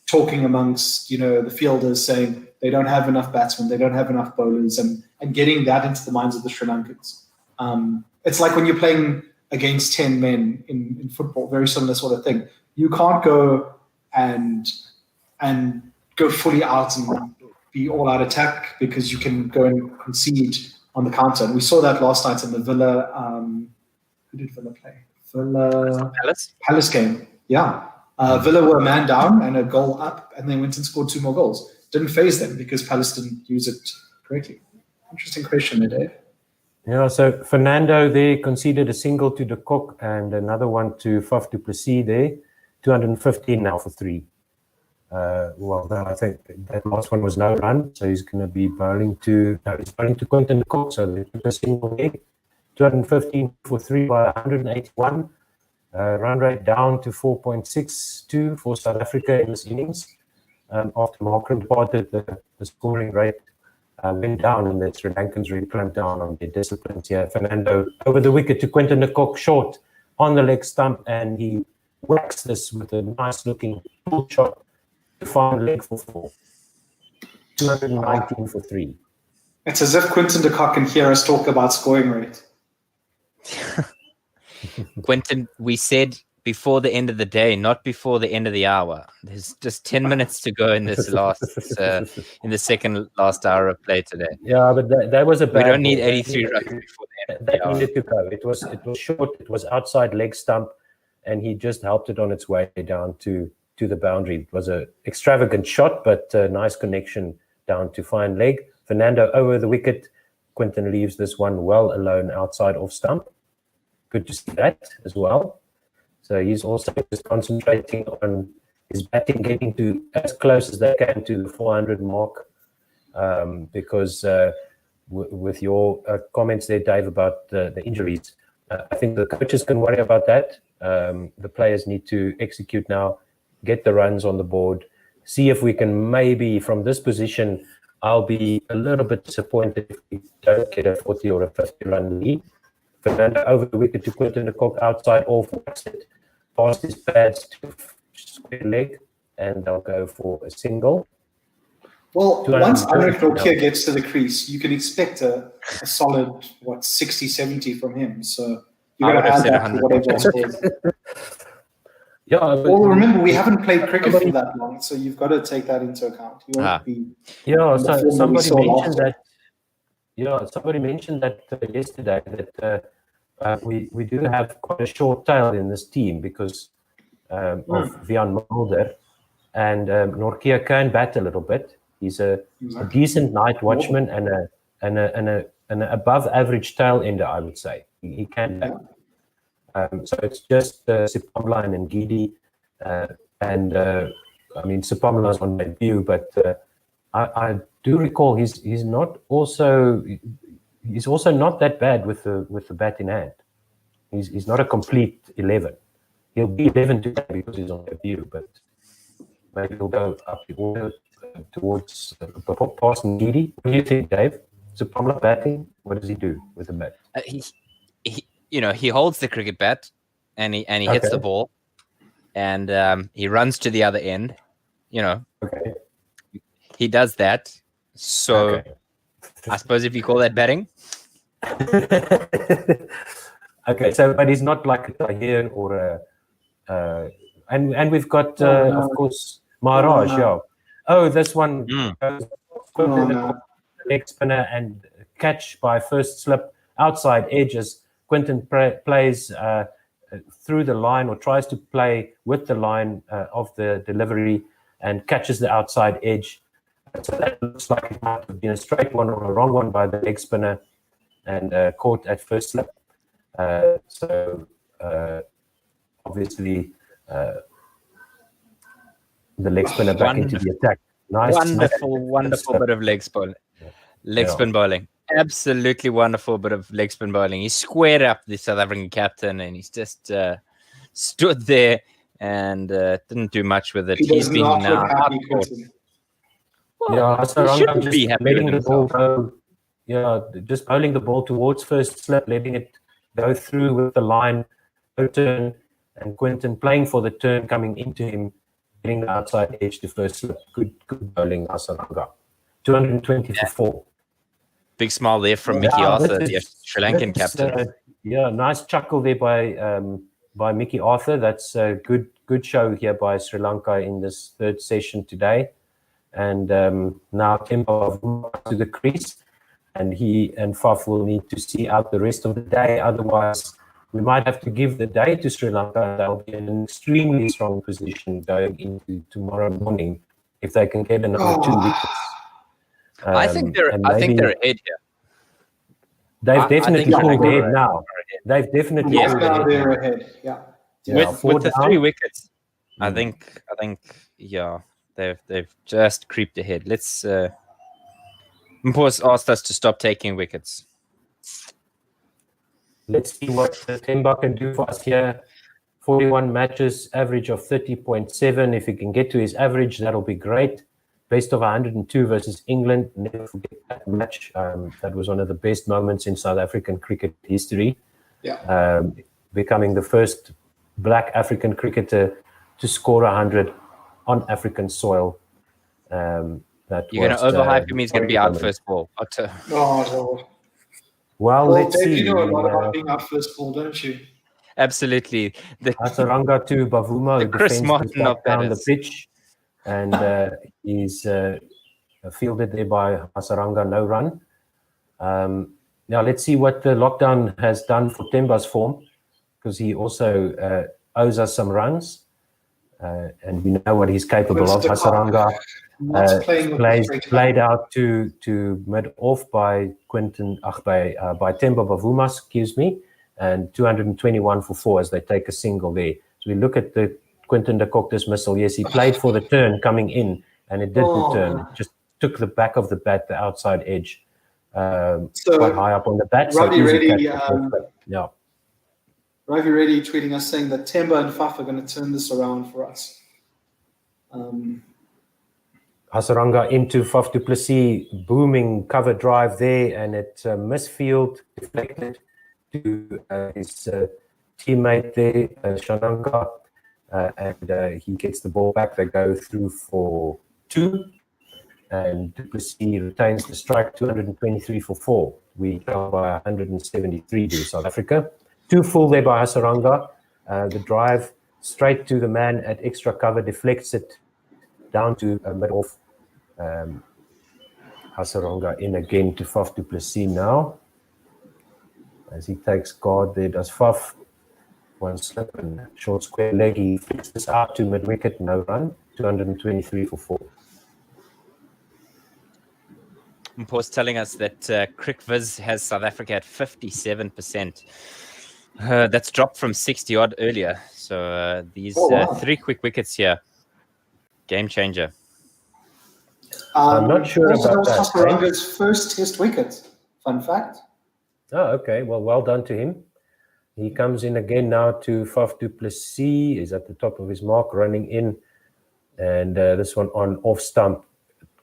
talking amongst, the fielders, saying they don't have enough batsmen, they don't have enough bowlers, and getting that into the minds of the Sri Lankans. It's like when you're playing against 10 men in football, very similar sort of thing. You can't go and go fully out and be all out attack, because you can go and concede on the counter. And we saw that last night in the Villa. Who did Villa play? Palace game. Yeah. Villa were a man down and a goal up, and they went and scored 2 more goals. Didn't phase them because Palace didn't use it correctly. Interesting question there, Dave. Yeah, so Fernando there conceded a single to de Kock and another one to Faf du Plessis there. 215 now for 3. No, I think that last one was no run, so he's going to be bowling to Quinton de Kock, so they took a single leg. 215 for 3 by 181. Run rate down to 4.62 for South Africa in this innings. After Markram departed, the scoring rate went down, and the Sri Lankans really clamped down on their disciplines here. Fernando over the wicket to Quinton de Kock, short on the leg stump, and he whacks this with a nice looking pull shot to find leg for 4. 219 for 3. It's as if Quinton de Kock can hear us talk about scoring rate. Quinton, we said before the end of the day, not before the end of the hour. There's just 10 minutes to go in this last, in the second last hour of play today. Yeah, but that was a bad. We don't need 83 runs before the end of the hour. Needed to go. It was short. It was outside leg stump, and he just helped it on its way down to the boundary. It was an extravagant shot, but a nice connection down to fine leg. Fernando over the wicket. Quinton leaves this one well alone outside off stump. Good to see that as well. So he's also just concentrating on his batting, getting to as close as they can to the 400 mark. Because with your comments there, Dave, about the injuries, I think the coaches can worry about that. The players need to execute now, get the runs on the board, see if we can maybe from this position. I'll be a little bit disappointed if we don't get a 40 or a 50 run lead. Fernando over the wicket to Quinton de Kock, outside off, past his pads to square leg, and they'll go for a single. Well, once Nokia gets to the crease, you can expect a solid, 60, 70 from him. So you've got to add that to whatever else is. Yeah, well, remember, we haven't played cricket for that long, so you've got to take that into account. You won't be. Yeah, so somebody mentioned that. Yeah, somebody mentioned that yesterday, that we do have quite a short tail in this team because of Vian Mulder, and Nortje can bat a little bit. He's a decent night watchman and an above average tail ender, I would say. He can bat. So it's just Sepamla and Ngidi, and I mean Sepamla is on debut, but I do recall he's also not that bad with the bat in hand. He's not a complete 11. He'll be 11 today because he's on debut, but maybe he'll go up the order towards past Ngidi. What do you think, Dave? Sepamla batting, what does he do with the bat? He holds the cricket bat and he hits the ball, and he runs to the other end. Okay. He does that. So I suppose if you call that batting. Okay, so but he's not like a Tahir or a and we've got of course Maharaj. Yeah. Oh, this one leg spinner and catch by first slip outside edges. Quinton plays through the line or tries to play with the line of the delivery and catches the outside edge. So that looks like it might have been a straight one or a wrong one by the leg spinner and caught at first slip. So obviously the leg spinner back into the attack. Nice, wonderful bit of leg spin bowling. Absolutely wonderful bit of leg spin bowling. He squared up the South African captain and he's just stood there and didn't do much with it. He's been now outcaught. Well, Hasaranga just letting the ball go. Yeah, just bowling the ball towards first slip, letting it go through with the line, no turn, and Quinton playing for the turn, coming into him, getting the outside edge to first slip. Good bowling, Hasaranga. 220 for 4. Big smile there from Mickey Arthur, the Sri Lankan captain. Nice chuckle there by Mickey Arthur. That's a good show here by Sri Lanka in this third session today. And now Temba to the crease, and he and Faf will need to see out the rest of the day. Otherwise, we might have to give the day to Sri Lanka, and they'll be in an extremely strong position going into tomorrow morning if they can get another 2 wickets. I think they're ahead here. They've definitely pulled ahead now. They've definitely pulled ahead. They're ahead. Yeah. With the 3 wickets, I think they've just creeped ahead. Let's Mpos asked us to stop taking wickets. Let's see what Temba can do for us here. 41 matches, average of 30.7. If he can get to his average, that'll be great. Best of 102 versus England. Never forget that match. That was one of the best moments in South African cricket history. Yeah. Becoming the first black African cricketer to score 100 on African soil. You're going to overhype him. He's going to be out first ball. No. Well, let's Dave, see. You know a lot about being out first ball, don't you? Absolutely. Hasaranga to Bavuma, the Chris Martin of down the pitch. And he's fielded there by Hasaranga, no run. Now let's see what the lockdown has done for Temba's form, because he also owes us some runs, and we know what he's capable of. Hasaranga played out to mid off by by Temba Bavuma, excuse me, and 221 for 4 as they take a single there. So we look at the Quinton de Kock dismissal. Yes, he played for the turn coming in, and it did return. It just took the back of the bat, the outside edge, quite high up on the bat. Ravi Reddy tweeting us saying that Temba and Faf are going to turn this around for us. Hasaranga into Faf du Plessis, booming cover drive there, and it misfield, deflected to his teammate there, Shananga. And he gets the ball back. They go through for 2, and du Plessis retains the strike. 223 for 4. We go by 173 to South Africa. 2 full there by Hasaranga. The drive straight to the man at extra cover, deflects it down to mid-off. Hasaranga in again to Faf du Plessis now. As he takes guard there, does Faf. One slip and short square leg. He flicks this out to mid-wicket, no run. 223 for 4. Mpos telling us that CricViz has South Africa at 57%. That's dropped from 60 odd earlier. So these 3 quick wickets here, game changer. I'm not sure about that. Hasaranga's first test wicket. Fun fact. Oh, okay. Well done to him. He comes in again now to Faf du Plessis. He's at the top of his mark, running in. And this one on off stump,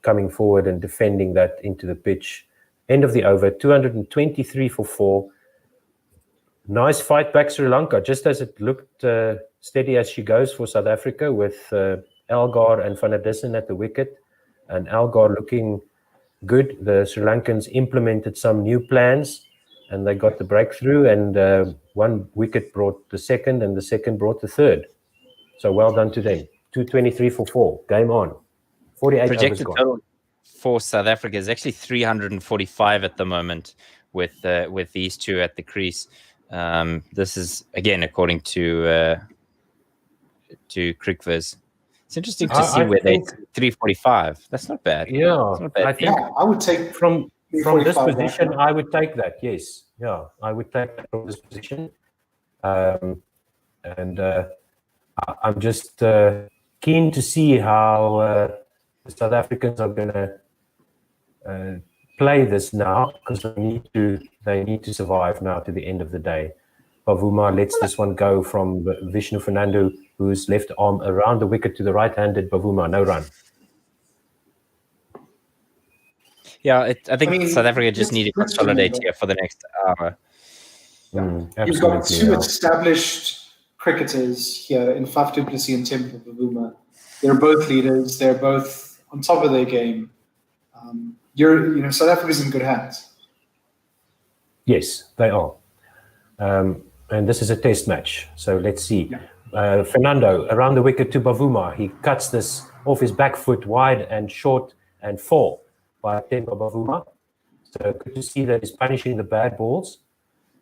coming forward and defending that into the pitch. End of the over, 223 for 4. Nice fight back Sri Lanka, just as it looked steady as she goes for South Africa, with Algar and Van der Dissen at the wicket. And Algar looking good. The Sri Lankans implemented some new plans, and they got the breakthrough. And one wicket brought the second, and the second brought the third. So well done to them. 223 for 4. Game on. 48 Projected overs gone. total for South Africa is actually 345 at the moment with these two at the crease. This is again according to CricViz. It's interesting to see where they 345. That's not bad. Yeah, It's not bad. I think I would take from this 345 position, I would take that. Yes, yeah, I would take that from this position. And I'm just keen to see how the South Africans are going to play this now, because they need to survive now to the end of the day. Bavuma lets this one go from Vishnu Fernando, whose left arm around the wicket to the right-handed Bavuma, no run. Yeah, I think I mean, South Africa just need to consolidate remember. here for the next hour. You've got two established cricketers here in Faf du Plessis and Temple Bavuma. They're both leaders. They're both on top of their game. South Africa's in good hands. Yes, they are. And this is a test match. So let's see. Fernando around the wicket to Bavuma. He cuts this off his back foot wide and short and 4 by Temba Bavuma. So good to see that he's punishing the bad balls.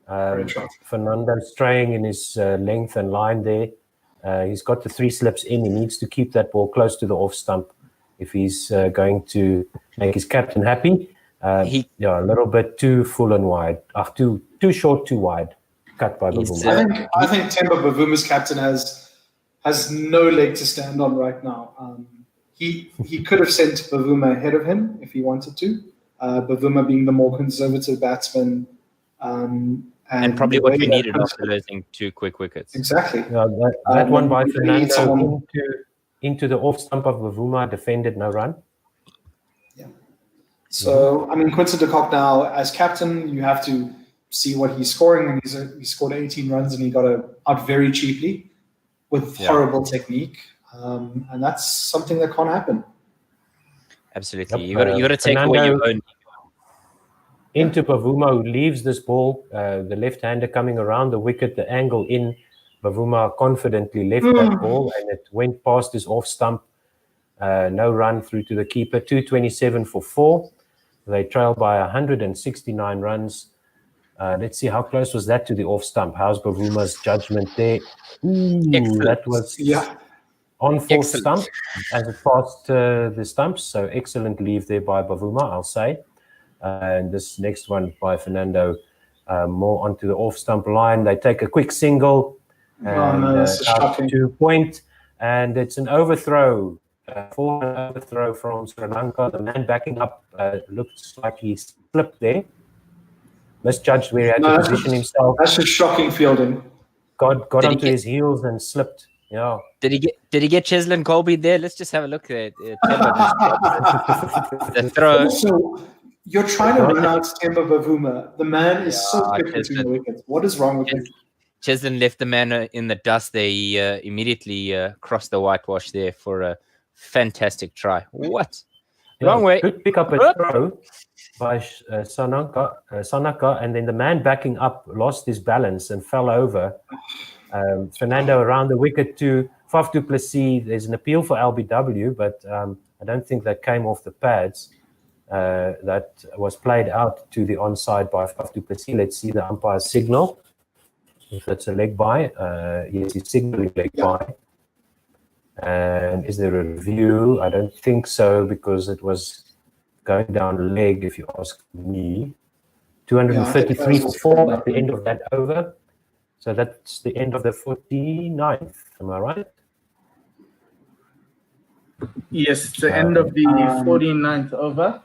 Fernando straying in his length and line there. He's got the 3 slips in. He needs to keep that ball close to the off stump if he's going to make his captain happy. A little bit too full and wide. Too short, too wide. Cut by Bavuma. I think Temba Bavuma's captain has no leg to stand on right now. He could have sent Bavuma ahead of him if he wanted to. Bavuma being the more conservative batsman. And probably what we needed after losing 2 quick wickets. Exactly. That one by Fernando into the off stump of Bavuma, defended, no run. Yeah. So, Quinton de Kock now, as captain, you have to see what he's scoring. And he scored 18 runs and he got out very cheaply with horrible technique. And that's something that can't happen. Absolutely. You got to take away your own. Into Bavuma, who leaves this ball, the left-hander coming around the wicket, the angle in. Bavuma confidently left that ball and it went past his off stump. No run through to the keeper. 227 for 4. They trail by 169 runs. Let's see, how close was that to the off stump? How's Bavuma's judgment there? That was on full stump as it passed the stumps. So excellent leave there by Bavuma, I'll say. And this next one by Fernando, more onto the off stump line. They take a quick single and out to point, and it's an overthrow. For an overthrow from Sri Lanka. The man backing up looks like he slipped there. Misjudged where he had to position himself. That's just shocking fielding. Got onto his heels and slipped. Yeah. Did he get Cheslin Colby there? Let's just have a look at the throw. So you're trying to run out Temba Bavuma. The man is so quick between the wickets. What is wrong with him? Cheslin left the man in the dust there. He immediately crossed the whitewash there for a fantastic try. What? Wrong way. Good pick up a throw by Sanaka, and then the man backing up lost his balance and fell over. Fernando around the wicket to Faf du Plessis. There's an appeal for LBW, but I don't think that came off the pads. That was played out to the onside by Faf du Plessis. Let's see the umpire's signal. If that's a leg by. Yes, he's signaling leg by. And is there a review? I don't think so, because it was going down leg, if you ask me. 233 for 4 at the end of that over. So that's the end of the 49th. Am I right? Yes, it's the end of the 49th over.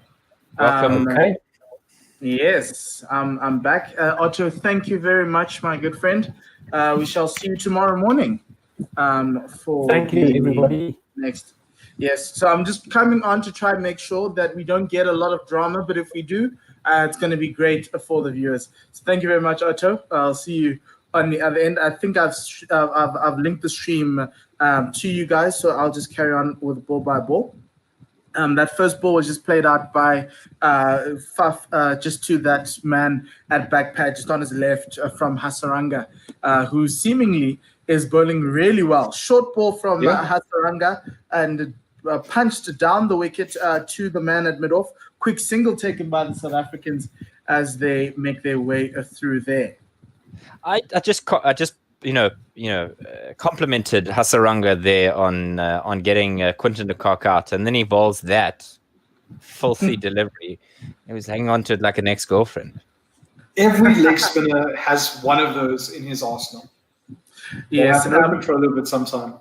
Welcome. Okay. Yes, I'm back. Otto, thank you very much, my good friend. We shall see you tomorrow morning. Thank you, everybody. Next. Yes, so I'm just coming on to try and make sure that we don't get a lot of drama, but if we do, it's going to be great for the viewers. So thank you very much, Otto. I'll see you on the other end. I think I've linked the stream to you guys, so I'll just carry on with ball by ball. That first ball was just played out by Faf, just to that man at back pad, just on his left from Hasaranga, who seemingly is bowling really well. Short ball from Hasaranga and punched down the wicket to the man at mid-off. Quick single taken by the South Africans as they make their way through there. I just complimented Hasaranga there on getting Quinton de Kock out, and then he bowls that filthy delivery. He was hanging on to it like an ex-girlfriend. Every leg spinner has one of those in his arsenal. Yes, no control over it sometime.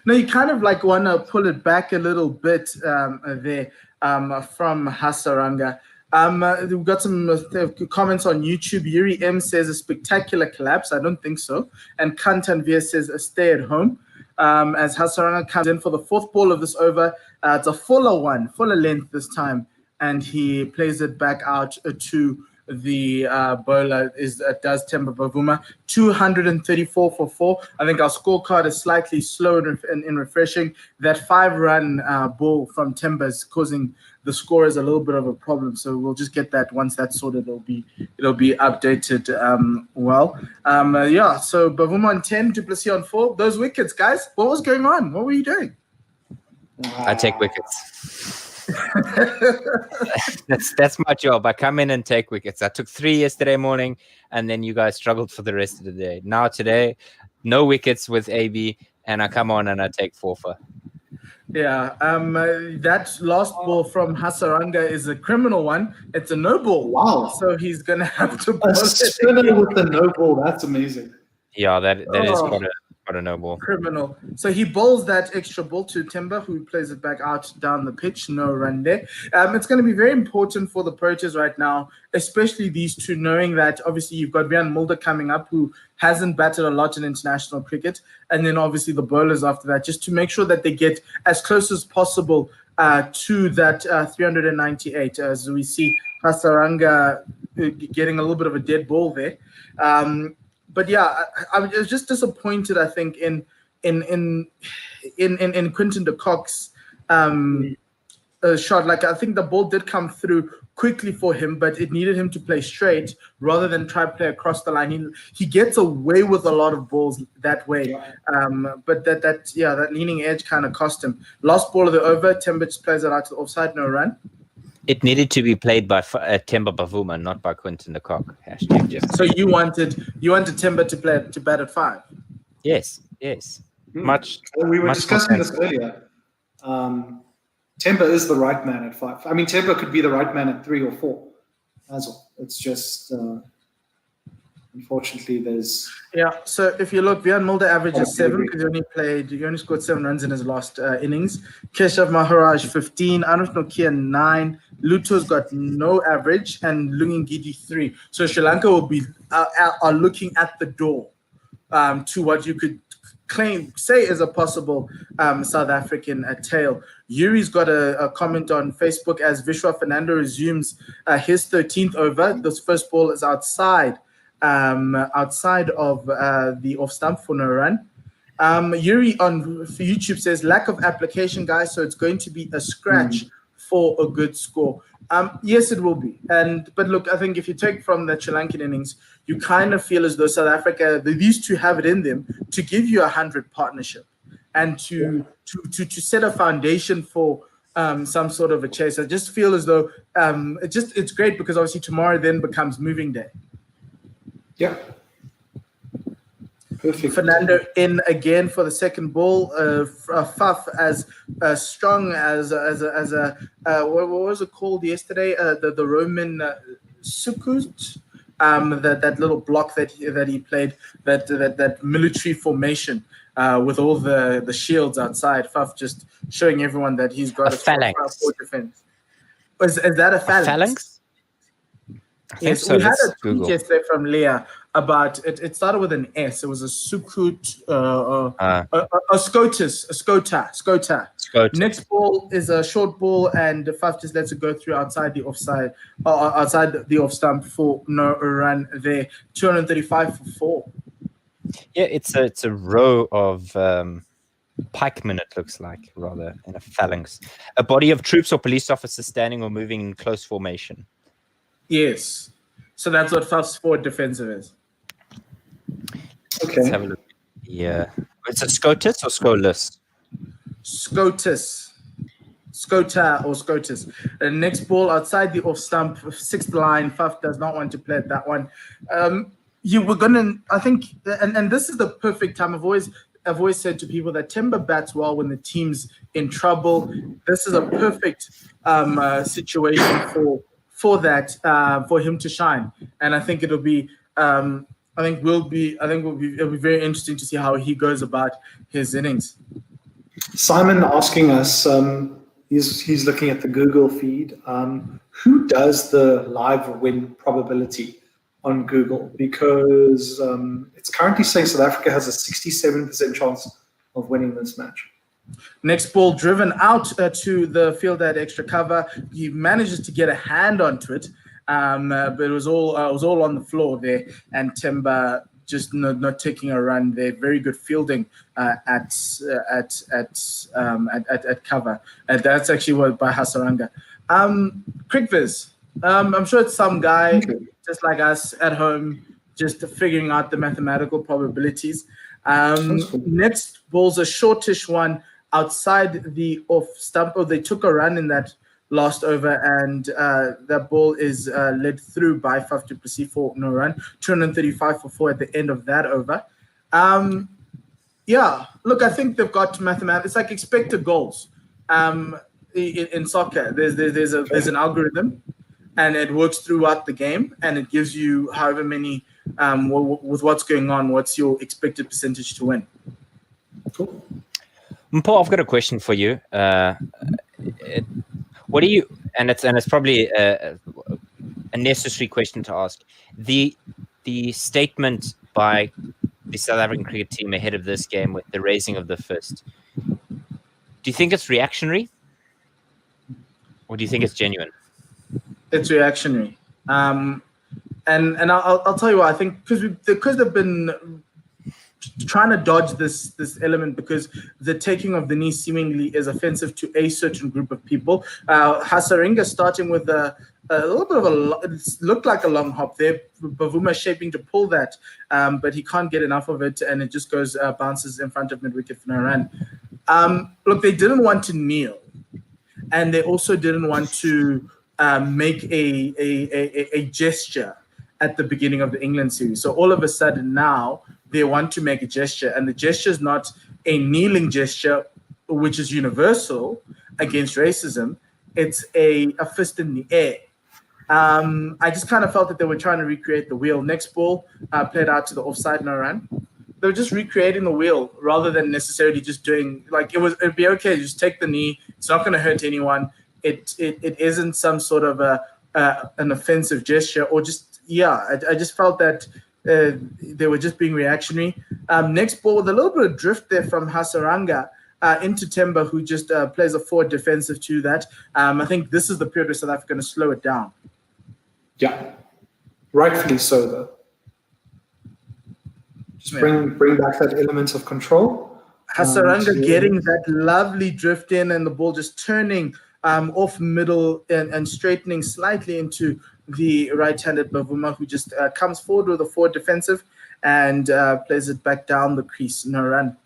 No, you kind of like want to pull it back a little bit there from Hasaranga. We've got some comments on YouTube. Yuri M says a spectacular collapse. I don't think so. And Kantanvir says a stay at home. As Hasaranga comes in for the fourth ball of this over, it's a fuller length this time, and he plays it back out to the bowler does Temba Bavuma. 234 for 4. I think our scorecard is slightly slow in refreshing. That 5-run ball from Temba is causing the score is a little bit of a problem, so we'll just get that once that's sorted. It'll be updated well. So Bavuma on 10, Du Plessis on 4. Those wickets, guys. What was going on? What were you doing? I take wickets. That's my job. I come in and take wickets. I took 3 yesterday morning, and then you guys struggled for the rest of the day. Now today, no wickets with AB, and I come on and I take 4 for. Yeah, that last ball from Hasaranga is a criminal one. It's a no ball. Wow. So he's going to have to a spinner with the no ball. That's amazing. Yeah, that is quite a no ball. Criminal. So he bowls that extra ball to Timber, who plays it back out down the pitch. No run there. It's going to be very important for the Proteas right now, especially these two, knowing that obviously you've got Mulder coming up, who hasn't batted a lot in international cricket, and then obviously the bowlers after that, just to make sure that they get as close as possible to that 398, as we see Hasaranga getting a little bit of a dead ball there. But yeah, I was just disappointed, I think, in Quinton de Kock's shot. Like, I think the ball did come through quickly for him, but it needed him to play straight rather than try to play across the line. He gets away with a lot of balls that way. But that leaning edge kind of cost him. Last ball of the over, Temba plays it out to the offside, no run. It needed to be played by Temba Bavuma, not by Quinton de Kock. So you wanted Temba to bat at 5? Yes. We were discussing this earlier. Temba is the right man at 5. I mean, Temba could be the right man at 3 or 4 as well. It's just, unfortunately, there's... Yeah, so if you look, Mulder averages 7 because he only scored 7 runs in his last innings. Keshav Maharaj 15, Arif Nokia 9, Luto's got no average, and Ngidi 3. So Sri Lanka will be are looking at the door to what you could say is a possible South African tail. Yuri's got a comment on Facebook as Vishwa Fernando resumes his 13th over. This first ball is outside of the off stump for no run. Yuri on YouTube says lack of application, guys, so it's going to be a scratch for a good score. Yes, it will be. But look, I think if you take from the Sri Lankan innings, you kind of feel as though South Africa, these two have it in them to give you 100 partnership and to set a foundation for some sort of a chase. I just feel as though it's great because obviously tomorrow then becomes moving day. Yeah. Perfect. Fernando in again for the second ball. Faf as strong as a what was it called yesterday? The Roman Testudo. That little block that he played, that military formation with all the shields outside. Faf just showing everyone that he's got a phalanx. Defense. Is that a phalanx? Yes, we had a tweet yesterday from Leah about it. It started with an S. It was a sukut, a scotus, a scota. Next ball is a short ball, and Faf just lets it go through outside the offside, outside the off stump for no run there. 235 for 4. Yeah, it's a row of Pikeman, it looks like, rather, in a phalanx. A body of troops or police officers standing or moving in close formation. Yes. So that's what Faf's forward defensive is. Let's have a look. Yeah. It's a SCOTUS or SCOLUS? SCOTUS. Scota or SCOTUS. Next ball outside the off stump, 6th line. Faf does not want to play at that one. You were gonna, I think, and this is the perfect time. I've always said to people that Timber bats well when the team's in trouble. This is a perfect situation for that for him to shine, and I think it'll be. It'll be very interesting to see how he goes about his innings. Simon asking us, he's looking at the Google feed. Who does the live win probability on Google? Because it's currently saying South Africa has a 67% chance of winning this match. Next ball driven out to the field at extra cover. He manages to get a hand onto it, but it was all on the floor there, and Timber just not taking a run there. Very good fielding at cover. That's actually what by Hasaranga. Crickviz. I'm sure it's some guy just like us at home, just figuring out the mathematical probabilities. Next ball's a shortish one outside the off stump. They took a run in that last over, and that ball is led through by Faf du Plessis for no run. 235 for 4 at the end of that over. Yeah, look, I think they've got mathematics. It's like expected goals. In soccer, there's an algorithm, and it works throughout the game, and it gives you however many with what's going on. What's your expected percentage to win? Cool. Paul, I've got a question for you. What do you? And it's probably a necessary question to ask. The statement by the South African cricket team ahead of this game with the raising of the fist. Do you think it's reactionary, or do you think it's genuine? It's reactionary, and I'll tell you why. I think because they've been trying to dodge this element, because the taking of the knee seemingly is offensive to a certain group of people. Hasaranga starting with a little bit of it looked like a long hop there. Bavuma shaping to pull that, but he can't get enough of it, and it just goes bounces in front of mid-wicket for no run. Look, they didn't want to kneel, and they also didn't want to make a gesture at the beginning of the England series. So all of a sudden now they want to make a gesture, and the gesture is not a kneeling gesture, which is universal against racism. It's a fist in the air. I just kind of felt that they were trying to recreate the wheel. Next ball played out to the offside, no run. They were just recreating the wheel rather than necessarily just doing like it'd be okay, just take the knee. It's not going to hurt anyone. It isn't some sort of an offensive gesture, or just I just felt that they were just being reactionary. Next ball with a little bit of drift there from Hasaranga into Timber, who just plays a forward defensive to that. I think this is the period where South Africa going to slow it down. Yeah, rightfully so, though. Just bring back that element of control. Hasaranga getting that lovely drift in, and the ball just turning off middle and straightening slightly into the right-handed Bavuma, who just comes forward with a forward defensive and plays it back down the crease. No run.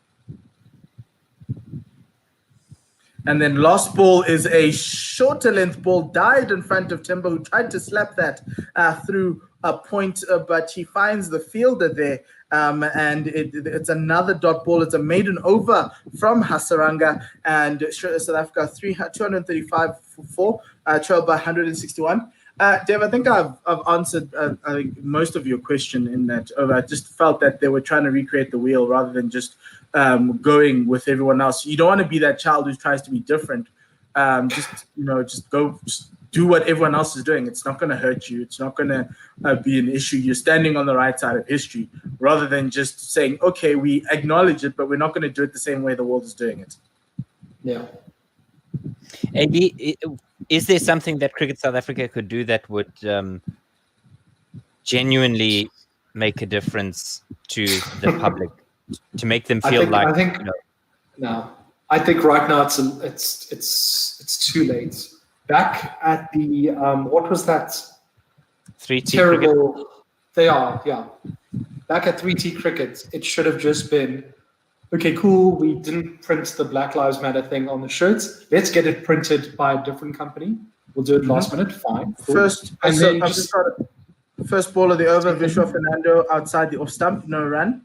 And then last ball is a shorter length ball, died in front of Timber, who tried to slap that through a point, but he finds the fielder there. And it's another dot ball. It's a maiden over from Hasaranga, and South Africa 235 for 4, trailed by 161. Dev, I think I've answered I think most of your question in that over. I just felt that they were trying to recreate the wheel rather than just going with everyone else. You don't want to be that child who tries to be different. Just do what everyone else is doing. It's not going to hurt you. It's not going to be an issue. You're standing on the right side of history rather than just saying, okay, we acknowledge it, but we're not going to do it the same way the world is doing it. Yeah. AB, is there something that Cricket South Africa could do that would genuinely make a difference to the public, to make them feel No, I think right now it's too late. Back at the what was that 3T terrible? cricket. They are, yeah. Back at 3T cricket, it should have just been, okay, cool. We didn't print the Black Lives Matter thing on the shirts. Let's get it printed by a different company. We'll do it last minute. Fine. Cool. First, and so then I've just just got it. First ball of the over, Vishwa Fernando outside the off stump, no run.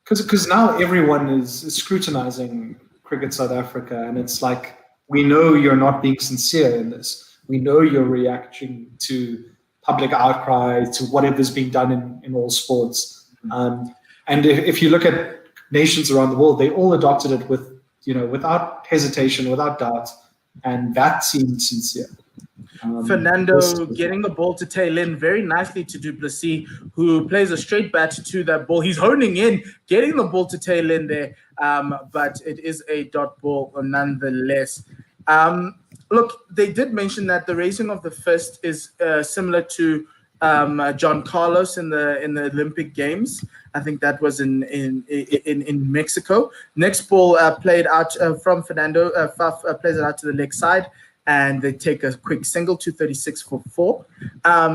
because now everyone is scrutinizing Cricket South Africa, and it's like, we know you're not being sincere in this. We know you're reacting to public outcry, to whatever's being done in all sports. And if you look at nations around the world, they all adopted it without hesitation, without doubt, and that seemed sincere. Fernando getting the ball to tail in very nicely to Du Plessis, who plays a straight bat to that ball. He's honing in, getting the ball to tail in there, but it is a dot ball nonetheless. Look, they did mention that the raising of the fist is similar to John Carlos in the Olympic Games. I think that was in Mexico. Next ball played out from Fernando. Faf plays it out to the leg side, and they take a quick single, 236 for 4,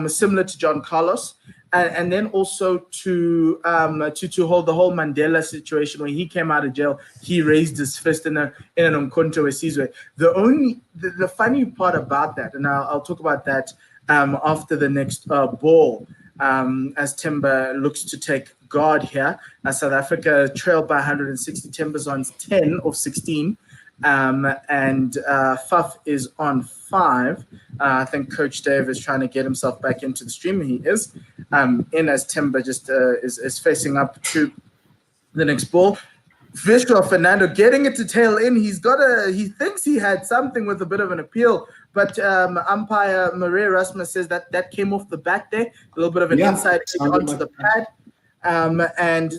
similar to John Carlos. And then also to hold the whole Mandela situation when he came out of jail, he raised his fist in an Umkhonto Wesizwe. The funny part about that, and I'll talk about that after the next ball, as Timber looks to take guard here. South Africa trailed by 160. Timber's on 10 of 16. And Faf is on 5. I think Coach Dave is trying to get himself back into the stream. He is in as Timber just is facing up to the next ball. Vishwa Fernando getting it to tail in. He thinks he had something with a bit of an appeal, but umpire Maria Rasmus says that came off the back there, a little bit of an inside edge onto the pad. And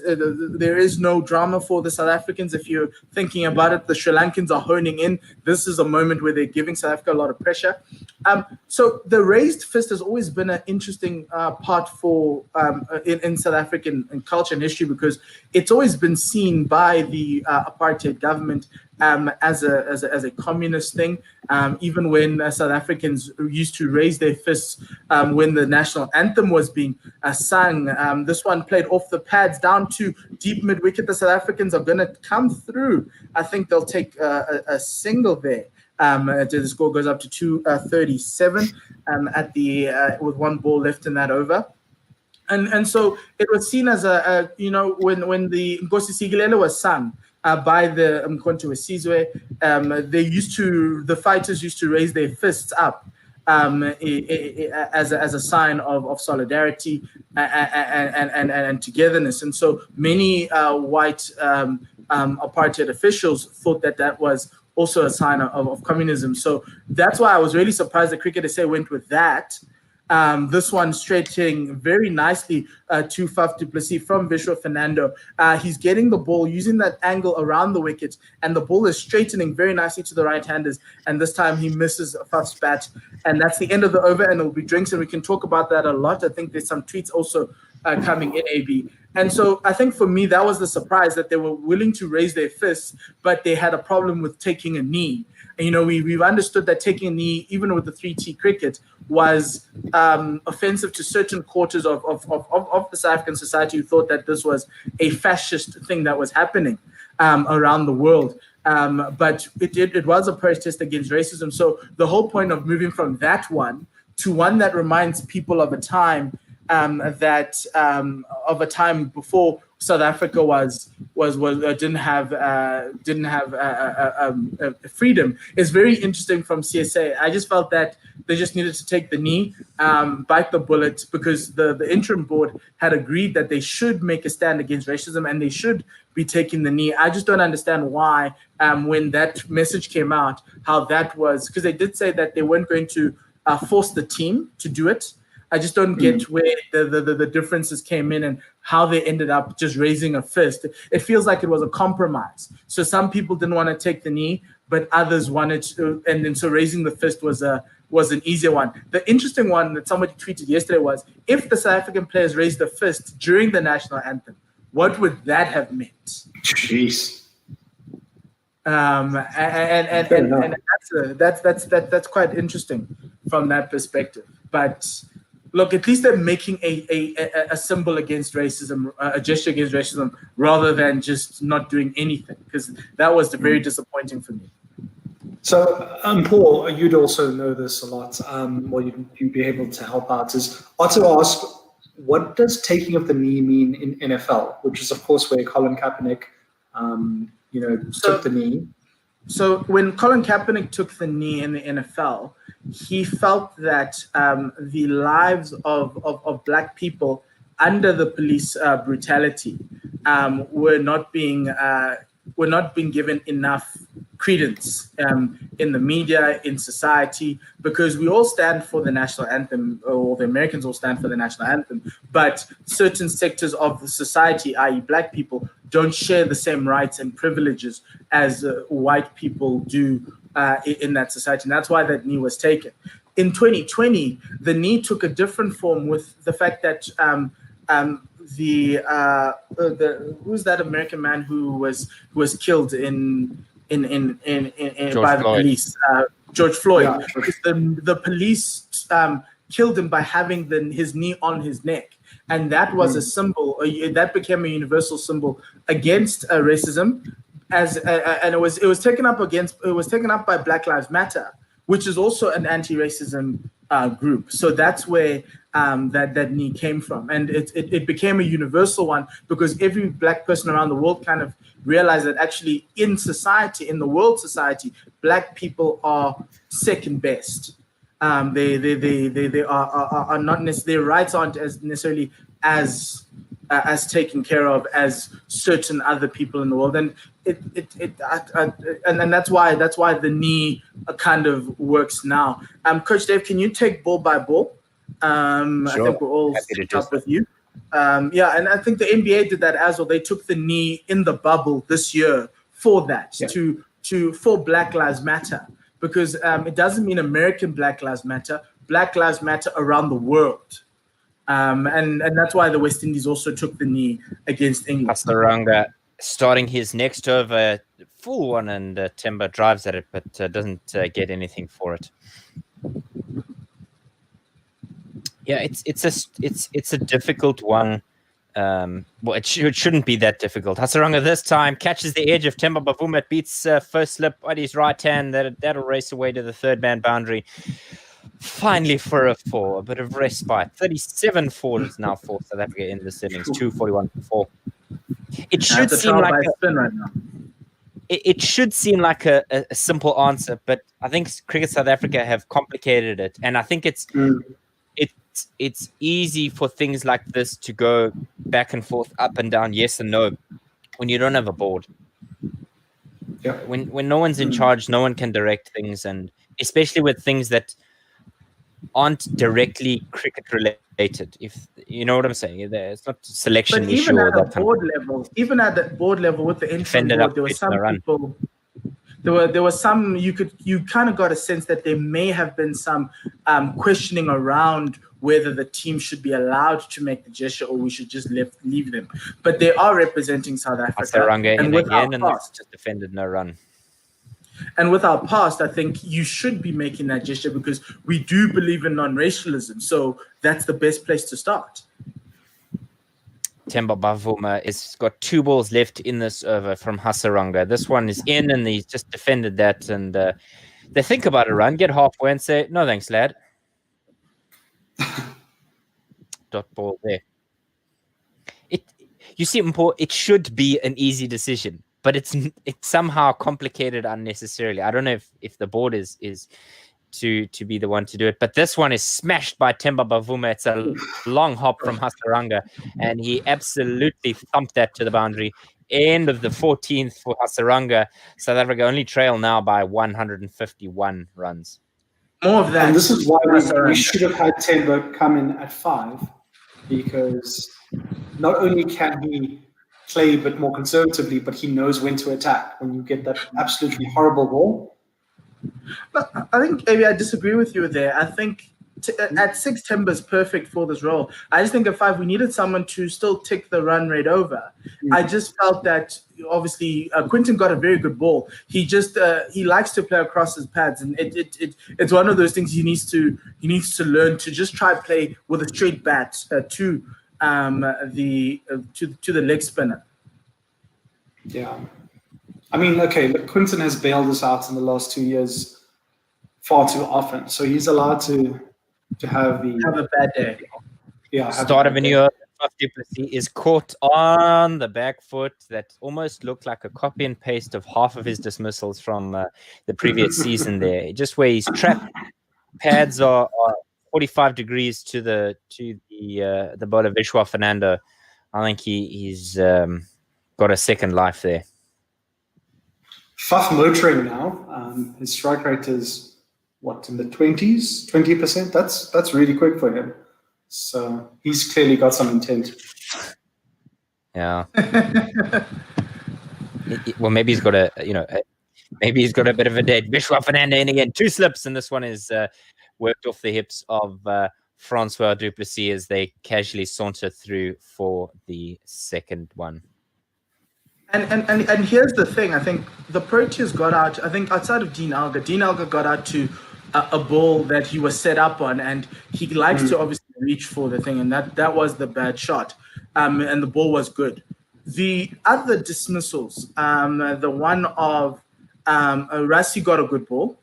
there is no drama for the South Africans. If you're thinking about it, the Sri Lankans are honing in. This is a moment where they're giving South Africa a lot of pressure. So the raised fist has always been an interesting part for in South African culture and history, because it's always been seen by the apartheid government as a communist thing. Even when South Africans used to raise their fists when the national anthem was being sung. This one played off the pads down to deep mid wicket. The South Africans are going to come through. I think they'll take a single there. The score goes up to 237 at the with one ball left in that over. And so it was seen as when the Nkosi Sikelelo was sung by the Umkhonto Wesizwe, the fighters used to raise their fists up as a sign of solidarity and togetherness. And so many white apartheid officials thought that was also a sign of communism. So that's why I was really surprised that Cricket SA went with that. This one straightening very nicely to Faf du Plessis from Vishwa Fernando. He's getting the ball, using that angle around the wicket, and the ball is straightening very nicely to the right-handers. And this time he misses Faf's bat. And that's the end of the over, and it'll be drinks, and we can talk about that a lot. I think there's some tweets also coming in, AB. And so I think for me, that was the surprise, that they were willing to raise their fists, but they had a problem with taking a knee. And, we've understood that taking a knee, even with the 3T cricket, was offensive to certain quarters of the South African society who thought that this was a fascist thing that was happening around the world. But it was a protest against racism. So the whole point of moving from that one to one that reminds people of a time before South Africa didn't have freedom is very interesting from CSA. I just felt that they just needed to take the knee, bite the bullet, because the interim board had agreed that they should make a stand against racism and they should be taking the knee. I just don't understand why, when that message came out, how that was, because they did say that they weren't going to force the team to do it. I just don't get where the differences came in and how they ended up just raising a fist. It feels like it was a compromise. So some people didn't want to take the knee, but others wanted to, and then so raising the fist was an easier one. The interesting one that somebody tweeted yesterday was, if the South African players raised the fist during the national anthem, what would that have meant? Jeez. And that's quite interesting from that perspective. But look, at least they're making a symbol against racism, a gesture against racism, rather than just not doing anything, because that was very disappointing for me. So, Paul, you'd also know this a lot. Well, you'd be able to help out. Is Otto asked, what does taking of the knee mean in NFL? Which is, of course, where Colin Kaepernick, took the knee. So when Colin Kaepernick took the knee in the NFL, he felt that the lives of Black people under the police brutality were not being given enough credence in the media, in society, because we all stand for the national anthem, or the Americans all stand for the national anthem, but certain sectors of the society, i.e. Black people, don't share the same rights and privileges as white people do in that society. And that's why that knee was taken. In 2020, the knee took a different form with the fact that who's that American man who was killed by the police? George Floyd. Yeah. The police killed him by having his knee on his neck, and that was a symbol. That became a universal symbol against racism, and it was taken up by Black Lives Matter, which is also an anti-racism group. So that's where that knee came from, and it became a universal one because every Black person around the world kind of realized that actually in society, in the world society, Black people are second best. They are not necessarily, their rights aren't as necessarily as taken care of as certain other people in the world, and and that's why the knee kind of works now. Coach Dave, can you take ball by ball? Sure. I think we're all up with you. Yeah, and I think the NBA did that as well. They took the knee in the bubble this year for that, for Black Lives Matter, because it doesn't mean American Black Lives Matter, Black Lives Matter around the world. And that's why the West Indies also took the knee against England. Hasaranga starting his next over, full one, and Timber drives at it, but doesn't get anything for it. Yeah, it's a difficult one. Well, it shouldn't be that difficult. Hasaranga this time catches the edge of Temba Bavuma, beats first slip on his right hand. That'll race away to the third man boundary. Finally for a 4, a bit of respite. 37 forwards now for South Africa in this innings. 241 for 4. It should seem like a spin right now. It should seem like a simple answer, but I think Cricket South Africa have complicated it, and I think it's easy for things like this to go back and forth, up and down, yes and no, when you don't have a board. Yeah. When no one's in charge, no one can direct things, and especially with things that aren't directly cricket related. If you know what I'm saying, it's not selection but issue. Even at the board level with the interim board, there were some people. There was some you kind of got a sense that there may have been some questioning around whether the team should be allowed to make the gesture or we should just leave them. But they are representing South Africa. Hasaranga in again and just defended no run. And with our past, I think you should be making that gesture because we do believe in non-racialism. So that's the best place to start. Temba Bavuma has got 2 balls left in this over from Hasaranga. This one is in, and he's just defended that. And they think about a run, get halfway, and say, "No, thanks, lad." Dot ball there. You see, it should be an easy decision, but it's somehow complicated unnecessarily. I don't know if the board is to be the one to do it, but this one is smashed by Temba Bavuma. It's a long hop from Hasaranga, and he absolutely thumped that to the boundary. End of the 14th for Hasaranga. South Africa only trail now by 151 runs. More of that. And this is why we should have had Temba come in at 5, because not only can he play a bit more conservatively, but he knows when to attack. When you get that absolutely horrible ball. I think maybe I disagree with you there. I think at 6, Timber's perfect for this role. I just think at 5, we needed someone to still tick the run rate over. I just felt that obviously Quinton got a very good ball. He just he likes to play across his pads, and it's one of those things he needs to learn to just try play with a straight bat to the leg spinner. Yeah. I mean, okay, look, Quinton has bailed us out in the last 2 years far too often, so he's allowed to have a bad day. Yeah. Start of a new year, du Plessis is caught on the back foot. That almost looked like a copy and paste of half of his dismissals from the previous season. There, just where his trap pads are 45 degrees to the bowler Vishwa Fernando. I think he's got a second life there. Faf motoring now. His strike rate is what, in the 20s, 20%? That's really quick for him. So he's clearly got some intent. Yeah. Well, maybe he's got a bit of a day. Vishwa Fernando in again, 2 slips, and this one is worked off the hips of Francois du Plessis as they casually saunter through for the second one. And here's the thing. I think the Proteas got out. I think outside of Dean Alga got out to a ball that he was set up on, and he likes to obviously reach for the thing, and that was the bad shot. And the ball was good. The other dismissals, the one of Rassi got a good ball.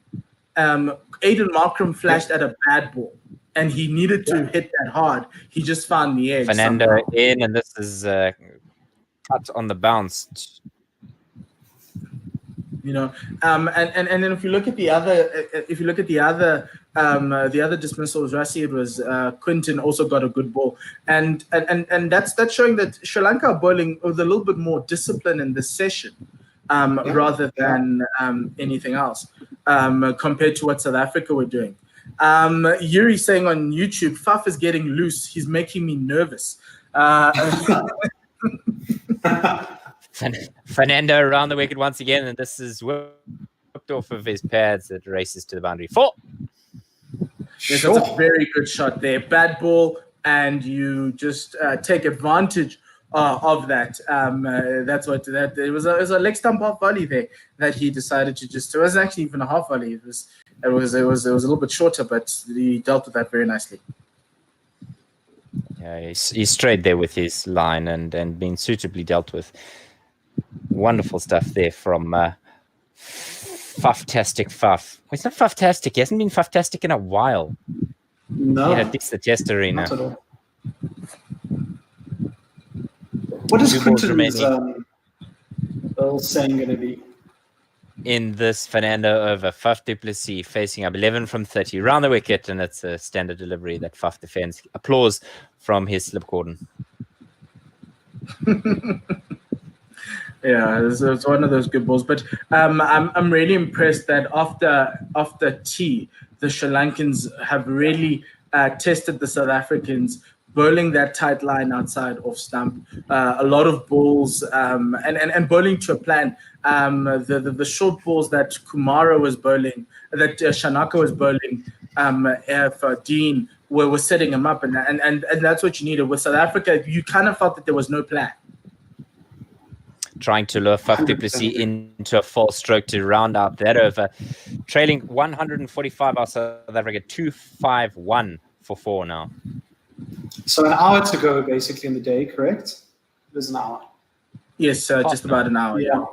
Aiden Markram flashed at a bad ball, and he needed to hit that hard. He just found the edge. Fernando somehow. in, and this is cut on the bounce. You know, and then if you look at the other dismissals, Rassi, it was Quinton also got a good ball, and that's showing that Sri Lanka are bowling with a little bit more discipline in this session, rather than anything else, compared to what South Africa were doing. Yuri saying on YouTube, Faf is getting loose. He's making me nervous. Fernando around the wicket once again, and this is whipped off of his pads. It races to the boundary. 4. Yes, that's a very good shot there. Bad ball, and you just take advantage of that. That's what that it was a leg stump half volley there that he decided to just. It wasn't actually even a half volley. It was a little bit shorter, but he dealt with that very nicely. Yeah, he's straight there with his line and being suitably dealt with. Wonderful stuff there from Faftastic Faf. Well, it's not Faftastic. He hasn't been Faftastic in a while. No. Yeah, it's the test arena. Not at all. What is Quinton's Bill saying going to be? In this Fernando over Faf du Plessis facing up 11 from 30 round the wicket, and it's a standard delivery that Faf defends. Applause from his slip cordon. Yeah, it's one of those good balls. But I'm really impressed that after tea, the Sri Lankans have really tested the South Africans, bowling that tight line outside off stump. A lot of balls and bowling to a plan. The short balls that Kumara was bowling, that Shanaka was bowling for Dean were setting him up, and that's what you needed. With South Africa, you kind of felt that there was no plan. Trying to lure Faf du Plessis into a false stroke to round out that over. Trailing 145 out South Africa, 251 for 4 now. So an hour to go basically in the day, correct? There's an hour. Yes, just about an hour. Yeah.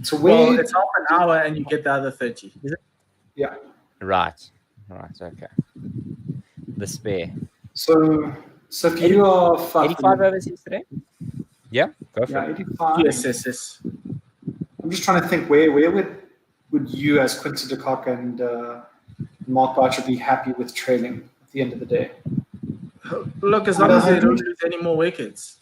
So it's half an hour and you get the other 30. Is it? Yeah. Right. Okay. The spare. So if you are 85 overs yesterday? Yeah, go for it. 85. Yes. I'm just trying to think where would you as Quinton de Kock and Mark Barcher be happy with trailing at the end of the day? Look, as long as they don't lose any more wickets.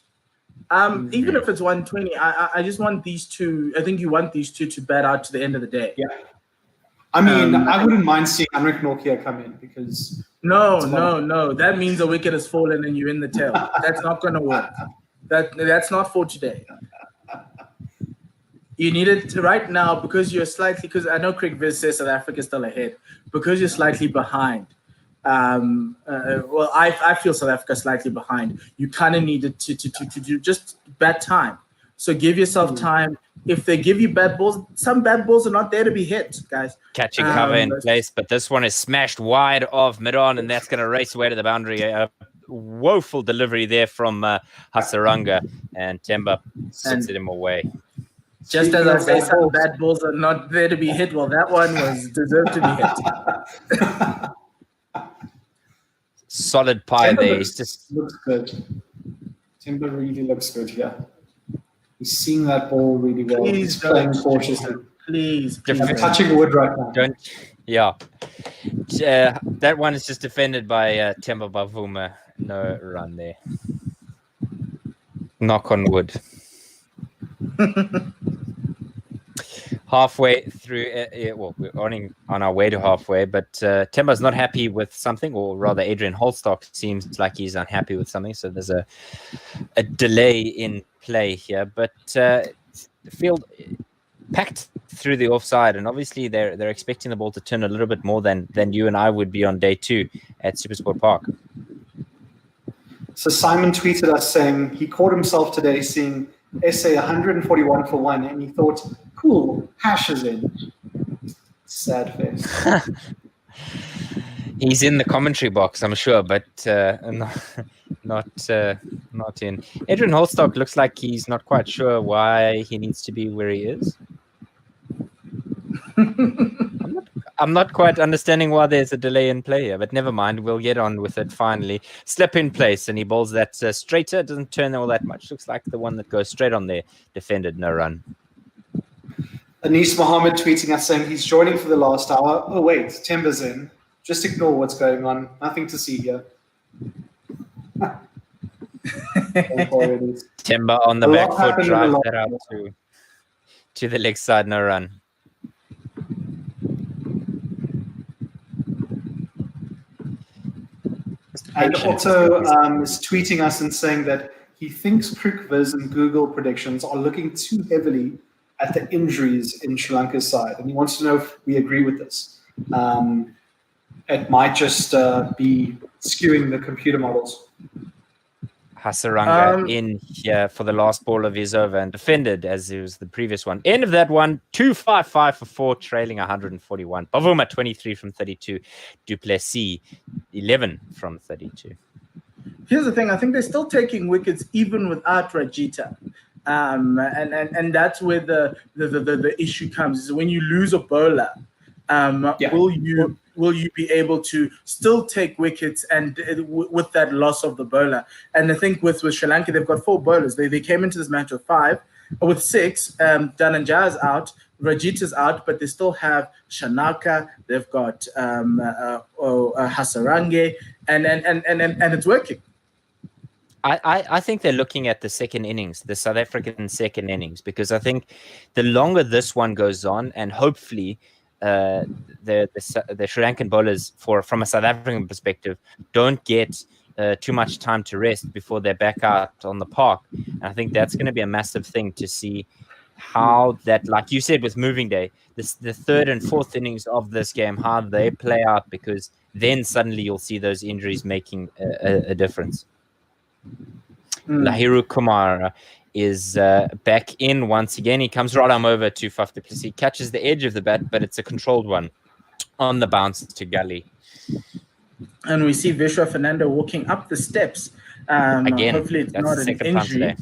Even if it's 120, I just want these two. I think you want these two to bat out to the end of the day. Yeah. I mean, I wouldn't mind seeing Henrik Nokia come in because... No. That means a wicket has fallen and you're in the tail. That's not going to work. That's not for today. You need it right now because you're slightly... Because I know Craig Viz says South Africa is still ahead. Because you're slightly behind, Well, I feel South Africa slightly behind. You kind of needed to do just bad time. So give yourself time. If they give you bad balls, some bad balls are not there to be hit, guys. Catching cover in place, but this one is smashed wide of mid-on, and that's going to race away to the boundary. A woeful delivery there from Hasaranga, and Temba sits him away. Just as I say, some bad balls are not there to be hit. Well, that one was deserved to be hit. Solid pie there. Looks good. Timber really looks good here. He's seeing that ball really well. He's playing cautiously. Please. I'm touching wood right now. That one is just defended by Temba Bavuma. No run there. Knock on wood. Halfway through, well, we're on our way to halfway, but Temba's not happy with something, or rather Adrian Holstock seems like he's unhappy with something, so there's a delay in play here, but the field packed through the offside, and obviously they're expecting the ball to turn a little bit more than you and I would be on day 2 at SuperSport Park. So Simon tweeted us saying he caught himself today seeing SA 141 for 1, and he thought, cool, Hash is in. Sad face. He's in the commentary box, I'm sure, but not in. Adrian Holstock looks like he's not quite sure why he needs to be where he is. I'm not quite understanding why there's a delay in play here, but never mind. We'll get on with it finally. Slip in place, and he bowls that straighter. Doesn't turn all that much. Looks like the one that goes straight on there. Defended, no run. Anis Mohammed tweeting us saying he's joining for the last hour. Oh, wait, Temba's in. Just ignore what's going on. Nothing to see here. Temba on the back foot, drive that out to the leg side, no run. And Otto is tweeting us and saying that he thinks Krukviz and Google predictions are looking too heavily at the injuries in Sri Lanka's side. And he wants to know if we agree with this. It might just be skewing the computer models. Hasaranga in here for the last ball of his over and defended as it was the previous one. End of that one, 255 for 4, trailing 141. Bavuma 23 from 32. Duplessis 11 from 32. Here's the thing. I think they're still taking wickets even without Rajita. And that's where the issue comes. Is when you lose a bowler, will you be able to still take wickets and with that loss of the bowler? And I think with Sri Lanka, they've got 4 bowlers. They came into this match with 5. With 6, Dhananjay's out, Rajita's out, but they still have Shanaka. They've got Hasarange, and it's working. I think they're looking at the second innings, the South African second innings, because I think the longer this one goes on, and hopefully the Sri Lankan bowlers, from a South African perspective, don't get too much time to rest before they're back out on the park. And I think that's going to be a massive thing to see how that, like you said, with moving day, the third and fourth innings of this game, how they play out, because then suddenly you'll see those injuries making a difference. Lahiru Kumar is back in once again. He comes right over to Faf du Plessis, catches the edge of the bat, but it's a controlled one on the bounce to Gully. And we see Vishwa Fernando walking up the steps. Again, hopefully it's that's not the an second time injury. today.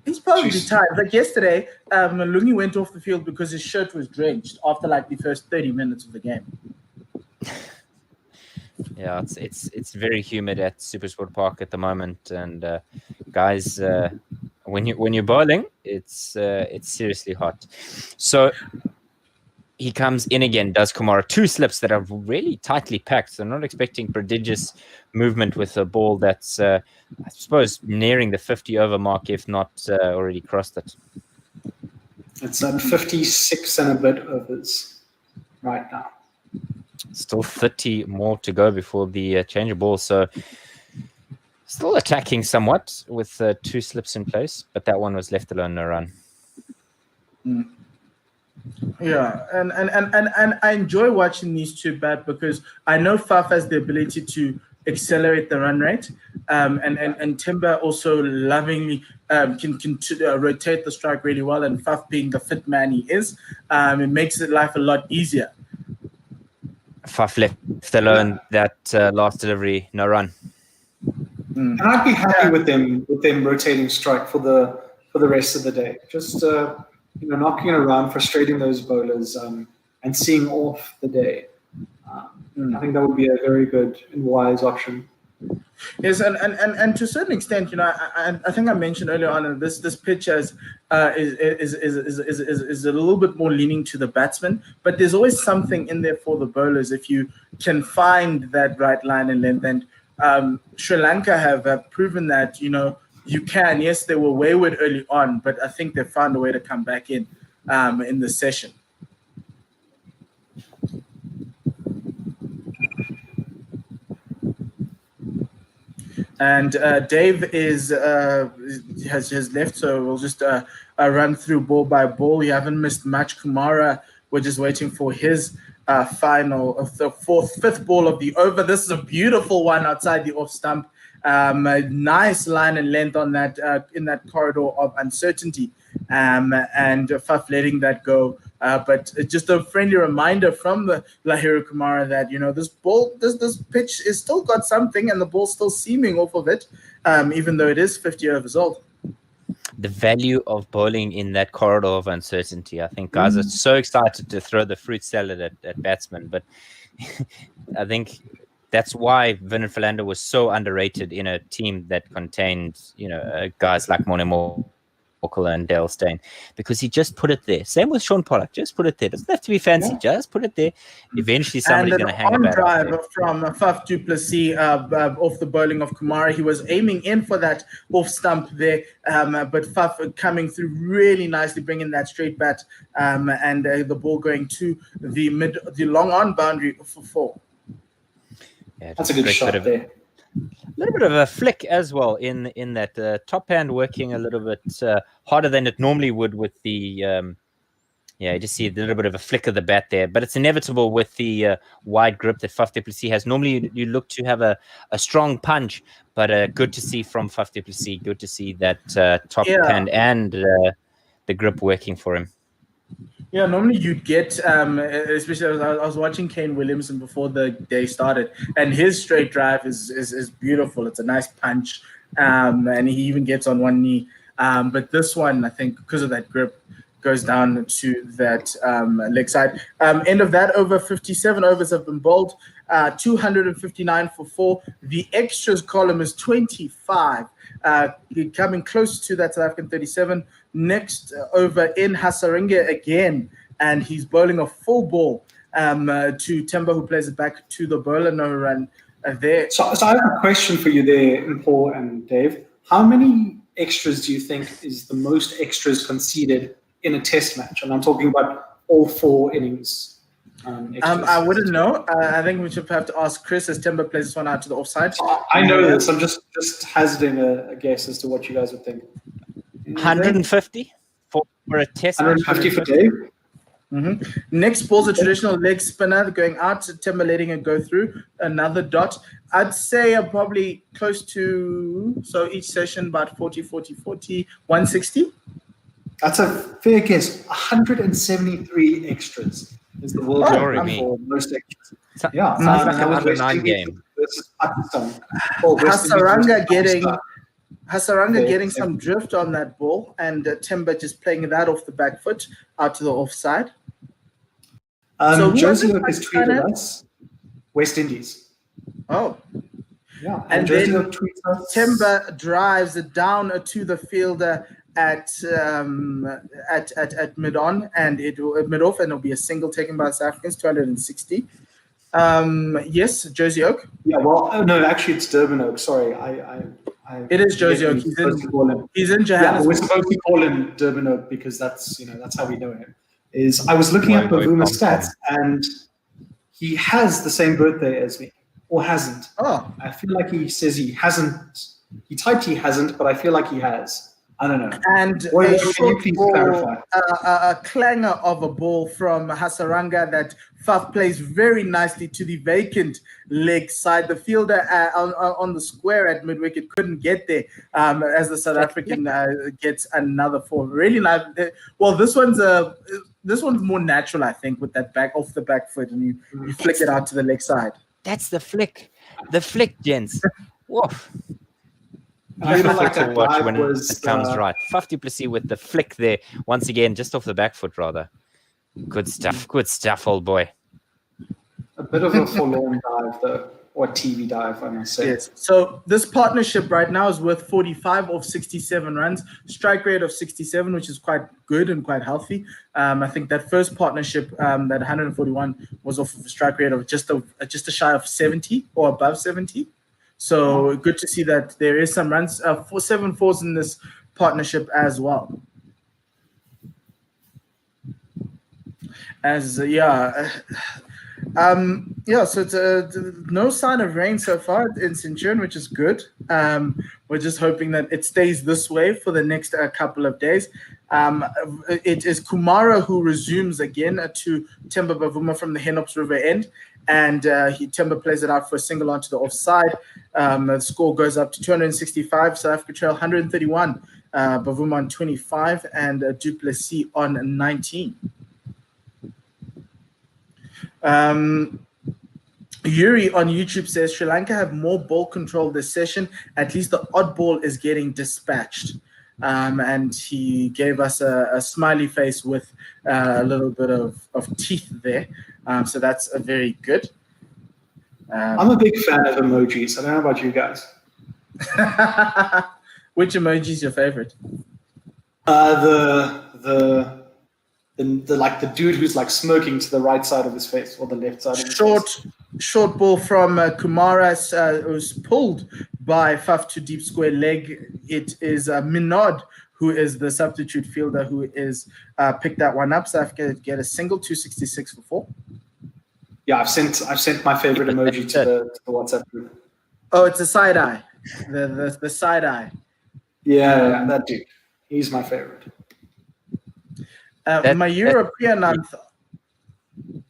He's probably tired. Like yesterday, Lungi went off the field because his shirt was drenched after like the first 30 minutes of the game. Yeah, it's very humid at SuperSport Park at the moment, and guys, when you're bowling, it's seriously hot. So he comes in again, does Kumara. 2 slips that are really tightly packed. So not expecting prodigious movement with a ball that's, I suppose, nearing the 50 over mark, if not already crossed it. It's at 56 and a bit overs right now. Still 30 more to go before the change of ball. So still attacking somewhat with 2 slips in place, but that one was left alone, no run. Yeah, and I enjoy watching these two bat because I know Faf has the ability to accelerate the run rate, and Timber also lovingly can rotate the strike really well. And Faf being the fit man he is, it makes it life a lot easier. Faf left alone that last delivery, no run. And I'd be happy with them rotating strike for the rest of the day. Just knocking around, frustrating those bowlers, and seeing off the day. I think that would be a very good and wise option. Yes, and to a certain extent, I think I mentioned earlier on this pitch is a little bit more leaning to the batsman, but there's always something in there for the bowlers if you can find that right line and length. And Sri Lanka have proven that you can. Yes, they were wayward early on, but I think they found a way to come back in the session. And Dave has left, so we'll just run through ball by ball. You haven't missed much. Kumara, we're just waiting for his fifth ball of the over. This is a beautiful one outside the off stump. A nice line and length on that in that corridor of uncertainty, and Faf letting that go. But just a friendly reminder from the Lahiri Kumara that this pitch is still got something, and the ball's still seaming off of it, even though it is 50 overs old. The value of bowling in that corridor of uncertainty. I think guys are so excited to throw the fruit salad at batsmen, but I think that's why Vinod Fernando was so underrated in a team that contained, guys like Morne Morkel and Dale Steyn, because he just put it there. Same with Sean Pollock, just put it there. Doesn't have to be fancy, just put it there. Eventually somebody's going to hang a bat. And drive from Faf du Plessis off the bowling of Kumara. He was aiming in for that off stump there, but Faf coming through really nicely, bringing that straight bat, and the ball going to the long on boundary for 4. Yeah, that's a good shot there. A little bit of a flick as well in that top hand working a little bit harder than it normally would with the you just see a little bit of a flick of the bat there, but it's inevitable with the wide grip that Faf du Plessis has. Normally you look to have a strong punch, but good to see from Faf du Plessis. Good to see that top hand and the grip working for him. Yeah, normally you'd get, especially I was watching Kane Williamson before the day started, and his straight drive is beautiful. It's a nice punch, and he even gets on one knee. But this one, I think, because of that grip, goes down to that leg side. End of that over, 57 overs have been bowled, 259 for 4. The extras column is 25, coming close to that South African 37. Next over in Hasaranga again, and he's bowling a full ball to Timber, who plays it back to the bowler. No run there. So I have a question for you there, Paul and Dave. How many extras do you think is the most extras conceded in a test match? And I'm talking about all 4 innings. I wouldn't know. I think we should have to ask Chris as Timber plays this one out to the offside. I know this. I'm just hazarding a guess as to what you guys would think. 150 for a test. 150 for Dave. Next ball's a traditional leg spinner going out to Timber, letting it go through. Another dot. I'd say probably close to, so each session about 40, 160. That's a fair guess. 173 extras is the world record for most extras. Sounds like a 109 game. Hasaranga getting some drift on that ball, and Timber just playing that off the back foot out to the offside. Josie has tweeted us West Indies. Oh. Yeah. And then Timber drives it down to the fielder at mid-on, and mid-off, and it'll be a single taken by the South Africans, 260. Yes, Josie Oak. Yeah, well, no, actually it's Durban Oak. Sorry, it is Josie Oak. He's in Johannesburg. Yeah, we're supposed to call him Durban Oak because that's how we know him. I was looking at Bavuma's stats, and he has the same birthday as me, or hasn't. Oh, I feel like he says he hasn't. He typed he hasn't, but I feel like he has. I don't know. And What a can you short please ball, clarify? a clanger of a ball from Hasaranga that Faf plays very nicely to the vacant leg side. The fielder on the square at mid-wicket couldn't get there as the South African gets another 4. Really nice. Well, this one's more natural, I think, with that back off the back foot, and you flick it out to the leg side. That's the flick. The flick, gents. Woof. I feel like To that watch dive when was it comes right. Faf du Plessis with the flick there. Once again, just off the back foot, rather. Good stuff. Good stuff, old boy. a bit of a forlorn dive, though, or TV dive, I must say. Yes. So this partnership right now is worth 45 of 67 runs, strike rate of 67, which is quite good and quite healthy. I think that first partnership, that 141, was off of a strike rate of just a shy of 70 or above 70. So good to see that there is some runs, 7 fours in this partnership as well. So it's no sign of rain so far in Centurion, which is good. We're just hoping that it stays this way for the next couple of days. It is Kumara who resumes again to Temba Bavuma from the Henops River end, and Temba plays it out for a single onto the offside. The score goes up to 265, South Africa trail 131, Bavuma on 25, and du Plessis on 19. Yuri on YouTube says Sri Lanka have more ball control this session. At least the odd ball is getting dispatched. And he gave us a smiley face with a little bit of teeth there. So that's very good. I'm a big fan of emojis. I don't know about you guys. Which emoji is your favorite? The like the dude who's like smoking to the right side of his face or the left side of his face. Short ball from Kumara was pulled by Faf to deep square leg. It is Minod who is the substitute fielder who is picked that one up. So I get a single, 266 for 4. Yeah, I've sent my favorite emoji to the WhatsApp group. Oh, it's a side eye. The side eye. Yeah, that dude. He's my favorite. Mayura Priyananth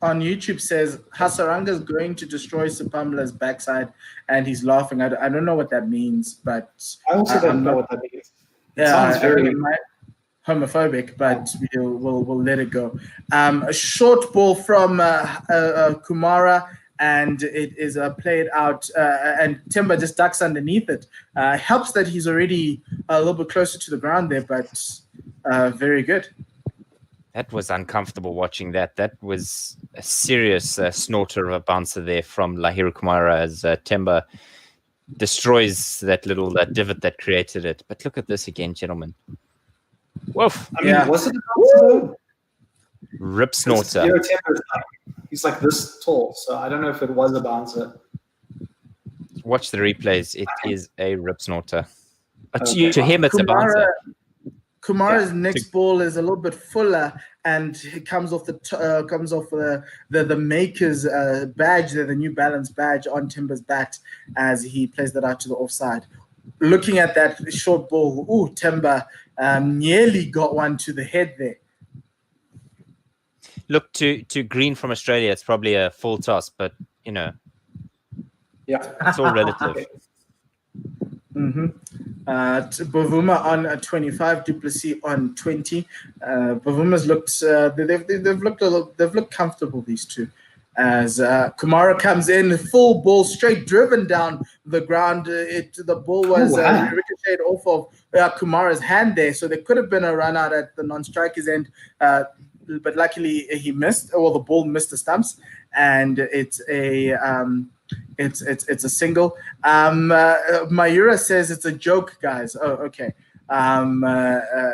on YouTube says Hasaranga is going to destroy Sepamla's backside, and he's laughing. I don't know what that means, but I also don't know what that means. Sounds very homophobic, but we'll let it go. A short ball from Kumara, and it is played out, and Timber just ducks underneath it. Helps that he's already a little bit closer to the ground there, but very good. That was uncomfortable watching that. That was a serious snorter of a bouncer there from Lahiru Kumara as Temba destroys that little divot that created it. But look at this again, gentlemen. Woof. I mean, was it a bouncer? Rip snorter. He's like this tall, so I don't know if it was a bouncer. Watch the replays. It is a rip snorter. Okay. To him, it's a bouncer. Kumara's next ball is a little bit fuller, and it comes off the maker's badge there, the New Balance badge on Timber's bat as he plays that out to the offside. Looking at that short ball, Timber nearly got one to the head there. Look, to Green from Australia, it's probably a full toss, but yeah, it's all relative. Bavuma on 25, du Plessis on 20. Bavuma's looked they've looked comfortable, these two. As Kumara comes in, full ball straight driven down the ground. The ball was ricocheted off of Kumara's hand there, so there could have been a run out at the non-striker's end. But luckily he missed, or the ball missed the stumps, and it's a single. Mayura says it's a joke, guys. Oh, okay.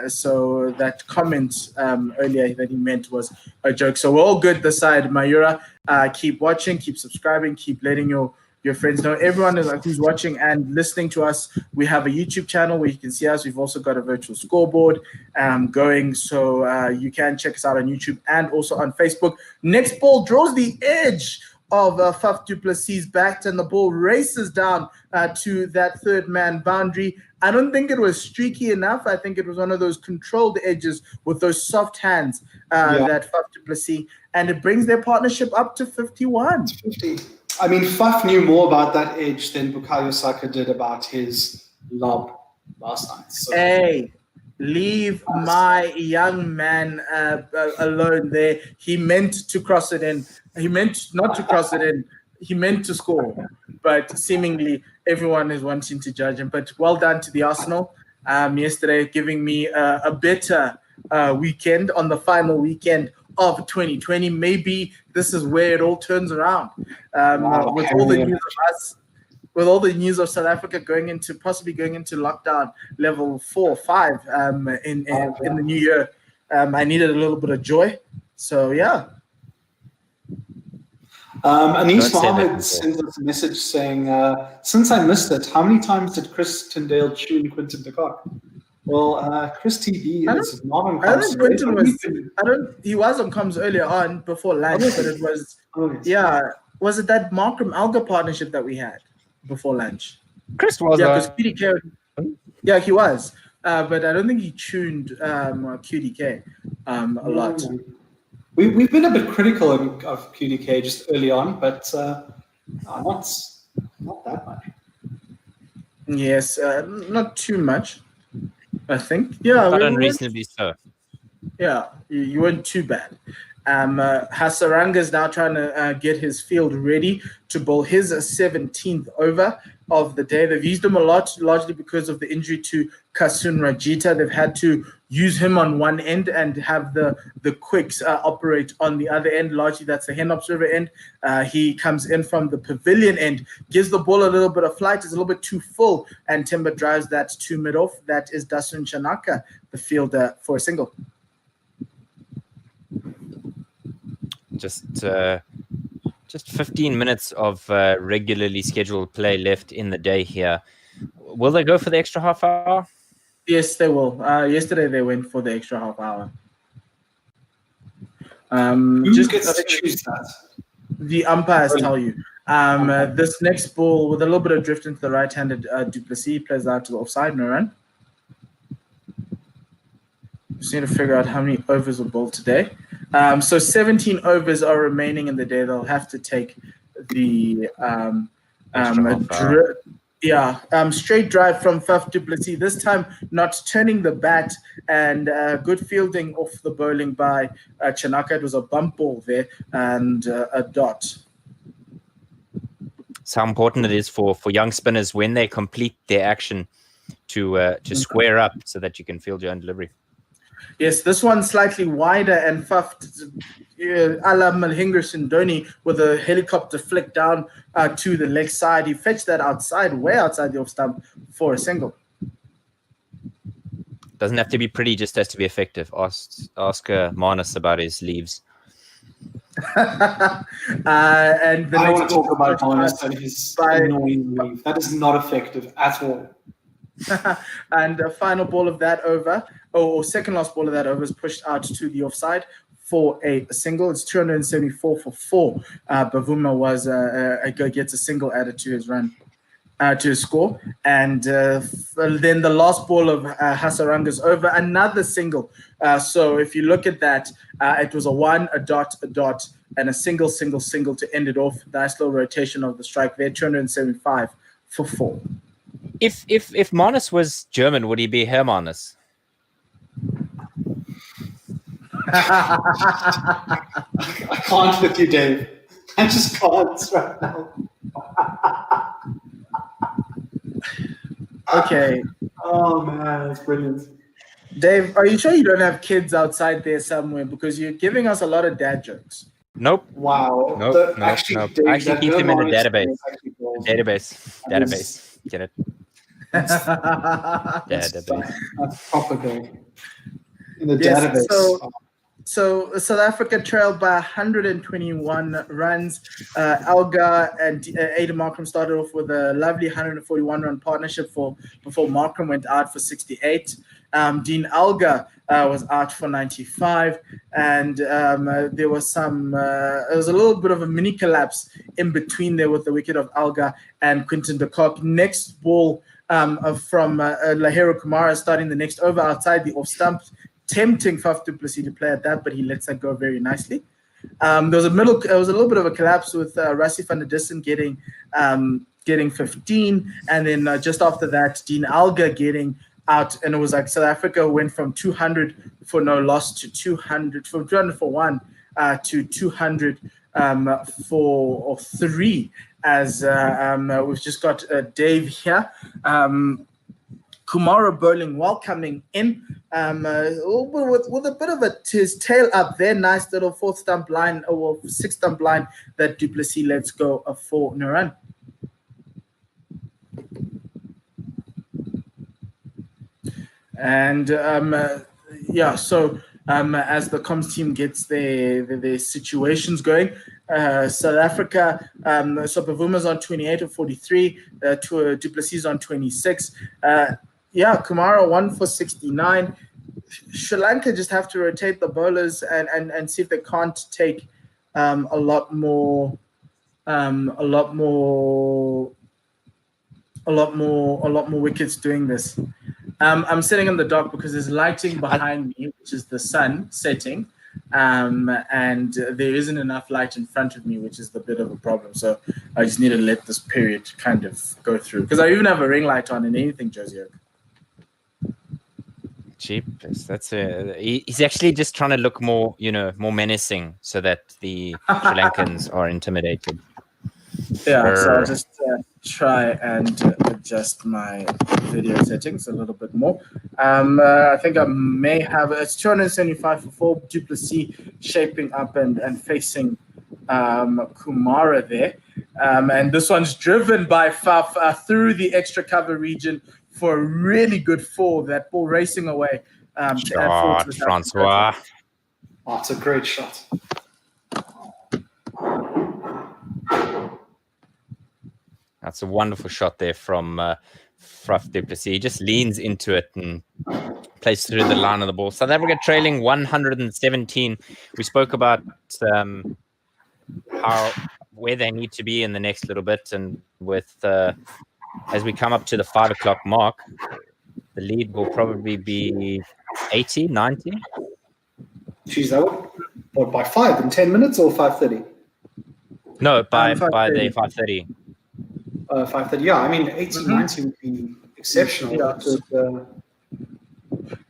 So that comment earlier that he meant was a joke. So we're all good this side, Mayura. Keep watching, keep subscribing, keep letting your friends know. Everyone who's watching and listening to us, we have a YouTube channel where you can see us. We've also got a virtual scoreboard going, so you can check us out on YouTube and also on Facebook. Next ball draws the edge of Faf du Plessis backed, and the ball races down to that third man boundary. I don't think it was streaky enough. I think it was one of those controlled edges with those soft hands that Faf du Plessis, and it brings their partnership up to 51. 50. I mean, Faf knew more about that edge than Bukayo Saka did about his lob last night. So. Hey, leave my young man alone there. He meant to cross it in. He meant not to cross it in. He meant to score. But seemingly everyone is wanting to judge him. But well done to the Arsenal yesterday, giving me a better weekend on the final weekend of 2020. Maybe this is where it all turns around. With all the news of us, with all the news of South Africa possibly going into lockdown level 4 or 5 in the new year, I needed a little bit of joy. So yeah. Anis Mohammed sends us a message saying, since I missed it, how many times did Chris Tyndale tune Quinton de Kock? Well, Chris TD is not on comms. He was on comms earlier on before lunch, but it was was it that Markram Alga partnership that we had before lunch? Chris was because QDK, he was, but I don't think he tuned QDK a lot. We've been a bit critical of QDK just early on, but not that much. Yes, not too much, I think. Yeah, but unreasonably so. Yeah, you weren't too bad. Hasaranga is now trying to get his field ready to bowl his 17th over of the day. They've used him a lot, largely because of the injury to Kasun Rajita. They've had to use him on one end and have the quicks operate on the other end. Largely, that's the Hen Observer end. He comes in from the pavilion end, gives the ball a little bit of flight. It's a little bit too full, and Timber drives that to mid-off. That is Dasun Chanaka, the fielder, for a single. Just 15 minutes of regularly scheduled play left in the day here. Will they go for the extra half hour? Yes, they will. Yesterday they went for the extra half hour. Who gets to choose that? The umpires tell you. This next ball with a little bit of drift into the right-handed du Plessis plays out to the offside, no run. Just need to figure out how many overs were bowled today. So 17 overs are remaining in the day. They'll have to take the straight drive from Faf du Plessis. This time not turning the bat, and good fielding off the bowling by Chanaka. It was a bump ball there and a dot. It's how important it is for young spinners when they complete their action to square up so that you can field your own delivery. Yes, this one's slightly wider, and Faf a la Malinga Sindoni with a helicopter flick down to the leg side. He fetched that outside, way outside the off stump for a single. Doesn't have to be pretty, just has to be effective. Ask Manus about his leaves. And the I want to talk about Manus and his annoying leave. That is not effective at all. And the final ball of that over, or second last ball of that over, is pushed out to the offside for a single. It's 274 for 4. Bavuma gets a single added to his run, to his score. And then the last ball of Hasaranga's over, another single. So if you look at that, it was a 1, a dot, and a single to end it off. Nice little rotation of the strike there, 275 for 4. If Manus was German, would he be Herr Manus? I can't with you, Dave. I just can't right now. Okay. Oh man, that's brilliant. Dave, are you sure you don't have kids outside there somewhere? Because you're giving us a lot of dad jokes. Nope. Wow. Nope. Actually, keep them in a database. Database. Get it? Database. That's proper Dave. In the database. So South Africa trailed by 121 runs. Alga and Ada Markram started off with a lovely 141-run partnership before Markram went out for 68. Dean Alga was out for 95, and there was there was a little bit of a mini collapse in between there with the wicket of Alga and Quinton de Kock. Next ball from Lahiro Kumara starting the next over outside the off stump, tempting Faf du Plessis to play at that, but he lets that go very nicely. There was a little bit of a collapse with Rassie van der Dussen getting 15, and then just after that, Dean Alga getting out, and it was like South Africa went from 200 for no loss to 200 from 200 for one to 200 for 3. As we've just got Dave here. Kumara bowling well coming in with a bit of his tail up there. Nice little 4th stump line, or 6th stump line that du Plessis lets go for no run. And so as the comms team gets their situations going, South Africa, Sopavuma's on 28 of 43, du Plessis on 26. Kumara 1 for 69. Sri Lanka just have to rotate the bowlers and see if they can't take a lot more wickets doing this. I'm sitting on the dock because there's lighting behind me, which is the sun setting, and there isn't enough light in front of me, which is a bit of a problem. So I just need to let this period kind of go through, because I even have a ring light on and anything, Josie. Jeepers, he's actually just trying to look more menacing, so that the Sri Lankans are intimidated. Yeah, so I'll just try and adjust my video settings a little bit more. I think I may have it's 275 for 4. Du Plessis shaping up and facing Kumara there, and this one's driven by Faf through the extra cover region for a really good 4. That ball racing away. Francois. Oh, it's a great shot. That's a wonderful shot there from Faf du Plessis. He just leans into it and plays through the line of the ball. South Africa trailing 117. We spoke about where they need to be in the next little bit, and with as we come up to the 5 o'clock mark, the lead will probably be 80, 90. Geez, that would by 5 in 10 minutes or 5:30? No, by the 5:30. 5:30. Yeah, I mean 80, 90 would be exceptional. Yeah.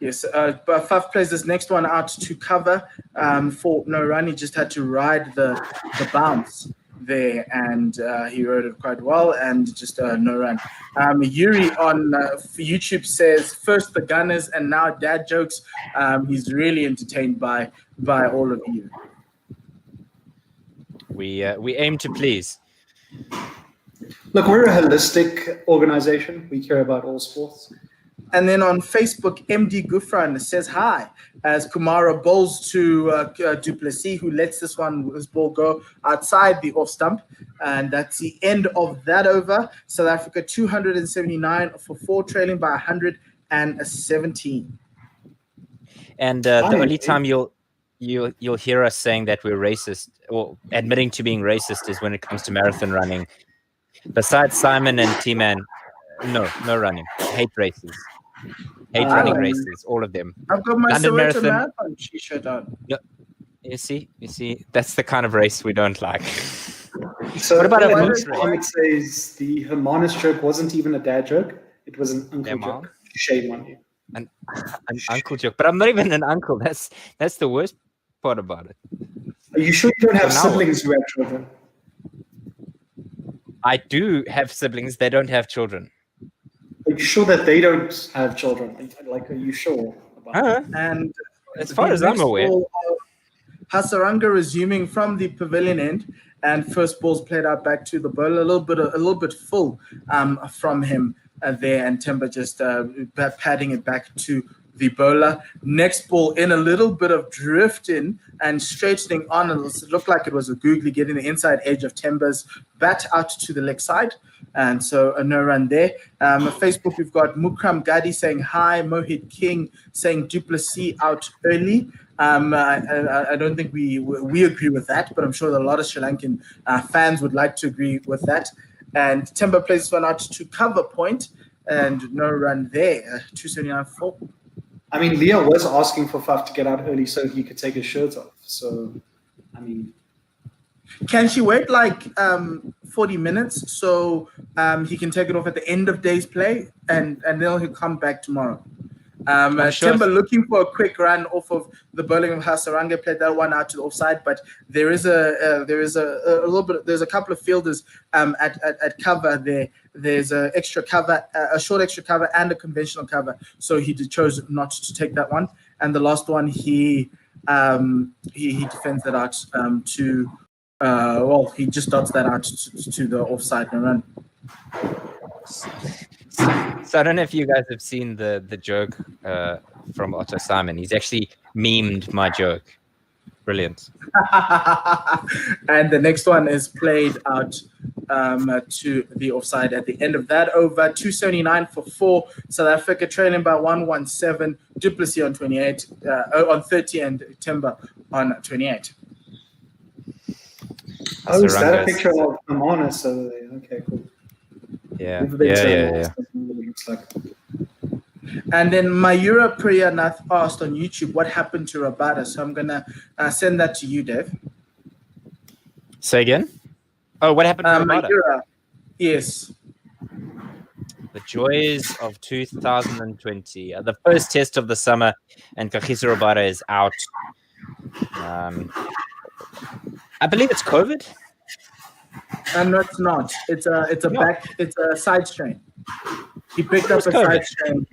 Yes, but Faf plays this next one out to cover for no run. He just had to ride the bounce there, and he rode it quite well, and just no run. Yuri on YouTube says, first the Gunners and now dad jokes. He's really entertained by all of you. We aim to please. Look, we're a holistic organization. We care about all sports. And then on Facebook, MD Gufran says hi as Kumara bowls to du Plessis, who lets this ball go outside the off stump. And that's the end of that over. South Africa 279 for 4, trailing by 117. And the only time you'll hear us saying that we're racist, or admitting to being racist, is when it comes to marathon running. Besides Simon and T-Man, no running. Hate races. Hate running races, all of them. I've got my London Soweto Marathon t-shirt on. Yeah. You see, that's the kind of race we don't like. So what about a moose race? It says the Hermanus joke wasn't even a dad joke; it was an uncle joke. Shame on you. An uncle joke, but I'm not even an uncle. That's the worst part about it. Are you sure you don't have siblings who have children? I do have siblings. They don't have children. Are you sure that they don't have children? Like, are you sure about that? And as far as I'm aware, Hasaranga resuming from the pavilion end, and first ball's played out back to the bowler, a little bit full from him there, and Timber just padding it back to the bowler. Next ball in, a little bit of drift in and straightening on. It looked like it was a googly, getting the inside edge of Temba's bat out to the leg side. And so a no run there. Facebook, we've got Mukram Gadi saying hi. Mohit King saying Duplessis out early. I don't think we agree with that, but I'm sure that a lot of Sri Lankan fans would like to agree with that. And Temba plays one out to cover point, and no run there. 279-4. I mean, Leo was asking for Faf to get out early so he could take his shirt off. So, I mean, can she wait like 40 minutes so he can take it off at the end of day's play, and then he'll come back tomorrow? Timber looking for a quick run off of the bowling of Hasaranga, played that one out to the offside, but there is a little bit. There's a couple of fielders at cover there. There's a extra cover, a short extra cover, and a conventional cover. So he chose not to take that one. And the last one, he defends that out to. He just dots that out to the offside and run. So I don't know if you guys have seen the joke from Otto Simon. He's actually memed my joke. Brilliant. And the next one is played out to the offside at the end of that over. 279 for 4. South Africa trailing by 117. Duplessis on 28, on 30, and Timber on 28. Oh, is that a picture of Amonis over there? Okay, cool. Yeah. Looks like. And then Mayura Priyanath asked on YouTube, what happened to Rabada? So I'm going to send that to you, Dave. Say again? Oh, what happened to Rabada? Mayura, yes. The joys of 2020. The first test of the summer, and Kagiso Rabada is out. I believe it's COVID. No, it's not. It's a side strain. He picked up a side strain.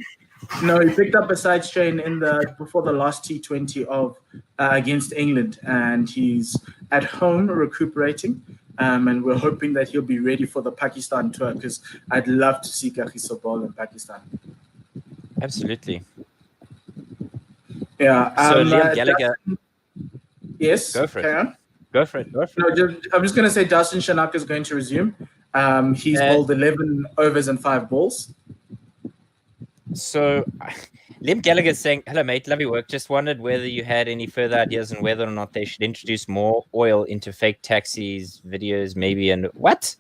No, he picked up a side strain before the last T20 of against England, and he's at home recuperating. And we're hoping that he'll be ready for the Pakistan tour, because I'd love to see Kagiso bowl in Pakistan. Absolutely. Yeah. So Liam Gallagher. Yes. Go for it. Carry on. Go for it. No, I'm just going to say Dustin Shanaka is going to resume. He's bowled 11 overs and 5 balls. So, Liam Gallagher is saying, hello, mate, lovely work. Just wondered whether you had any further ideas on whether or not they should introduce more oil into fake taxis, videos, maybe. And what?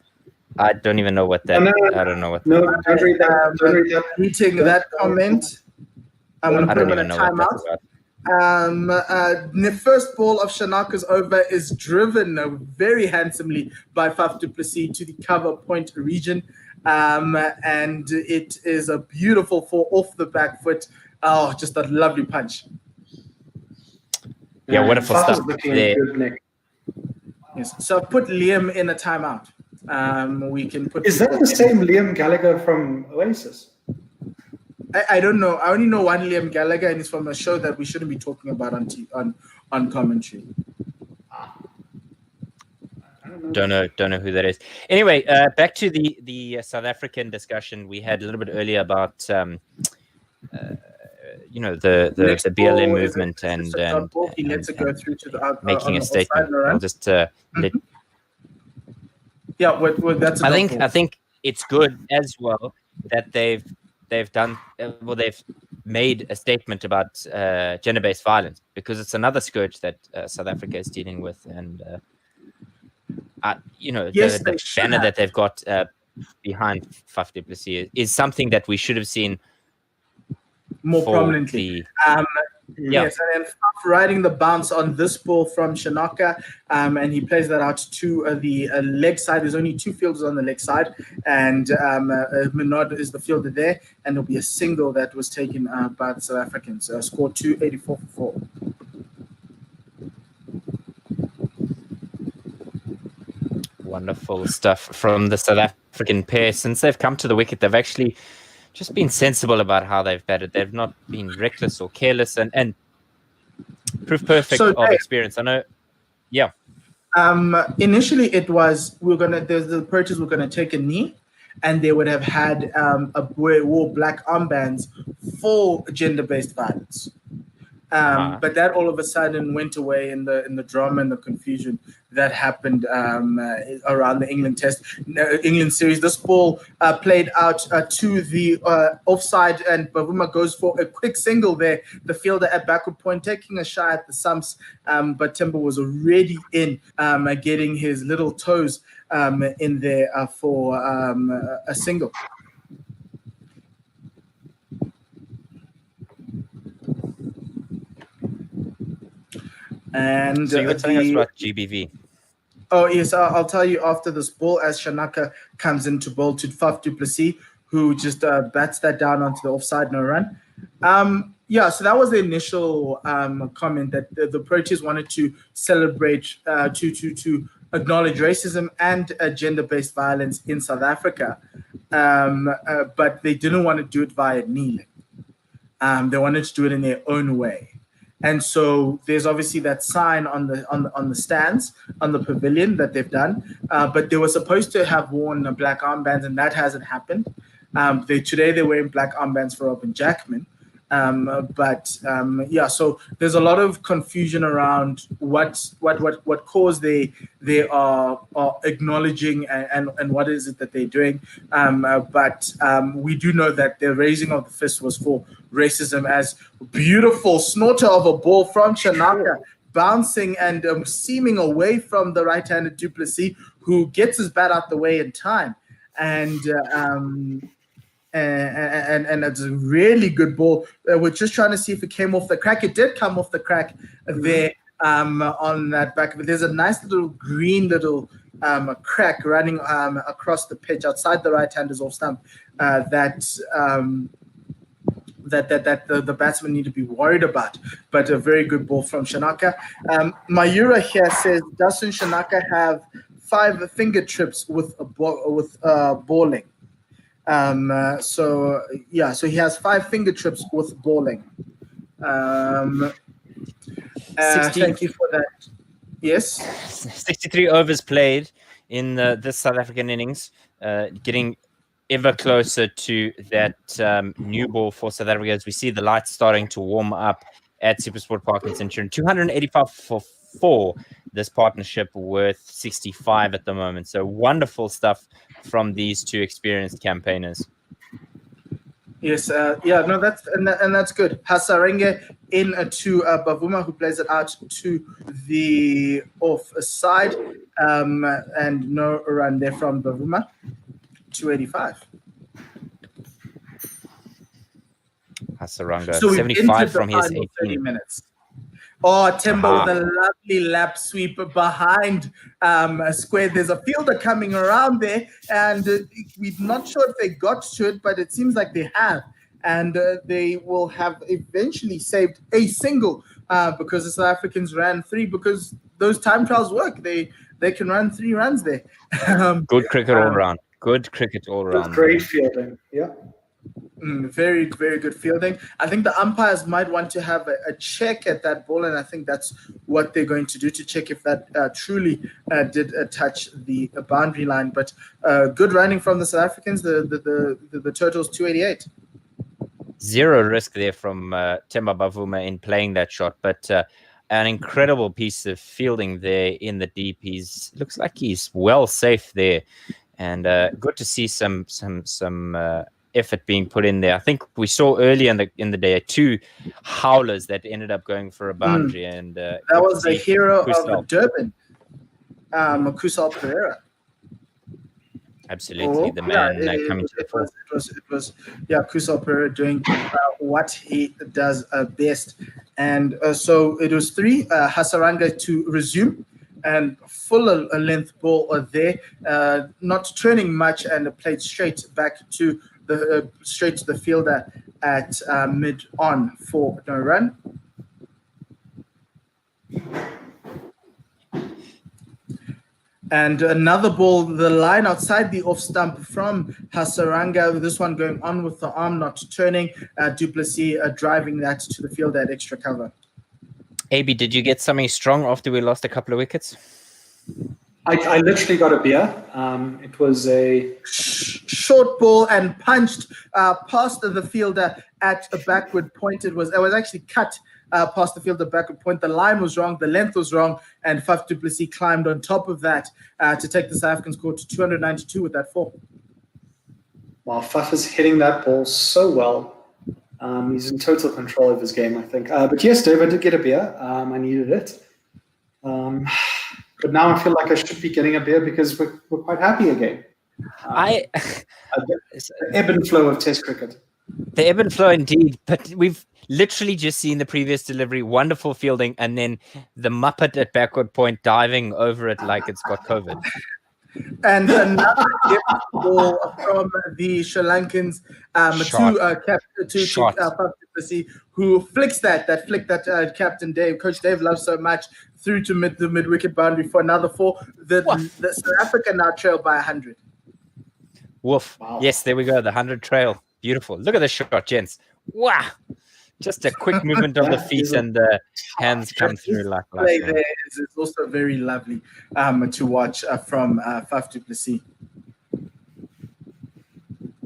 I don't even know what that I don't know what No, don't read that. Reading that comment. I'm going to put him in a timeout. The first ball of Shanaka's over is driven very handsomely by Faf du Plessis to the cover point region. And it is a beautiful 4 off the back foot. Oh, just a lovely punch. Yeah, wonderful stuff there. Yes. So I've put Liam in a timeout. We can put. Is that the same Liam Gallagher from Oasis? I don't know. I only know one Liam Gallagher, and it's from a show that we shouldn't be talking about on commentary. Don't know who that is. Anyway, back to the South African discussion we had a little bit earlier about the BLM movement and making a statement. I'll just let. Yeah, that's. I think it's good as well that they've made a statement about gender-based violence, because it's another scourge that South Africa is dealing with, and the banner that they've got behind Faf du Plessis is something that we should have seen more prominently. Yes, and then Faf riding the bounce on this ball from Shanaka, and he plays that out to the leg side. There's only 2 fielders on the leg side, and Minod is the fielder there, and there'll be a single that was taken by the South Africans. Scored 284 for 4. Wonderful stuff from the South African pair. Since they've come to the wicket, they've actually just been sensible about how they've batted. They've not been reckless or careless, and proof perfect of experience. I know. Yeah. Initially, it was the approaches were going to take a knee, and they would have had wore black armbands for gender-based violence. But that all of a sudden went away in the drama and the confusion that happened around the England series. This ball played out to the offside, and Bavuma goes for a quick single there. The fielder at backward point taking a shot at the stumps, but Timber was already in, getting his little toes in there for a single. And so you were telling us about GBV. Oh, yes, I'll tell you after this ball as Shanaka comes into bowl to Faf du Plessis, who just bats that down onto the offside, no run. So that was the initial comment that the Proteas wanted to celebrate, to acknowledge racism and gender-based violence in South Africa, but they didn't want to do it via kneeling. They wanted to do it in their own way. And so there's obviously that sign on the stands, on the pavilion that they've done, but they were supposed to have worn black armbands, and that hasn't happened. Today they're wearing black armbands for Robin Jackman. So there's a lot of confusion around what cause they are acknowledging and what is it that they're doing. But we do know that the raising of the fist was for racism, as beautiful snorter of a ball from Shanaka bouncing and seaming away from the right-handed du Plessis, who gets his bat out the way in time. And it's a really good ball. We're just trying to see if it came off the crack. It did come off the crack there on that back. But there's a nice little green crack running across the pitch outside the right-hander's off stump that the batsmen need to be worried about. But a very good ball from Shanaka. Mayura here says, doesn't Shanaka have 5 finger trips with bowling? So he has 5 finger trips with bowling. Thank you for that. Yes. 63 overs played in this South African innings, getting ever closer to that new ball for South Africa as we see the lights starting to warm up at Supersport Park in Centurion. 285 for 4, this partnership worth 65 at the moment. So wonderful stuff from these two experienced campaigners. Yes, that's good. Hasaranga in to Bavuma, who plays it out to the off side, and no run there from Bavuma. 285. Hasaranga, so 75 from his 18 minutes. Oh, Timber with a lovely lap sweep behind square. There's a fielder coming around there, and we're not sure if they got to it, but it seems like they have. And they will have eventually saved a single because the South Africans ran 3, because those time trials work. They can run 3 runs there. Good cricket all round. Good cricket all round. Great fielding. Yeah. Very, very good fielding. I think the umpires might want to have a check at that ball, and I think that's what they're going to do, to check if that truly did touch the boundary line. But good running from the South Africans. The total is 288. Zero risk there from Temba Bavuma in playing that shot, but an incredible piece of fielding there in the deep. Looks like he's well safe there, and good to see some effort being put in there. I think we saw early in the day 2 howlers that ended up going for a boundary, and that was the hero of Durban, Kusal Pereira. Absolutely, the man coming to the fore. It was Kusal Pereira doing what he does best, and so it was 3 Hasaranga to resume, and full length ball there, not turning much, and played straight back to the fielder at mid on for no run. And another ball, the line outside the off stump from Hasaranga. This one going on with the arm, not turning. Du Plessis driving that to the field at extra cover. AB, did you get something strong after we lost a couple of wickets? I literally got a beer. It was a short ball and punched past the fielder at a backward point. It was actually cut past the fielder backward point. The line was wrong, the length was wrong, and Faf du Plessis climbed on top of that to take the South African score to 292 with that 4. Wow, Faf is hitting that ball so well. He's in total control of his game, I think. But yes, Dave, I did get a beer. I needed it. But now I feel like I should be getting a beer because we're quite happy again. The ebb and flow of Test cricket. The ebb and flow indeed, but we've literally just seen the previous delivery, wonderful fielding, and then the Muppet at backward point diving over it like it's got COVID. And another gift ball from the Sri Lankans to Faf du Plessis, who flicks that flick that Captain Dave, Coach Dave loves so much, through to the mid-wicket boundary for another 4. The South Africa now trail by 100. Woof. Wow. Yes, there we go. The 100 trail. Beautiful. Look at the shot, gents. Wow. Just a quick movement of the feet and the hands come through like that. It's also very lovely to watch from Faf du Plessis.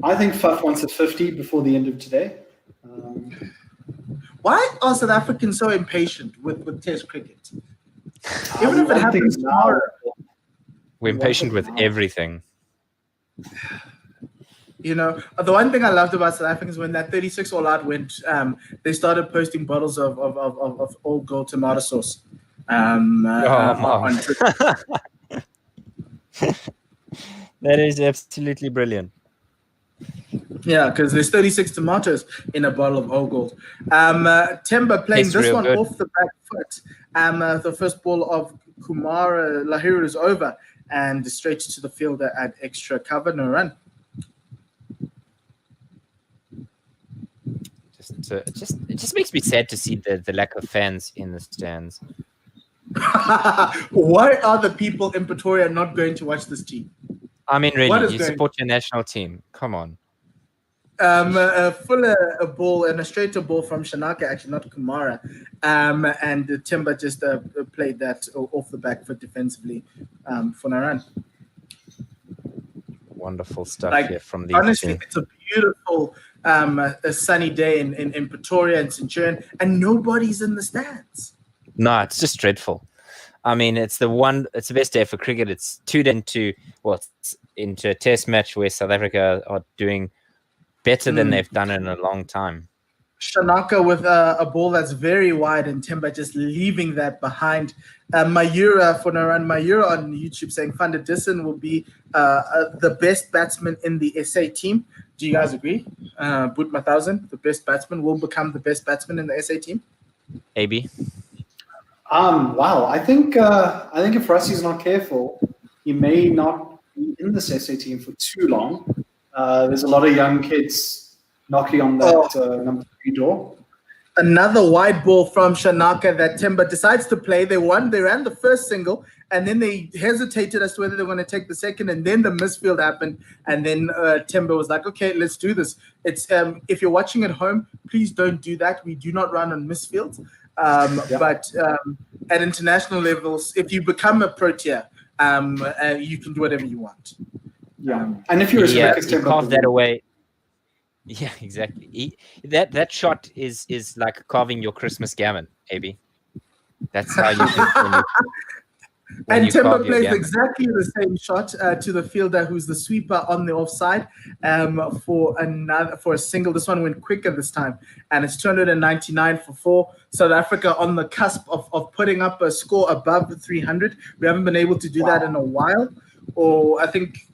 I think Faf wants a 50 before the end of today. Why are South Africans so impatient with Test cricket? Even if it happens tomorrow. We're impatient with everything. You know, the one thing I loved about South Africans when that 36 all out went, they started posting bottles of old gold tomato sauce. On Twitter. That is absolutely brilliant. Yeah, because there's 36 tomatoes in a bottle of old gold. Temba playing this one good. Off the back foot. The first ball of Kumar Lahiri is over and straight to the fielder at extra cover, no run. It just makes me sad to see the lack of fans in the stands. Why are the people in Pretoria not going to watch this team? I mean, really, you support your national team. Come on. A ball and a straighter ball from Shanaka, actually, not Kumara. And Timber just played that off the back foot defensively for Naran. Wonderful stuff here from the honestly, team. It's a beautiful a sunny day in Pretoria and Centurion, and nobody's in the stands. No, it's just dreadful. I mean, it's the best day for cricket. It's 2 into a test match where South Africa are doing better than they've done in a long time. Shanaka with a ball that's very wide and Timber just leaving that behind. Mayura for Naran Mayura on YouTube saying Van der Dissen will be the best batsman in the SA team. Do you guys agree? Boot 1000, the best batsman, will become the best batsman in the SA team? AB? Wow, I think if Rusty's not careful, he may not be in this SA team for too long. There's a lot of young kids knocking on that number 3 door. Another wide ball from Shanaka that Timber decides to play. They ran the first single, and then they hesitated as to whether they were going to take the second, and then the misfield happened, and then Timber was like, okay, let's do this. It's if you're watching at home, please don't do that. We do not run on misfields. But at international levels, if you become a Protea, you can do whatever you want. Yeah, and if you're a you carve that away. Yeah, exactly. That shot is like carving your Christmas gammon, AB. That's how you can. And Timber plays exactly the same shot to the fielder, who's the sweeper on the offside, for a single. This one went quicker this time, and it's 299 for 4. South Africa on the cusp of putting up a score above the 300. We haven't been able to do that in a while, or I think.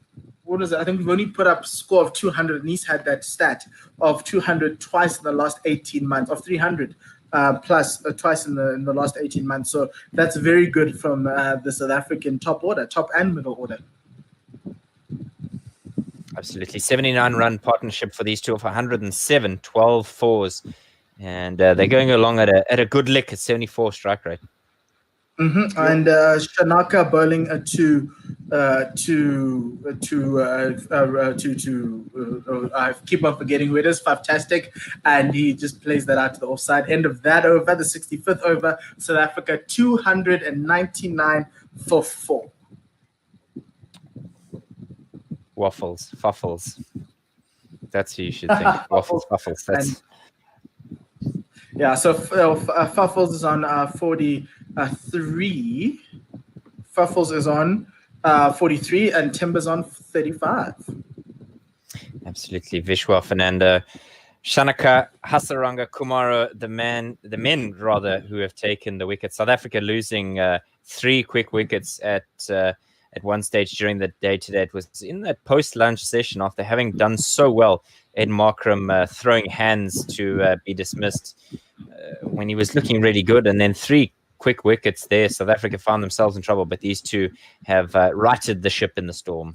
What is it? I think we've only put up a score of 200, and he's had that stat of 200 twice in the last 18 months, of 300 plus twice in the last 18 months. So that's very good from the South African top and middle order. Absolutely. 79-run partnership for these two of 107, 12 fours. And they're going along at a good lick at 74 strike rate. Mm-hmm. And Shanaka bowling I keep on forgetting who it is. Fantastic, and he just plays that out to the offside. End of that over, the 65th over. South Africa 299 for 4. Waffles, Fuffles. That's who you should think. Waffles, Fuffles. That's yeah. So Fuffles is on 43. Fuffles is on 43, and Timber's on 35. absolutely Vishwa, Fernando, Shanaka, Hasaranga, Kumaro, the men rather, who have taken the wicket. South Africa losing 3 quick wickets at one stage during the day today. It was in that post-lunch session after having done so well in Markram throwing hands to be dismissed when he was looking really good, and then 3 quick wickets there. South Africa found themselves in trouble, but these two have righted the ship in the storm.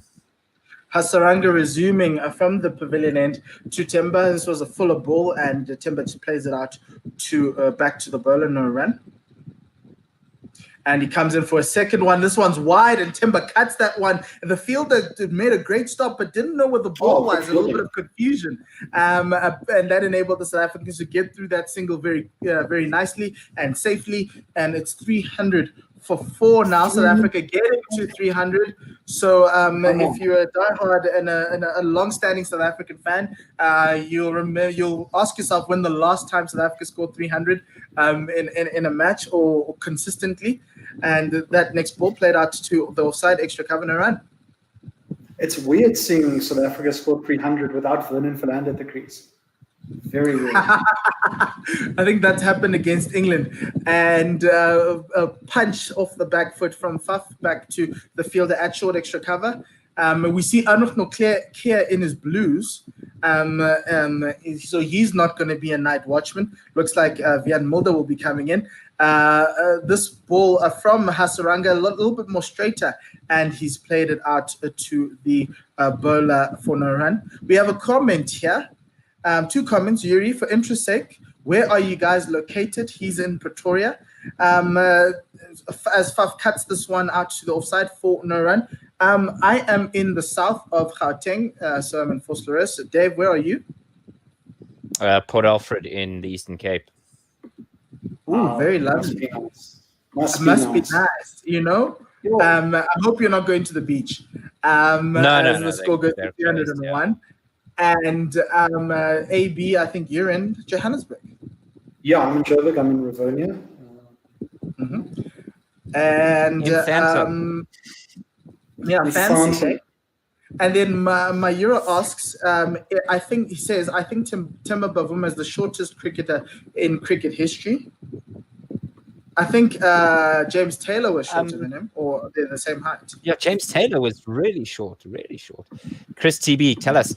Hasaranga resuming from the pavilion end to Timber. This was a fuller ball, and Timber just plays it out to back to the bowler, no run. And he comes in for a second one. This one's wide, and Timber cuts that one. And the fielder made a great stop, but didn't know where the ball was. A little bit of confusion. And that enabled the South Africans to get through that single very nicely and safely. And it's 300 for 4 now. South Africa getting to 300. So if you're a diehard and a long-standing South African fan, you'll ask yourself when the last time South Africa scored 300 in a match or consistently. And that next ball played out to the offside extra cover and a run. It's weird seeing South Africa score 300 without Fernando at the crease. Very weird. I think that's happened against England. And a punch off the back foot from Faf back to the fielder at short extra cover. We see Arnold Nokia in his blues. So he's not going to be a night watchman. Looks like Mulder will be coming in. This ball from Hasaranga, a little bit more straighter, and he's played it out to the bowler for no run. We have a comment here. 2 comments. Yuri, for interest's sake, where are you guys located? He's in Pretoria. As Faf cuts this one out to the offside for no run. I am in the south of Gauteng, so I'm in Vosloorus. Dave, where are you? Port Alfred in the Eastern Cape. Ooh, very lovely. Must be nice. You know. I hope you're not going to the beach. No. The score goes to 301. And AB, I think you're in Johannesburg. Yeah, I'm in Joburg. I'm in Rivonia. And fancy. And then Mayura asks, I think Timber Bavuma is the shortest cricketer in cricket history. I think James Taylor was shorter than him, or they're the same height. Yeah, James Taylor was really short. Chris TB, tell us.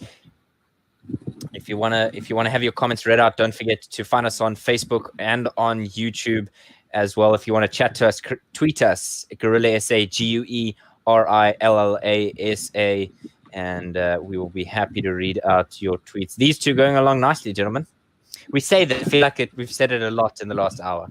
If you wanna have your comments read out, don't forget to find us on Facebook and on YouTube as well. If you want to chat to us, tweet us, Gorilla SA, GUERILLASA, and we will be happy to read out your tweets. These two going along nicely, gentlemen. We say that, I feel like we've said it a lot in the last hour.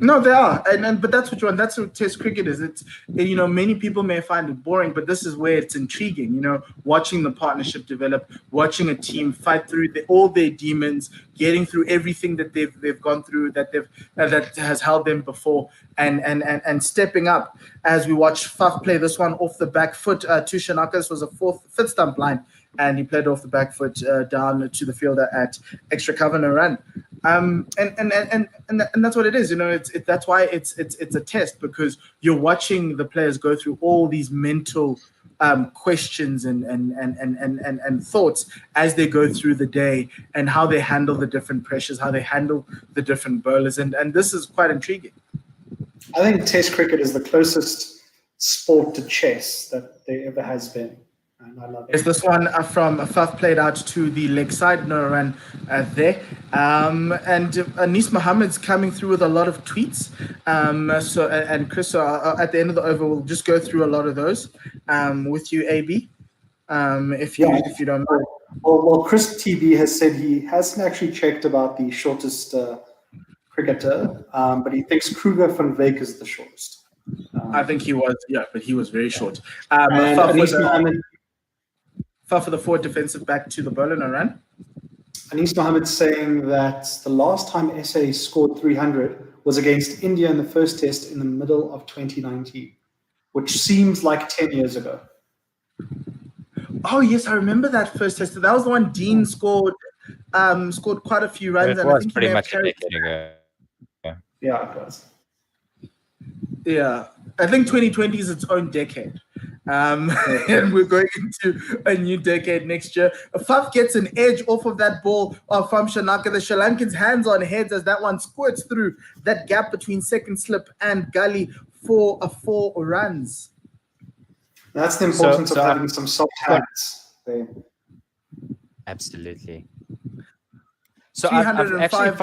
No, they are, but that's what you want. That's what Test cricket is. It's many people may find it boring, but this is where it's intriguing. Watching the partnership develop, watching a team fight through all their demons, getting through everything that they've gone through, that has held them before, and stepping up. As we watch Faf play this one off the back foot to Shanaka. This was a fifth stump line, and he played off the back foot down to the fielder at extra cover and a run. And that's what it is. That's why it's a test, because you're watching the players go through all these mental questions and thoughts as they go through the day, and how they handle the different pressures, how they handle the different bowlers, and this is quite intriguing. I think Test cricket is the closest sport to chess that there ever has been. And I love it. Is this one from Faf played out to the leg side, no run there. And Anis Mohammed's coming through with a lot of tweets. And Chris, at the end of the over, we'll just go through a lot of those with you, AB, if you don't mind. Well, Chris TB has said he hasn't actually checked about the shortest cricketer, but he thinks Kruger van Wyk is the shortest. I think he was, but he was very short. And Anis Mohammed. For the forward defensive back to the bowler, no run. Anis Mohammed saying that the last time SA scored 300 was against India in the first test in the middle of 2019, which seems like 10 years ago. Oh yes, I remember that first test. That was the one Dean scored quite a few runs, It and I was think he pretty may have much a carried. decade ago. Yeah, it was. Yeah, I think 2020 is its own decade. And we're going into a new decade next year. Faf gets an edge off of that ball from Shanaka. The Sri Lankans' hands on heads as that one squirts through that gap between second slip and gully for 4 runs. That's the importance So of having some soft hands there. Absolutely. So I've actually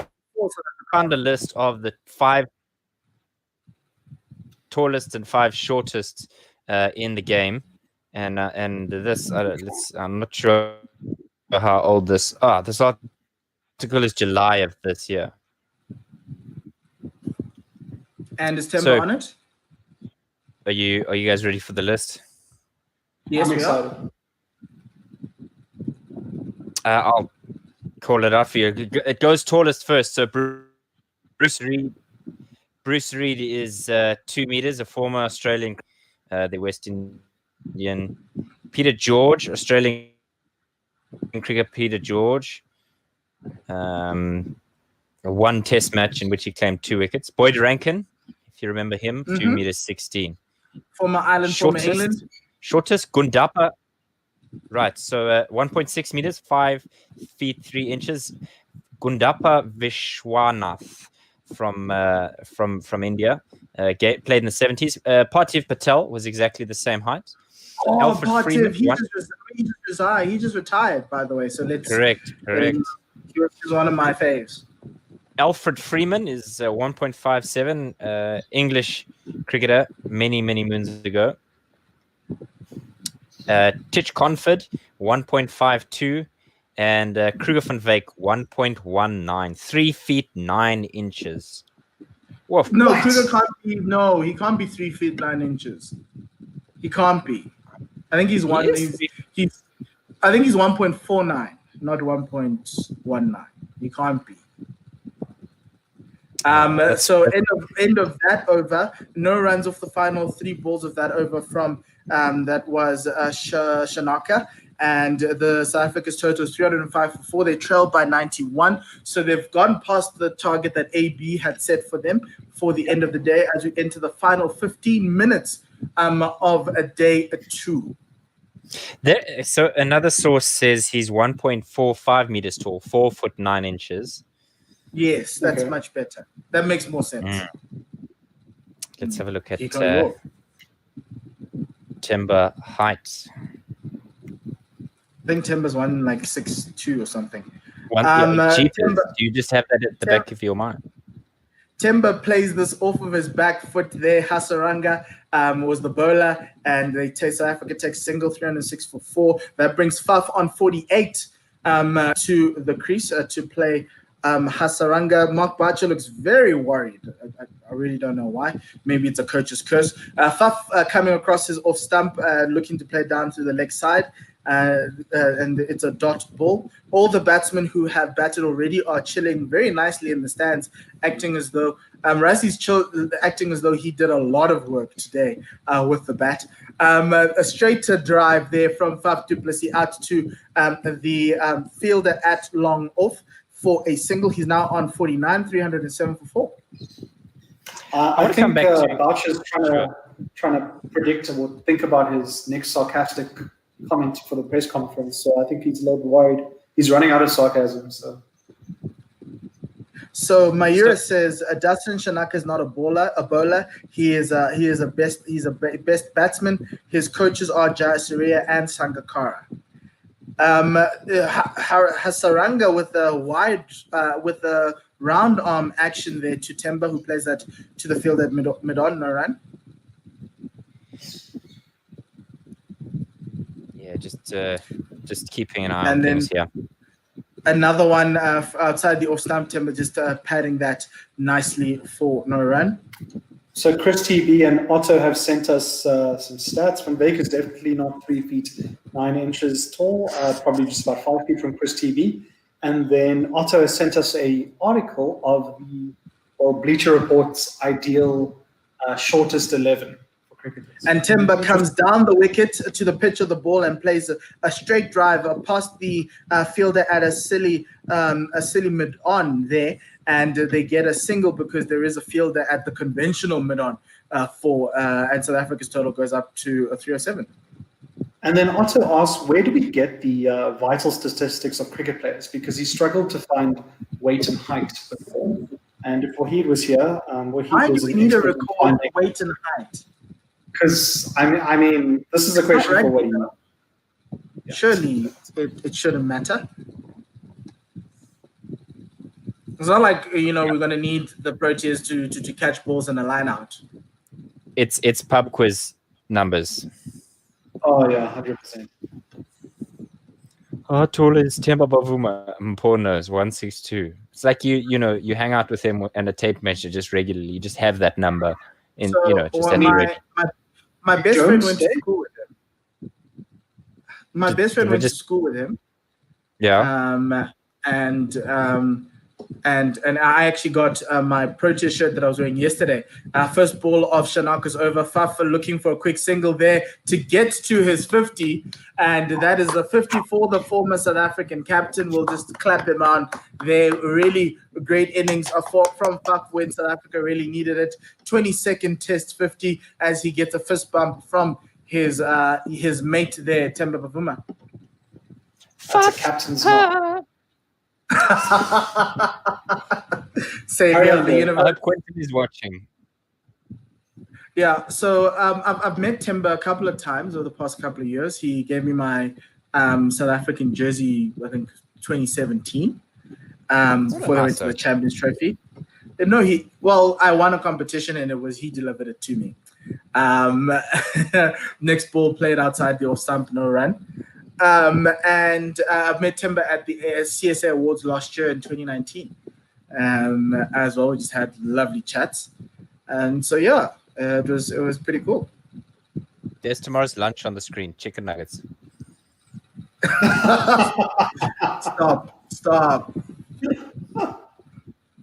found a list of the 5 tallest and 5 shortest in the game, and this I'm not sure how old this. This article is July of this year. And is Temba on it? Are you guys ready for the list? Yes, I'm we excited. are. I'll call it out for you. It goes tallest first. So Bruce Reid is 2 meters, a former Australian, the West Indian. Peter George, Australian cricketer Peter George. One test match in which he claimed 2 wickets. Boyd Rankin, if you remember him, 2 meters 16. Former Ireland, former England. Shortest, Gundappa. Right, so 1.6 meters, 5 feet 3 inches. Gundappa Vishwanath from India. Played in the 70s. Parthiv Patel was exactly the same height. Alfred Parthiv, Freeman, he just retired, by the way. So let's correct. He's one of my faves. Alfred Freeman is 1.57, English cricketer many moons ago. Titch Conford 1.52, and Kruger van Wyk 1.19, 3 feet 9 inches. Whoa, no, Kruger can't be. No, he can't be 3 feet 9 inches. He can't be. I think he's one. He's I think he's 1.49, not 1.19. He can't be. So end of that over. No runs off the final 3 balls of that over from that was Shanaka, and the South Africa's total is 305 for 4. They trailed by 91, so they've gone past the target that AB had set for them for the end of the day as we enter the final 15 minutes of a day 2. So another source says he's 1.45 meters tall, 4 foot 9 inches. Yes, that's much better. That makes more sense. Let's have a look at Timber height. I think Timber's 6'2" or something. Do you just have that at the back of your mind? Timber plays this off of his back foot there. Hasaranga was the bowler, and South Africa takes single 306 for 4. That brings Faf on 48 to the crease to play Hasaranga. Mark Bacha looks very worried. I really don't know why. Maybe it's a coach's curse. Faf coming across his off stump, looking to play down to the leg side. And it's a dot ball. All the batsmen who have batted already are chilling very nicely in the stands, acting as though Rassi's acting as though he did a lot of work today with the bat. A straight drive there from Faf du Plessis out to the fielder at long off for a single. He's now on 49, 307 for 4. I think Bouch is trying to predict or think about his next sarcastic comment for the press conference. So I think he's a little bit worried. He's running out of sarcasm. So Mayura says Dustin Shanaka is not a bowler. He is a best batsman. His coaches are Jayasuriya and Sangakkara. Hasaranga with a round arm action there to Temba, who plays that to the field at mid-on, no run. Yeah, just keeping an eye on things here. Another one outside the off stump, Temba just padding that nicely for no run. So Chris TB and Otto have sent us some stats. Van Wyk is definitely not 3 feet 9 inches tall, probably just about 5 feet from Chris TB. And then Otto has sent us an article of Bleacher Report's ideal shortest 11 for cricket is. And Timber comes down the wicket to the pitch of the ball and plays a straight drive past the fielder at a silly mid-on there. And they get a single because there is a fielder at the conventional mid-on and South Africa's total goes up to 307. And then Otto asks, where do we get the vital statistics of cricket players? Because he struggled to find weight and height before. And if Wahid was here, why do we need to record weight and height? Because I mean, this is a question for Wahid. Yeah. Surely it shouldn't matter. It's not like we're going to need the Proteas to catch balls in a line out. It's pub quiz numbers. Oh yeah, 100%. How tall is Temba Bavuma? Mpho knows, 162. It's like you hang out with him and a tape measure just regularly. You just have that number in my best friend went to school with him. My best friend went to school with him. Yeah. And I actually got my Protea shirt that I was wearing yesterday. First ball of Shanaka's over. Fafa looking for a quick single there to get to his 50. And that is the 50 for the former South African captain. We'll just clap him on. They really great innings from Fafa when South Africa really needed it. 22nd test 50 as he gets a fist bump from his mate there, Temba Bavuma. That's a captain's mark. Say Quentin is watching. Yeah, so I've met Timber a couple of times over the past couple of years. He gave me my South African jersey, I think 2017, before they went to the Champions Trophy. No, I won a competition and he delivered it to me. Next ball played outside the off stump, no run. And I've met Timber at the CSA Awards last year in 2019 as well. We just had lovely chats. And so, yeah, it was pretty cool. There's tomorrow's lunch on the screen, chicken nuggets. Stop.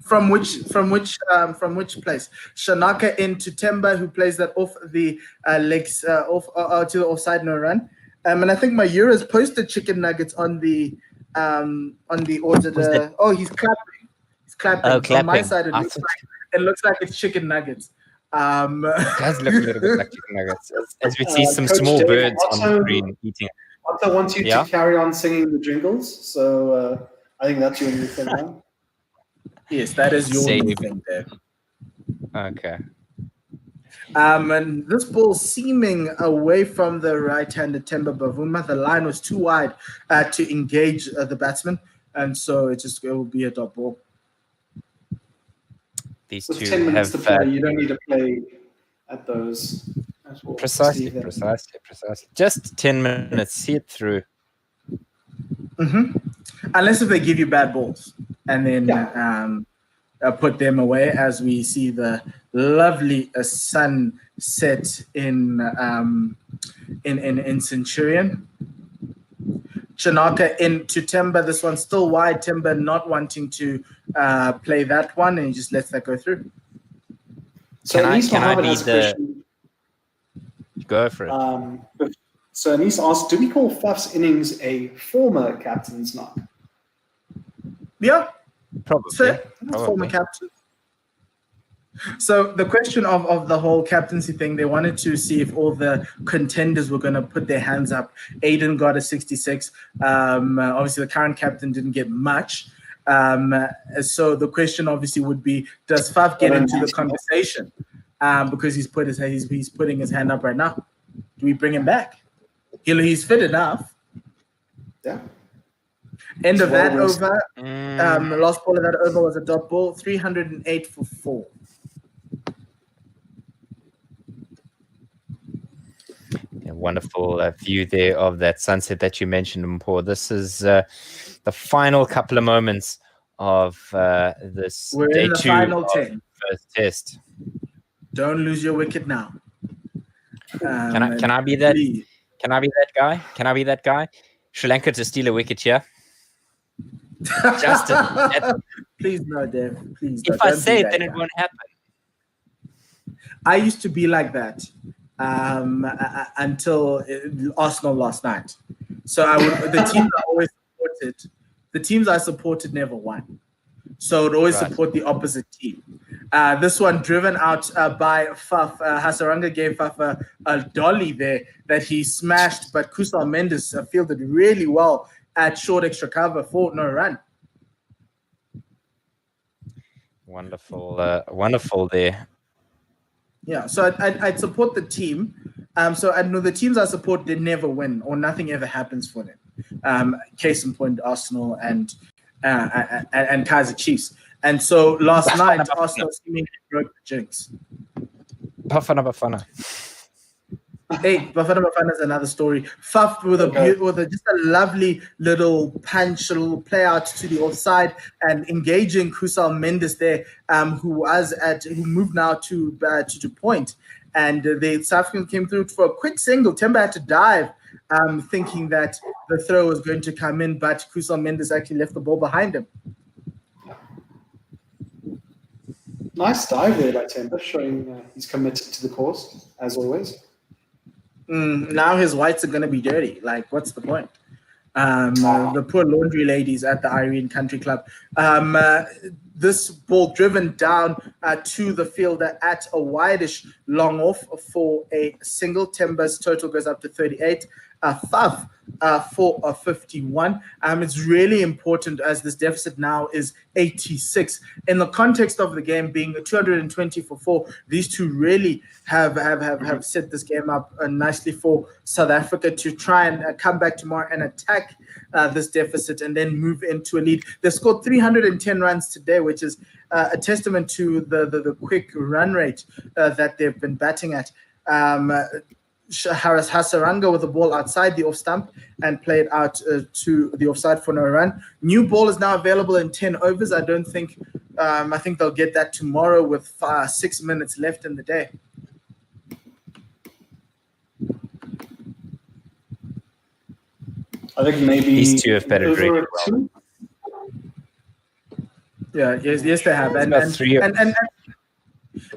From which place? Shanaka into Timber, who plays that off the legs, off to the offside, no run. And I think my Euros posted chicken nuggets on the order. Oh, he's clapping. He's clapping. Oh, clapping. On my side, it looks like it's chicken nuggets. It does look a little bit like chicken nuggets, as we see some Coach small birds on the screen eating. Otto wants you to carry on singing the jingles, so I think that's your new thing now. Yes, that is your new thing there. Okay. And this ball seaming away from the right-handed Temba Bavuma. The line was too wide to engage the batsman, and so it will be a dot ball. These With two 10 minutes have to play, you don't need to play at those. Precisely. Just 10 minutes. See it through. Mm-hmm. Unless if they give you bad balls, and then put them away, as we see the lovely sunset in Centurion. Shanaka into Timber. This one's still wide. Timber not wanting to play that one, and he just lets that go through. So can I be the... Go for it. So Anis asked, do we call Faf's innings a former captain's knock? Yeah. Probably. Former captain. So the question of the whole captaincy thing, they wanted to see if all the contenders were going to put their hands up. Aiden got a 66. Obviously, the current captain didn't get much. So the question obviously would be, does Faf get into the conversation? Because he's putting his hand up right now. Do we bring him back? He's fit enough. Yeah. End of that over. The last ball of that over was a dot ball, 308 for 4. A wonderful view there of that sunset that you mentioned, Mpho. This is the final couple of moments of this We're day in the 2 final of 10. First test. Don't lose your wicket now. Can I be that? Please. Can I be that guy? Can I be that guy? Sri Lanka to steal a wicket here. Justin, please no, Dev. Please. If I say it, then it won't happen. I used to be like that. until Arsenal last night. So the teams I always supported, the teams I supported never won. So I would always support the opposite team. This one driven out by Faf. Hasaranga gave Faf a dolly there that he smashed, but Kusal Mendis fielded really well at short extra cover for no run. Wonderful, wonderful there. Yeah, so I'd support the team. So I know the teams I support, they never win or nothing ever happens for them. Case in point, Arsenal and Kaizer Chiefs. And so last night, Arsenal seemingly broke the jinx. Bafana. Hey, Bafana is another story. Faf with just a lovely little punch, a little play out to the offside, and engaging Kusal Mendis there, who moved now to point, and the South African came through for a quick single. Temba had to dive, thinking that the throw was going to come in, but Kusal Mendis actually left the ball behind him. Nice dive there by Temba, showing he's committed to the cause, as always. Now his whites are going to be dirty. Like, what's the point? The poor laundry ladies at the Irene Country Club. This ball driven down to the fielder at a wideish long off for a single. Temba's total goes up to 38. Faf for a 51. It's really important as this deficit now is 86. In the context of the game being 220 for 4, these two really have set this game up nicely for South Africa to try and come back tomorrow and attack this deficit and then move into a lead. They scored 310 runs today, which is a testament to the quick run rate that they've been batting at. Hasaranga with the ball outside the off stump and played out to the offside for no run. New ball is now available in 10 overs. I think they'll get that tomorrow with 6 minutes left in the day. I think maybe these two have better drink. Yeah, yes, they have,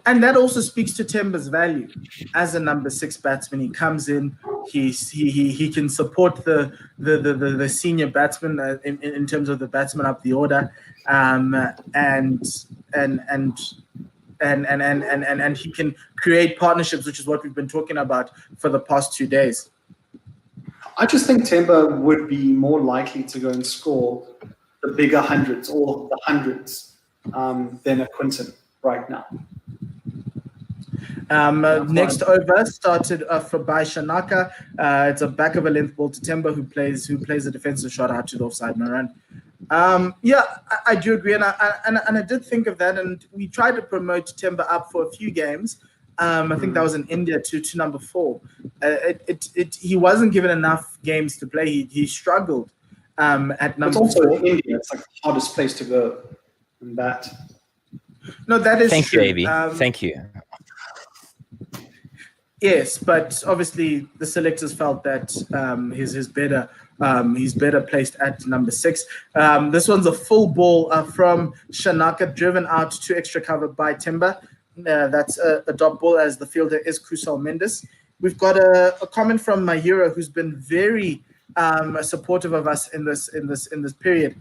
and that also speaks to Temba's value as a number 6 batsman. He comes in, he can support the senior batsman in terms of the batsman up the order, and he can create partnerships, which is what we've been talking about for the past 2 days. I just think Temba would be more likely to go and score the bigger hundreds or the hundreds than a Quinton right now. Next over started by Shanaka. It's a back of a length ball to Temba, who plays a defensive shot out to the offside no run. I do agree, and I did think of that, and we tried to promote Temba up for a few games. I think that was in India to number 4. He wasn't given enough games to play. He struggled at number 4. It's also in India. It's like the hardest place to go in that. No, that is true. Thank you, Avi. Thank you. Yes, but obviously the selectors felt that he's better placed at number 6. This one's a full ball from Shanaka, driven out to extra cover by Temba. That's a dot ball, as the fielder is Kusal Mendis. We've got a comment from Mahira, who's been very supportive of us in this period.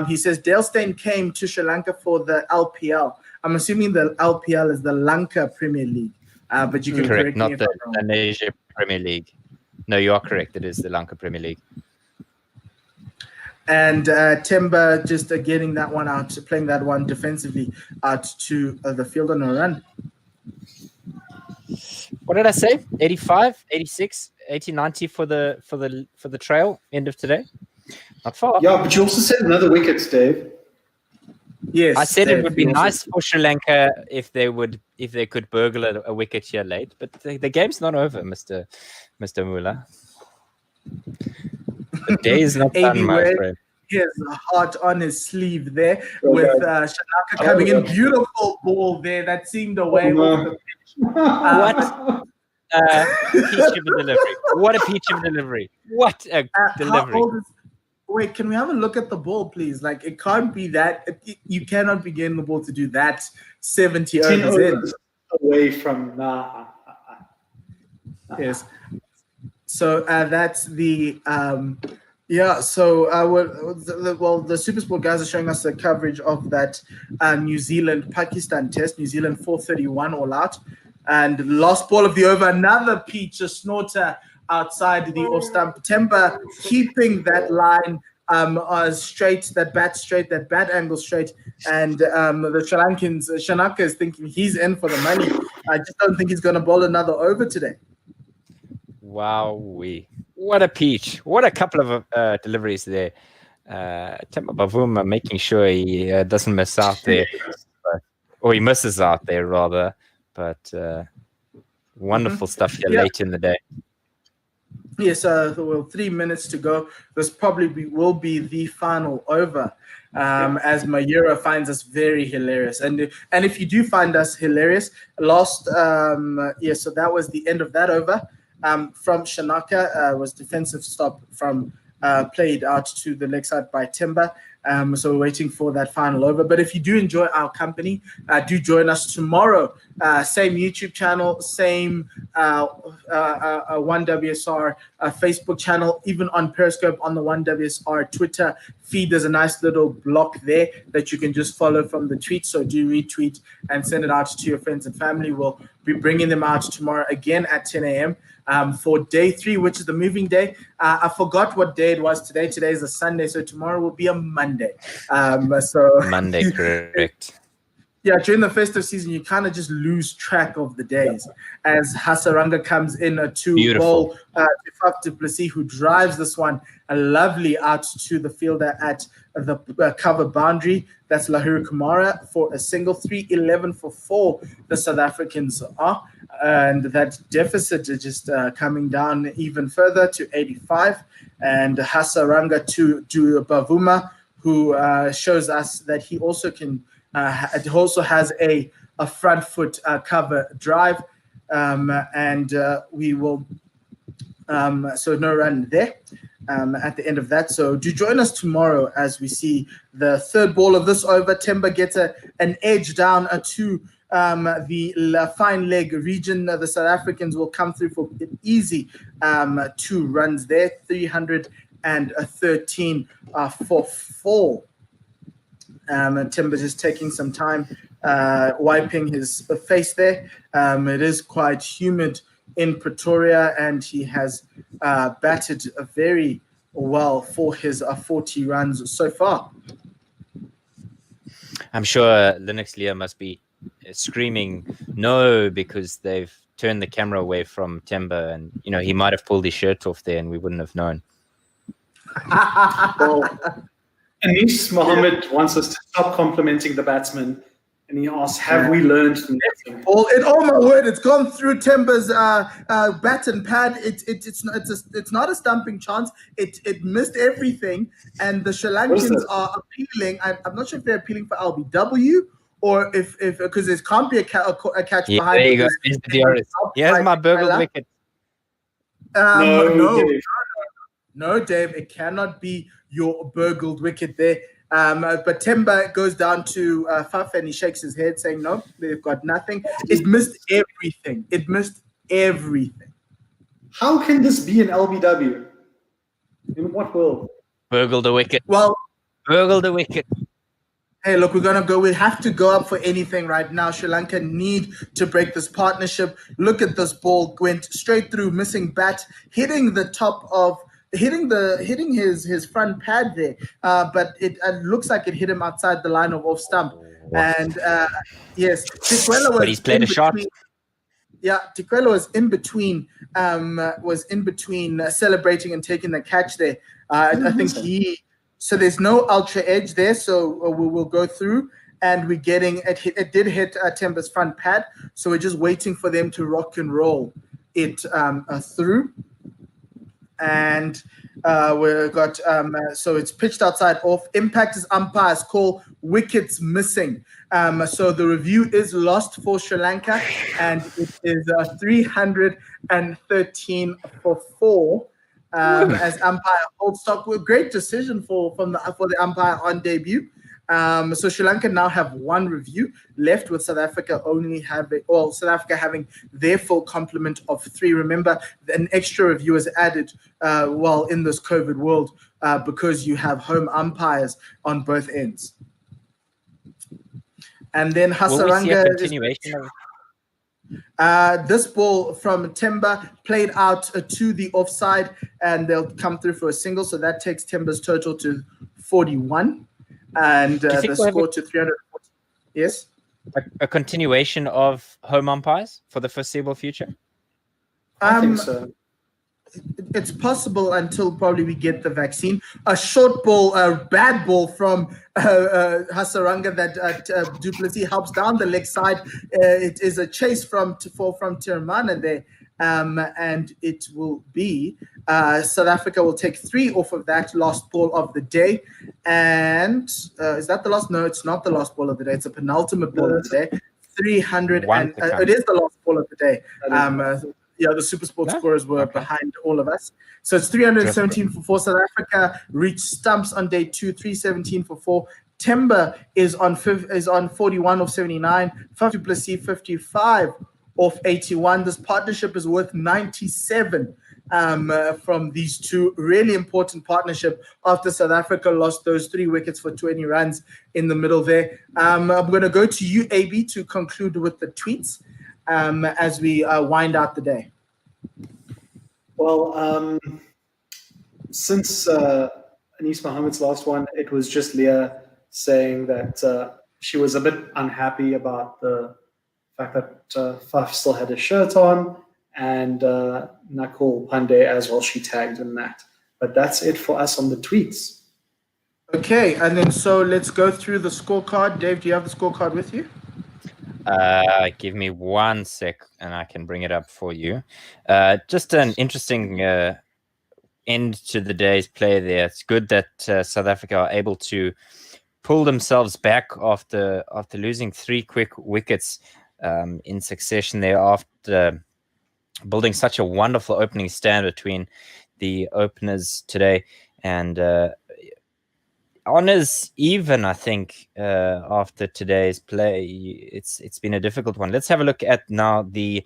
He says Dale Steyn came to Sri Lanka for the LPL. I'm assuming the LPL is the Lanka Premier League. But you can correct not me if the I'm wrong. Asia Premier League. No, you are correct. It is the Lanka Premier League. And Temba just getting that one out, playing that one defensively out to the fielder no run. What did I say? 85, 86, 80, 90 for the trail end of today. Not far. Yeah, but you also said another wicket, Dave. Yes, I said Dave, it would be nice for Sri Lanka if they could burgle a wicket here late, but the game's not over, Mr. Mulder. The day is not done, my friend. He has a heart on his sleeve there with Shanaka coming in. Beautiful ball there that seemed away off the pitch. What a peach of a delivery. What a peach of a delivery. What a delivery. Wait, can we have a look at the ball, please? Like, it can't be that. You cannot be getting the ball to do that 70 overs in. Away from Yes. So that's the the SuperSport guys are showing us the coverage of that New Zealand Pakistan test. New Zealand 431 all out, and last ball of the over, another peach, a snorter outside the off stump. Timber keeping that line straight, that bat angle straight, and the Sri Lankans, Shanaka is thinking he's in for the money. I just don't think he's going to bowl another over today. Wow, what a peach! What a couple of deliveries there. Temba Bavuma making sure he doesn't miss out there, or he misses out there rather. But wonderful stuff here late in the day. Yes, well, 3 minutes to go. This probably will be the final over, as Mayura finds us very hilarious. And if you do find us hilarious, so that was the end of that over. From Shanaka was defensive stop from played out to the leg side by Timber. So we're waiting for that final over. But if you do enjoy our company, do join us tomorrow. Same YouTube channel, same 1WSR Facebook channel, even on Periscope on the 1WSR Twitter feed. There's a nice little block there that you can just follow from the tweet. So do retweet and send it out to your friends and family. We'll be bringing them out tomorrow again at 10 a.m. For day 3, which is the moving day. I forgot what day it was today. Today is a Sunday, so tomorrow will be a Monday. Monday, correct. Yeah, during the festive season, you kind of just lose track of the days as Hasaranga comes in to bowl Faf du Plessis, who drives this one lovely out to the fielder at the cover boundary. That's Lahuru Kumara for a single. 311 for 4, the South Africans are. And that deficit is just coming down even further to 85. And Hasaranga to Bavuma, who shows us that he also can also has a front foot cover drive, and we will so no run there at the end of that. So do join us tomorrow as we see the third ball of this over. Timber gets an edge down to the fine leg region. The South Africans will come through for easy 2 runs there, 313 for 4. Timber just taking some time wiping his face there. It is quite humid in Pretoria, and he has batted very well for his 40 runs so far. I'm sure Linux Leo must be screaming no because they've turned the camera away from Timber, and he might have pulled his shirt off there and we wouldn't have known. Anish Mohammed wants us to stop complimenting the batsman, and he asks, have we learned nothing? Oh my word, it's gone through Timber's bat and pad. It's not a stumping chance. It missed everything, and the Sri Lankans are appealing. I'm not sure if they're appealing for LBW or if because there can't be a catch behind. There you go. Here's my burgled wicket. No, Dave, it cannot be your burgled wicket there. But Timber goes down to Faf and he shakes his head saying, no, they've got nothing. It missed everything. How can this be an LBW? In what world? Burgled a wicket. Well, burgled a wicket. Hey, look, we have to go up for anything right now. Sri Lanka need to break this partnership. Look at this ball, went straight through, missing bat, hitting the top of hitting his front pad there, but it looks like it hit him outside the line of off stump. And yes, Tikwela was. But he's played a shot. Yeah, Tikwela was in between. Celebrating and taking the catch there. I think he. So there's no ultra edge there. So we will go through, and we're getting it. It did hit Timber's front pad. So we're just waiting for them to rock and roll it through. And we've got so it's pitched outside off. Impact is umpire's call. Wickets missing. So the review is lost for Sri Lanka, and it is 313 for 4. As umpire holds stock. With great decision for the umpire on debut. So Sri Lanka now have one review left, with South Africa having their full complement of 3. Remember, an extra review is added in this COVID world because you have home umpires on both ends. And then Hasaranga this ball from Temba played out to the offside, and they'll come through for a single. So that takes Temba's total to 41, and the score to 340. Yes? A continuation of home umpires for the foreseeable future? I think so. It's possible until probably we get the vaccine. A short ball, a bad ball from Hasaranga that du Plessis helps down the leg side. It is a chase from Tiramana there, and it will be South Africa will take 3 off of that last ball of the day. And is that the last? No, it's not the last ball of the day. It's a penultimate ball of the day. 300 and it is the last ball of the day. The Super Sport scorers were behind all of us. So it's 317 for 4. South Africa reached stumps on day 2, 317 for 4. Temba is on 41 of 79. Du Plessis 55 of 81. This partnership is worth 97 from these two. Really important partnership after South Africa lost those 3 wickets for 20 runs in the middle there. I'm going to go to you, AB, to conclude with the tweets as we wind out the day. Well, since Anis Mohammed's last one, it was just Leah saying that she was a bit unhappy about the fact that Faf still had his shirt on, and Nakul Pandey as well, she tagged in that. But that's it for us on the tweets. Okay, and then so let's go through the scorecard. Dave, do you have the scorecard with you? Give me 1 sec and I can bring it up for you. Just an interesting end to the day's play there. It's good that South Africa are able to pull themselves back after losing 3 quick wickets in succession there, after building such a wonderful opening stand between the openers today. And honours even, I think, after today's play. It's been a difficult one. Let's have a look at now the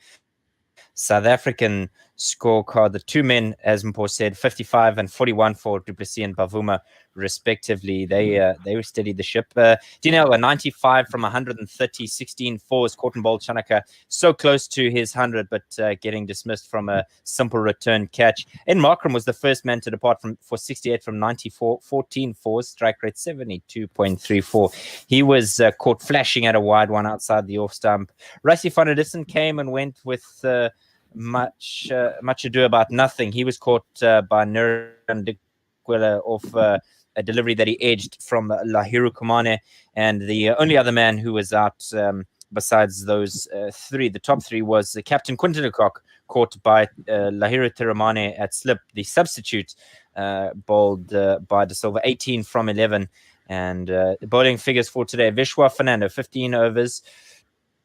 South African scorecard. The 2 men, as Mpho said, 55 and 41 for Du Plessis and Bavuma, respectively. They steadied the ship. Dineo, 95 from 130, 16 fours, caught and bowled Chanaka so close to his 100, but getting dismissed from a simple return catch. And Markram was the first man to depart for 68 from 94, 14 fours, strike rate 72.34. He was caught flashing at a wide one outside the off stump. Rassie van der Dussen came and went with much ado about nothing. He was caught by Nuran Dikwela off a delivery that he edged from Lahiru Kumane, and the only other man who was out besides those 3, the top 3, was Captain Quinton de Kock, caught by Lahiru Tiramane at slip. The substitute bowled by De Silva, 18 from 11. And the bowling figures for today: Vishwa Fernando, 15 overs,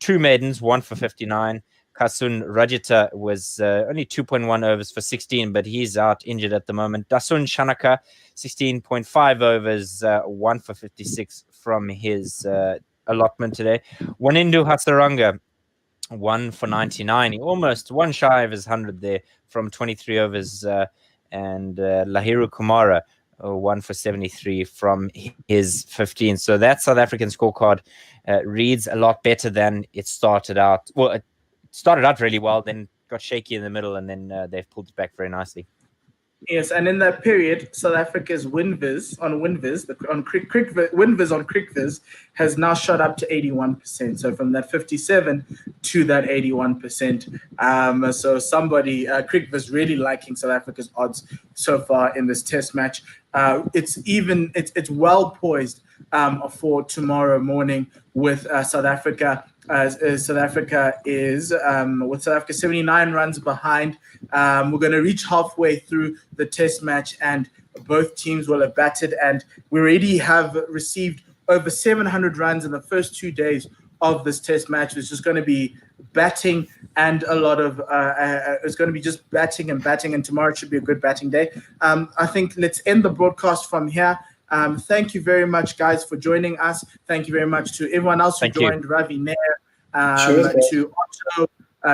2 maidens, 1 for 59. Kasun Rajita was only 2.1 overs for 16, but he's out injured at the moment. Dasun Shanaka, 16.5 overs, 1 for 56 from his allotment today. Wanindu Hasaranga, 1 for 99. He almost 1 shy of his 100 there from 23 overs. And Lahiru Kumara, 1 for 73 from his 15. So that South African scorecard reads a lot better than it started out. Well, it started out really well, then got shaky in the middle, and then they've pulled it back very nicely. Yes, and in that period, South Africa's WinViz on CricViz has now shot up to 81%. So from that 57 to that 81%. So somebody, CricViz, really liking South Africa's odds so far in this Test match. It's well poised for tomorrow morning with South Africa. South Africa is with South Africa 79 runs behind. We're going to reach halfway through the Test match, and both teams will have batted, and we already have received over 700 runs in the first 2 days of this Test match. It's just going to be batting and a lot of it's going to be just batting, and tomorrow should be a good batting day. I think let's end the broadcast from here. Thank you very much, guys, for joining us. Thank you very much to everyone else who joined, Ravi Nair, to Otto,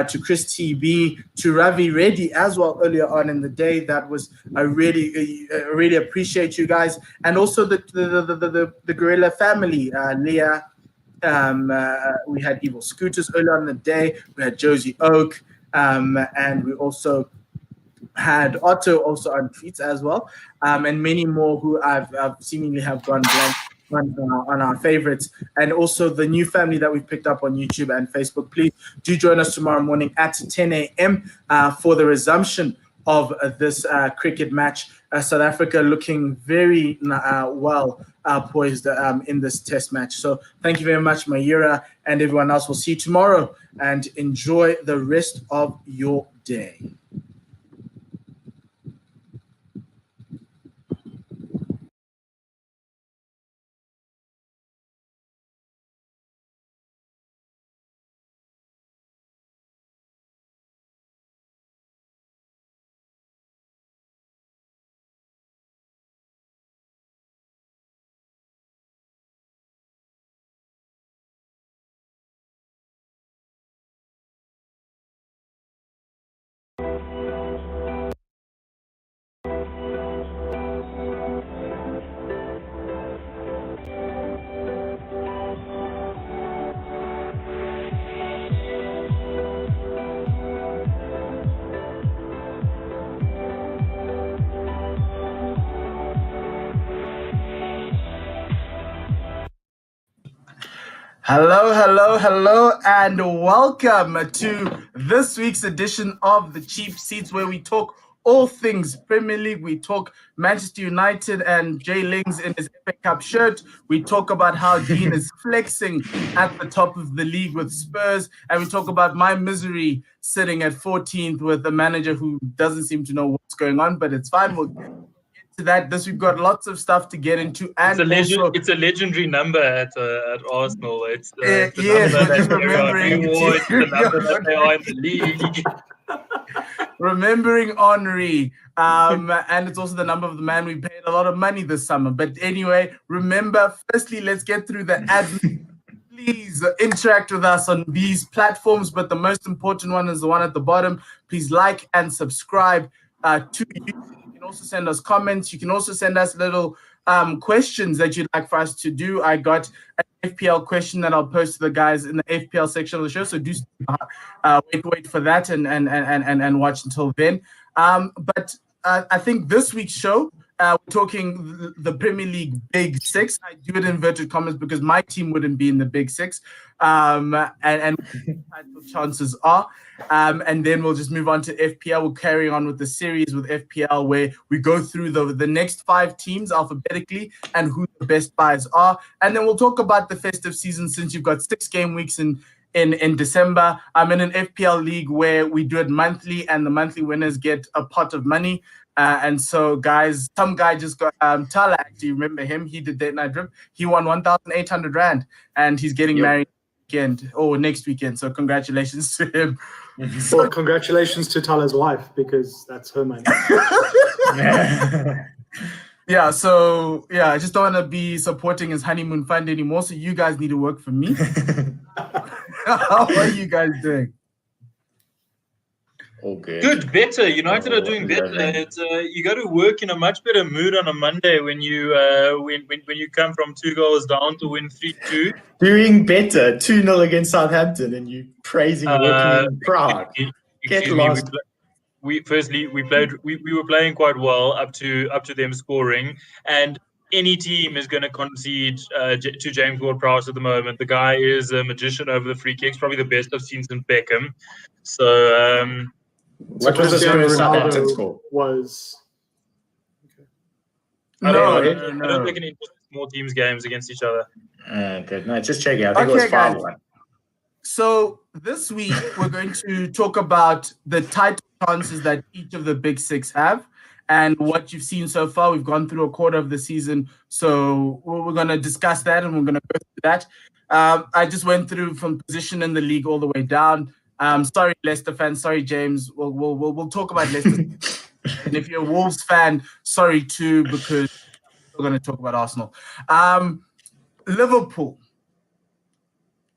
to Chris TB, to Ravi Reddy as well earlier on in the day. That was I really appreciate you guys, and also the Gorilla family, Leah. We had Evil Scooters earlier on in the day. We had Josie Oak, and we also had Otto also on tweets as well, and many more who I've seemingly have gone blank on our favorites, and also the new family that we've picked up on YouTube and Facebook. Please do join us tomorrow morning at 10 a.m. For the resumption of this cricket match. South Africa looking very well poised in this test match. So thank you very much, Mayura, and everyone else. We'll see you tomorrow, and enjoy the rest of your day. Hello, and welcome to this week's edition of The Cheap Seats, where we talk all things Premier League. We talk Manchester United and Jay Lings in his FA Cup shirt. We talk about how Dean is flexing at the top of the league with Spurs. And we talk about my misery sitting at 14th with a manager who doesn't seem to know what's going on, but it's fine. We'll get to that. We've got lots of stuff to get into. And it's a legendary number at Arsenal. It's the yes, number just that remembering the number that they are in the league. Remembering Henri, and it's also the number of the man we paid a lot of money this summer. But anyway, remember, firstly, let's get through the admin. Please interact with us on these platforms, but the most important one is the one at the bottom. Please like and subscribe to YouTube. You can also send us comments. You can also send us little questions that you'd like for us to do. I got an FPL question that I'll post to the guys in the FPL section of the show, so do wait for that and watch until then. But I think this week's show, we're talking the Premier League Big Six. I do it in inverted commas because my team wouldn't be in the Big Six, and chances are. And then we'll just move on to FPL. We'll carry on with the series with FPL, where we go through the next 5 teams alphabetically and who the best buys are. And then we'll talk about the festive season, since you've got 6 game weeks in December. I'm in an FPL league where we do it monthly, and the monthly winners get a pot of money. And so, guys, some guy just got Tala. Actually, remember him? He did Date Night Drip. He won 1,800 rand, and he's getting married next weekend. So, congratulations to him. Well, congratulations to Tala's wife, because that's her money. Yeah, so I just don't want to be supporting his honeymoon fund anymore. So you guys need to work for me. How are you guys doing? All good. Good, better. United are doing better. It's, you go to work in a much better mood on a Monday when you when you come from 2 goals down to win 3-2. Doing better, 2-0 against Southampton, and you praising working in Prague. Get lost. We were playing quite well up to them scoring, and any team is going to concede to James Ward-Prowse at the moment. The guy is a magician over the free kicks, probably the best I've seen since Beckham. So, what was the Spurs Southampton score? I don't take an interest in small teams games against each other. Good. No, just checking. I think it was 5-1. So this week we're going to talk about the title chances that each of the Big Six have, and what you've seen so far. We've gone through a quarter of the season, so we're going to discuss that, and we're going to go through that. I just went through from position in the league all the way down. Sorry, Leicester fans. Sorry, James. We'll talk about Leicester. And if you're a Wolves fan, sorry too, because still going to talk about Arsenal. Liverpool.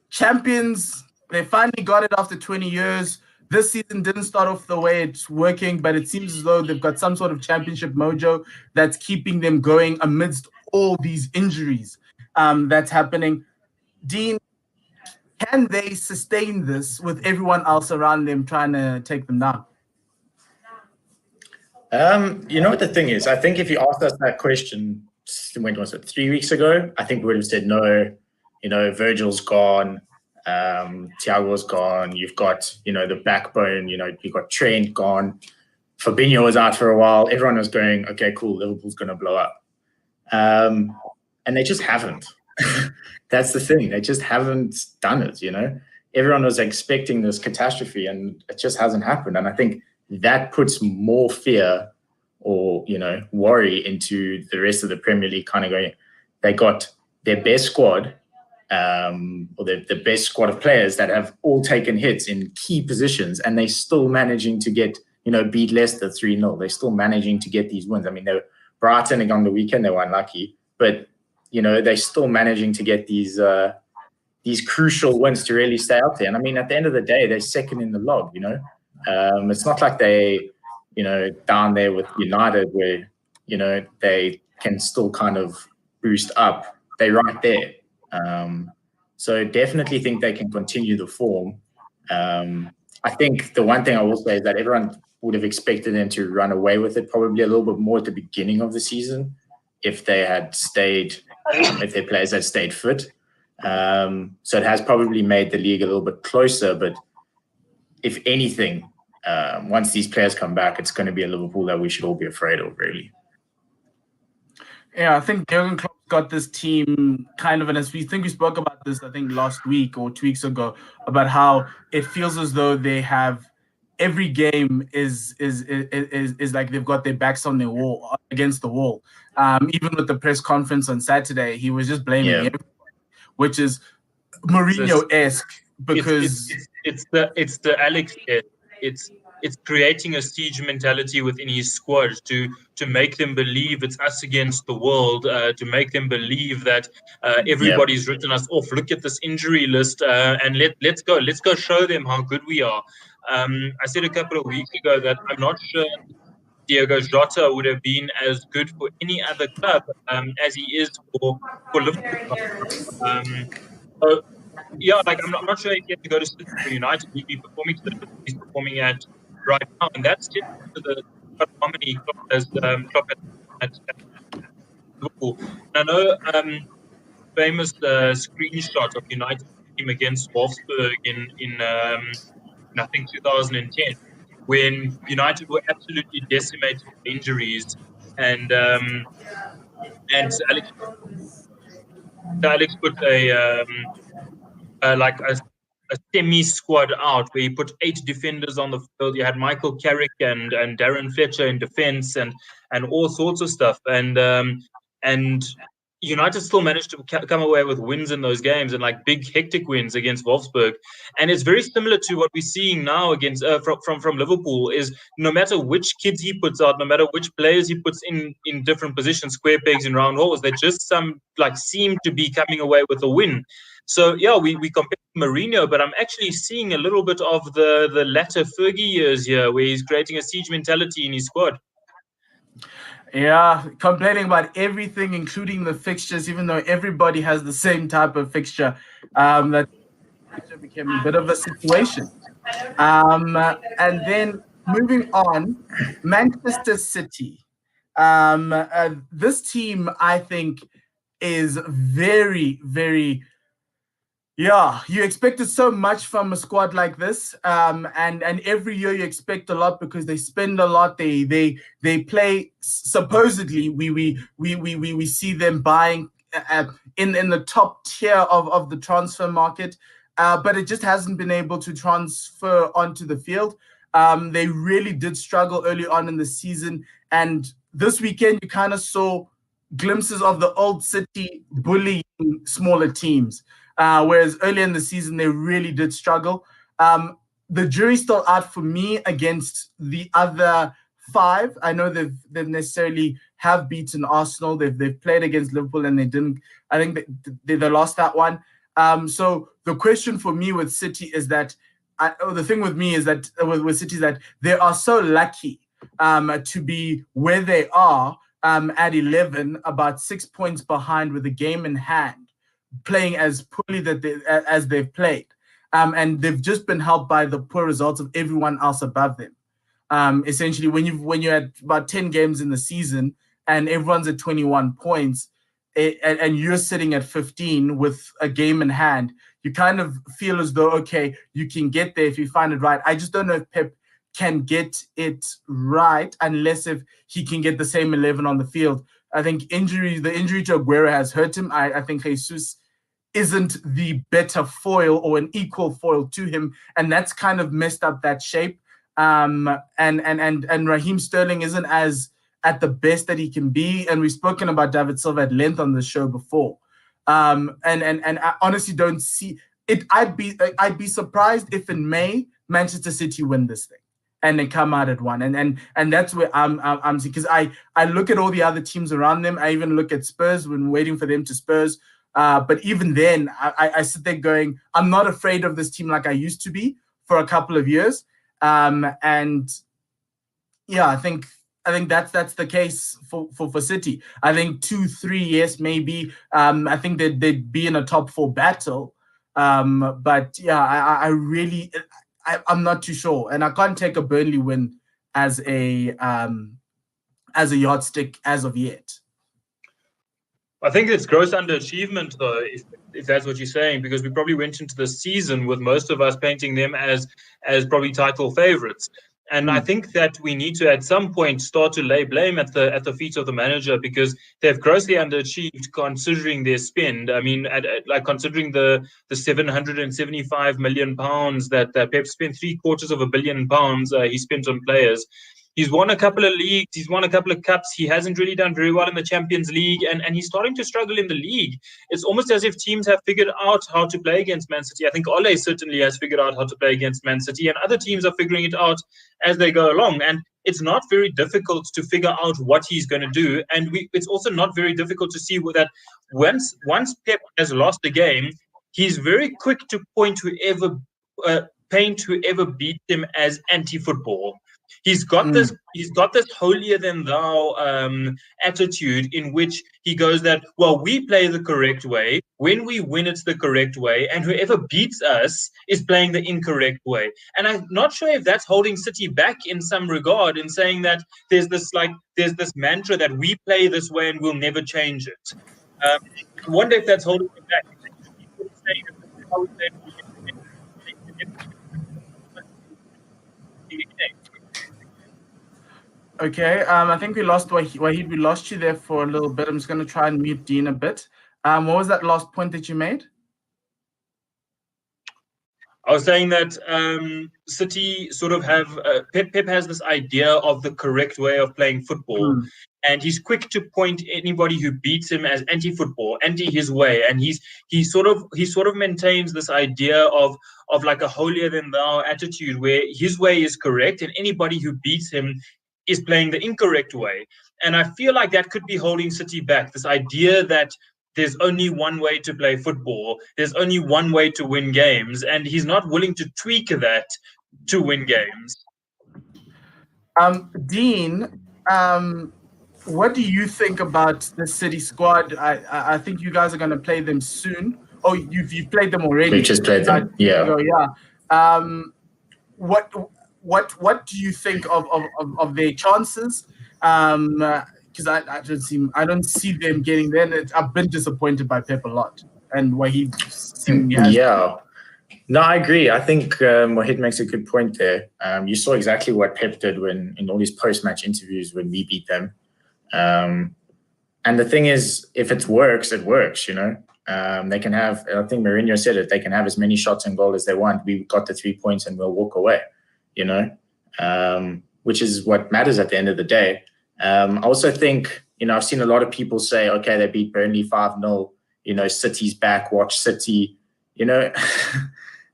Champions, they finally got it after 20 years. This season didn't start off the way it's working, but it seems as though they've got some sort of championship mojo that's keeping them going amidst all these injuries that's happening. Dean, can they sustain this with everyone else around them trying to take them down? You know what the thing is? I think if you asked us that question, when was it, 3 weeks ago, I think we would have said no. You know, Virgil's gone, Thiago's gone. You've got, you know, the backbone. You know, you've got Trent gone. Fabinho was out for a while. Everyone was going, okay, cool, Liverpool's going to blow up. And they just haven't. That's the thing. They just haven't done it, you know. Everyone was expecting this catastrophe, and it just hasn't happened. And I think that puts more fear or, you know, worry into the rest of the Premier League, kind of going, they got their best squad, or the best squad of players that have all taken hits in key positions, and they're still managing to get, you know, beat Leicester 3-0. They're still managing to get these wins. I mean, they were Brighton on the weekend, they were unlucky, but, you know, they're still managing to get these crucial wins to really stay up there. And I mean, at the end of the day, they're second in the log, you know. It's not like they, you know, down there with United where, you know, they can still kind of boost up. They're right there. So definitely think they can continue the form. I think the one thing I will say is that everyone would have expected them to run away with it probably a little bit more at the beginning of the season if they had stayed, if their players had stayed fit. So it has probably made the league a little bit closer, but if anything, once these players come back, it's going to be a Liverpool that we should all be afraid of, really. Yeah, I think Jurgen Klopp got this team kind of, and as we think we spoke about this, I think last week or 2 weeks ago, about how it feels as though they have every game is like they've got their backs on their wall, against the wall. Even with the press conference on Saturday, he was just blaming everyone, which is Mourinho-esque, because it's the Alex. It's creating a siege mentality within his squad to make them believe it's us against the world, to make them believe that everybody's written us off. Look at this injury list, and let's go show them how good we are. I said a couple of weeks ago that I'm not sure Diogo Jota would have been as good for any other club as he is for Liverpool. So, yeah, like I'm not sure if he had to go to City for United, he'd be performing to the level he's performing at right now, and that's just the harmony Klopp at Liverpool. And I know famous screenshot of United team against Wolfsburg in I think 2010, when United were absolutely decimated with injuries, and Alex put a semi squad out where he put 8 defenders on the field. You had Michael Carrick and Darren Fletcher in defense and all sorts of stuff. And United still managed to come away with wins in those games, and like big hectic wins against Wolfsburg. And it's very similar to what we're seeing now against from Liverpool. Is no matter which kids he puts out, no matter which players he puts in different positions, square pegs in round holes, they just seem to be coming away with a win. So yeah, we compare Mourinho, but I'm actually seeing a little bit of the latter Fergie years here, where he's creating a siege mentality in his squad. Yeah, complaining about everything, including the fixtures, even though everybody has the same type of fixture. That fixture became a bit of a situation. And then moving on, Manchester City. This team, I think, is very, very... Yeah, you expected so much from a squad like this, and every year you expect a lot because they spend a lot. They play, supposedly we see them buying in the top tier of the transfer market, but it just hasn't been able to transfer onto the field. They really did struggle early on in the season, and this weekend you kind of saw glimpses of the old City bullying smaller teams. Whereas earlier in the season, they really did struggle. The jury's still out for me against the other 5. I know they've necessarily have beaten Arsenal. They've played against Liverpool and they didn't. I think they lost that one. So the question for me with City is that the thing with me is that with City is that they are so lucky to be where they are at 11, about 6 points behind with the game in hand, playing as poorly as they've played. And they've just been helped by the poor results of everyone else above them. Essentially, when you're at about 10 games in the season and everyone's at 21 points, and you're sitting at 15 with a game in hand, you kind of feel as though, okay, you can get there if you find it right. I just don't know if Pep can get it right unless if he can get the same 11 on the field. I think the injury to Aguero has hurt him. I think Jesus isn't the better foil or an equal foil to him, and that's kind of messed up that shape. And Raheem Sterling isn't as at the best that he can be, and we've spoken about David Silva at length on the show before. And I honestly don't see it. I'd be surprised if in May Manchester City win this thing and they come out at one. And that's where I'm seeing, because I look at all the other teams around them. I even look at Spurs when waiting for them to Spurs. But even then, I sit there going, I'm not afraid of this team like I used to be for a couple of years. And yeah, I think that's the case for City. I think 2-3, yes, maybe. I think they'd be in a top 4 battle. But yeah, I'm not too sure, and I can't take a Burnley win as a yardstick as of yet. I think it's gross underachievement, though, if that's what you're saying, because we probably went into the season with most of us painting them as probably title favourites. And I think that we need to, at some point, start to lay blame at the feet of the manager, because they've grossly underachieved considering their spend. I mean, considering the 775 million pounds that Pep spent, £750 million he spent on players. He's won a couple of leagues. He's won a couple of cups. He hasn't really done very well in the Champions League, and he's starting to struggle in the league. It's almost as if teams have figured out how to play against Man City. I think Ole certainly has figured out how to play against Man City, and other teams are figuring it out as they go along. And it's not very difficult to figure out what he's going to do. And it's also not very difficult to see that once Pep has lost a game, he's very quick to paint whoever beat him as anti-football. He's got this holier than thou attitude in which he goes that, well, we play the correct way. When we win, it's the correct way. And whoever beats us is playing the incorrect way. And I'm not sure if that's holding City back in some regard, in saying that there's this mantra that we play this way and we'll never change it. I wonder if that's holding them back. Okay, I think we lost Wahid. We lost you there for a little bit. I'm just going to try and mute Dean a bit. What was that last point that you made? I was saying that City sort of have Pep has this idea of the correct way of playing football, and he's quick to point anybody who beats him as anti-football, anti his way, and he sort of maintains this idea of like a holier than thou attitude, where his way is correct and anybody who beats him is playing the incorrect way. And I feel like that could be holding City back, this idea that there's only one way to play football, there's only one way to win games, and he's not willing to tweak that to win games. Dean, what do you think about the City squad? I think you guys are going to play them soon. Oh, you've played them already. We just played them, yeah. What do you think of their chances? Because I don't see them getting there. I've been disappointed by Pep a lot, and Wahid seemingly has. Yeah, no, I agree. I think Wahid makes a good point there. You saw exactly what Pep did when in all these post-match interviews when we beat them. And the thing is, if it works, it works. You know, they can have. I think Mourinho said it. They can have as many shots on goal as they want. We got the 3 points, and we'll walk away. You know, which is what matters at the end of the day. I also think, you know, I've seen a lot of people say, okay, they beat Burnley 5-0, you know, City's back, watch City. You know,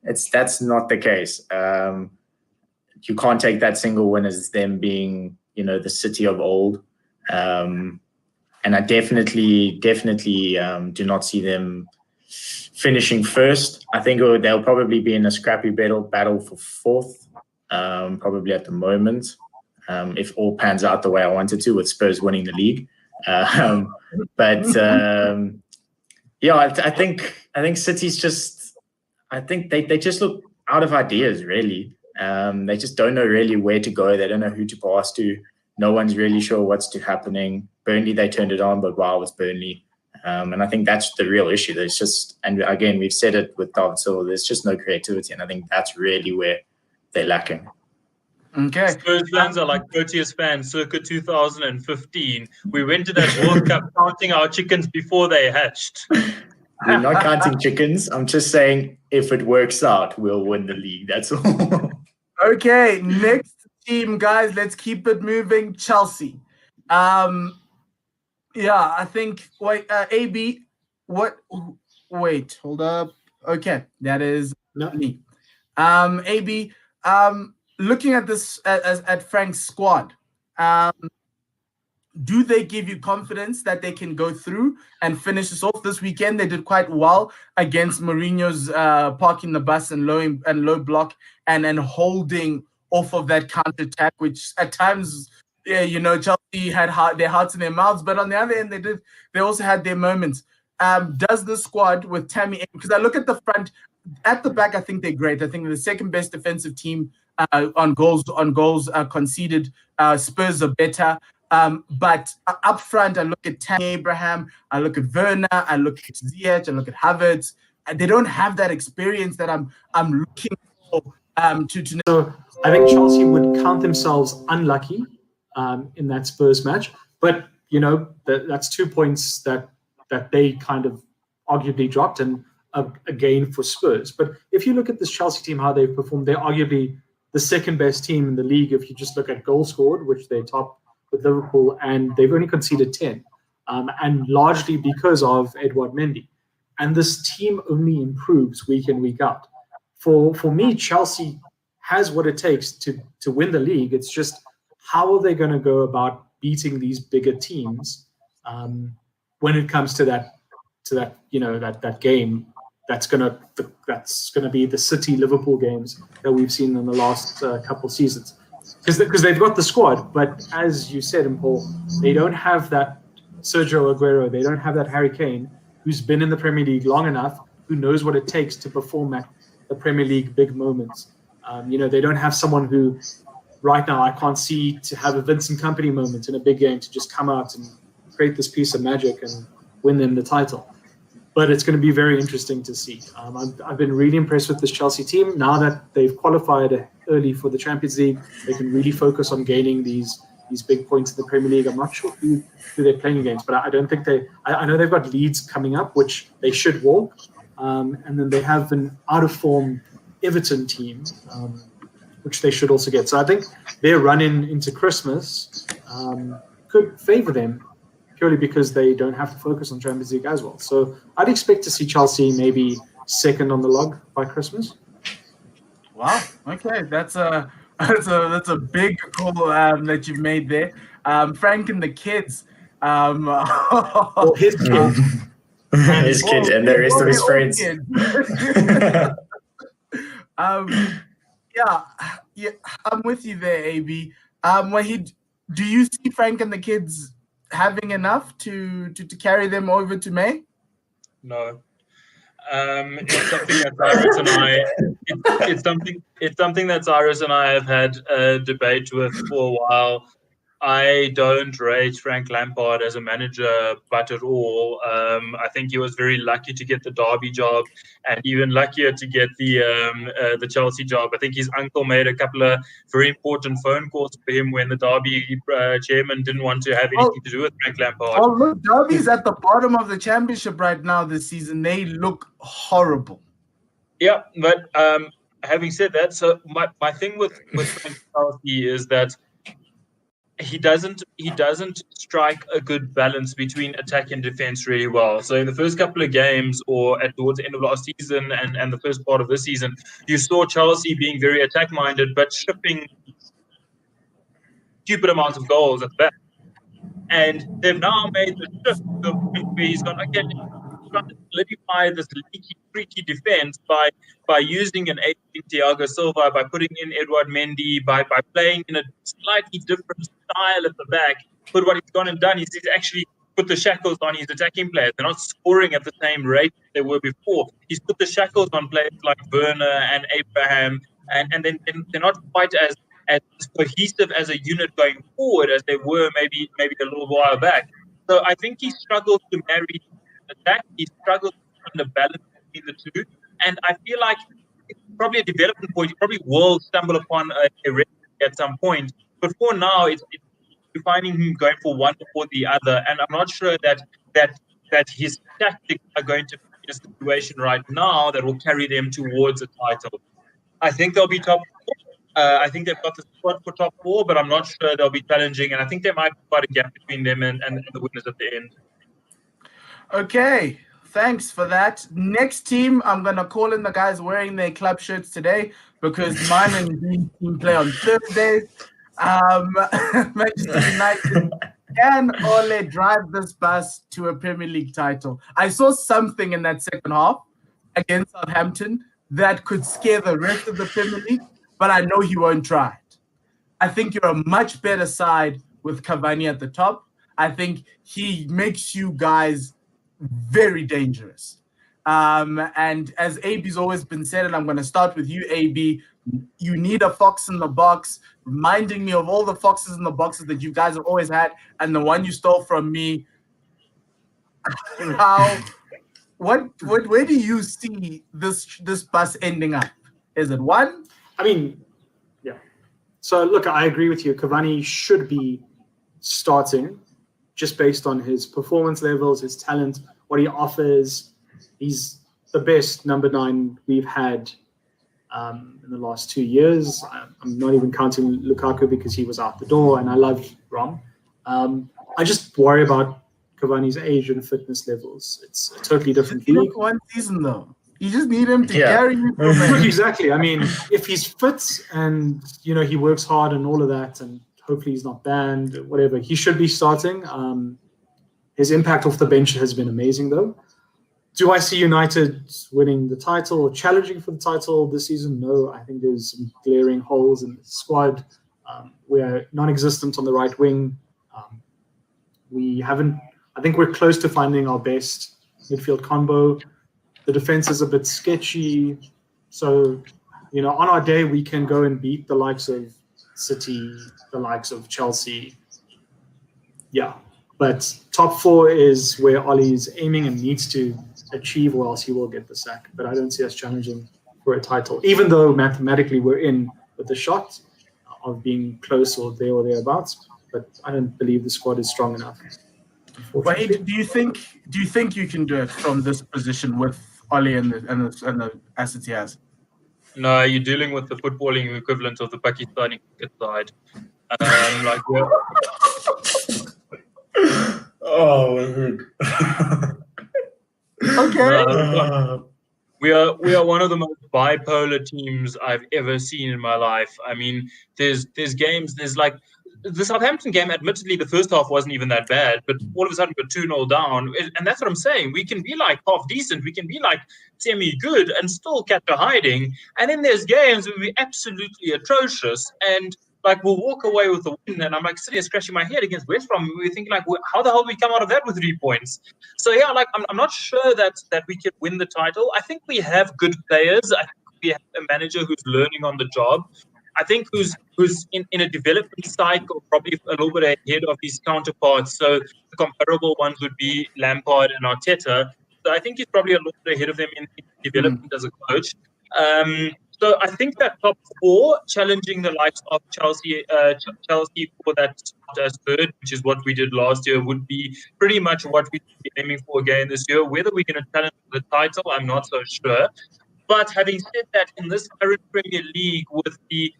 that's not the case. You can't take that single win as them being, you know, the City of old. And I definitely do not see them finishing first. I think they'll probably be in a scrappy battle for fourth, probably at the moment, if all pans out the way I wanted to, with Spurs winning the league. Yeah, I think City's just, I think they just look out of ideas, really. They just don't know really where to go. They don't know who to pass to. No one's really sure what's happening. Burnley, they turned it on, but wow, it's Burnley. And I think that's the real issue. There's just, and again, we've said it with David Silva, there's just no creativity. And I think that's really where they're lacking. Okay. Spurs fans are like Proteas fans circa 2015. We went to that World Cup counting our chickens before they hatched. We're not counting chickens. I'm just saying if it works out, we'll win the league. That's all. Okay, next team, guys. Let's keep it moving. Chelsea. Yeah, I think. Wait, AB. What? Wait, hold up. Okay, that is not me. AB. Looking at this at Frank's squad, do they give you confidence that they can go through and finish this off this weekend? They did quite well against Mourinho's parking the bus and low block and holding off of that counter attack, which at times, yeah, you know, Chelsea had their hearts in their mouths, but on the other end, they also had their moments. Does the squad with Tammy, because I look at the front, at the back, I think they're great. I think they're the second best defensive team on goals conceded. Spurs are better. But up front, I look at Tammy Abraham, I look at Werner, I look at Ziyech, I look at Havertz. They don't have that experience that I'm looking for to know. So I think Chelsea would count themselves unlucky in that Spurs match. But, you know, that's 2 points that they kind of arguably dropped and a gain for Spurs. But if you look at this Chelsea team, how they've performed, they're arguably the second best team in the league if you just look at goals scored, which they top with Liverpool, and they've only conceded 10, and largely because of Edouard Mendy. And this team only improves week in, week out. For me, Chelsea has what it takes to win the league. It's just how are they going to go about beating these bigger teams when it comes to that game that's gonna be the City Liverpool games that we've seen in the last couple seasons. Because they've got the squad, but as you said, and Paul, they don't have that Sergio Aguero, they don't have that Harry Kane, who's been in the Premier League long enough, who knows what it takes to perform at the Premier League big moments. They don't have someone who, right now, I can't see to have a Vincent Kompany moment in a big game to just come out and create this piece of magic and win them the title. But it's going to be very interesting to see. I've been really impressed with this Chelsea team. Now that they've qualified early for the Champions League, they can really focus on gaining these big points in the Premier League. I'm not sure who they're playing against, but I don't think I know they've got Leeds coming up, which they should walk. And then they have an out-of-form Everton team, which they should also get. So I think their run-in into Christmas could favour them, purely because they don't have to focus on Champions League as well. So I'd expect to see Chelsea maybe second on the log by Christmas. Wow. Okay, that's a big call that you've made there. Frank and the kids. Well, his kids. His kids and the rest of his friends. Yeah, I'm with you there, AB. Do you see Frank and the kids having enough to carry them over to May? No. It's something that Cyrus and I. It's something that Cyrus and I have had a debate with for a while. I don't rate Frank Lampard as a manager, but at all. I think he was very lucky to get the Derby job, and even luckier to get the Chelsea job. I think his uncle made a couple of very important phone calls for him when the Derby chairman didn't want to have anything to do with Frank Lampard. Oh, look, Derby's at the bottom of the championship right now this season. They look horrible. Yeah, but having said that, so my thing with Frank Chelsea is that he doesn't strike a good balance between attack and defense really well. So in the first couple of games, or towards the end of last season and the first part of this season, you saw Chelsea being very attack minded, but shipping stupid amounts of goals at the back. And they've now made the shift to a point where he's gone, okay, trying to solidify this leaky, freaky defense by using an aging Thiago Silva, by putting in Edouard Mendy, by playing in a slightly different style at the back. But what he's gone and done is he's actually put the shackles on his attacking players. They're not scoring at the same rate they were before. He's put the shackles on players like Werner and Abraham, and then they're not quite as cohesive as a unit going forward as they were maybe a little while back. So I think he struggles to marry attack. He struggles to find a balance between the two. And I feel like it's probably a development point. He probably will stumble upon a recipe at some point. But for now, it's you're finding him going for one or the other. And I'm not sure that his tactics are going to be in a situation right now that will carry them towards a title. I think they'll be top four. I think they've got the squad for top four, but I'm not sure they'll be challenging. And I think there might be quite a gap between them and the winners at the end. Okay, thanks for that. Next team, I'm going to call in the guys wearing their club shirts today because mine and Dean's team play on Thursdays. Manchester United, can Ole drive this bus to a Premier League title? I saw something in that second half against Southampton that could scare the rest of the Premier League, but I know he won't try it. I think you're a much better side with Cavani at the top. I think he makes you guys very dangerous. And as AB's always been said, and I'm going to start with you, AB, you need a fox in the box, reminding me of all the foxes in the boxes that you guys have always had, and the one you stole from me. Where do you see this bus ending up? Is it one? I mean, yeah. So look, I agree with you. Cavani should be starting just based on his performance levels, his talent, what he offers. He's the best number 9 we've had in the last 2 years. I'm not even counting Lukaku because he was out the door, and I love Rom. I just worry about Cavani's age and fitness levels. It's a totally different league. One season though. You just need him to carry you. Exactly. I mean, if he's fit and he works hard and all of that, and hopefully he's not banned, whatever, he should be starting. His impact off the bench has been amazing, though. Do I see United winning the title or challenging for the title this season? No, I think there's some glaring holes in the squad. We're non-existent on the right wing. I think we're close to finding our best midfield combo. The defense is a bit sketchy. So, on our day, we can go and beat the likes of City, the likes of Chelsea. Yeah. But top 4 is where Ollie is aiming and needs to achieve, or else he will get the sack. But I don't see us challenging for a title, even though mathematically we're in with the shot of being close or thereabouts. But I don't believe the squad is strong enough. Wait, do you think you can do it from this position with Ollie and the assets he has? No, you're dealing with the footballing equivalent of the Pakistani cricket side. Okay. We are one of the most bipolar teams I've ever seen in my life. I mean, there's games, there's like the Southampton game, admittedly, the first half wasn't even that bad, but all of a sudden we're 2-0 down. And that's what I'm saying. We can be like half decent, we can be like semi-good and still catch a hiding. And then there's games where we're absolutely atrocious and like we'll walk away with the win. And I'm like sitting here scratching my head against West Brom. We're thinking like, how the hell do we come out of that with 3 points? So yeah, like I'm not sure that we can win the title. I think we have good players. I think we have a manager who's learning on the job. I think who's in a development cycle, probably a little bit ahead of his counterparts. So the comparable ones would be Lampard and Arteta. So I think he's probably a little bit ahead of them in development as a coach. So I think that top 4 challenging the likes of Chelsea for that spot as third, which is what we did last year, would be pretty much what we'd be aiming for again this year. Whether we're going to challenge the title, I'm not so sure. But having said that, in this current Premier League, with the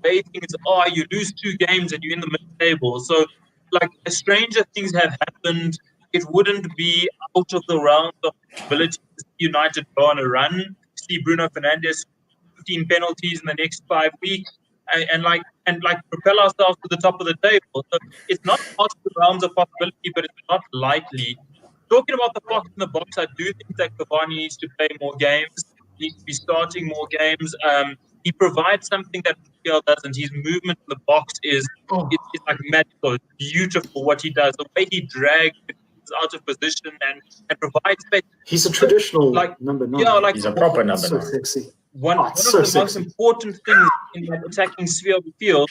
way things are, you lose 2 games and you're in the mid-table. So, like, stranger things have happened. It wouldn't be out of the realms of possibility to see United go on a run. See Bruno Fernandes 15 penalties in the next 5 weeks, and like and like propel ourselves to the top of the table. So it's not out of the realms of possibility, but it's not likely. Talking about the fox in the box, I do think that Cavani needs to play more games, needs to be starting more games. He provides something that Miguel doesn't. His movement in the box is like magical. It's beautiful what he does. The way he drags out of position and provides space. He's a traditional number 9. Yeah, he's a proper number 9. So sexy. One of the most important things in the attacking sphere of the field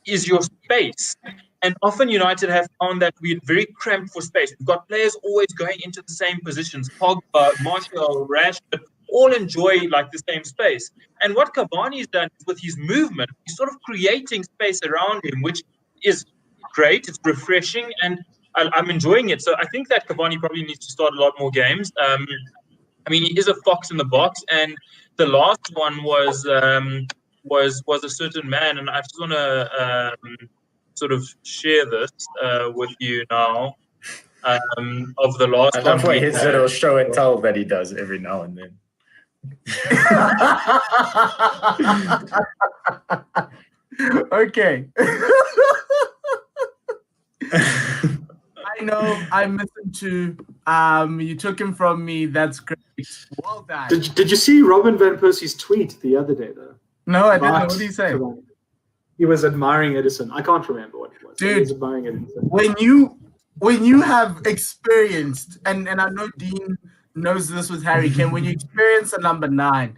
is your space. And often United have found that we're very cramped for space. We've got players always going into the same positions. Pogba, Martial, Rashford, all enjoy like the same space. And what Cavani's done is with his movement, he's sort of creating space around him, which is great. It's refreshing, and I'm enjoying it. So I think that Cavani probably needs to start a lot more games. I mean, he is a fox in the box, and the last one was a certain man, and I just want to sort of share this with you now. Of the last I love one, where his little show and tell that he does every now and then. Okay. I know I listened to you took him from me. That's great. Well done. Did you see Robin van Persie's tweet the other day though? No, I didn't. What did he say? He was admiring Edison. I can't remember what it was. Dude, he was admiring Edison. When you have experienced, and I know Dean knows this with Harry Kane, when you experience a number 9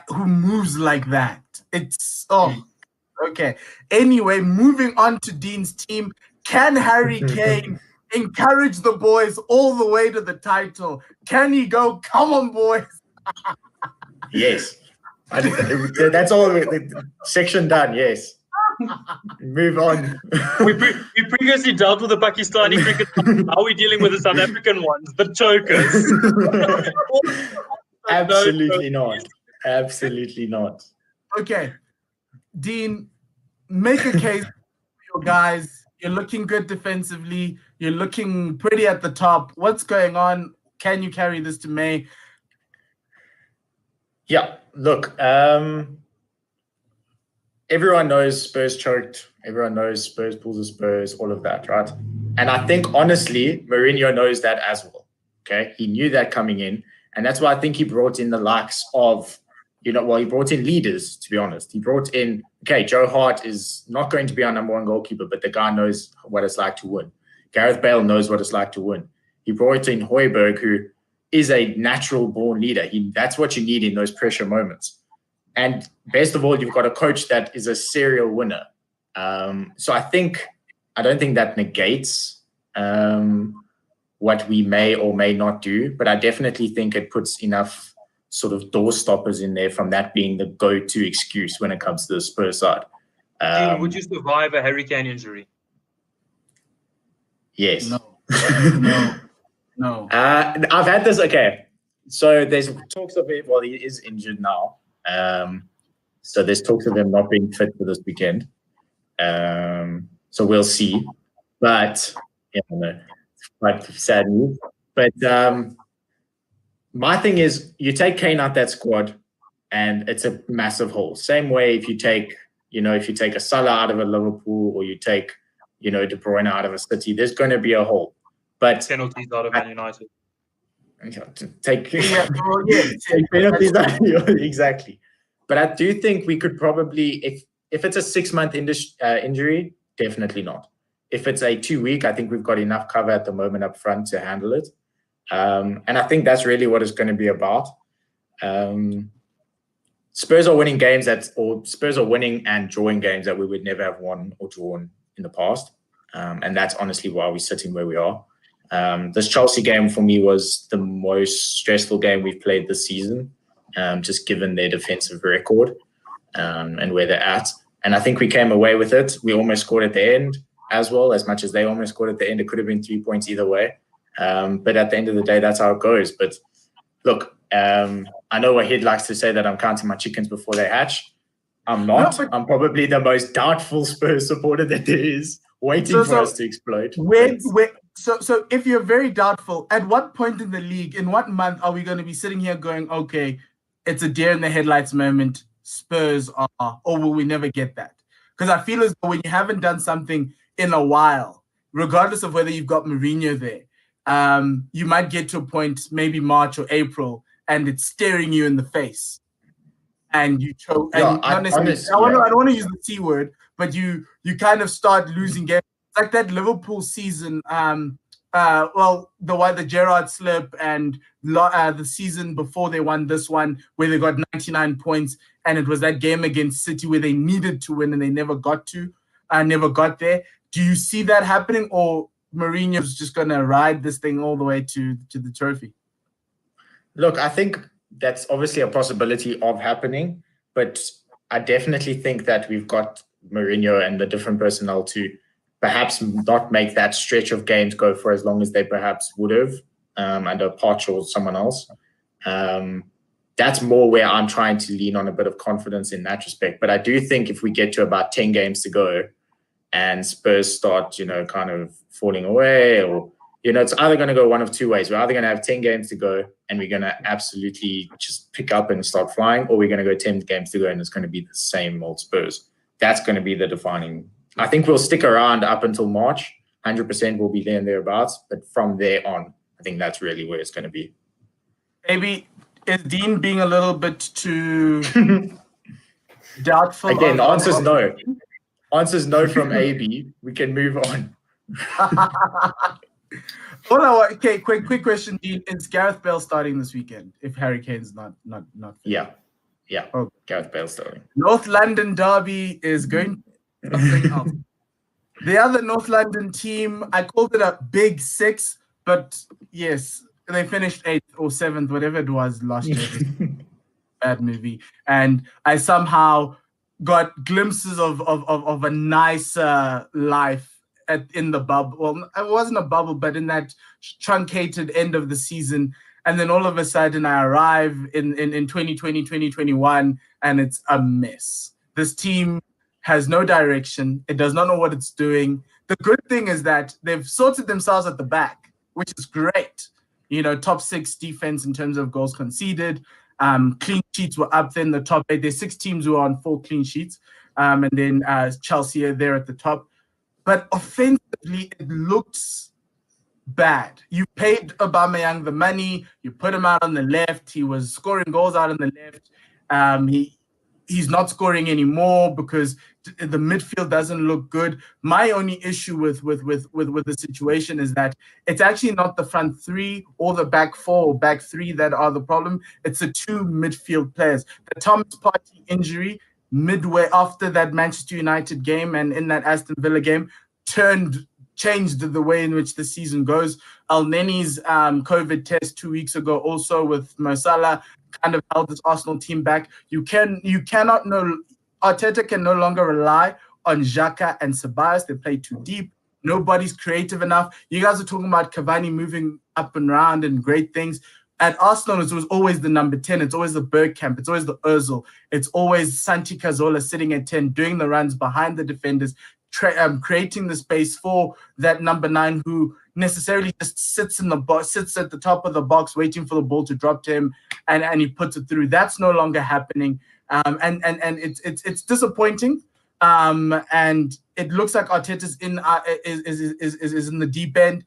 who moves like that, it's okay. Anyway, moving on to Dean's team. Can Harry Kane encourage the boys all the way to the title? Can he go, come on, boys? Yes. That's all. Section done, yes. Move on. We previously dealt with the Pakistani cricket. Now we're dealing with the South African ones, the chokers. Absolutely not. Absolutely not. Okay. Dean, make a case for your guys. You're looking good defensively. You're looking pretty at the top. What's going on? Can you carry this to May? Yeah, look, everyone knows Spurs choked. Everyone knows Spurs pulls the Spurs, all of that, right? And I think, honestly, Mourinho knows that as well, okay? He knew that coming in. And that's why I think he brought in the likes of, he brought in leaders, to be honest. He brought in, okay, Joe Hart is not going to be our number 1 goalkeeper, but the guy knows what it's like to win. Gareth Bale knows what it's like to win. He brought in Højbjerg, who is a natural-born leader. That's what you need in those pressure moments. And best of all, you've got a coach that is a serial winner. So I don't think that negates what we may or may not do, but I definitely think it puts enough sort of door stoppers in there from that being the go-to excuse when it comes to the Spurs side. Would you survive a Harry Kane injury? Yes. No. I've had this. Okay, so there's talks of it. Well, he is injured now. So there's talks of him not being fit for this weekend. So we'll see. But it's quite sad news. But my thing is, you take Kane out that squad, and it's a massive hole. Same way if you take a Salah out of a Liverpool, or you take, De Bruyne out of a City, there's going to be a hole. But penalties out of Man United. Take penalties out. Exactly. But I do think we could probably, if it's a 6-month injury, definitely not. If it's a 2-week, I think we've got enough cover at the moment up front to handle it. And I think that's really what it's going to be about. Spurs are winning games Spurs are winning and drawing games that we would never have won or drawn in the past. And that's honestly why we're sitting where we are. This Chelsea game for me was the most stressful game we've played this season, just given their defensive record and where they're at. And I think we came away with it. We almost scored at the end as well, as much as they almost scored at the end. It could have been 3 points either way. But at the end of the day, that's how it goes. But look, I know Wahid likes to say that I'm counting my chickens before they hatch. I'm not. No, I'm probably the most doubtful Spurs supporter that there is, waiting for us to explode. So if you're very doubtful, at what point in the league, in what month are we going to be sitting here going, okay, it's a deer in the headlights moment, Spurs are, or will we never get that? Because I feel as though when you haven't done something in a while, regardless of whether you've got Mourinho there, you might get to a point, maybe March or April, and it's staring you in the face. And you choke. Yeah, And not necessarily, I don't want to use the C word, but you kind of start losing games. It's like that Liverpool season. The Gerrard slip and the season before they won this one, where they got 99 points, and it was that game against City where they needed to win and they never got there. Do you see that happening, or Mourinho's just going to ride this thing all the way to the trophy? Look, I think that's obviously a possibility of happening, but I definitely think that we've got Mourinho and the different personnel to perhaps not make that stretch of games go for as long as they perhaps would have under Poch or someone else. That's more where I'm trying to lean on a bit of confidence in that respect. But I do think if we get to about 10 games to go and Spurs start, kind of falling away, or, it's either going to go one of two ways. We're either going to have 10 games to go and we're going to absolutely just pick up and start flying, or we're going to go 10 games to go and it's going to be the same old Spurs. That's going to be the defining. I think we'll stick around up until March. 100% will be there and thereabouts. But from there on, I think that's really where it's going to be. Maybe is Dean being a little bit too doubtful? Again, the answer's no. Answer's no from AB. We can move on. Okay, quick question, Dean. Is Gareth Bale starting this weekend if Harry Kane's not? Yeah. Okay. Gareth Bale starting. North London derby is going something else. The other North London team, I called it a big six, but yes, they finished 8th or 7th, whatever it was last year. Bad movie. And I somehow got glimpses of a nicer life in the bubble. Well, it wasn't a bubble, but in that truncated end of the season. And then all of a sudden I arrive in 2020, 2021, and it's a mess. This team has no direction. It does not know what it's doing. The good thing is that they've sorted themselves at the back, which is great. Top 6 defense in terms of goals conceded. Clean sheets were up there in the top 8. There's 6 teams who are on 4 clean sheets. And then Chelsea are there at the top. But offensively, it looks bad. You paid Aubameyang the money. You put him out on the left. He was scoring goals out on the left. He's not scoring anymore because the midfield doesn't look good. My only issue with the situation is that it's actually not the front 3 or the back 4 or back 3 that are the problem. It's the 2 midfield players. The Thomas Partey injury midway after that Manchester United game and in that Aston Villa game changed the way in which the season goes. El Neni's COVID test 2 weeks ago, also with Mo Salah, kind of held this Arsenal team back. Arteta can no longer rely on Xhaka and Ceballos. They play too deep. Nobody's creative enough. You guys are talking about Cavani moving up and around and great things. At Arsenal, it was always the number 10. It's always the Bergkamp. It's always the Ozil. It's always Santi Cazorla sitting at 10, doing the runs behind the defenders, creating the space for that number 9 who necessarily just sits at the top of the box waiting for the ball to drop to him and he puts it through. That's no longer happening. And it's disappointing. And it looks like Arteta's is in the deep end.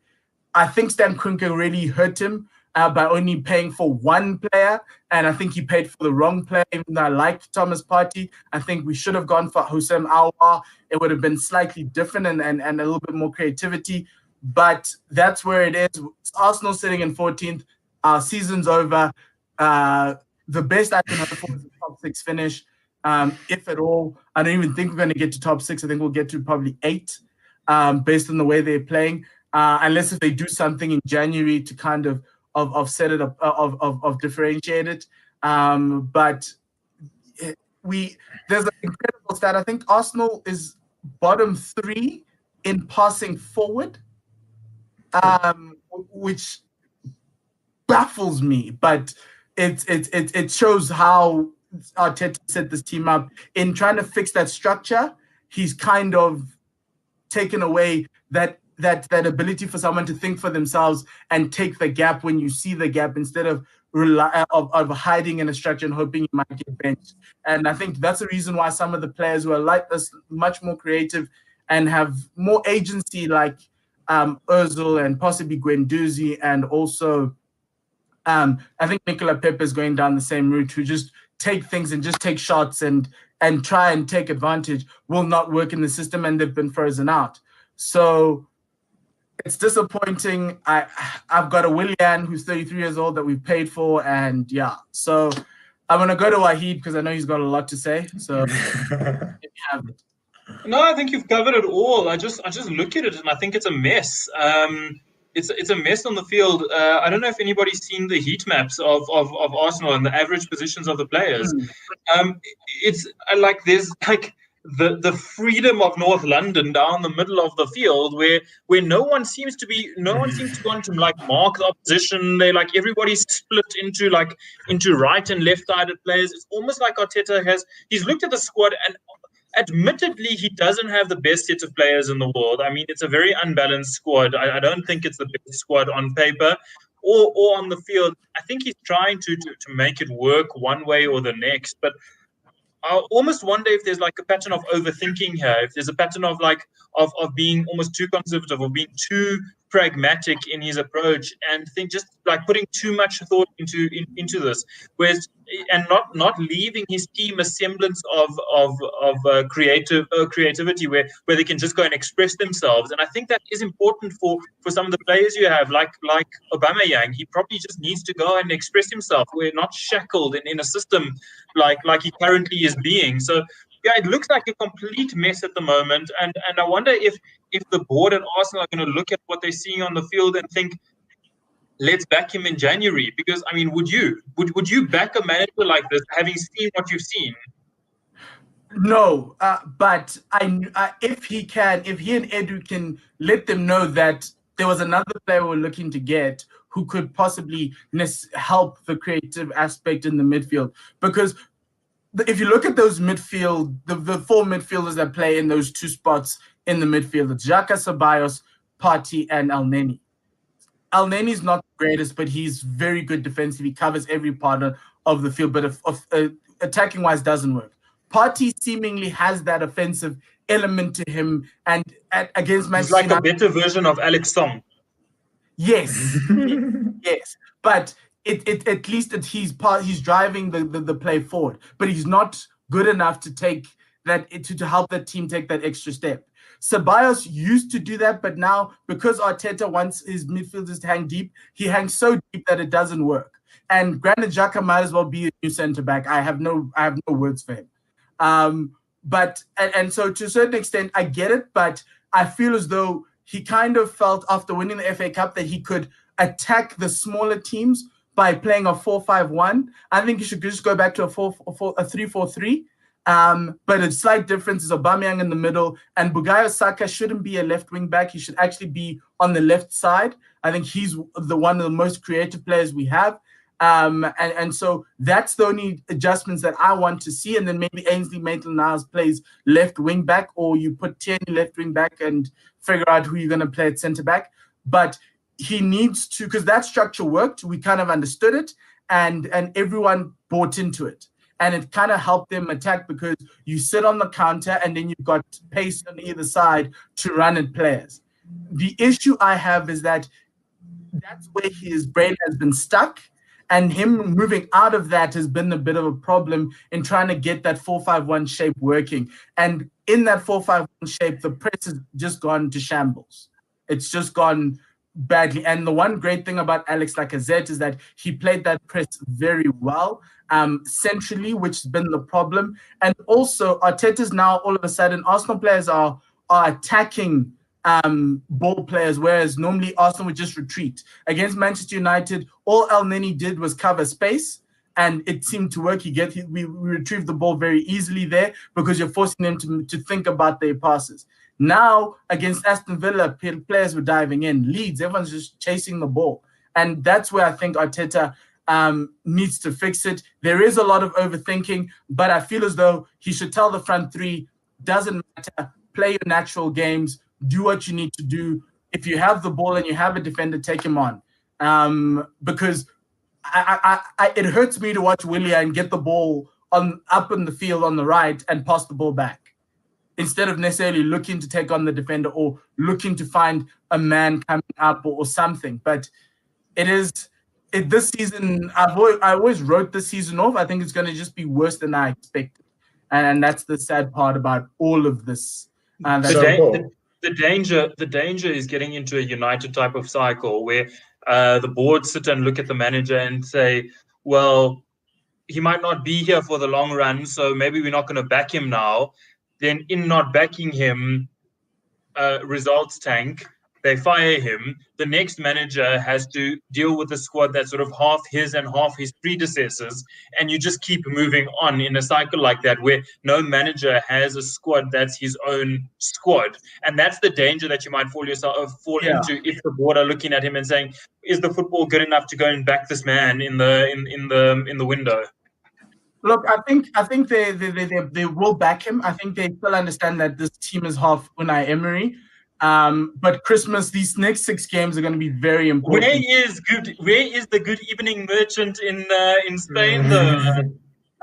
I think Stan Kroenke really hurt him by only paying for one player, and I think he paid for the wrong player. Even though I like Thomas Partey, I think we should have gone for Houssem Aouar. It would have been slightly different and a little bit more creativity, but that's where it is. Arsenal sitting in 14th. Our season's over. The best I can hope for is a top 6 finish, if at all. I don't even think we're going to get to top 6. I think we'll get to probably 8, based on the way they're playing, unless if they do something in January to kind of set it up, of differentiate it. But there's an incredible stat. I think Arsenal is bottom 3 in passing forward, which baffles me. But it shows how Arteta set this team up in trying to fix that structure. He's kind of taken away that ability for someone to think for themselves and take the gap when you see the gap, instead of of hiding in a structure and hoping you might get benched. And I think that's the reason why some of the players who are like this, much more creative and have more agency, like Ozil and possibly Guendouzi, and also I think Nicola Pepe is going down the same route, who just take things and just take shots and try and take advantage, will not work in the system, and they've been frozen out. So it's disappointing. I've got a Willian who's 33 years old that we've paid for, and yeah. So I'm gonna go to Wahid because I know he's got a lot to say. So if you have it. No, I think you've covered it all. I just look at it and I think it's a mess. It's a mess on the field. I don't know if anybody's seen the heat maps of Arsenal and the average positions of the players. It's like there's like the freedom of North London down the middle of the field where no one seems to want to like mark the opposition. They like everybody's split into right and left-sided players. It's almost like Arteta he's looked at the squad, and admittedly, he doesn't have the best set of players in the world. I mean, it's a very unbalanced squad. I don't think it's the best squad on paper or on the field. I think he's trying to make it work one way or the next. But I almost wonder if there's like a pattern of overthinking here. If there's a pattern of of being almost too conservative or being too pragmatic in his approach, and just like putting too much thought into this, whereas and not leaving his team a semblance of creativity where they can just go and express themselves. And I think that is important for some of the players you have, like Aubameyang. He probably just needs to go and express himself. We're not shackled in a system like he currently is being. So yeah, it looks like a complete mess at the moment, and I wonder if the board and Arsenal are going to look at what they're seeing on the field and think, let's back him in January. Because I mean, would you back a manager like this, having seen what you've seen? No, but if he and Edu can let them know that there was another player we're looking to get who could possibly help the creative aspect in the midfield, because if you look at those midfield, the four midfielders that play in those two spots in the midfield, it's Xhaka, Ceballos, Partey, and Elneny. Elneny's not the greatest, but he's very good defensively. He covers every part of the field, but attacking-wise doesn't work. Partey seemingly has that offensive element to him, and against Manchester United, like a better version of Alex Song. Yes, yes, but at least he's driving the play forward, but he's not good enough to take that to help that team take that extra step. Ceballos used to do that, but now because Arteta wants his midfielders to hang deep, he hangs so deep that it doesn't work. And Granit Xhaka might as well be a new centre back. I have no words for him. But so to a certain extent, I get it, but I feel as though he kind of felt after winning the FA Cup that he could attack the smaller teams by playing a 4-5-1. I think he should just go back to a 3-4-3. But a slight difference is Aubameyang in the middle, and Bukayo Saka shouldn't be a left wing back. He should actually be on the left side. I think he's one of the most creative players we have. And so that's the only adjustments that I want to see. And then maybe Ainsley Maitland-Niles plays left wing back, or you put Tierney left wing back and figure out who you're going to play at centre back. But he needs to, because that structure worked. We kind of understood it, and everyone bought into it. And it kind of helped them attack because you sit on the counter and then you've got pace on either side to run at players. The issue I have is that's where his brain has been stuck, and him moving out of that has been a bit of a problem in trying to get that 4-5-1 shape working. And in that 4-5-1 shape, the press has just gone to shambles. It's just gone badly. And the one great thing about Alex Lacazette is that he played that press very well centrally, which has been the problem. And also Arteta's now all of a sudden, Arsenal players are attacking ball players, whereas normally Arsenal would just retreat. Against Manchester United, all Elneny did was cover space, and it seemed to work. We retrieved the ball very easily there because you're forcing them to think about their passes. Now, against Aston Villa, players were diving in. Leeds, everyone's just chasing the ball. And that's where I think Arteta needs to fix it. There is a lot of overthinking, but I feel as though he should tell the front three, doesn't matter, play your natural games, do what you need to do. If you have the ball and you have a defender, take him on. Because it hurts me to watch Willian get the ball up in the field on the right and pass the ball back, instead of necessarily looking to take on the defender or looking to find a man coming up or something. But this season, I always wrote this season off. I think it's going to just be worse than I expected. And that's the sad part about all of this. The danger is getting into a United type of cycle where the board sit and look at the manager and say, well, he might not be here for the long run, so maybe we're not going to back him now. Then in not backing him, results tank, they fire him. The next manager has to deal with a squad that's sort of half his and half his predecessors, and you just keep moving on in a cycle like that where no manager has a squad that's his own squad. And that's the danger that you might fall into if the board are looking at him and saying, is the football good enough to go and back this man in the window? Look, I think they will back him. I think they still understand that this team is half Unai Emery. But Christmas, these next 6 games are going to be very important. Where is the good evening merchant in Spain though?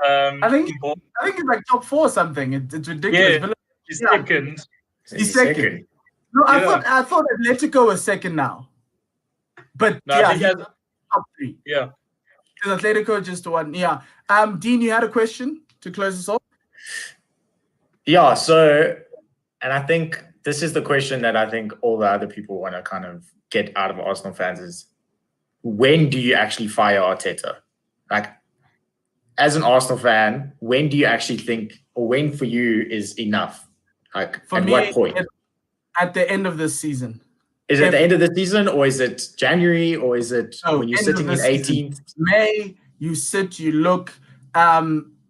I think it's like top 4 or something. It's ridiculous. Yeah, he's second. He's second. No, I thought Atletico was second now. But no, he's top 3. Yeah. Because Atletico just won. Yeah. Dean, you had a question to close us off? Yeah, so, and I think this is the question that I think all the other people want to kind of get out of Arsenal fans is, when do you actually fire Arteta? Like, as an Arsenal fan, when do you actually think, or when for you is enough? Like, at what point? At the end of this season. Is it at the end of the season, or is it January, or is it when you're sitting in 18th? May, you sit, you look,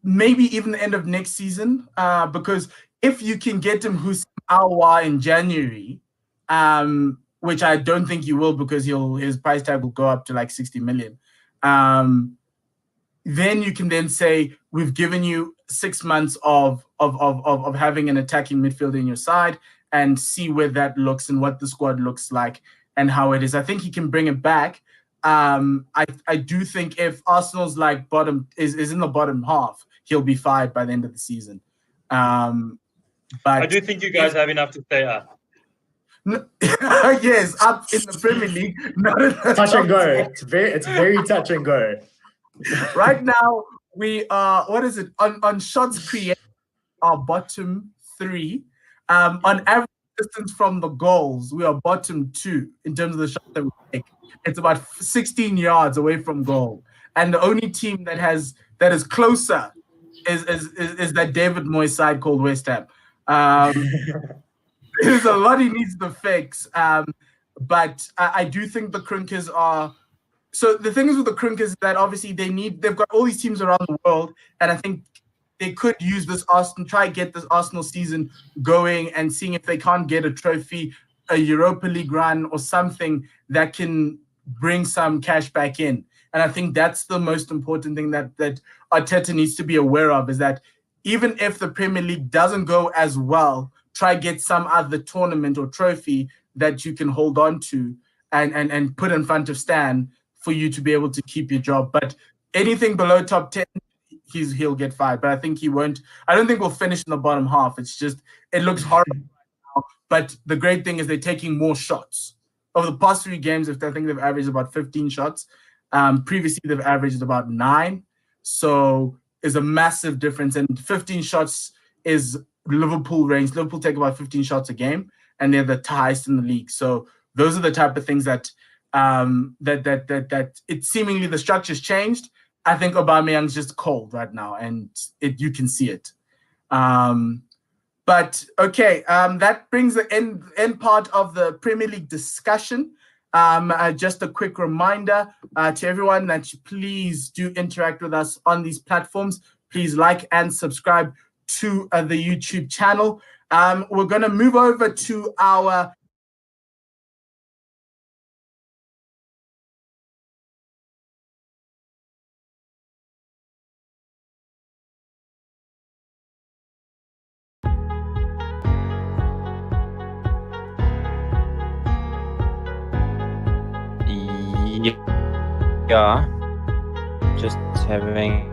maybe even the end of next season, because if you can get him Hussein Aouar in January, which I don't think you will, because his price tag will go up to like 60 million. Then you can then say, we've given you 6 months of having an attacking midfielder in your side, and see where that looks and what the squad looks like and how it is. I think he can bring it back. I do think if Arsenal's like is in the bottom half, he'll be fired by the end of the season. But I do think you guys have enough to stay up. Yes, up in the Premier League. Touch and go. It's very touch and go. Right now, we are, on shots created, our bottom 3. On average distance from the goals, we are bottom 2 in terms of the shots that we take. It's about 16 yards away from goal. And the only team that is closer is that David Moyes side called West Ham. There's a lot he needs to fix. But I do think the Crinkers are... So the thing is with the Crinkers is that obviously they've got all these teams around the world, and I think they could use this try to get this Arsenal season going and seeing if they can't get a trophy, a Europa League run or something that can bring some cash back in. And I think that's the most important thing that Arteta needs to be aware of, is that even if the Premier League doesn't go as well, try get some other tournament or trophy that you can hold on to and put in front of Stan for you to be able to keep your job. But anything below top 10, he'll get fired. But I think he won't. I don't think we'll finish in the bottom half. It's just, it looks horrible right now. But the great thing is they're taking more shots. Over the past 3 games, I think they've averaged about 15 shots. Previously, they've averaged about 9. So it's a massive difference. And 15 shots is Liverpool range. Liverpool take about 15 shots a game, and they're the highest in the league. So those are the type of things that it seemingly the structure's changed. I think Aubameyang's just cold right now, and you can see it. But okay, that brings the end part of the Premier League discussion. Just a quick reminder to everyone that you please do interact with us on these platforms. Please like and subscribe to the YouTube channel. We're going to move over to our Yeah. just having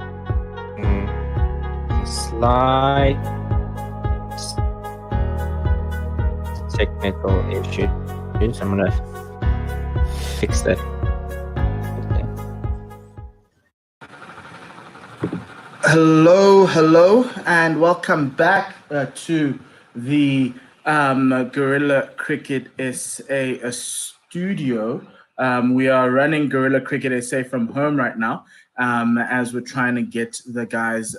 a slight technical issues. I'm gonna fix that. Hello, and welcome back to the Gorilla Cricket SA studio. We are running Gorilla Cricket SA from home right now, as we're trying to get the guys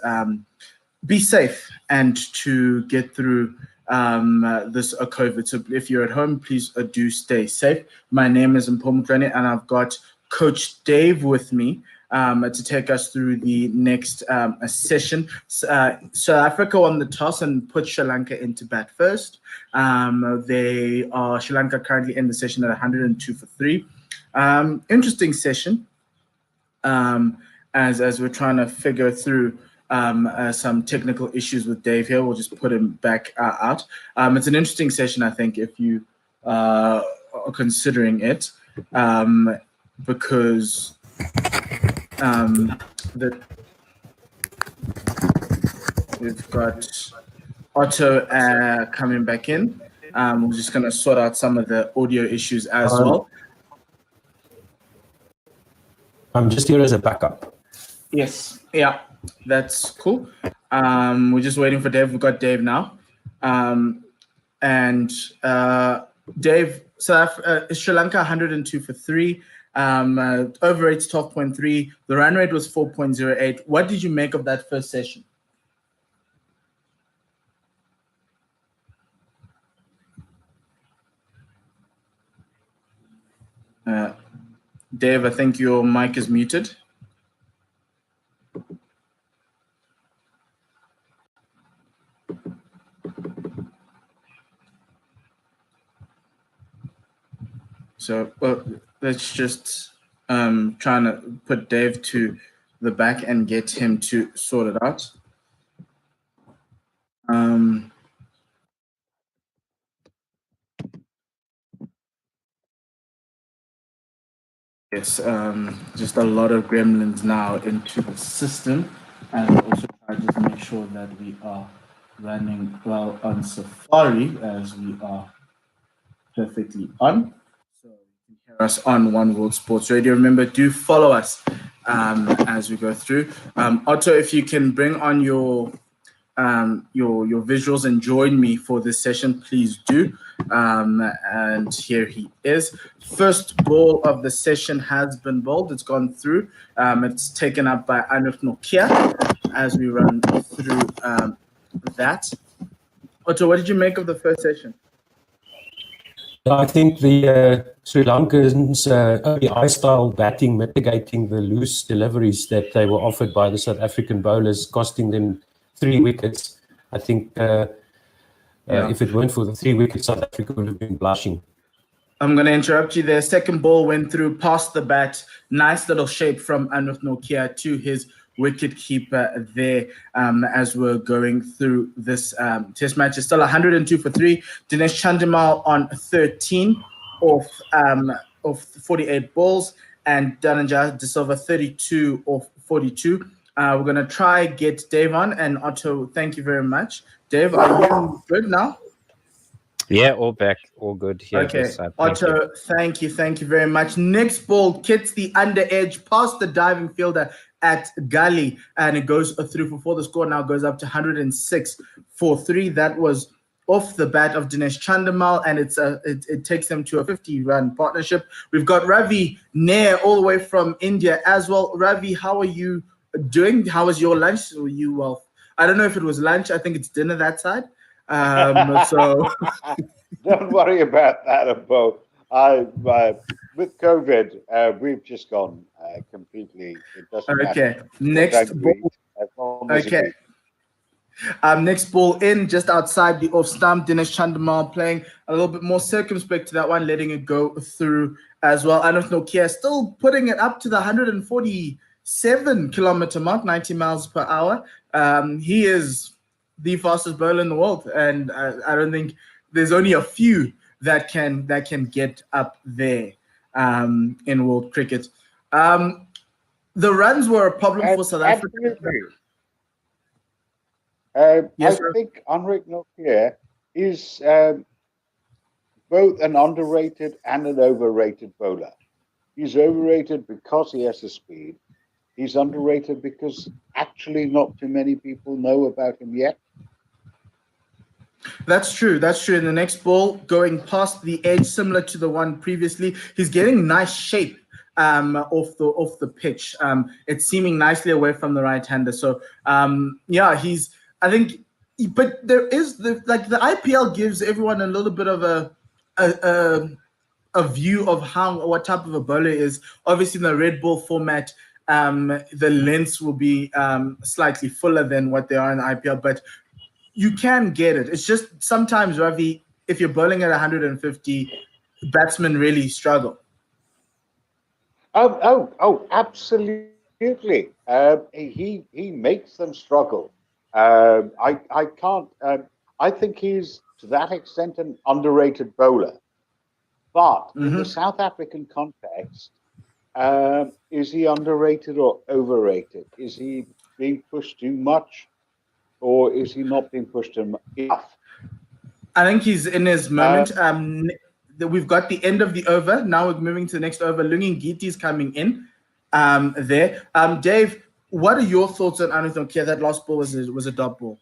be safe and to get through this COVID. So if you're at home, please do stay safe. My name is Mpomukane, and I've got Coach Dave with me to take us through the next session. South Africa won the toss and put Sri Lanka into bat first. Sri Lanka currently in the session at 102 for 3. Interesting session as we're trying to figure through some technical issues with Dave here. We'll just put him back out. It's an interesting session, I think, if you are considering it, because we've got Otto coming back in. We're just going to sort out some of the audio issues as well. I'm just here as a backup. Yes, yeah, that's cool. We're just waiting for Dave. We've got Dave now. Dave, Sri Lanka 102 for 3. Over rates 12.3. The run rate was 4.08. What did you make of that first session? Dave, I think your mic is muted. So let's just trying to put Dave to the back and get him to sort it out. Yes, just a lot of gremlins now into the system, and also try to just make sure that we are running well on Safari, as we are perfectly on. So you can hear us on One World Sports Radio. Remember, do follow us as we go through. Otto, if you can bring on your visuals and join me for this session, please do. And here he is. First ball of the session has been bowled. It's gone through. It's taken up by Nokia as we run through that. Otto, what did you make of the first session? I think the Sri Lankans' ODI-style batting mitigating the loose deliveries that they were offered by the South African bowlers, costing them 3 wickets. I think if it weren't for the 3 wickets, South Africa would have been blushing. I'm going to interrupt you there. Second ball went through past the bat. Nice little shape from Nokia to his wicket keeper there as we're going through this test match. It's still 102 for 3. Dinesh Chandimal on 13 off 48 balls, and Dhananjay De Silva 32 off 42. We're going to try get Dave on, and Otto, thank you very much. Dave, are you good now? Yeah, all back, all good here. Okay, Otto, thank you very much. Next ball hits the under edge past the diving fielder at Gully, and it goes through for 4. The score now goes up to 106 for 3. That was off the bat of Dinesh Chandimal, and it takes them to a 50-run partnership. We've got Ravi Nair all the way from India as well. Ravi, how are you doing? How was your lunch? Were you well? I don't know if it was lunch. I think it's dinner that side. So don't worry about that, Abo. With COVID, we've just gone completely. It doesn't matter. Next ball. Okay. Next ball in just outside the off stump. Dinesh Chandimal playing a little bit more circumspect to that one, letting it go through as well. I don't know, Nokia still putting it up to the 147-kilometer mark, 90 miles per hour. He is the fastest bowler in the world, and I don't think there's only a few that can get up there in world cricket. The runs were a problem for South Africa. Absolutely. Yes, I think Henrik Nokia is both an underrated and an overrated bowler. He's overrated because he has the speed. He's underrated because actually not too many people know about him yet. That's true. That's true. In the next ball, going past the edge, similar to the one previously, he's getting nice shape off the pitch. It's seeming nicely away from the right-hander. So yeah, I think. But there is the IPL gives everyone a little bit of a view of what type of a bowler is. Obviously, in the red ball format, the lengths will be slightly fuller than what they are in the IPL, but you can get it. It's just sometimes, Ravi, if you're bowling at 150, batsmen really struggle. Oh, absolutely. He makes them struggle. I can't. I think he's to that extent an underrated bowler. But in the South African context, is he underrated or overrated? Is he being pushed too much, or is he not being pushed enough? I think he's in his moment. We've got the end of the over. Now we're moving to the next over. Ngidi is coming in there. Dave, what are your thoughts on Henrik Nokia? That last ball was a dot ball.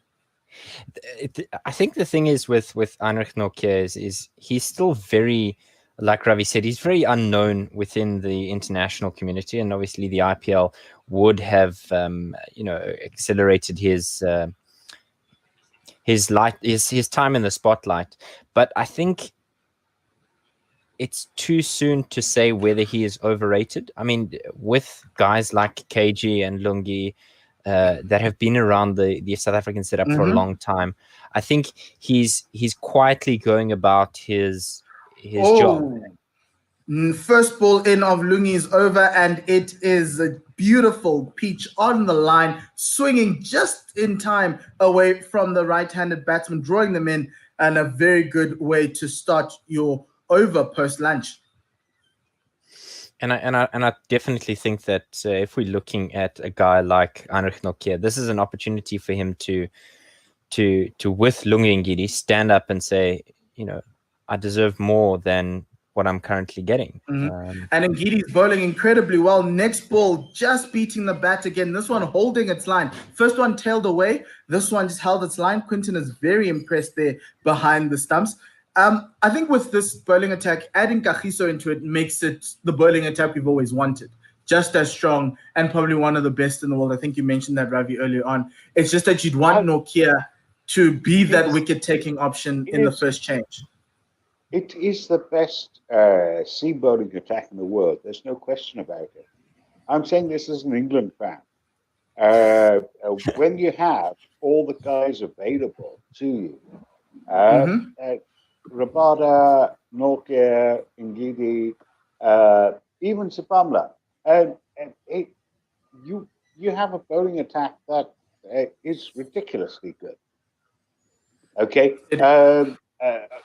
I think the thing is with Henrik Nokia is he's still very, like Ravi said, he's very unknown within the international community, and obviously the IPL would have accelerated his time in the spotlight. But I think it's too soon to say whether he is overrated. I mean, with guys like KG and Lungi that have been around the South African setup for a long time, I think he's quietly going about his job. First ball in of Lungi is over, and it is a beautiful pitch on the line, swinging just in time away from the right-handed batsman, drawing them in, and a very good way to start your over post-lunch. And I definitely think that if we're looking at a guy like Henrik Nokia, this is an opportunity for him to with Lungi and Ngidi stand up and say, I deserve more than what I'm currently getting. And Ngidi's bowling incredibly well. Next ball, just beating the bat again. This one holding its line. First one tailed away. This one just held its line. Quinton is very impressed there behind the stumps. I think with this bowling attack, adding Kagiso into it makes it the bowling attack we've always wanted. Just as strong and probably one of the best in the world. I think you mentioned that, Ravi, earlier on. It's just that you'd want Nokia to be that wicket-taking option in the first change. It is the best seam bowling attack in the world. There's no question about it. I'm saying this as an England fan. When you have all the guys available to you, Rabada, Nokia, Ngidi, even Sepamla, you have a bowling attack that is ridiculously good. Okay,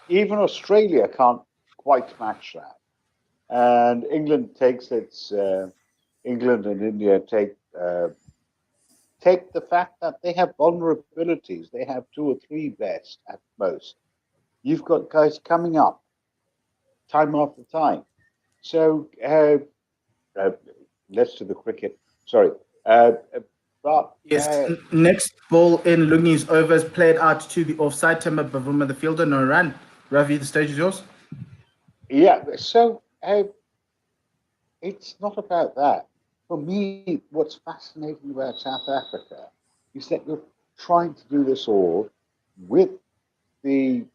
even Australia can't quite match that, and England takes its. England and India take the fact that they have vulnerabilities. They have 2 or 3 best at most. You've got guys coming up time after time. So let's do the cricket. Sorry. Next ball in Lungi's over is played out to the offside. Temba Bavuma, the fielder, no run. Ravi, the stage is yours. Yeah, so it's not about that. For me, what's fascinating about South Africa is that you're trying to do this all with the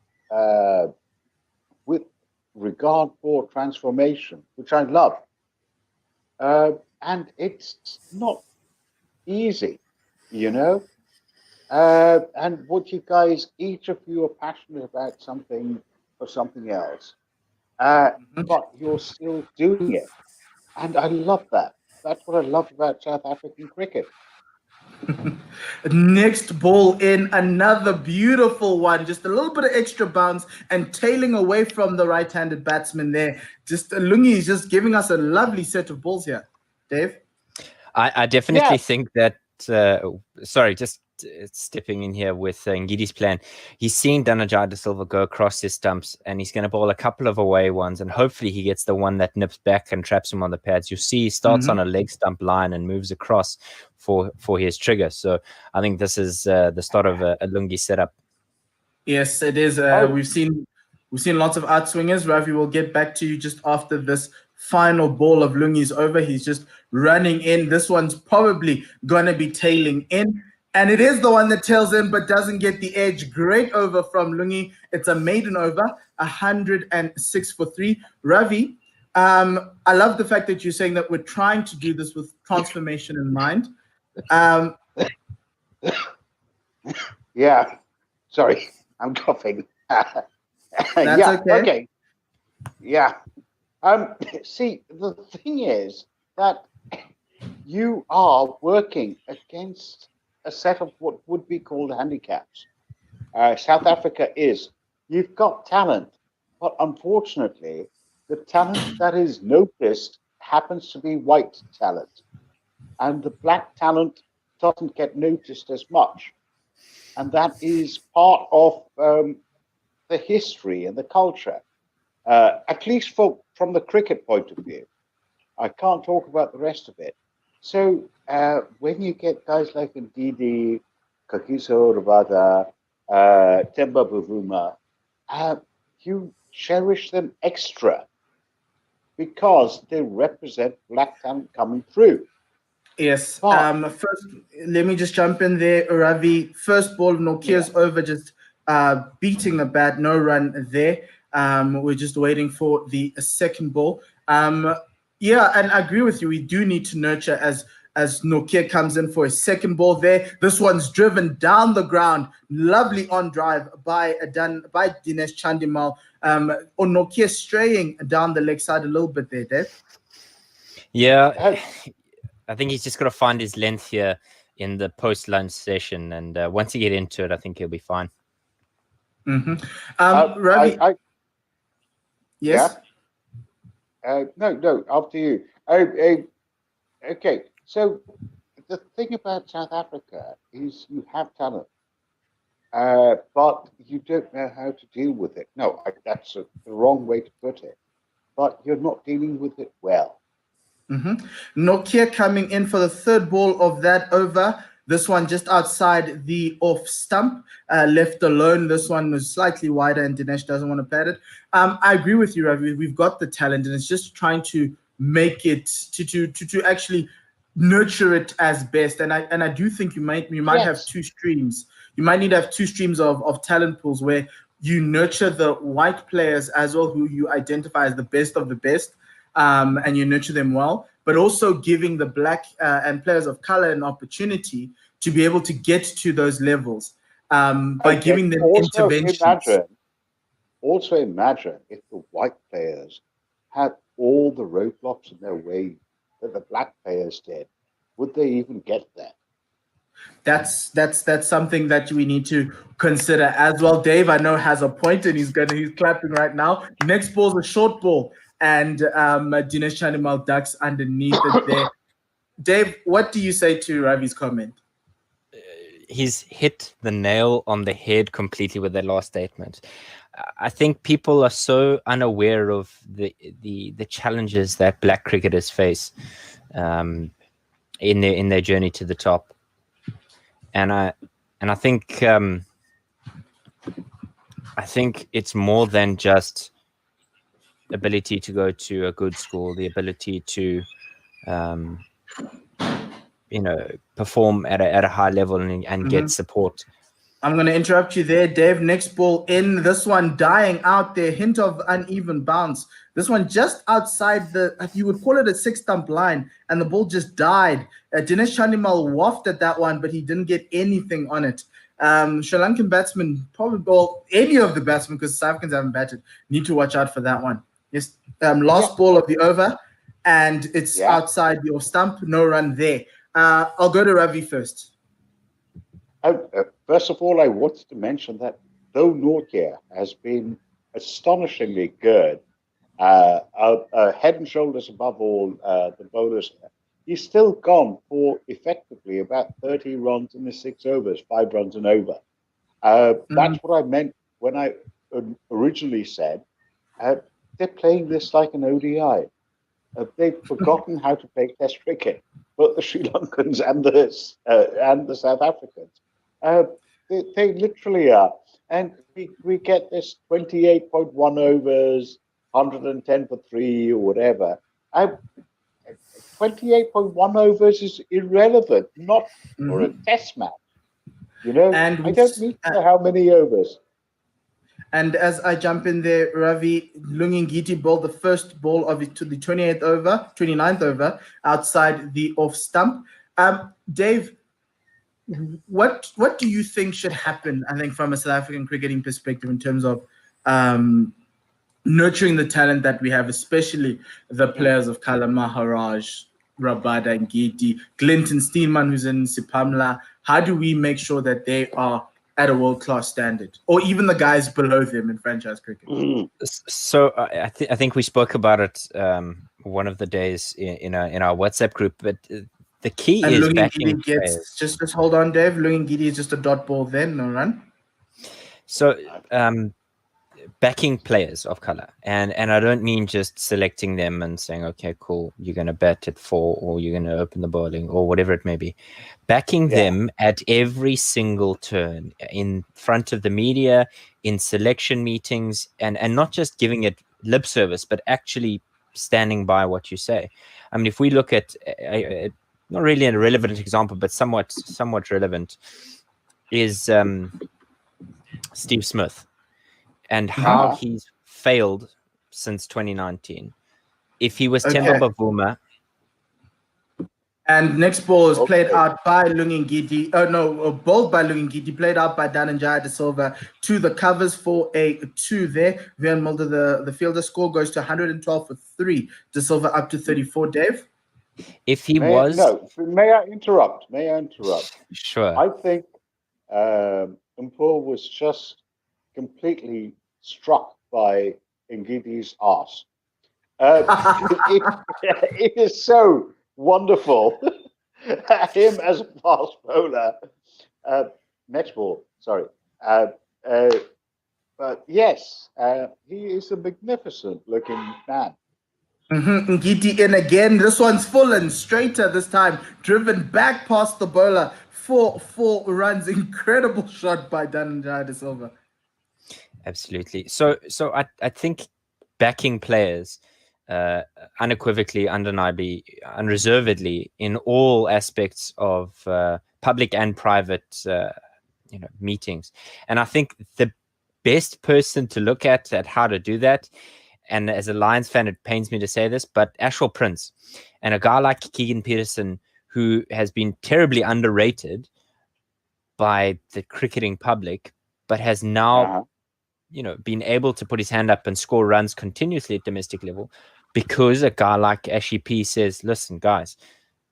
with regard for transformation, which I love, and it's not easy, and what you guys, each of you are passionate about something or something else, but you're still doing it, and I love that. That's what I love about South African cricket. Next ball in, another beautiful one, just a little bit of extra bounce and tailing away from the right-handed batsman there. Just Lungi is just giving us a lovely set of balls here. Dave? I definitely Yeah. think that. Sorry, just stepping in here with Ngidi's plan. He's seen Danajai De Silva go across his stumps, and he's going to bowl a couple of away ones, and hopefully he gets the one that nips back and traps him on the pads. You see, he starts on a leg stump line and moves across for his trigger. So I think this is the start of a Lungi setup. Yes, it is. We've seen lots of outswingers. Ravi, will get back to you just after this final ball of Lungi's over. He's just running in. This one's probably going to be tailing in. And it is the one that tails in but doesn't get the edge. Great over from Lungi. It's a maiden over, 106 for 3. Ravi, I love the fact that you're saying that we're trying to do this with transformation in mind. Yeah, sorry, I'm coughing. That's yeah, okay. Okay. Yeah. See, the thing is that you are working against a set of what would be called handicaps. South Africa is. You've got talent, but unfortunately, the talent that is noticed happens to be white talent. And the black talent doesn't get noticed as much. And that is part of the history and the culture, at least from the cricket point of view. I can't talk about the rest of it. So when you get guys like Ngidi, Kagiso Rabada, Temba Bavuma, you cherish them extra because they represent black talent coming through. Yes. First, let me just jump in there, Ravi. First ball of Nokia's over, just beating the bat, no run there. We're just waiting for the second ball. Yeah, and I agree with you. We do need to nurture as Nokia comes in for a second ball there. This one's driven down the ground. Lovely on drive by Dinesh Chandimal. Or Nokia straying down the leg side a little bit there, Dave. Yeah, I think he's just got to find his length here in the post-lunch session. And once he get into it, I think he'll be fine. Ravi? Yes? Yeah? No, after you. Okay, so the thing about South Africa is you have talent, but you don't know how to deal with it. No, that's the wrong way to put it. But you're not dealing with it well. Nokia coming in for the third ball of that over. This one just outside the off stump, left alone. This one was slightly wider and Dinesh doesn't want to pad it. I agree with you, Ravi. We've got the talent and it's just trying to make it, to actually nurture it as best. And I do think you might have two streams. You might need to have two streams of talent pools where you nurture the white players as well, who you identify as the best of the best. And you nurture them well, but also giving the black and players of color an opportunity to be able to get to those levels by giving them interventions. Also imagine if the white players had all the roadblocks in their way that the black players did. Would they even get there? That's something that we need to consider as well. Dave, I know, has a point and he's clapping right now. Next ball's a short ball. And Dinesh Chandimal ducks underneath it there. Dave, what do you say to Ravi's comment? He's hit the nail on the head completely with that last statement. I think people are so unaware of the challenges that black cricketers face in their journey to the top, and I think it's more than just ability to go to a good school, the ability to perform at a high level and get support. I'm going to interrupt you there, Dave. Next ball in. This one dying out there. Hint of uneven bounce. This one just outside you would call it a six-stump line, and the ball just died. Dinesh Chandimal wafted that one, but he didn't get anything on it. Sri Lankan batsmen, any of the batsmen, because South Africans haven't batted, need to watch out for that one. Yes. Last ball of the over, and it's outside your stump. No run there. I'll go to Ravi first. First of all, I wanted to mention that though Nokia has been astonishingly good, head and shoulders above all the bowlers, he's still gone for effectively about 30 runs in the 6 overs, 5 runs and over. That's what I meant when I originally said they're playing this like an ODI. They've forgotten how to play Test cricket, both the Sri Lankans and the South Africans. They literally are. And we get this 28.1 overs, 110 for 3 or whatever. 28.1 overs is irrelevant, not for a Test match. You know, And I don't need to know how many overs. And as I jump in there, Ravi, Ngidi bowled the first ball of it to the 29th over outside the off stump. Dave, what do you think should happen, I think, from a South African cricketing perspective in terms of nurturing the talent that we have, especially the players of colour, Maharaj, Rabada, Ngidi, Clinton Steelman, who's in Sepamla? How do we make sure that they are at a world-class standard, or even the guys below them in franchise cricket? So I think we spoke about it one of the days in our WhatsApp group, but the key and is Lungi backing Ngidi players. just hold on, Dave. Lungi Ngidi is just a dot ball then, no run. So backing players of color, and I don't mean just selecting them and saying, okay, cool, you're going to bat at 4 or you're going to open the bowling or whatever it may be. Backing them at every single turn in front of the media, in selection meetings, and not just giving it lip service, but actually standing by what you say. I mean, if we look at not really a relevant example, but somewhat relevant, is Steve Smith. And how he's failed since 2019. If he was Temba Bavuma. And next ball is played out by Lungi Ngidi. Bowled by Lungi Ngidi, played out by Dhananjaya De Silva to the covers for a 2 there. Van Mulder, the fielder, score goes to 112 for 3. De Silva up to 34, Dave. If he May I interrupt? Sure. I think Mpho was just completely struck by Ngidi's arse. It is so wonderful. Him as a fast bowler. Next ball, sorry. But yes, he is a magnificent looking man. Ngidi in again. This one's full and straighter this time. Driven back past the bowler for 4 runs. Incredible shot by Dhananjaya De Silva. Absolutely. So I think backing players unequivocally, undeniably, unreservedly in all aspects of public and private meetings. And I think the best person to look at how to do that, and as a Lions fan, it pains me to say this, but Ashwell Prince and a guy like Keegan Peterson, who has been terribly underrated by the cricketing public, but has now been able to put his hand up and score runs continuously at domestic level, because a guy like Ashley P says, listen, guys,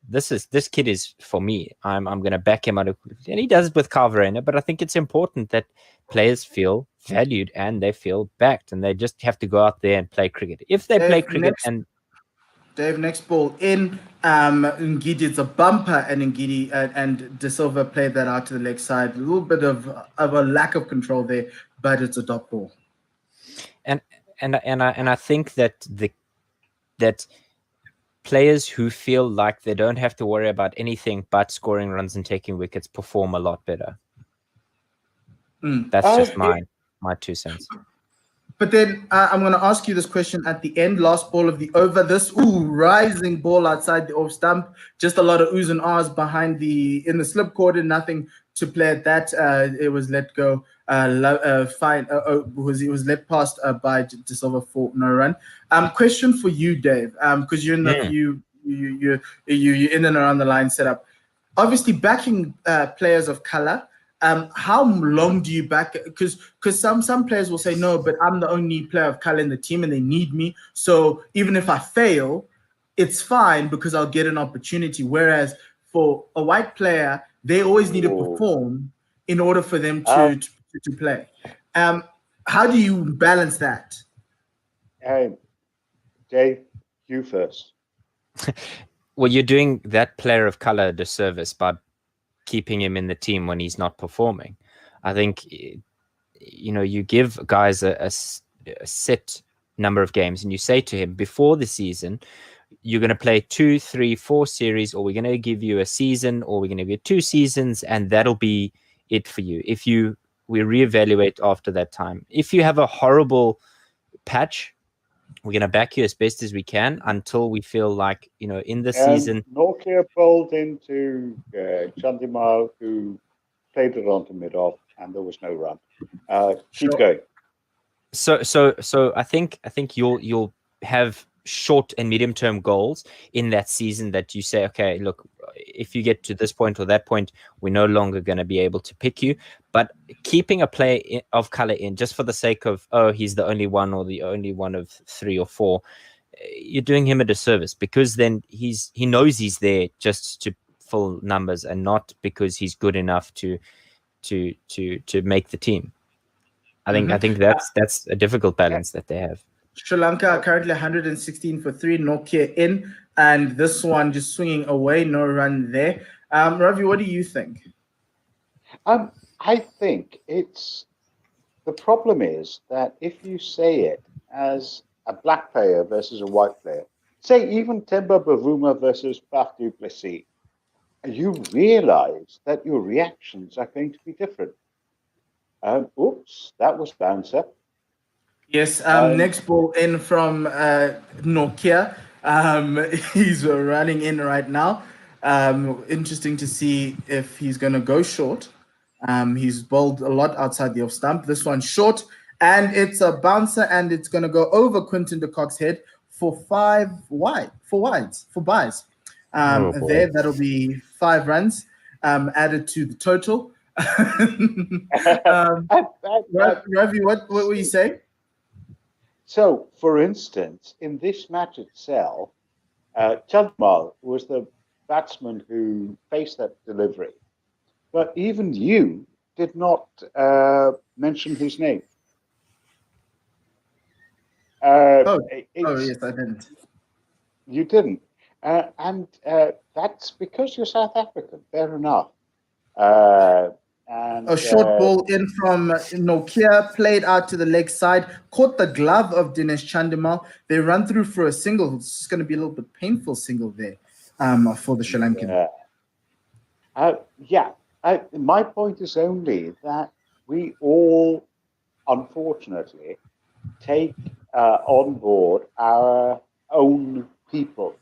this kid is for me. I'm going to back him out. And he does it with Kyle Verreynne, but I think it's important that players feel valued and they feel backed, and they just have to go out there and play cricket. If they play cricket Dave, next ball in. Ngidi, it's a bumper, and Ngidi and De Silva played that out to the leg side. A little bit of a lack of control there, but it's a dot ball. And I think that that players who feel like they don't have to worry about anything but scoring runs and taking wickets perform a lot better. That's just my 2 cents. But then I'm going to ask you this question at the end. Last ball of the over. This rising ball outside the off stump. Just a lot of oohs and ahs behind in the slip quarter. Nothing to play at that. It was let go. Fine. It was let past by De Silva for no run. Question for you, Dave. Because you're in the you're in and around the line setup. Obviously, backing players of color. How long do you back? Because some players will say, no, but I'm the only player of color in the team and they need me. So even if I fail, it's fine because I'll get an opportunity. Whereas for a white player, they always need to perform in order for them to play. How do you balance that? Dave, you first. Well, you're doing that player of color a disservice by keeping him in the team when he's not performing. I think, you give guys a set number of games, and you say to him before the season, you're going to play 2, 3, 4 series, or we're going to give you a season, or we're going to give you 2 seasons, and that'll be it for you. We reevaluate after that time. If you have a horrible patch, we're going to back you as best as we can until we feel like, in the season. Nokia pulled into Chandimal, who played it onto mid-off, and there was no run. Keep going. So I think you'll have short and medium term goals in that season that you say, okay, look, if you get to this point or that point, we're no longer going to be able to pick you. But keeping a player of color in just for the sake of, he's the only one or the only one of 3 or 4, you're doing him a disservice, because then he knows he's there just to fill numbers and not because he's good enough to make the team. I think that's a difficult balance that they have. Sri Lanka are currently 116 for 3, Nokia in, and this one just swinging away, no run there. Ravi, what do you think? I think the problem is that if you say it as a black player versus a white player, say even Temba Bavuma versus Park du Plessis, you realize that your reactions are going to be different. Oops, that was bouncer. Yes, next ball in from Nokia. He's running in right now. Interesting to see if he's going to go short. He's bowled a lot outside the off stump. This one's short, and it's a bouncer, and it's going to go over Quinton de Kock's head for 5 wides, for buys. There, that'll be 5 runs added to the total. Ravi, what were you saying? So, for instance, in this match itself, Chandimal was the batsman who faced that delivery. But even you did not mention his name. Yes, I didn't. You didn't. And that's because you're South African. Fair enough. And a short ball in from Nokia, played out to the leg side, caught the glove of Dinesh Chandimal. They run through for a single. It's going to be a little bit painful single there for the Sri Lankan. My point is only that we all, unfortunately, take on board our own people.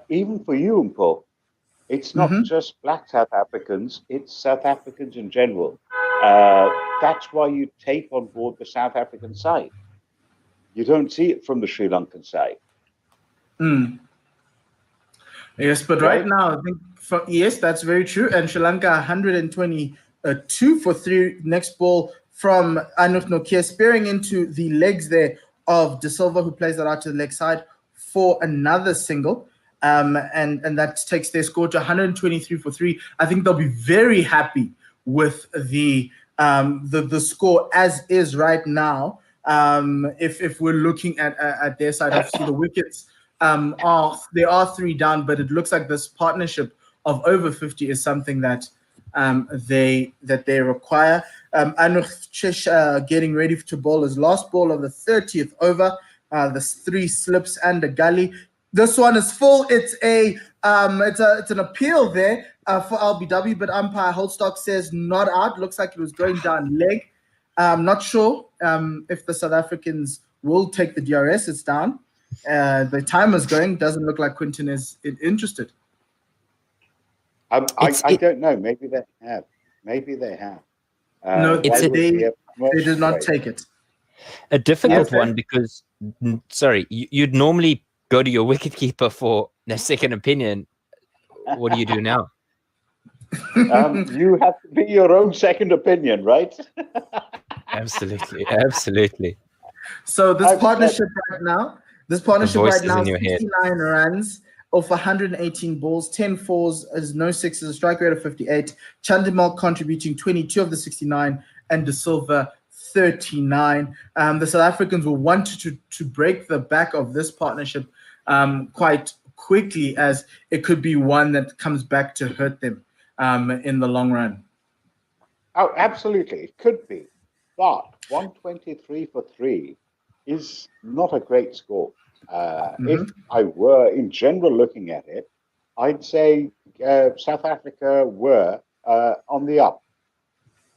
Even for you, Mpo. It's not just black South Africans, it's South Africans in general. That's why you take on board the South African side. You don't see it from the Sri Lankan side. Yes, but right now, I think, yes, that's very true. And Sri Lanka 122 for 3. Next ball from Anup Nokia, spearing into the legs there of De Silva, who plays that out to the leg side for another single. And that takes their score to 123 for 3. I think they'll be very happy with the score as is right now. If we're looking at their side, obviously the wickets are 3 down, but it looks like this partnership of over 50 is something that they require. Anup getting ready to bowl his last ball of the 30th over. There's 3 slips and a gully. This one is full. It's an appeal there for LBW, but umpire Holstock says not out. Looks like it was going down leg. I'm not sure if the South Africans will take the DRS. It's down. The timer's going. Doesn't look like Quinton is interested. I don't know. Maybe they have. No, they did not take it. A difficult one because, you'd normally go to your wicketkeeper for a second opinion. What do you do now? You have to be your own second opinion, right? Absolutely. So this partnership right now, 69 runs off 118 balls, 10 fours, is no sixes, a strike rate of 58. Chandimal contributing 22 of the 69, and De Silva 39. The South Africans will want to break the back of this partnership quite quickly, as it could be one that comes back to hurt them in the long run. Oh, absolutely, it could be, but 123 for 3 is not a great score. If I were in general looking at it, I'd say South Africa were on the up.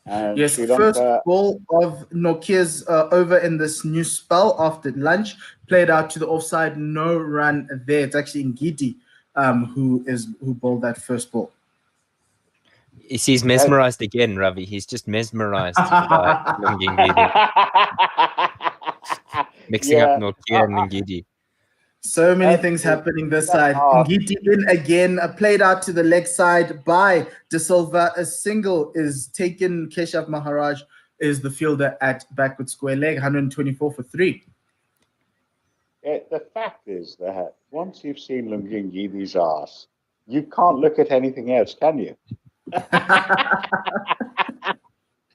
And Yes, Sri first Lanka, ball of Nokia's over in this new spell after lunch, played out to the offside, no run there. It's actually Ngidi who bowled that first ball. He's mesmerized again, Ravi. He's just mesmerized by Ngidi. Mixing up Nokia and Ngidi. So many things happening this side. Ngidi in again, played out to the leg side by De Silva. A single is taken. Keshav Maharaj is the fielder at backward square leg, 124 for 3. The fact is that once you've seen Ngidi's ass, you can't look at anything else, can you?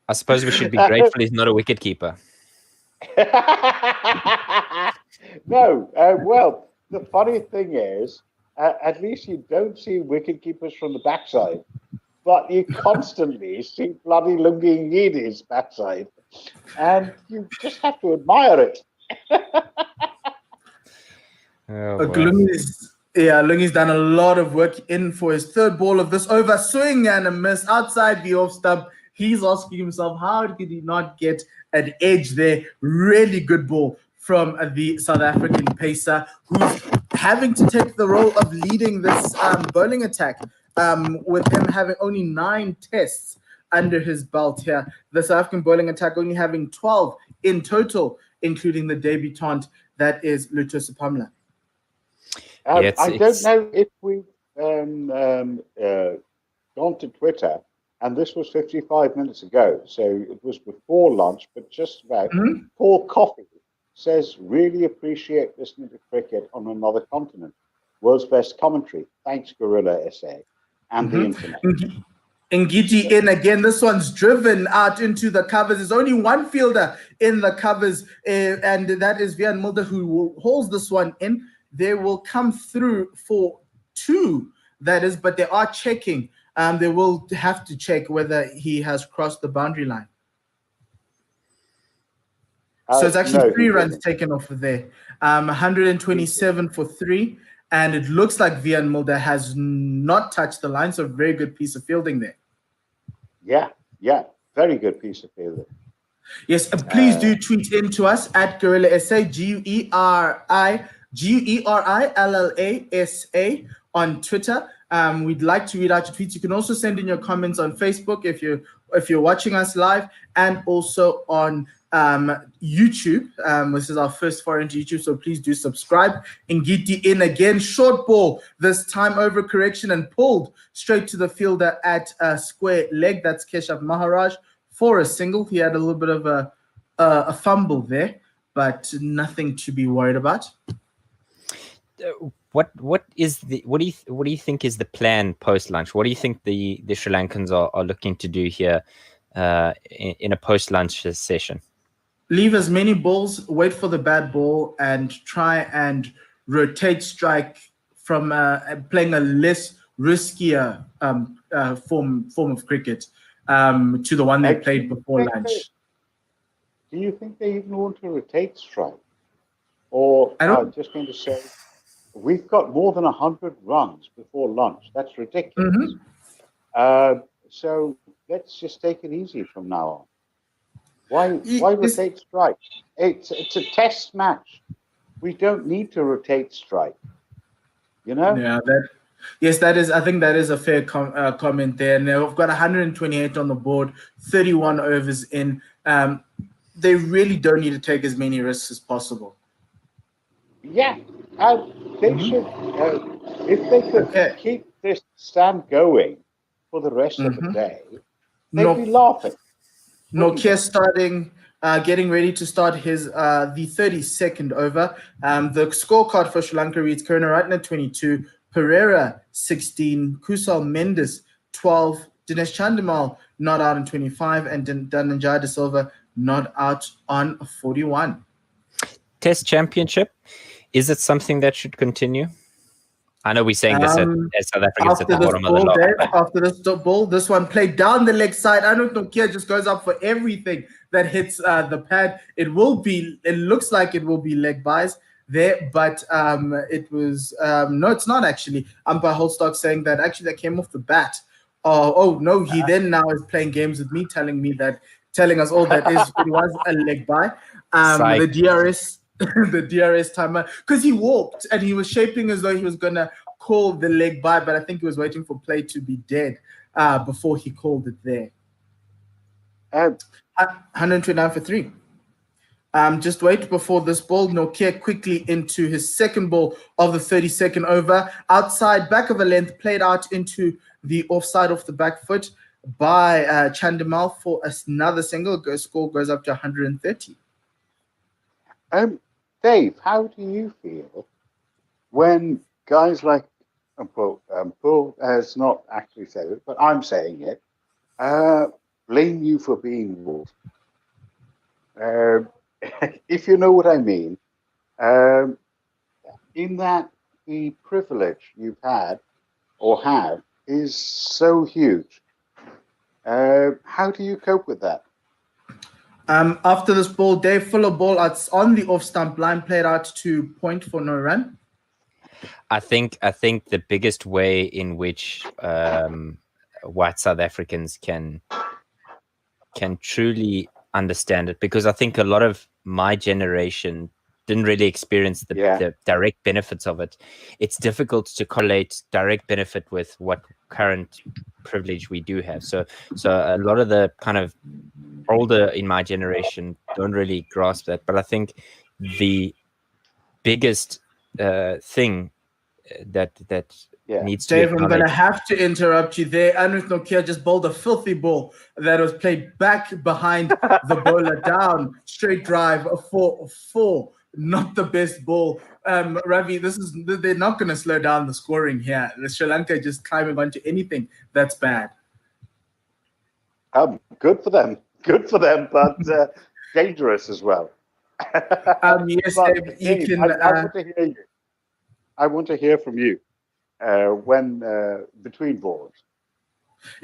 I suppose we should be grateful he's not a wicket keeper. No, well, the funny thing is, at least you don't see wicket keepers from the backside, but you constantly see bloody Lungi Ngidi's backside, and you just have to admire it. Lungi's done a lot of work in for his third ball of this over. Swing and a miss outside the off stump. He's asking himself, how did he not get an edge there? Really good ball from the South African pacer, who's having to take the role of leading this bowling attack, with him having only 9 tests under his belt here. The South African bowling attack only having 12 in total, including the debutant, that is Luto Sepamla. I don't know if we've gone to Twitter, and this was 55 minutes ago, so it was before lunch, but just about. Paul Coffey says, really appreciate listening to cricket on another continent. World's best commentary. Thanks, Gorilla SA and the internet. Ngidi in again. This one's driven out into the covers. There's only one fielder in the covers, and that is Mulder, who holds this one in. They will come through for 2, that is, but they are checking. They will have to check whether he has crossed the boundary line. So it's actually 3 runs taken off of there. 127 for 3. And it looks like Mulder has not touched the line. So very good piece of fielding there. Yeah. Very good piece of fielding. Yes, please do tweet in to us at Gorilla SA, GUERILLASA on Twitter. We'd like to read out your tweets. You can also send in your comments on Facebook if you're watching us live, and also on YouTube. This is our first foray into YouTube, so please do subscribe. Ngidi in again, short ball, this time over correction and pulled straight to the fielder at square leg. That's Keshav Maharaj for a single. He had a little bit of a fumble there, but nothing to be worried about. What do you think is the plan post lunch? What do you think the Sri Lankans are looking to do here in a post lunch session? Leave as many balls, wait for the bad ball, and try and rotate strike from playing a less riskier form of cricket to the one they played before lunch. Do you think they even want to rotate strike? Or I'm just going to say, we've got more than 100 runs before lunch. That's ridiculous. So let's just take it easy from now on. Why rotate strike? It's a test match. We don't need to rotate strike. You know? Yeah. That is. I think that is a fair comment there. And they've got 128 on the board, 31 overs in. They really don't need to take as many risks as possible. Yeah, they should. If they could keep this stand going for the rest of the day, they'd be laughing. Nokia starting, getting ready to start his the 32nd over. The scorecard for Sri Lanka reads: Karunaratne 22, Pereira 16, Kusal Mendis 12, Dinesh Chandimal not out on 25, and Dhananjay De Silva not out on 41. Test championship, is it something that should continue? I know we're saying this as South Africans at the After this bottom of the ball, log. Dave, but- after this ball, this one played down the leg side. I don't know, Nokia just goes up for everything that hits the pad. It looks like it will be leg buys there, but it was, no, it's not actually. Umpire Holstock saying that actually that came off the bat. Oh no, he then now is playing games with me, telling us all that it was a leg buy. The DRS, the DRS timer, because he walked and he was shaping as though he was gonna call the leg by, but I think he was waiting for play to be dead before he called it there. 129 for 3. Just wait before this ball. Nokia quickly into his second ball of the 32nd over. Outside, back of a length, played out into the offside off the back foot by Chandimal for another single. Score goes up to 130. Dave, how do you feel when guys like Paul has not actually said it, but I'm saying it, blame you for being wolf? If you know what I mean, in that the privilege you've had or have is so huge. How do you cope with that? After this ball, Dave Fuller ball out on the off stump line, played out to point for no run. I think the biggest way in which white South Africans can truly understand it, because I think a lot of my generation didn't really experience the direct benefits of it. It's difficult to correlate direct benefit with what current privilege we do have. So a lot of the kind of older in my generation don't really grasp that. But I think the biggest thing that needs to be Dave, I'm going to acknowledged. have to interrupt you there. Anrith Nokia just bowled a filthy ball that was played back behind the bowler down. Straight drive, a 4-4. Not the best ball. Ravi, they're not going to slow down the scoring here. The Sri Lanka just climbing onto anything that's bad. Good for them. Good for them, but dangerous as well. Yes, but, Dave, you can. I want to hear you. I want to hear from you when between balls.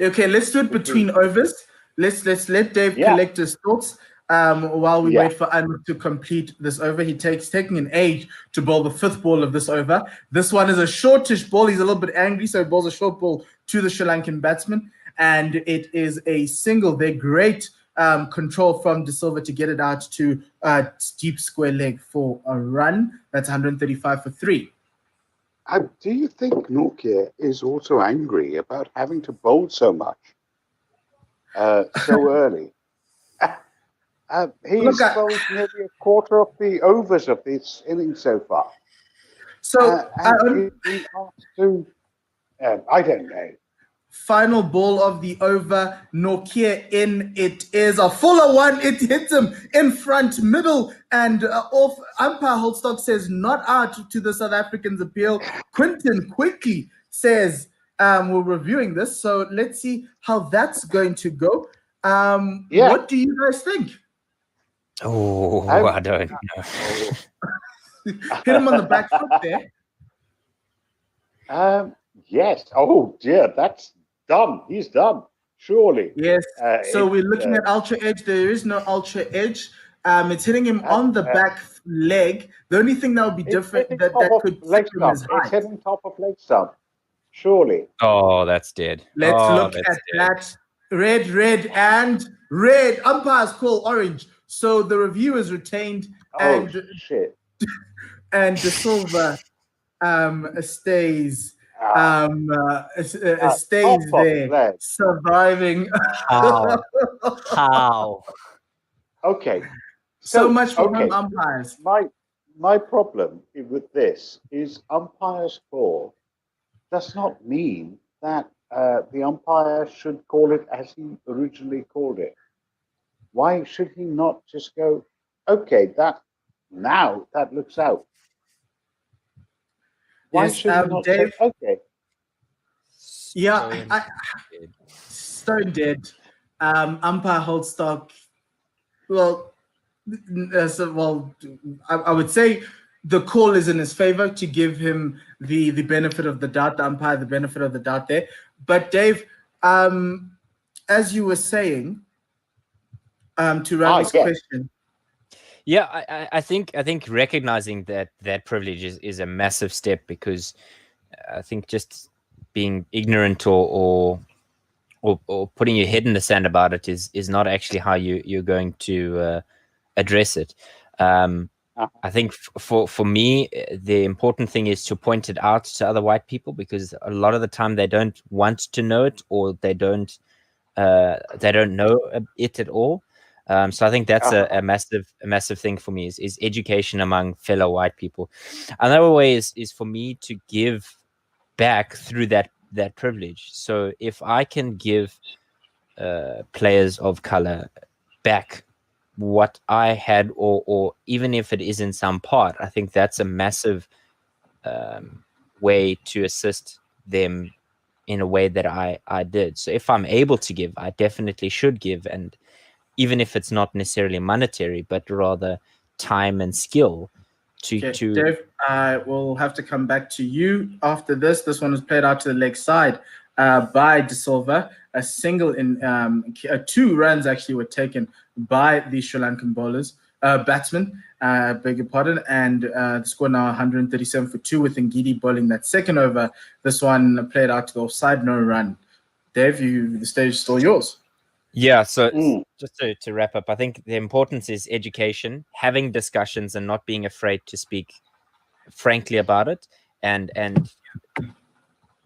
Okay, let's do it between overs. Let's let Dave collect his thoughts while we wait for Anrith to complete this over. Taking an age to bowl the 5th ball of this over. This one is a shortish ball. He's a little bit angry, so he bowls a short ball to the Sri Lankan batsman, and it is a single. They're great control from De Silva to get it out to deep square leg for a run. That's 135 for 3. Do you think Nokia is also angry about having to bowl so much so early? He's bowled nearly a quarter of the overs of this inning so far. So he asked to, I don't know. Final ball of the over, Nokia in. It is a fuller one. It hits him in front, middle, and off. Umpire Holstock says not out to the South Africans' appeal. Quinton quickly says we're reviewing this, so let's see how that's going to go. What do you guys think? Oh, I don't know. Hit him on the back foot there. Yes. Oh dear, that's done. He's done. Surely. Yes. So we're looking at ultra edge. There is no ultra edge. It's hitting him on the back leg. The only thing that would be different that could leg tip him is stump. It's height. hitting top of leg stump. Surely. Oh, that's dead. Let's look at that. Red, and red. Umpires call orange. So the review is retained. Oh, shit. And De Silva stays there, surviving. How? Okay. So much for home umpires. My problem with this is umpires call does not mean that the umpire should call it as he originally called it. Why should he not just go, okay, that looks out? Why should he not Dave, say, okay? Yeah, stone dead. Umpire Holstock. I would say the call is in his favor to give him the benefit of the doubt, the umpire the benefit of the doubt there. But Dave, as you were saying, to Ravi's question. Yeah, I think recognizing that privilege is a massive step, because I think just being ignorant or putting your head in the sand about it is not actually how you're going to address it. I think for me, the important thing is to point it out to other white people, because a lot of the time they don't want to know it, or they don't know it at all. So I think that's a massive thing for me is education among fellow white people. Another way is for me to give back through that privilege. So if I can give players of color back what I had, or even if it is in some part, I think that's a massive way to assist them in a way that I did. So if I'm able to give, I definitely should give, and even if it's not necessarily monetary, but rather time and skill. Dave, I will have to come back to you after this. This one was played out to the leg side by De Silva. A single in 2 runs actually were taken by the Sri Lankan batsmen, beg your pardon, and the score now 137 for 2 with Ngidi bowling that second over. This one played out to the offside, no run. Dave, the stage is still yours. Yeah, so just to wrap up, I think the importance is education, having discussions and not being afraid to speak frankly about it, and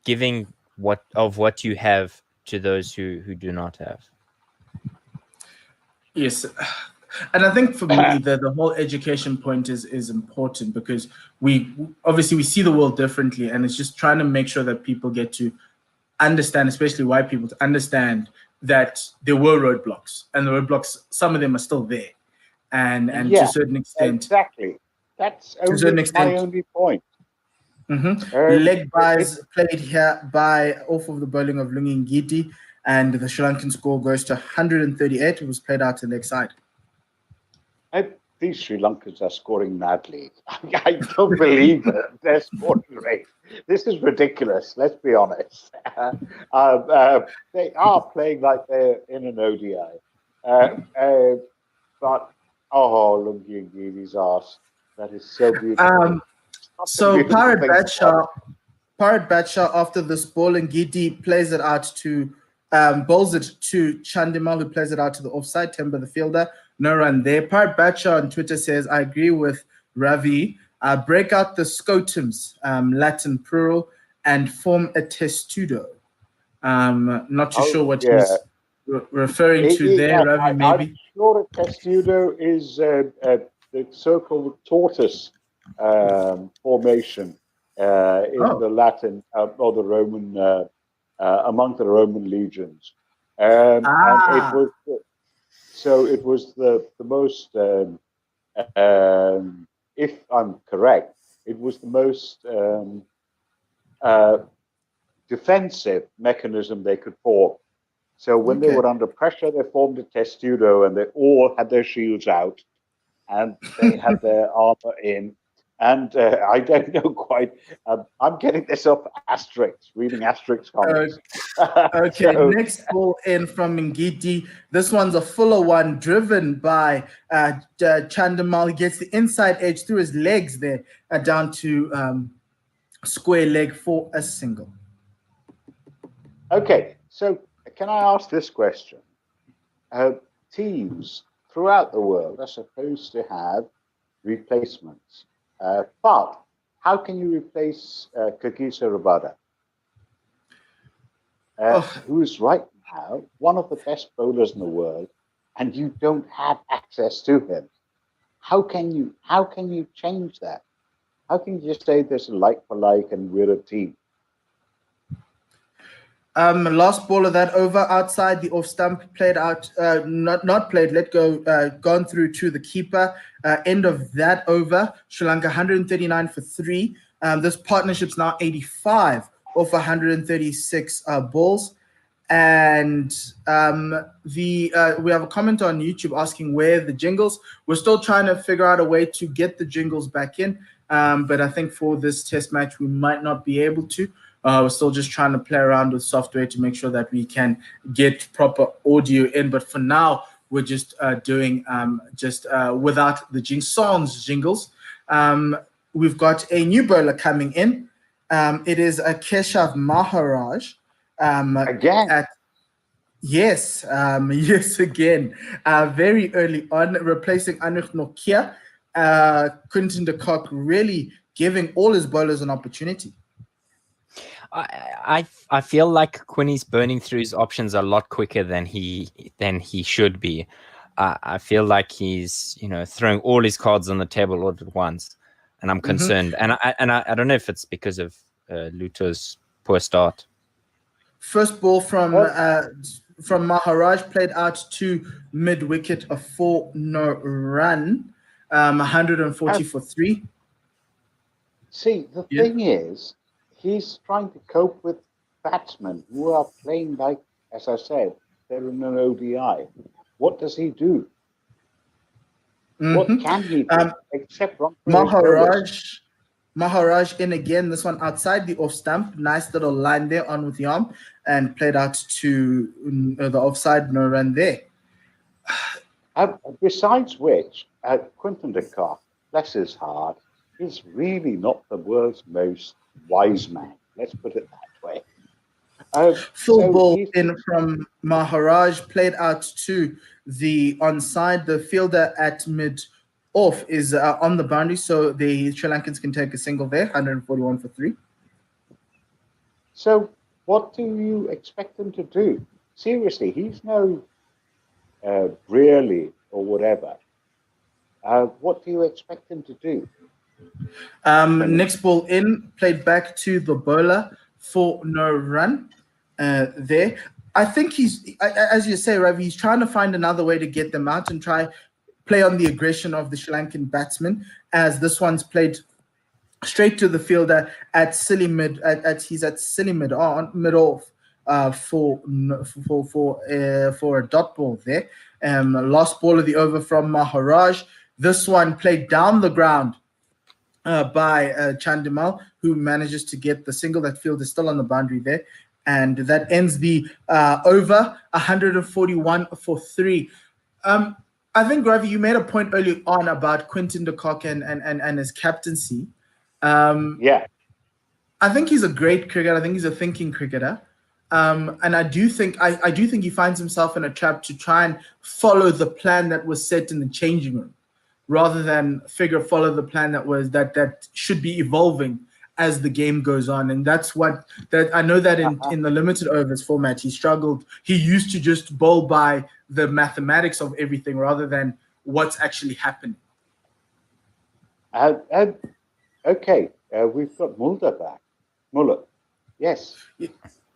giving what you have to those who do not have. Yes. And I think for me, the whole education point is important, because we see the world differently, and it's just trying to make sure that people get to understand, especially white people, to understand that there were roadblocks, and the roadblocks, some of them are still there, and to a certain extent, exactly. That's my only point. Leg byes played here off of the bowling of Lungi Ngidi, and the Sri Lankan score goes to 138. It was played out to the leg side. These Sri Lankans are scoring madly. I don't believe it. They're scoring great. This is ridiculous. Let's be honest. They are playing like they're in an ODI. But Lungi Ngidi's arse. That is so beautiful. So Pirate Batshaw, after this ball, Ngidi plays it out to bowls it to Chandimal, who plays it out to the offside. Timber, the fielder, no run there. Pirate Batshaw on Twitter says, I agree with Ravi. Break out the scotums, Latin plural, and form a testudo. Not too sure what he's referring to there, Ravi, maybe. I'm sure a testudo is the so-called tortoise formation in the Latin or the Roman among the Roman legions, and it was the most if I'm correct, it was the most defensive mechanism they could form. So when they were under pressure, they formed a testudo, and they all had their shields out, and they had their armor in. And I don't know quite. I'm getting this off Asterix, reading Asterix comments. Okay, next ball in from Ngidi. This one's a fuller one, driven by Chandimal. He gets the inside edge through his legs there, down to square leg for a single. Okay, so can I ask this question? Teams throughout the world are supposed to have replacements. But how can you replace Kagiso Rabada, who is right now one of the best bowlers in the world, and you don't have access to him? How can you change that? How can you just say there's a like for like and we're a team? Last ball of that over outside the off stump, played out, not played, let go, gone through to the keeper. End of that over, Sri Lanka 139 for 3. This partnership's now 85 off 136 balls. And we have a comment on YouTube asking where the jingles. We're still trying to figure out a way to get the jingles back in. But I think for this test match, we might not be able to. We're still just trying to play around with software to make sure that we can get proper audio in. But for now, we're just doing without the Jingsons jingles. We've got a new bowler coming in. It is a Keshav Maharaj. Again? Yes, yes, again. Very early on, replacing Nokia. Quinton de Kock really giving all his bowlers an opportunity. I feel like Quinny's burning through his options a lot quicker than he should be. I feel like he's throwing all his cards on the table all at once, and I'm concerned. And I don't know if it's because of Luto's poor start. First ball from Maharaj played out to mid wicket, a 4-no run, 140 for 3. See, the thing is, he's trying to cope with batsmen who are playing like, as I said, they're in an ODI. What does he do? What can he do except run for his Maharaj in again, this one outside the off stump. Nice little line there on with the arm and played out to the offside, no run there. Besides which, Quinton de Kock, bless his heart, is really not the world's most wise man. Let's put it that way. Full ball in from Maharaj, played out to the onside. The fielder at mid off is on the boundary, so the Sri Lankans can take a single there, 141 for 3. So what do you expect him to do? Seriously, he's no really or whatever. What do you expect him to do? Next ball in, played back to the bowler for no run there. I think he's, as you say, Ravi, he's trying to find another way to get them out and try play on the aggression of the Sri Lankan batsman, as this one's played straight to the fielder at silly mid. He's at silly mid off for a dot ball there. Last ball of the over from Maharaj. This one played down the ground by Chandimal, who manages to get the single. That field is still on the boundary there. And that ends the over, 141 for 3. I think, Ravi, you made a point early on about Quinton de Kock and his captaincy. Yeah. I think he's a great cricketer. I think he's a thinking cricketer. And I do think he finds himself in a trap to try and follow the plan that was set in the changing room, rather than follow the plan that should be evolving as the game goes on. And that's what I know that in the limited overs format, he struggled. He used to just bowl by the mathematics of everything rather than what's actually happening. Okay, we've got Mulder back. Mulder, yes.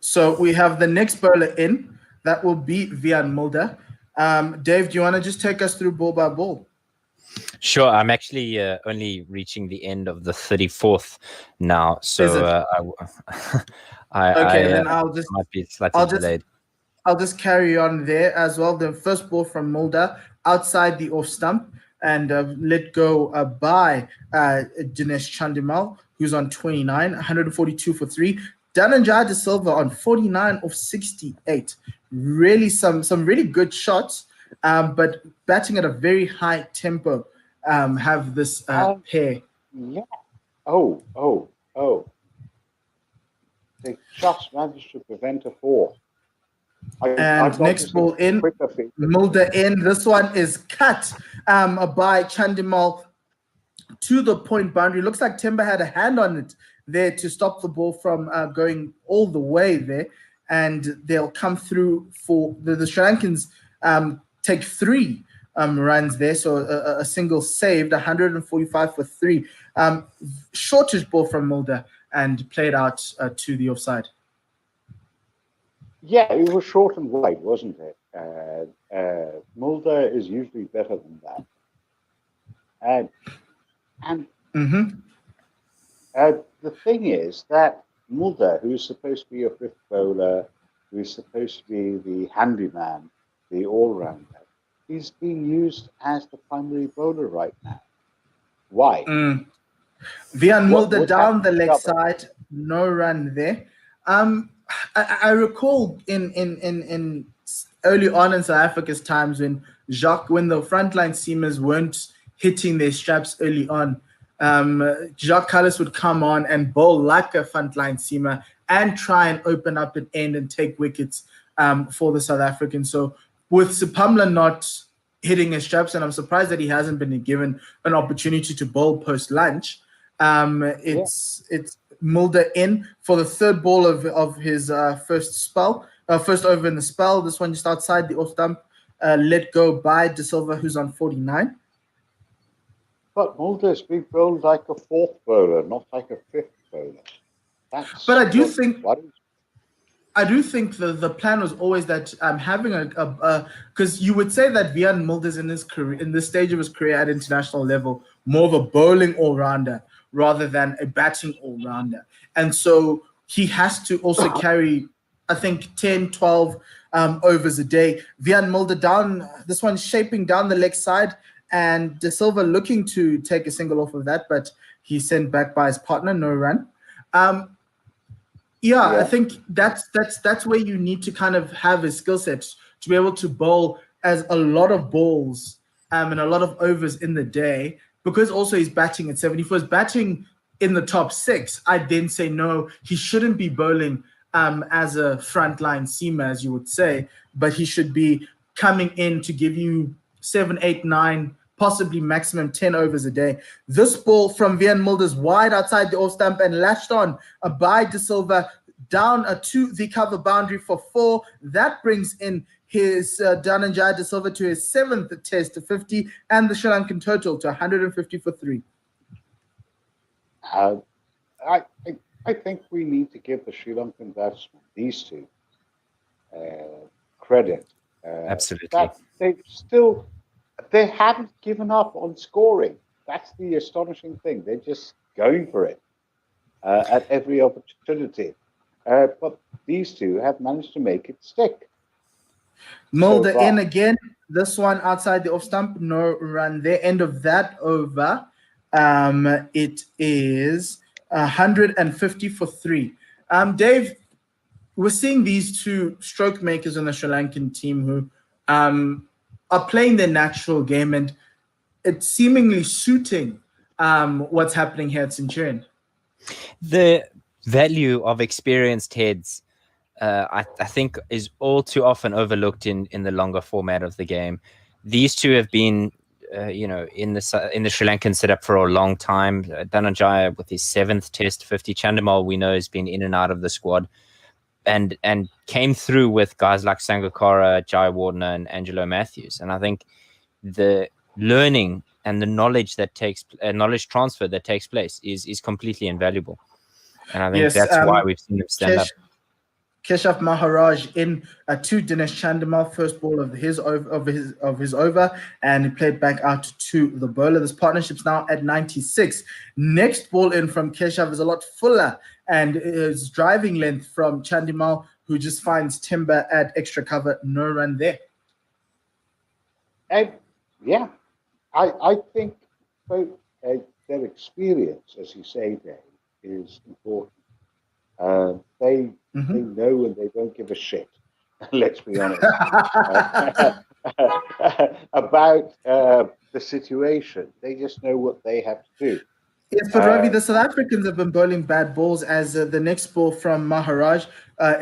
So we have the next bowler in. That will be Vian Mulder. Dave, do you want to just take us through ball by ball? Sure. I'm actually only reaching the end of the 34th now, so then I'll just might be slightly delayed. I'll just carry on there as well. The first ball from Mulder outside the off stump and let go by Dinesh Chandimal, who's on 29, 142 for 3. Dhananjay De Silva on 49 of 68. Really some really good shots, but batting at a very high tempo. Have this pair. Yeah. Oh. They just managed to prevent a 4. And next ball in, Mulder in. This one is cut by Chandimal to the point boundary. Looks like Timber had a hand on it there to stop the ball from going all the way there. And they'll come through for the Sri Lankans take 3 runs there. So a single saved, 145 for 3. Shortish ball from Mulder and played out to the offside. Yeah, it was short and wide, wasn't it? Mulder is usually better than that. The thing is that Mulder, who's supposed to be a fifth bowler, who's supposed to be the handyman, the all-rounder, is being used as the primary bowler right now. Why? Vian Mulder would down have the to leg cover? side, no run there. I recall in early on in South Africa's times when the frontline seamers weren't hitting their straps early on, Jacques Callis would come on and bowl like a frontline seamer and try and open up an end and take wickets for the South Africans. So with Sepamla not hitting his straps, and I'm surprised that he hasn't been given an opportunity to bowl post lunch. It's Mulder in for the third ball of his first over in the spell. This one just outside the off stump, let go by De Silva, who's on 49. But Mulder's been bowled like a fourth bowler, not like a fifth bowler. But I do think the plan was always that having because you would say that Vian Mulder's in his career, in this stage of his career at international level, more of a bowling all-rounder rather than a batting all-rounder. And so he has to also carry, I think, 10, 12 overs a day. Vian Mulder down, this one's shaping down the leg side, and De Silva looking to take a single off of that, but he's sent back by his partner, no run. I think that's where you need to kind of have a skill set to be able to bowl as a lot of balls and a lot of overs in the day, because also he's batting at 70. If he was batting in the top 6, I'd then say no, he shouldn't be bowling as a frontline seamer, as you would say, but he should be coming in to give you 7, 8, 9, possibly maximum 10 overs a day. This ball from Vian Mulder's wide outside the off stump and lashed on by De Silva down to the cover boundary for 4. That brings in his Dhananjaya De Silva to his 7th test to 50 and the Sri Lankan total to 150 for 3. I think we need to give the Sri Lankan batsmen, these two, credit. Absolutely. That they haven't given up on scoring. That's the astonishing thing. They're just going for it at every opportunity. But these two have managed to make it stick. Mulder in again. This one outside the off stump, no run there. End of that over. It is 150 for 3. Dave, we're seeing these two stroke makers on the Sri Lankan team who are playing their natural game, and it's seemingly suiting what's happening here at Centurion. The value of experienced heads, I think, is all too often overlooked in the longer format of the game. These two have been, in the Sri Lankan setup for a long time. Dhananjaya with his 7th test 50. Chandimal, we know, has been in and out of the squad, and came through with guys like Sangakkara, Jayawardene, and Angelo Matthews. And I think the learning and the knowledge transfer that takes place is completely invaluable. And I think that's why we've seen them stand up. Keshav Maharaj in to Dinesh Chandimal, first ball of his over, and he played back out to the bowler. This partnership's now at 96. Next ball in from Keshav is a lot fuller, and his driving length from Chandimal, who just finds timber at extra cover, no run there. And I think their experience, as you say, Dave, is important. They know and they don't give a shit. Let's be honest about the situation. They just know what they have to do. Yes, but Ravi, the South Africans have been bowling bad balls, as the next ball from Maharaj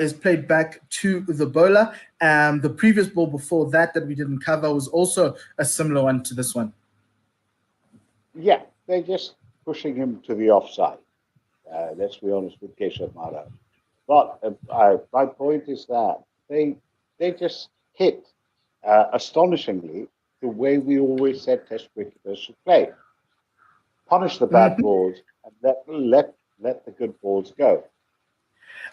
is played back to the bowler. The previous ball before that we didn't cover was also a similar one to this one. Yeah, they're just pushing him to the offside. Let's be honest with Keshav Maharaj. But my point is that they just hit astonishingly the way we always said Test cricketers should play. Punish the bad balls and let the good balls go.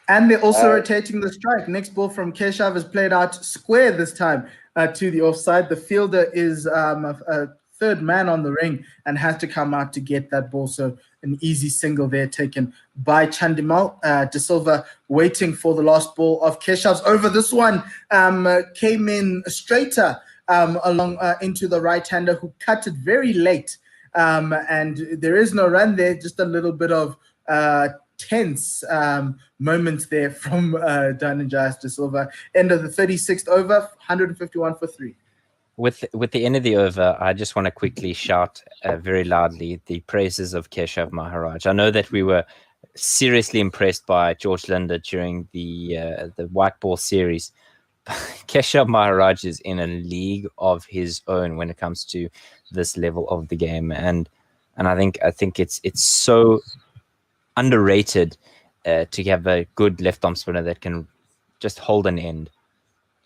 And they're also rotating the strike. Next ball from Keshav is played out square this time to the offside. The fielder is a third man on the ring and has to come out to get that ball. So an easy single there taken by Chandimal. De Silva waiting for the last ball of Keshav's over. This one came in straighter along into the right-hander, who cut it very late and there is no run there, just a little bit of tense moments there from Dhananjaya De Silva. End of the 36th over, 151 for 3. With the end of the over, I just want to quickly shout very loudly the praises of Keshav Maharaj. I know that we were seriously impressed by George Linder during the white ball series. Keshav Maharaj is in a league of his own when it comes to this level of the game, and I think it's so underrated to have a good left arm spinner that can just hold an end,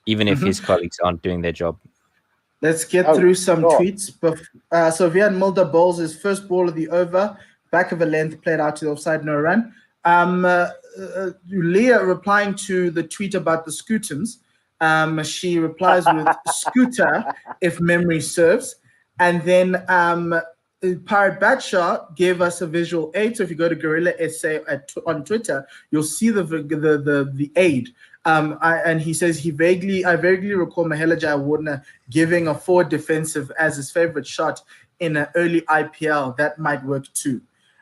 even if his colleagues aren't doing their job. Let's get through some tweets. So Vian Mulder bowls his first ball of the over, back of a length, played out to the offside, no run. Leah replying to the tweet about the Scootums, she replies with scooter, if memory serves. And then Pirate Batsha gave us a visual aid. So if you go to Gorilla Essay on Twitter, you'll see the aid. And he says I vaguely recall Mahelajai Wardner giving a forward defensive as his favorite shot in an early IPL. That might work too.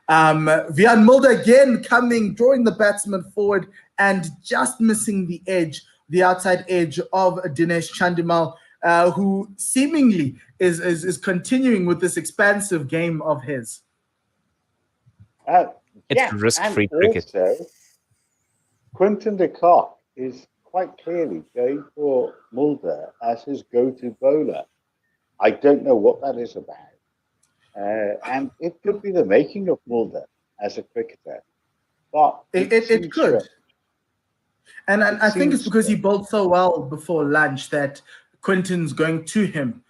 Vian Mulder again drawing the batsman forward and just missing the outside edge of Dinesh Chandimal, who seemingly is continuing with this expansive game of his. It's risk-free cricket. Also, Quinton de Kock is quite clearly going for Mulder as his go-to bowler. I don't know what that is about. And it could be the making of Mulder as a cricketer. But it could. And I think it's because he bowled so well before lunch that Quinton's going to him,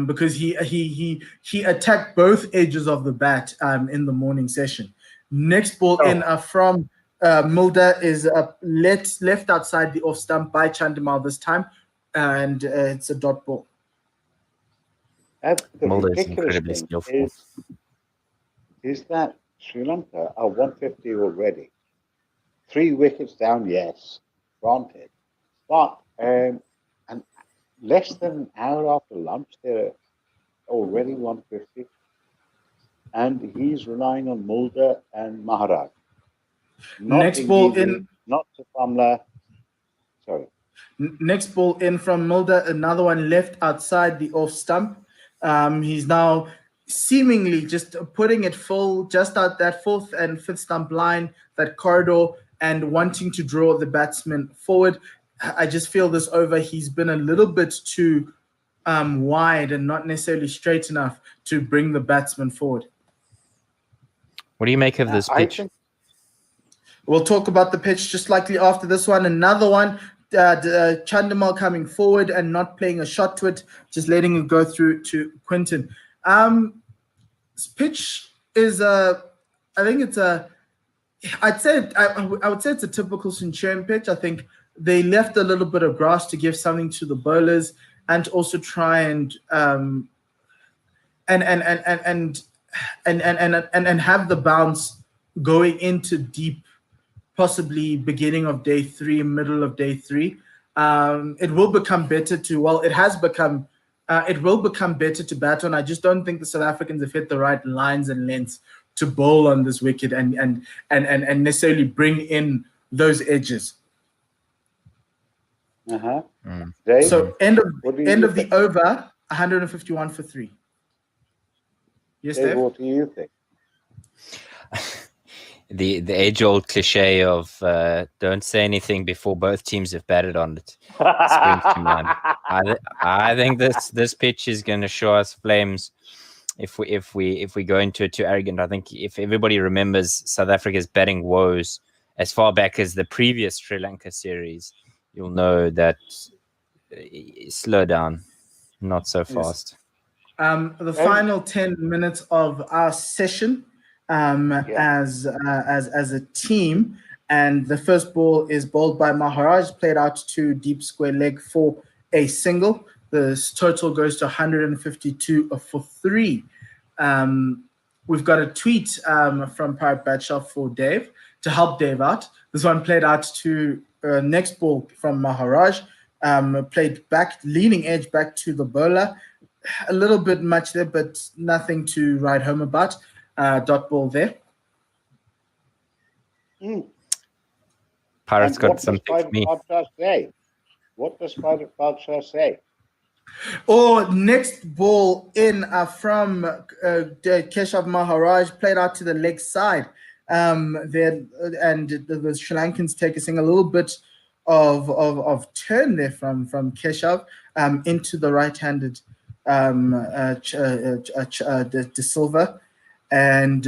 because he attacked both edges of the bat in the morning session. Next ball in from Mulder is left outside the off stump by Chandimal this time, and it's a dot ball. Mulder is incredibly skillful. Is that Sri Lanka are 150 already? 3 wickets down, yes, granted. But and less than an hour after lunch, they're already 150. And he's relying on Mulder and Maharaj. Next ball in. Not Sepamla. Sorry. Next ball in from Mulder, another one left outside the off stump. He's now seemingly just putting it full, just out that 4th and 5th stump line, that corridor, and wanting to draw the batsman forward. I just feel this over, he's been a little bit too wide and not necessarily straight enough to bring the batsman forward. What do you make of this pitch? We'll talk about the pitch just slightly after this one. Another one, Chandimal coming forward and not playing a shot to it, just letting it go through to Quinton. This pitch is I would say it's a typical Centurion pitch. I think they left a little bit of grass to give something to the bowlers and also try and have the bounce going into deep, possibly beginning of day 3, middle of day 3. It will become better it will become better to bat on. I just don't think the South Africans have hit the right lines and lengths to bowl on this wicket and necessarily bring in those edges. Dave, so end of the over, 151 for 3. Yes, Dave? What do you think? The age-old cliche of don't say anything before both teams have batted on it springs to mind. I think this pitch is going to show us flames if we go into it too arrogant. I think if everybody remembers South Africa's batting woes as far back as the previous Sri Lanka series, you'll know that slow down, not so fast. The final 10 minutes of our session. As a team, and the first ball is bowled by Maharaj, played out to deep square leg for a single. The total goes to 152 for 3. We've got a tweet from Pirate Batsha for Dave to help Dave out. This one played out to next ball from Maharaj, played back, leaning edge back to the bowler. a little bit much there, but nothing to write home about. Dot ball there. Pirates And got what does something for me. Padshah say? What does Padshah say? Or next ball in from Keshav Maharaj, played out to the leg side. There and the Sri Lankans taking a little bit of turn there from Keshav into the right-handed De Silva, and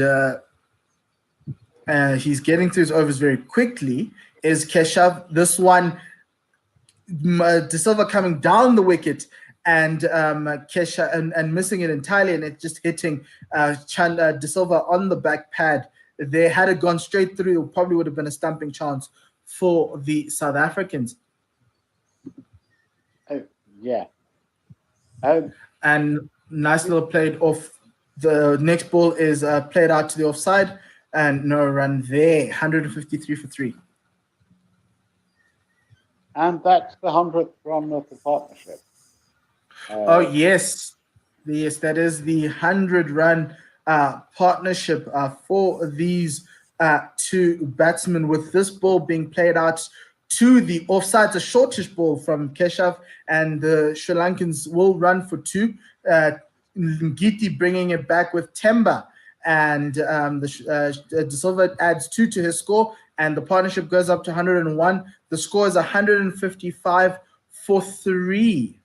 he's getting through his overs very quickly. Is Keshav this one? De Silva coming down the wicket and Kesha and missing it entirely, and it just hitting De Silva on the back pad. They had it gone straight through, it probably would have been a stumping chance for the South Africans. Yeah. And nice little played off. The next ball is played out to the offside, and no run there. 153 for 3. And that's the 100th run of the partnership. Oh, yes. Yes, that is the 100-run partnership for these two batsmen, with this ball being played out to the offside. It's a shortish ball from Keshav, and the Sri Lankans will run for 2. Ngidi bringing it back with Temba, and De Silva adds 2 to his score, and the partnership goes up to 101. The score is 155 for 3.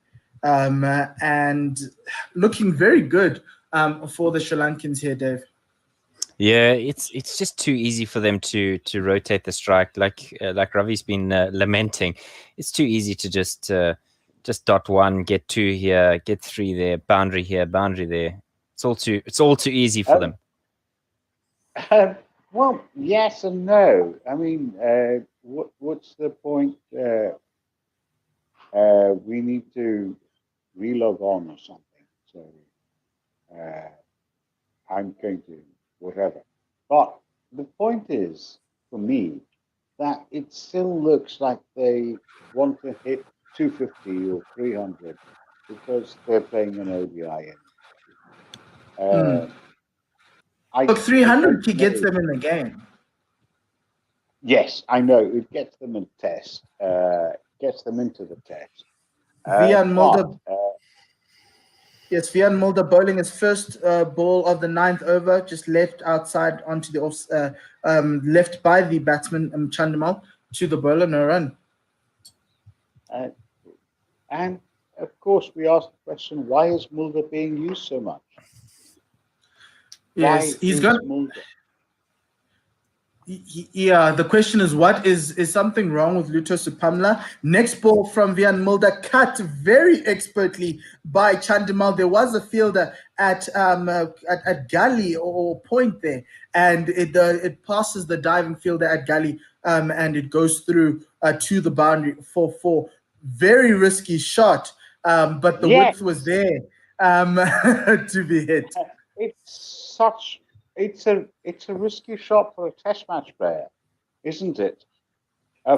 And looking very good for the Sri Lankans here, Dave. Yeah, it's just too easy for them to rotate the strike, like Ravi's been lamenting. It's too easy to just dot 1, get 2 here, get 3 there, boundary here, boundary there. It's all too easy for them. Well, yes and no. I mean, what's the point? We need to relog on or something. So I'm going to whatever. But the point is, for me, that it still looks like they want to hit 250 or 300 because they're playing an ODI. Look, 300 gets them in the game. Yes, I know. It gets them in test. Gets them into the test. Vian Mulder. Yes, Vian Mulder bowling his first ball of the 9th over, just left outside onto the off, left by the batsman Chandimal to the bowler, no run. And of course, we asked the question: why is Mulder being used so much? Yes, he's got. Mulder? Yeah, the question is, what is something wrong with Luto Sepamla? Next ball from Vian Mulder, cut very expertly by Chandimal. There was a fielder at gully or point there, and it passes the diving fielder at gully, and it goes through to the boundary for 4. Very risky shot, but the width was there to be hit. It's a risky shot for a Test match player, isn't it?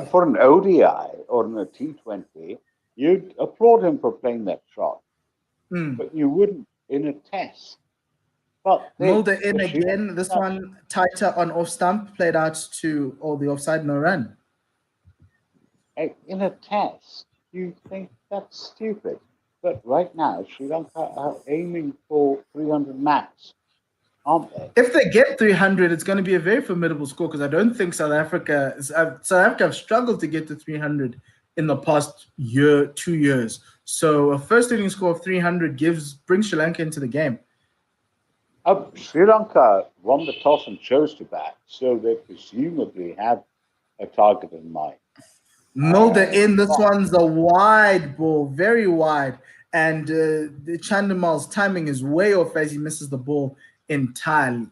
For an ODI or in a T20, you'd applaud him for playing that shot, but you wouldn't in a Test. But Mulder in again. This one tighter on off stump, played out to all the offside, no run. In a Test, you think that's stupid, but right now Sri Lanka are aiming for 300 max. If they get 300, it's going to be a very formidable score, because I don't think South Africa have struggled to get to 300 in the past 2 years. So a first inning score of 300 brings Sri Lanka into the game. Sri Lanka won the toss and chose to bat, so they presumably have a target in mind. Mulder in. This one's a wide ball, very wide, and Chandimal's timing is way off as he misses the ball entirely.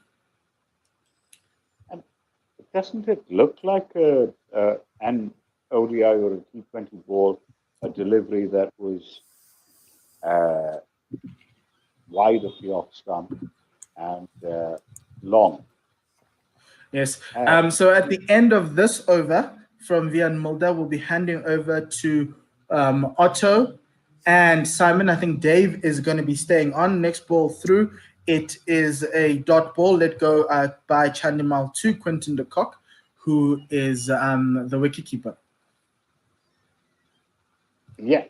Doesn't it look like an ODI or a T20 ball, a delivery that was wide of the off stump and long? Yes. So at the end of this over from Vian Mulder, we'll be handing over to Otto and Simon. I think Dave is going to be staying on. Next ball through. It is a dot ball let go by Chandimal to Quinton de Kock, who is the wicketkeeper. Yeah.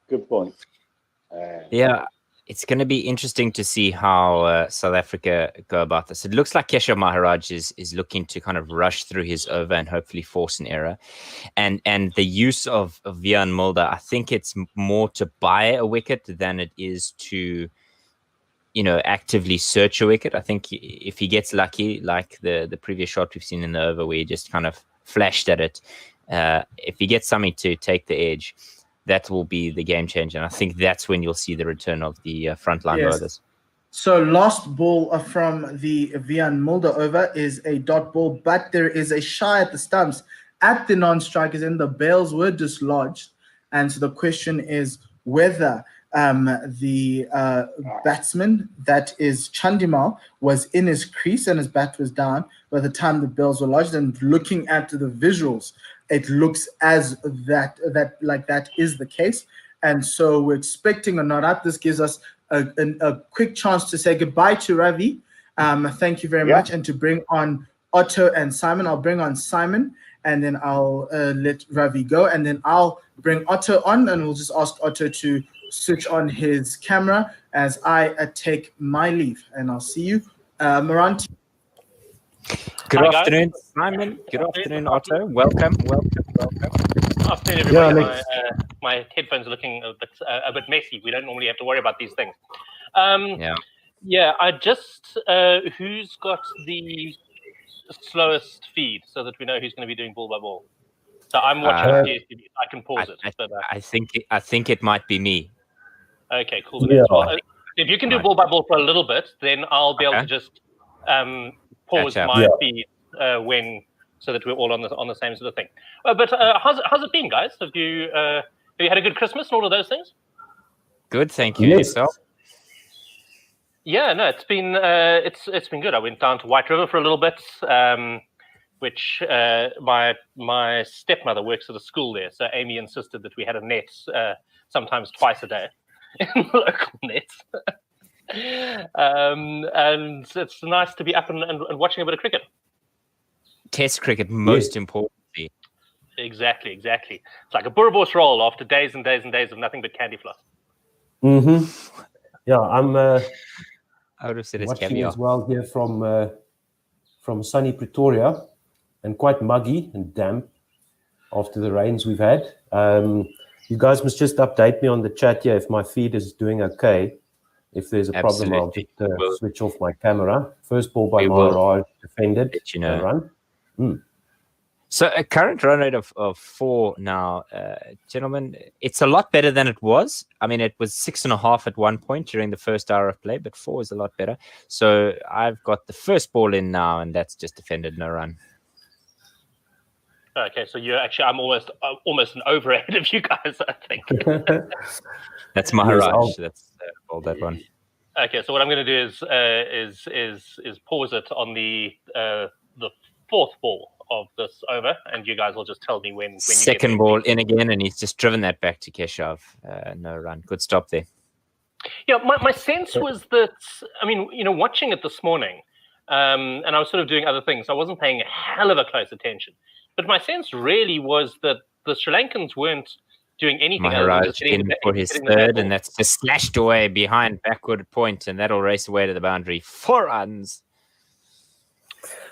Good point. Yeah, it's going to be interesting to see how South Africa go about this. It looks like Keshav Maharaj is looking to kind of rush through his over and hopefully force an error. And the use of Vian Mulder, I think it's more to buy a wicket than it is to, actively search a wicket. I think if he gets lucky, like the previous shot we've seen in the over where he just kind of flashed at it, if he gets something to take the edge, that will be the game changer. And I think that's when you'll see the return of the frontline bowlers. So last ball from the Vian Mulder over is a dot ball, but there is a shy at the stumps at the non-strikers and the bails were dislodged. And so the question is whether the batsman, that is Chandimal, was in his crease and his bat was down by the time the bails were lodged. And looking at the visuals, it looks as that is the case. And so we're expecting a not out. This gives us a quick chance to say goodbye to Ravi. Thank you very much. And to bring on Otto and Simon. I'll bring on Simon and then I'll let Ravi go. And then I'll bring Otto on and we'll just ask Otto to switch on his camera as I take my leave. And I'll see you. Maranti. Good afternoon, Simon. Good afternoon, Otto. Welcome. Afternoon, everybody. My headphones are looking a bit messy. We don't normally have to worry about these things. I just who's got the slowest feed so that we know who's going to be doing ball by ball. So I'm watching CSTV. I can pause it. I think it might be me. Okay, cool. Yeah. Well, if you can do ball by ball for a little bit, then I'll be able to just pause my feed so that we're all on the same sort of thing. But how's it been, guys? Have you had a good Christmas and all of those things? Good, thank you. Yourself? Yeah, no, it's been good. I went down to White River for a little bit, which my stepmother works at a school there, so Amy insisted that we had a net sometimes twice a day in the local net. And it's nice to be up and watching a bit of cricket. Test cricket, most importantly. Exactly. It's like a Boerewors roll after days and days and days of nothing but candy floss. Mm-hmm. Yeah, I'm I would have said it's watching caviar as well here from sunny Pretoria, and quite muggy and damp after the rains we've had. You guys must just update me on the chat here if my feed is doing okay. If there's a problem, I'll just switch off my camera. First ball by Maharaj, defended. Run. So a current run rate of 4 now, gentlemen. It's a lot better than it was. I mean, it was 6.5 at one point during the first hour of play, but 4 is a lot better. So I've got the first ball in now, and that's just defended, no run. Okay, so I'm almost an over ahead of you guys, I think. That's Maharaj. That's all that one. Okay, so what I'm going to do is pause it on the fourth ball of this over, and you guys will just tell me when second you get ball in again, and he's just driven that back to Keshav. No run. Good stop there. Yeah, my sense was that, I mean, watching it this morning, and I was sort of doing other things. I wasn't paying a hell of a close attention. But my sense really was that the Sri Lankans weren't doing anything. Maharaj in for his third, and that's just slashed away behind backward point, and that'll race away to the boundary. 4 runs.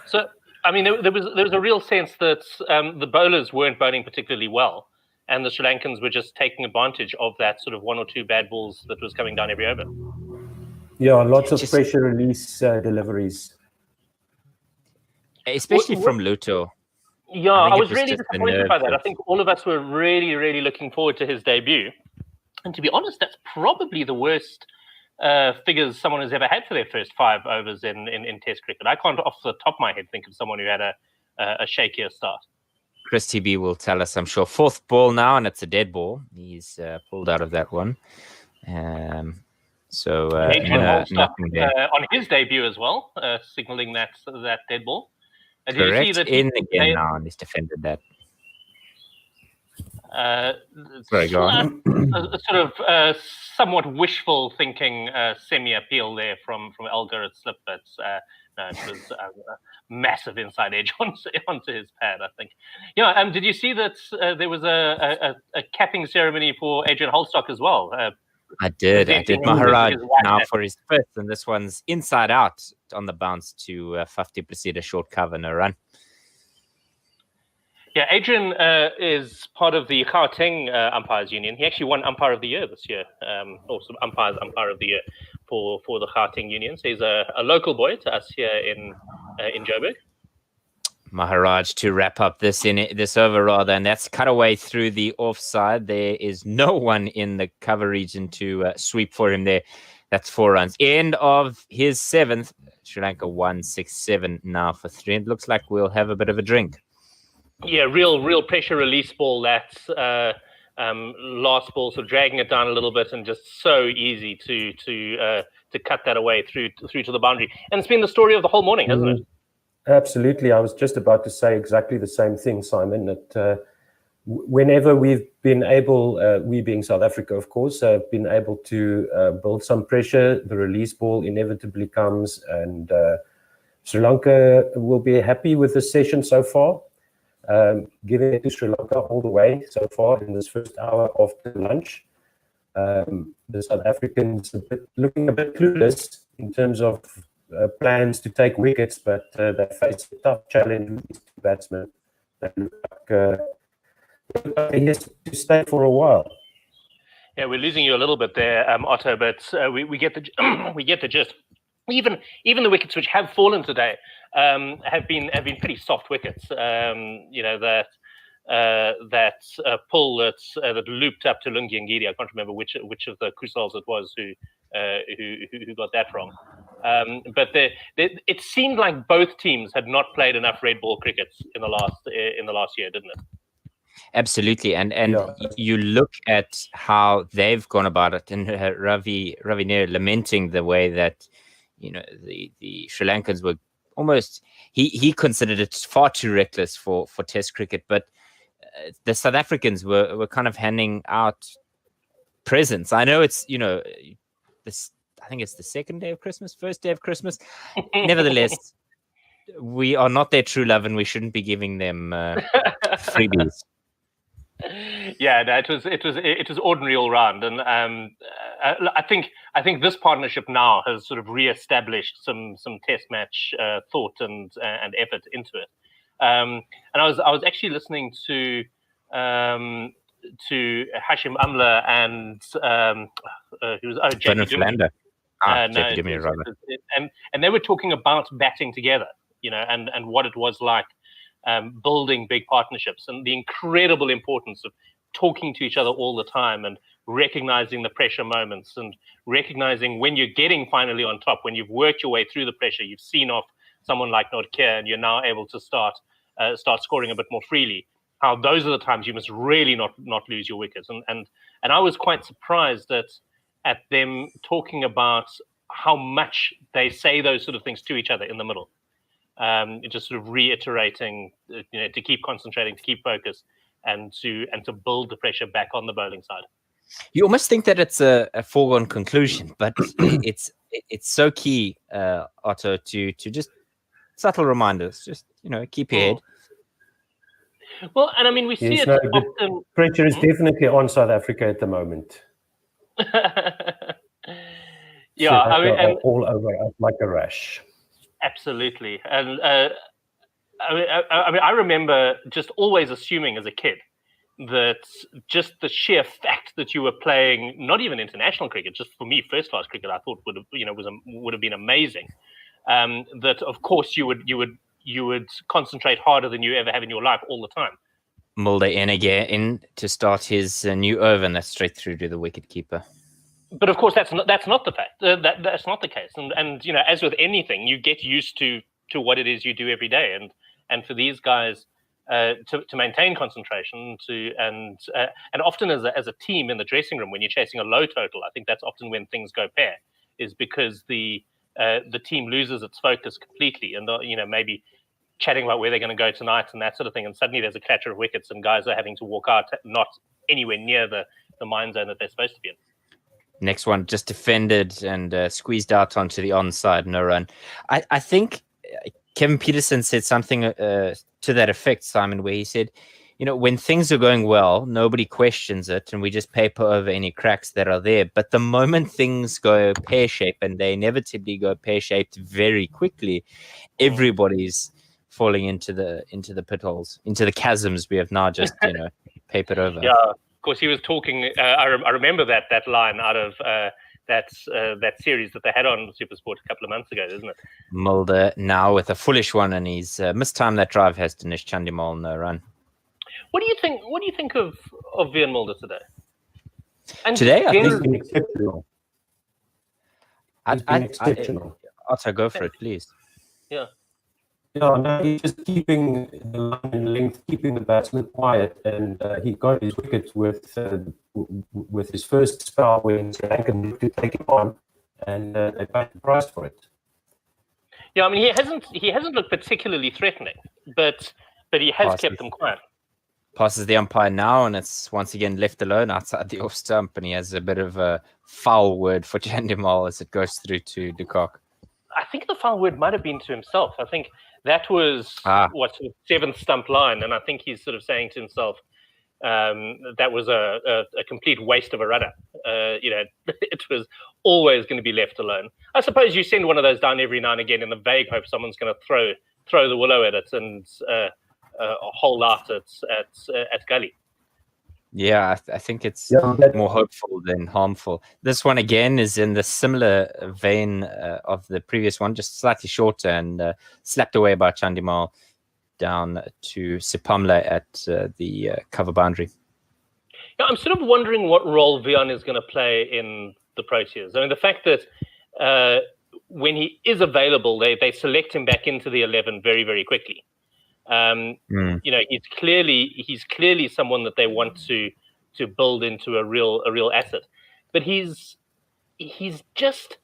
So, I mean, there was a real sense that the bowlers weren't bowling particularly well, and the Sri Lankans were just taking advantage of that sort of 1 or 2 bad balls that was coming down every over. Yeah, lots of pressure release deliveries. Especially from Luto. Yeah, I was really disappointed by that. I think all of us were really, really looking forward to his debut. And to be honest, that's probably the worst figures someone has ever had for their first 5 overs in Test cricket. I can't, off the top of my head, think of someone who had a shakier start. Chris TB will tell us, I'm sure. 4th ball now, and it's a dead ball. He's pulled out of that one. So nothing there. On his debut as well, signalling that dead ball. Correct. In again now, and he's defended that. Sorry, go on. A sort of somewhat wishful thinking semi-appeal there from Elgar at slip, but no, it was a massive inside edge onto his pad, I think. Yeah, did you see that there was a capping ceremony for Adrian Holstock as well? I did. Maharaj now net. for his fifth, and this one's inside out on the bounce to 50% a short cover, no run. Yeah, Adrian is part of the Gauteng Umpires Union. He actually won Umpire of the Year this year, also Umpire of the Year for the Gauteng Union. So he's a local boy to us here in Joburg. Maharaj to wrap up this over rather, and that's cut away through the offside. There is no one in the cover region to sweep for him there. That's 4 runs. End of his 7th. Sri Lanka 1-6-7 now for 3. It looks like we'll have a bit of a drink. Yeah, real pressure release ball. That's last ball, so dragging it down a little bit, and just so easy to cut that away through to the boundary. And it's been the story of the whole morning, hasn't it? Absolutely. I was just about to say exactly the same thing, Simon. That whenever we've been able, we being South Africa, of course, have been able to build some pressure, the release ball inevitably comes, and Sri Lanka will be happy with the session so far. Giving it to Sri Lanka all the way so far in this first hour after lunch. The South Africans looking a bit clueless in terms of plans to take wickets, but they face a tough challenge with these two batsmen that look like he has to stay for a while. Yeah, we're losing you a little bit there, Otto, but we get the we get the gist. Even the wickets which have fallen today have been pretty soft wickets. That pull that looped up to Lungi and Ngidi. I can't remember which of the Kusals it was who got that wrong. But it seemed like both teams had not played enough red ball crickets in the last year, didn't it? Absolutely, and you look at how they've gone about it, and Ravi Nair lamenting the way that the Sri Lankans were almost he considered it far too reckless for Test cricket, but the South Africans were kind of handing out presents. I know it's this. I think it's the second day of Christmas, first day of Christmas. Nevertheless, we are not their true love, and we shouldn't be giving them freebies. Yeah, no, it was ordinary all round, and I think this partnership now has sort of re-established some Test match thought and effort into it. And I was actually listening to Hashim Amla and who was Fernando. And they were talking about batting together, and what it was like. Building big partnerships and the incredible importance of talking to each other all the time and recognizing the pressure moments and recognizing when you're getting finally on top, when you've worked your way through the pressure, you've seen off someone like Nortje and you're now able to start scoring a bit more freely. How those are the times you must really not lose your wickets. And I was quite surprised at them talking about how much they say those sort of things to each other in the middle. Just sort of reiterating, to keep concentrating, to keep focus, and to build the pressure back on the bowling side. You almost think that it's a foregone conclusion, but it's so key, Otto, to just subtle reminders. Just keep your head. Well, and I mean we see it often. Pressure is definitely on South Africa at the moment. Yeah, and all over us like a rash. Absolutely, and I remember just always assuming as a kid that just the sheer fact that you were playing not even international cricket, just for me first class cricket, I thought would have been amazing. That of course you would concentrate harder than you ever have in your life all the time. Mulder in to start his new over, and that's straight through to the wicket keeper. But of course, that's not the fact. That's not the case. And as with anything, you get used to what it is you do every day. And for these guys to maintain concentration, and often as a team in the dressing room, when you're chasing a low total, I think that's often when things go pear, is because the team loses its focus completely, and maybe chatting about where they're going to go tonight and that sort of thing. And suddenly there's a clatter of wickets and guys are having to walk out, not anywhere near the mine zone that they're supposed to be in. Next one, just defended and squeezed out onto the onside, no run. I think Kevin Peterson said something to that effect, Simon, where he said, when things are going well, nobody questions it, and we just paper over any cracks that are there. But the moment things go pear-shaped, and they inevitably go pear-shaped very quickly, everybody's falling into the pitholes, into the chasms we have now just papered over. Yeah. Of course, he was talking. I remember that line out of that series that they had on SuperSport a couple of months ago, isn't it? Mulder now with a foolish one, and he's mistimed that drive, has Dinesh Chandimal no run. What do you think? What do you think of Vian Mulder today? And today, I think He's been exceptional. He's been exceptional. Otto, go for it, please. Yeah. Yeah, no, he's just keeping the line in length, keeping the batsman quiet, and he got his wickets with his first spell when Sri Lanka looked to take him on, and they paid the price for it. Yeah, I mean he hasn't looked particularly threatening, but he has kept them quiet. Passes the umpire now, and it's once again left alone outside the off stump, and he has a bit of a foul word for Chandimal as it goes through to de Kock. I think the foul word might have been to himself. I think that was what's the seventh stump line, and I think he's sort of saying to himself that was a complete waste of a runner. It was always going to be left alone. I suppose you send one of those down every now and again in the vague hope someone's going to throw the willow at it and hold out at gully. Yeah, I think it's more hopeful than harmful. This one again is in the similar vein of the previous one, just slightly shorter and slapped away by Chandimal down to Sepamla at the cover boundary. Yeah, I'm sort of wondering what role Vian is going to play in the Proteas. I mean, the fact that when he is available, they select him back into the 11 very, very quickly. He's clearly someone that they want to build into a real asset, but he's just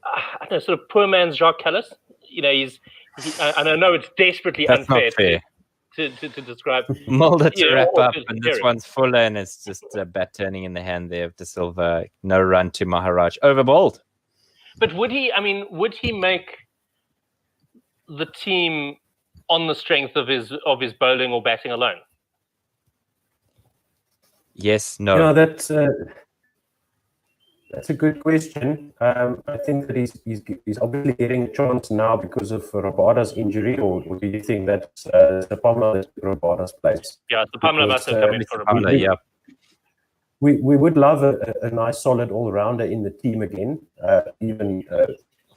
I don't know, sort of poor man's Jacques Kallis. And I know it's desperately unfair to describe Mulder to wrap up, and this one's fuller, and it's just a bat turning in the hand there of De Silva. No run to Maharaj, overbowled. But would he make the team on the strength of his bowling or batting alone? Yes, no. No, that's a good question. I think that he's obviously getting a chance now because of Rabada's injury, or do you think that's Sepamla that's Rabada's place? Yeah, Sepamla must have come in for Sepamla. Yeah. We would love a nice solid all-rounder in the team again, even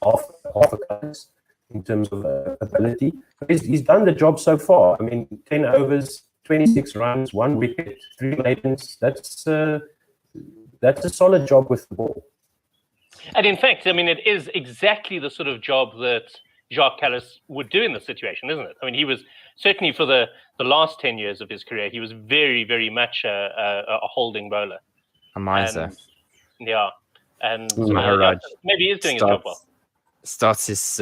half a class in terms of ability. He's done the job so far. I mean, 10 overs, 26 runs, 1 wicket, 3 maidens. That's a solid job with the ball. And in fact, I mean, it is exactly the sort of job that Jacques Kallis would do in this situation, isn't it? I mean, he was certainly for the last 10 years of his career, he was very, very much a holding bowler. A miser. And Maharaj maybe he is doing his job well. Starts his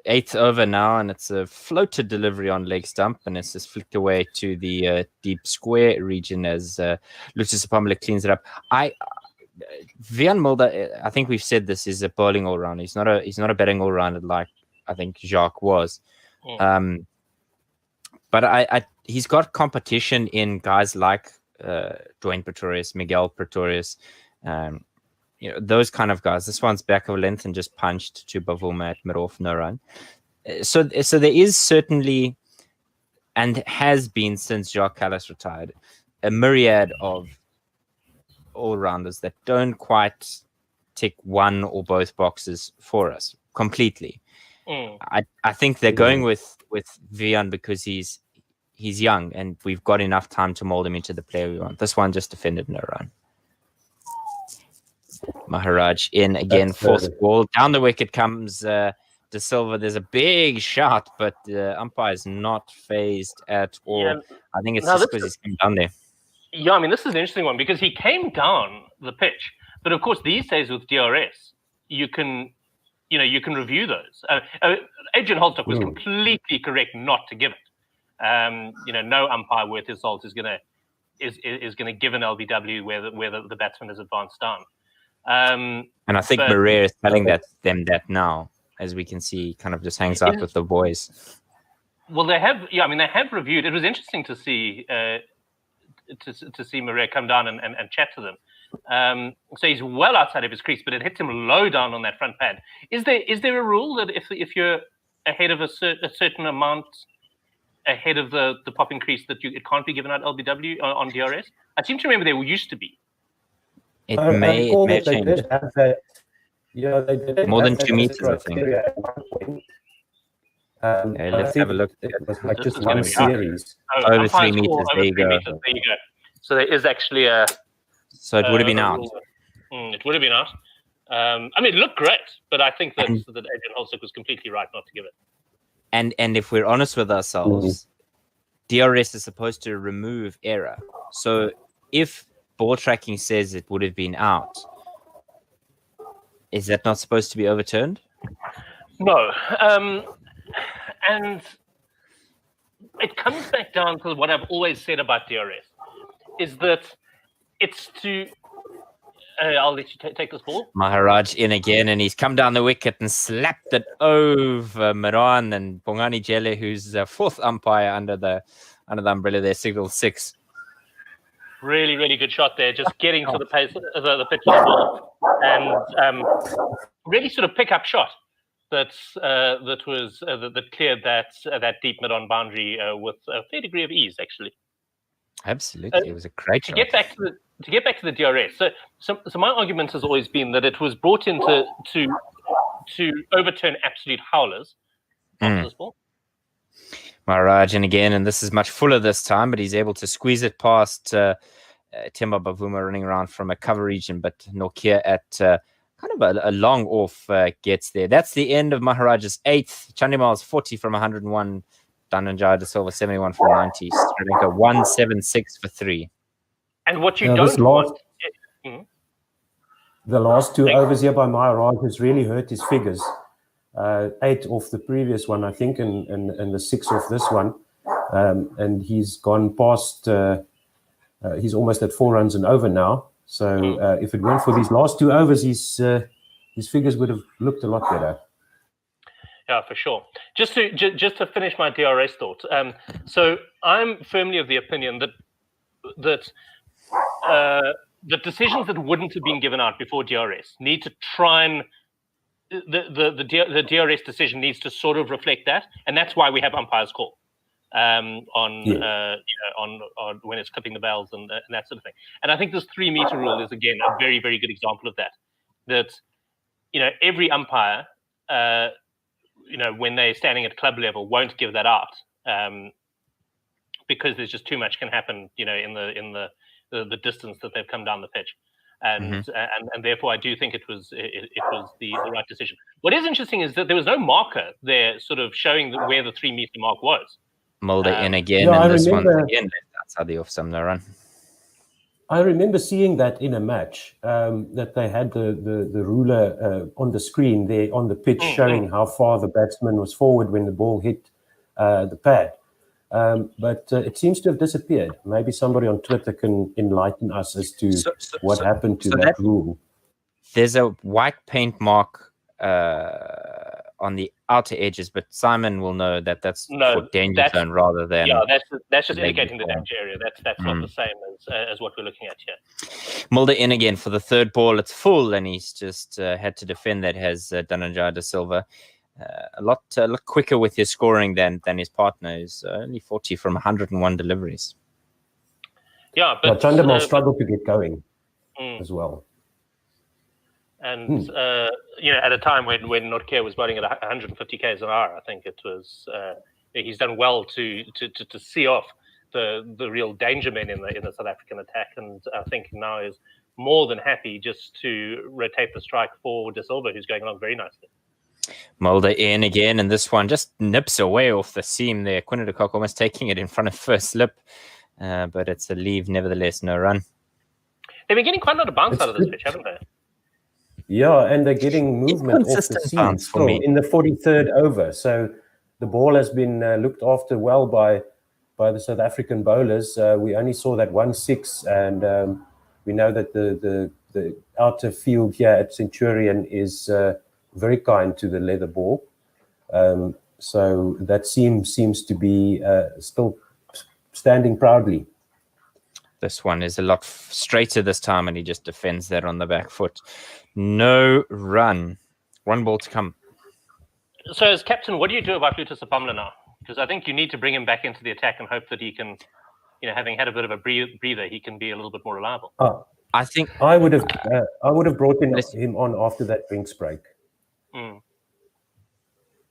8th over now, and it's a floated delivery on leg stump, and it's just flicked away to the deep square region as Lucius Sepamla cleans it up. Vian Mulder, I think we've said this, is a bowling all round. He's not a batting all rounder like I think Jacques was. But he's got competition in guys like Dwayne Pretorius, Miguel Pretorius, those kind of guys. This one's back of length and just punched to Bavuma at mid-off, no run. So there is certainly, and has been since Jacques Kallis retired, a myriad of all-rounders that don't quite tick one or both boxes for us completely. I think they're going with Vian because he's young and we've got enough time to mold him into the player we want. This one just defended no run. Maharaj in again, fourth ball. Down the wicket comes De Silva. There's a big shot, but the umpire is not phased at all. Yeah. I think it's just because he's come down there. Yeah, I mean, this is an interesting one because he came down the pitch. But of course, these days with DRS, you can you can review those. Adrian Holstock was completely correct not to give it. No umpire worth his salt is gonna give an LBW where the batsman is advanced down. And I think Maria is telling them that now, as we can see, kind of just hangs out with the boys. Well, they have reviewed. It was interesting to see Maria come down and chat to them. So he's well outside of his crease, but it hits him low down on that front pad. Is there a rule that if you're ahead of a certain amount ahead of the popping crease that it can't be given out LBW on DRS? I seem to remember there used to be. It may change. They did have that, they did more than have 2 meters, I think. at one point. Let's have a look. It was like just one series. Over 3 meters. There you go. So there is actually a. So it would have been out. It would have been out. It looked great, but I think that Adrian Holstock was completely right not to give it. And if we're honest with ourselves, DRS is supposed to remove error. So if ball tracking says it would have been out, is that not supposed to be overturned? No. And it comes back down to what I've always said about DRS, is that it's to... I'll let you take this ball. Maharaj in again, and he's come down the wicket and slapped it over Miran and Bongani Jele, who's the fourth umpire under the umbrella there, signal 6. Really, really good shot there, just getting to the pace the pitch of the ball, and really sort of pick-up shot that cleared that deep mid-on boundary with a fair degree of ease, actually. Absolutely, it was a great shot. To get back to the DRS, so my argument has always been that it was brought in to overturn absolute howlers after this ball. Maharaj in again, and this is much fuller this time, but he's able to squeeze it past Timba Bavuma running around from a cover region, but Nokia at kind of a long off gets there. That's the end of Maharaj's 8th. Chandimal's 40 from 101. Dhananjaya De Silva 71 from 90. Sri Lanka 176 for 3. And what you don't want... The last 2 overs here by Maharaj has really hurt his figures. 8 off the previous one, I think, and the 6 off this one. And he's gone past... he's almost at 4 runs and over now. So if it weren't for these last 2 overs, his figures would have looked a lot better. Yeah, for sure. Just to finish my DRS thought. So I'm firmly of the opinion that the decisions that wouldn't have been given out before DRS need to try and the DRS decision needs to sort of reflect that, and that's why we have umpires call on when it's clipping the bells and that sort of thing. And I think this 3 meter rule is again a very, very good example of that. That every umpire when they're standing at club level won't give that out because there's just too much can happen in the distance that they've come down the pitch, and therefore I do think it was the right decision. What is interesting is that there was no marker there sort of showing where the 3 meter mark was. Mulder in again, and this one again left outside the off-sumner run. I remember seeing that in a match, that they had the ruler on the screen there on the pitch showing how far the batsman was forward when the ball hit the pad. But it seems to have disappeared. Maybe somebody on Twitter can enlighten us as to what happened to that rule. There's a white paint mark on the outer edges, but Simon will know that's for danger zone rather than... Yeah, that's just indicating the danger area. That's not the same as what we're looking at here. Mulder in again for the 3rd ball. It's full, and he's just had to defend that, has Dhananjaya De Silva. A lot quicker with his scoring than his partner, who's only 40 from 101 deliveries. Yeah, but Chandimal struggled to get going as well. And at a time when Nortje was bowling at 150 k's an hour, I think it was he's done well to see off the real danger men in the South African attack, and I think now is more than happy just to rotate the strike for De Silva, who's going along very nicely. Mulder in again, and this one just nips away off the seam there. Quinn de Kock almost taking it in front of first slip, but it's a leave nevertheless, no run. They've been getting quite a lot of bounce out of this pitch, haven't they? Yeah, and they're getting movement off the consistent seam bounce for still me. in the 43rd over. So the ball has been looked after well by the South African bowlers. We only saw that 1-6, and we know that the outer field here at Centurion is very kind to the leather ball. So that seems to be still standing proudly. This one is a lot straighter this time, and he just defends that on the back foot. No run. One ball to come. So as captain, what do you do about Luto Sepamla now? Because I think you need to bring him back into the attack and hope that he can, having had a bit of a breather, he can be a little bit more reliable. I think I would have brought him on after that drinks break.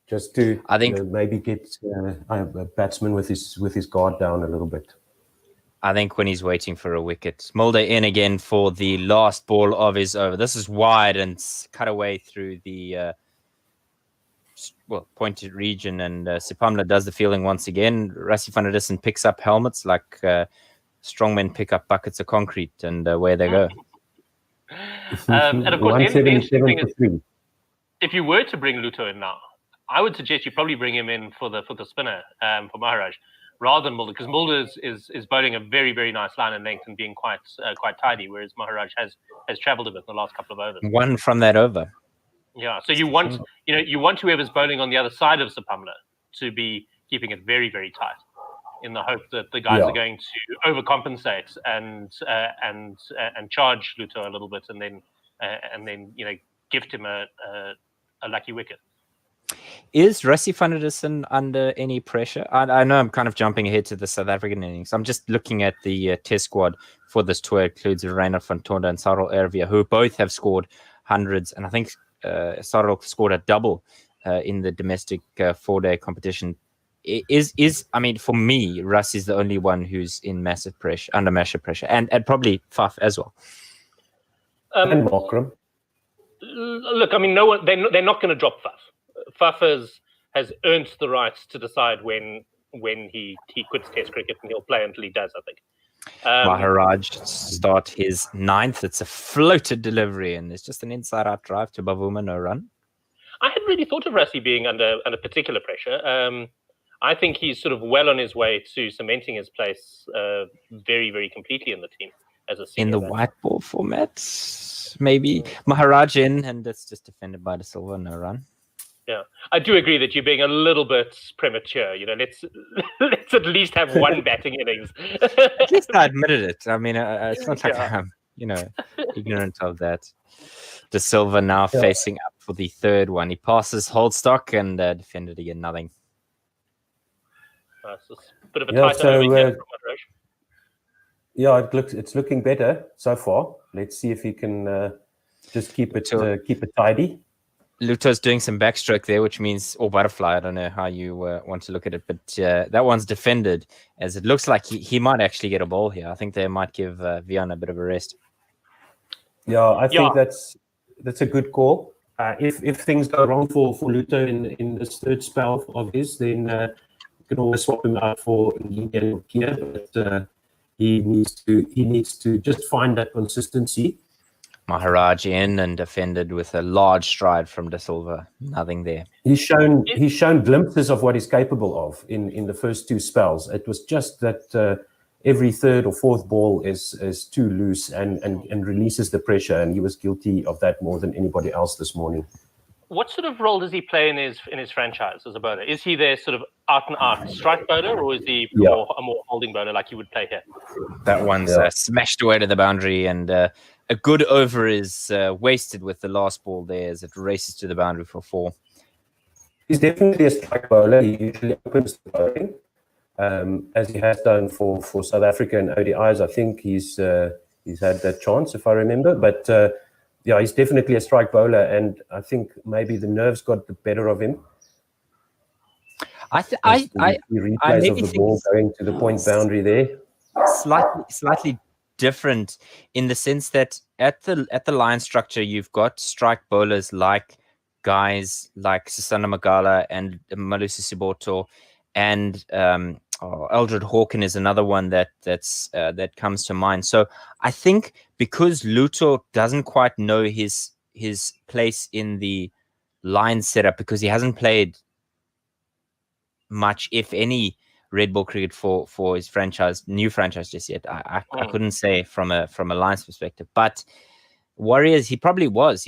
Just to maybe get a batsman with his guard down a little bit. I think when he's waiting for a wicket. Mulder in again for the last ball of his over. This is wide and cut away through the pointed region, and Sepamla does the fielding once again. Rassie van der Dussen picks up helmets like strongmen pick up buckets of concrete, and away they go. And of course, if you were to bring Luto in now, I would suggest you probably bring him in for the spinner for Maharaj, rather than Mulder, because Mulder is bowling a very, very nice line and length and being quite tidy, whereas Maharaj has travelled a bit in the last couple of overs. One from that over. Yeah, so you want whoever's bowling on the other side of Sepamla to be keeping it very, very tight, in the hope that the guys are going to overcompensate and charge Luto a little bit, and then gift him a lucky wicket. Is Rassie van der Dussen under any pressure? I know I'm kind of jumping ahead to the South African innings. I'm just looking at the test squad for this tour. It includes Reynard van Tonda and Sarel Ervia, who both have scored hundreds, and I think Sarel scored a double in the domestic 4-day competition. I mean, for me, Russ is the only one who's in under massive pressure, and probably Faf as well. And Markram. Look, I mean, no one. They're not going to drop Faf. Faf has earned the right to decide when he quits Test cricket, and he'll play until he does, I think. Maharaj start his 9th. It's a floated delivery, and there's just an inside-out drive to Bavuma, no run. I hadn't really thought of Rassie being under particular pressure. I think he's sort of well on his way to cementing his place very, very completely in the team as a senior in the batsman. white ball format. Maybe Maharaj in, and that's just defended by the Silva, no run. Yeah, I do agree that you're being a little bit premature. Let's at least have one batting innings. At least I admitted it. I mean, it's not like I'm, ignorant of that. De Silva now facing up for the 3rd one. He passes Holdstock and defended again, nothing. It's a bit of a tighter over here from Maharaj. Yeah, it's looking better so far. Let's see if he can just keep it tidy. Luto's doing some backstroke there, which means, or butterfly, I don't know how you want to look at it, but that one's defended, as it looks like he might actually get a ball here. I think they might give Vian a bit of a rest. Yeah, I think that's a good call. If things go wrong for Luto in this 3rd spell of his, then you can always swap him out for Ngidi and Nokia, but he needs to just find that consistency. Maharaj in and defended with a large stride from De Silva. Nothing there. He's shown glimpses of what he's capable of in the first 2 spells. It was just that every 3rd or 4th ball is too loose and releases the pressure, and he was guilty of that more than anybody else this morning. What sort of role does he play in his franchise as a bowler? Is he their sort of out and out strike bowler, or is he a more holding bowler like you would play here? That one's smashed away to the boundary, and a good over is wasted with the last ball there as it races to the boundary for 4. He's definitely a strike bowler. He usually opens the bowling, as he has done for South Africa and ODIs. I think he's had that chance, if I remember. But he's definitely a strike bowler, and I think maybe the nerves got the better of him. The replays of the ball going to the point boundary there. Slightly different in the sense that at the line structure, you've got strike bowlers like guys like Sisanda Magala and Malusi Siboto, and Eldred Hawken is another one that comes to mind. So I think because Luto doesn't quite know his his place in the line setup, because he hasn't played much, if any, red ball cricket for his new franchise just yet. I couldn't say from a Lions perspective, but Warriors, he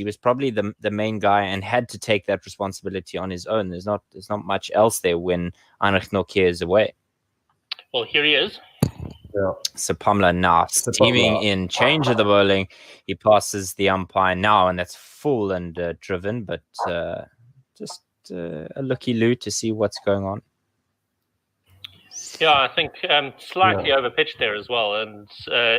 was probably the main guy and had to take that responsibility on his own. There's not much else there when Heinrich Nokia is away. Well, here he is. Yeah. Sepamla now steaming in, change of the bowling. He passes the umpire now, and that's full and driven, but just a looky-loo to see what's going on. Yeah, I think slightly overpitched there as well, and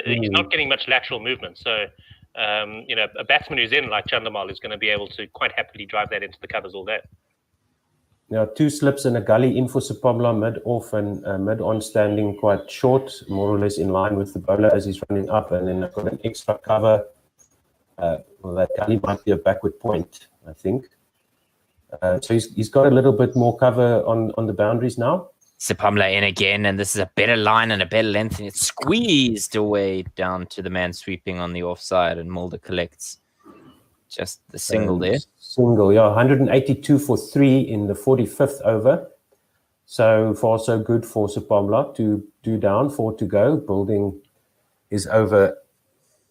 he's not getting much lateral movement. So, a batsman who's in like Chandamal is going to be able to quite happily drive that into the covers all day. Now, 2 slips and a gully in for Sepamla, mid-off and mid-on, standing quite short, more or less in line with the bowler as he's running up. And then I've got an extra cover. Well, that gully might be a backward point, I think. So he's got a little bit more cover on the boundaries now. Sepamla in again, and this is a better line and a better length, and it's squeezed away down to the man sweeping on the offside, and Mulder collects just the single there. Single, yeah, 182 for 3 in the 45th over. So far, so good for Sepamla. 2 down, 4 to go. Building is over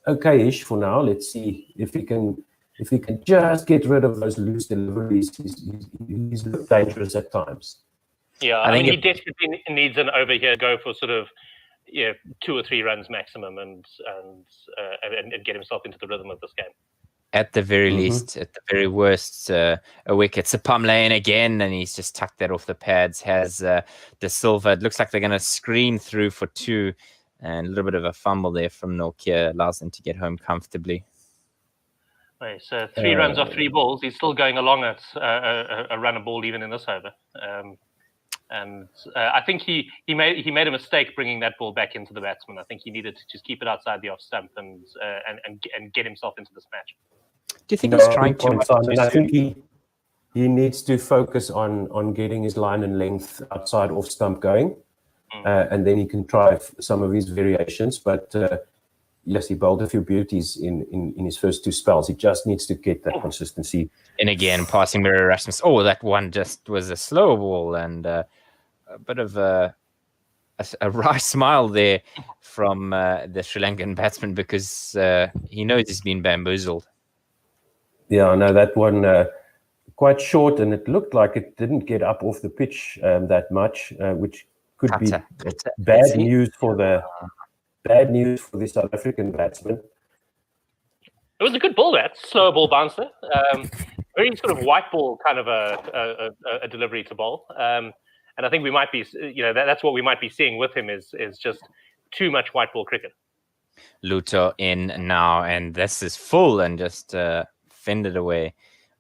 okay-ish for now. Let's see if he can just get rid of those loose deliveries. He's dangerous at times. Yeah, I mean, he desperately needs an over here go for sort of 2 or 3 runs maximum, and get himself into the rhythm of this game. At the very least, at the very worst, a wicket. Sepamla in again, and he's just tucked that off the pads. Has De Silva. It looks like they're going to scream through for 2, and a little bit of a fumble there from Nokia allows them to get home comfortably. Right, so 3 runs off 3 balls. He's still going along at a run a ball even in this over. And I think he made a mistake bringing that ball back into the batsman. I think he needed to just keep it outside the off stump and get himself into this match. Do you think he's trying too much? I think he needs to focus on getting his line and length outside off stump going, and then he can try some of his variations. But yes, he bowled a few beauties in his first 2 spells. He just needs to get that consistency. And again, passing mirror Erasmus. Oh, that one just was a slow ball, and a bit of a wry smile there from the Sri Lankan batsman, because he knows he's been bamboozled. Yeah, no, that one quite short, and it looked like it didn't get up off the pitch that much, which could be bad news for the South African batsman. It was a good ball, that slower ball bouncer. Very sort of white ball kind of a delivery to bowl. And I think we might be, that's what we might be seeing with him is just too much white ball cricket. Luto in now, and this is full and just fended away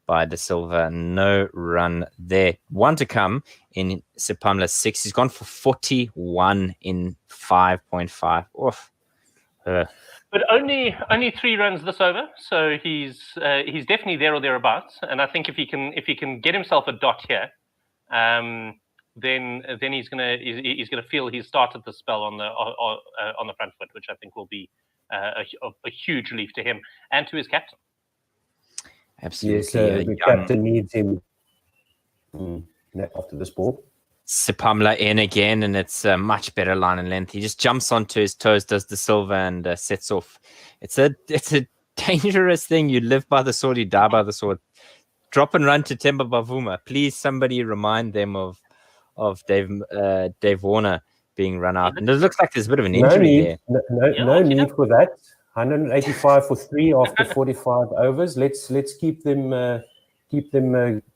by De Silva. No run there. 1 to come in Sepamla's 6. He's gone for 41 in 5.5. Oof. But only 3 runs this over, so he's definitely there or thereabouts. And I think if he can get himself a dot here, then he's gonna feel he's started the spell on the front foot, which I think will be a huge relief to him and to his captain. Absolutely. Yes, the captain needs him after this ball. Sepamla in again, and it's a much better line and length. He just jumps onto his toes, does De Silva, and sets off. It's a dangerous thing. You live by the sword, you die by the sword. Drop and run to Temba Bavuma. Please, somebody remind them of Dave Warner being run out. And it looks like there's a bit of an injury there. No need for that. 185 for 3 after 45 overs. Let's keep them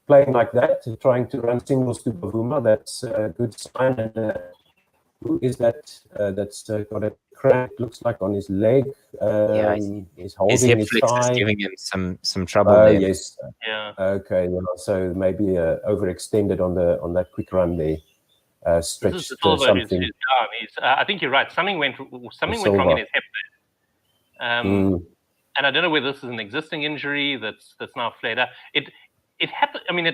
playing like that, trying to run singles to Bavuma. That's a good sign. And who is that? That's got a cramp, looks like, on his leg. He's holding his hip flex thigh. is giving him some trouble there. Yes. Yeah. Okay. Yeah, so maybe overextended on that quick run there. Stretched something. Who's down. I think you're right. Something went wrong in his hip there. And I don't know whether this is an existing injury that's now flared up. It happened. I mean,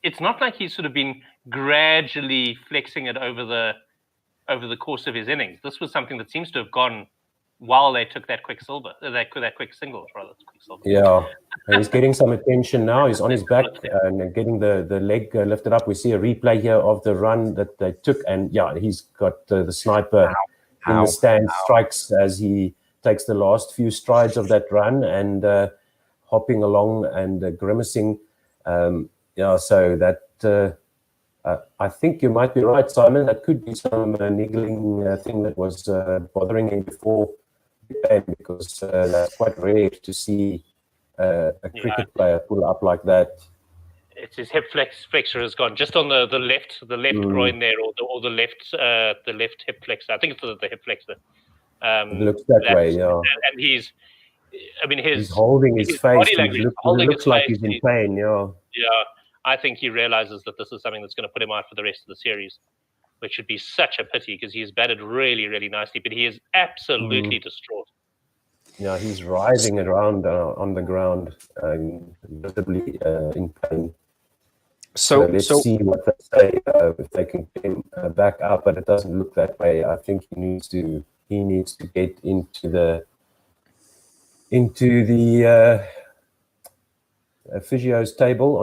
it's not like he's sort of been gradually flexing it over the course of his innings. This was something that seems to have gone while they took that quick silver, that quick singles rather. Quick silver. Yeah, and he's getting some attention now. He's on his back and getting the leg lifted up. We see a replay here of the run that they took, and yeah, he's got the sniper in the stand, strikes as he takes the last few strides of that run and hopping along and grimacing. Yeah, so that I think you might be right, Simon. That could be some niggling thing that was bothering him before the game, because that's quite rare to see a cricket player pull up like that. It's his hip flexor has gone just on the left groin there, or the left hip flexor. I think it's the hip flexor. It looks that way, yeah. And he's holding his face. He looks like he's in pain, yeah. Yeah, I think he realizes that this is something that's going to put him out for the rest of the series, which would be such a pity because he's batted really, really nicely, but he is absolutely distraught. Yeah, he's writhing around on the ground, visibly in pain. So let's see what they say, if they can get him back up, but it doesn't look that way. I think he needs to get into the physio's table,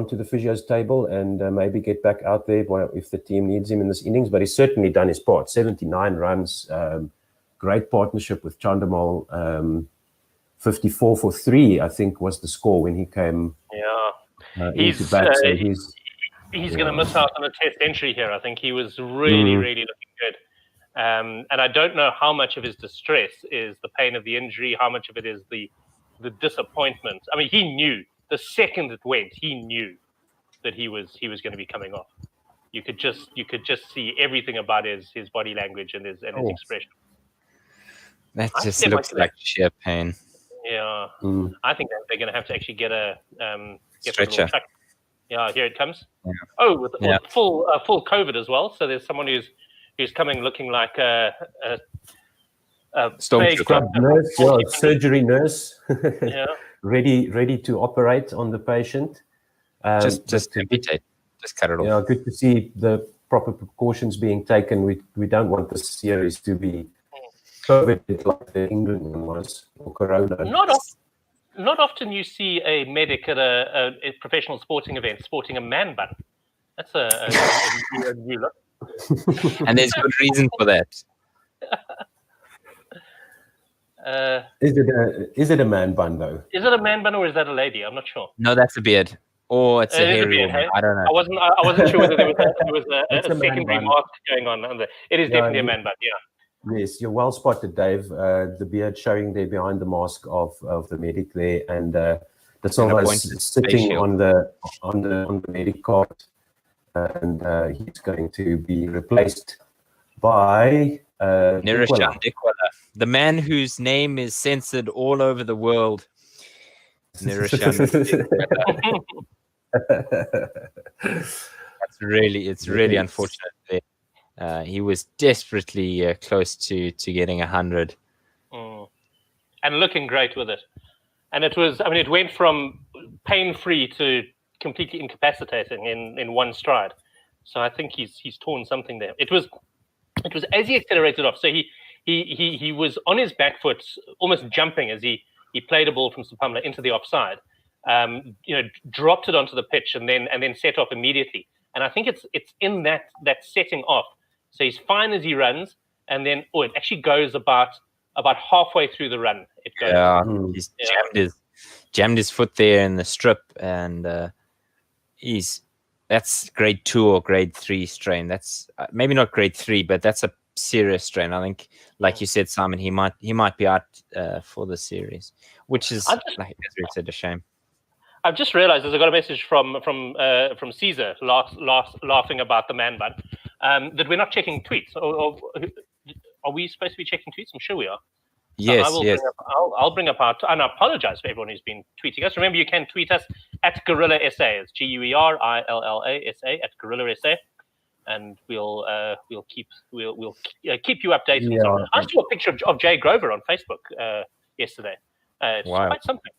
and maybe get back out there if the team needs him in this innings. But he's certainly done his part. 79 runs, great partnership with Chandamal. 54 for 3, I think, was the score when he came. Yeah, he's going to miss out on a test entry here. I think he was really, really looking good. And I don't know how much of his distress is the pain of the injury, how much of it is the disappointment. I mean, he knew the second it went, he knew that he was going to be coming off. You could just see everything about his body language and his expression. That just looks like sheer pain. Yeah, I think they're going to have to actually get a stretcher. Yeah, here it comes. Yeah. Oh, with full COVID as well. So there's someone who's coming looking like a scrub nurse, surgery nurse, yeah, ready to operate on the patient. Just amputate, just cut it off. Yeah, good to see the proper precautions being taken. We don't want this series to be COVID like the England one was, or Corona. Not often you see a medic at a professional sporting event sporting a man bun. That's a new look. And there's good reason for that. Is it a man bun though? Is it a man bun or is that a lady? I'm not sure. No, that's a beard. Or it's a hairy woman. I don't know. I wasn't sure whether there was a secondary mask going on there. It is definitely a man bun. Yeah. Yes, you're well spotted, Dave. The beard showing there behind the mask of the medic there, and the Silva is sitting on the medic cart, and he's going to be replaced by Niroshan Dikwala, the man whose name is censored all over the world. Niroshan It's really unfortunate there. He was desperately close to getting 100. And looking great with it. And it went from pain-free to completely incapacitating in one stride. So I think he's torn something there. It was as he accelerated off. So he was on his back foot, almost jumping as he played a ball from Sepamla into the offside. Dropped it onto the pitch and then set off immediately. And I think it's in that setting off. So he's fine as he runs, and then it actually goes about halfway through the run. It goes. Yeah, he's jammed his foot there in the strip, and that's grade 2 or grade 3 strain. That's maybe not grade 3, but that's a serious strain. I think, like you said, Simon, he might be out for the series, which is, like as we said, a shame. I've just realised I got a message from Caesar laughing about the man bun. That we're not checking tweets. Or are we supposed to be checking tweets? I'm sure we are. Yes, I'll bring up and I apologize for everyone who's been tweeting us. Remember, you can tweet us at Gorilla SA. It's GUERILLA SA at Gorilla SA, and we'll keep you updated. Yeah. I saw a picture of Jay Grover on Facebook yesterday. It's quite something.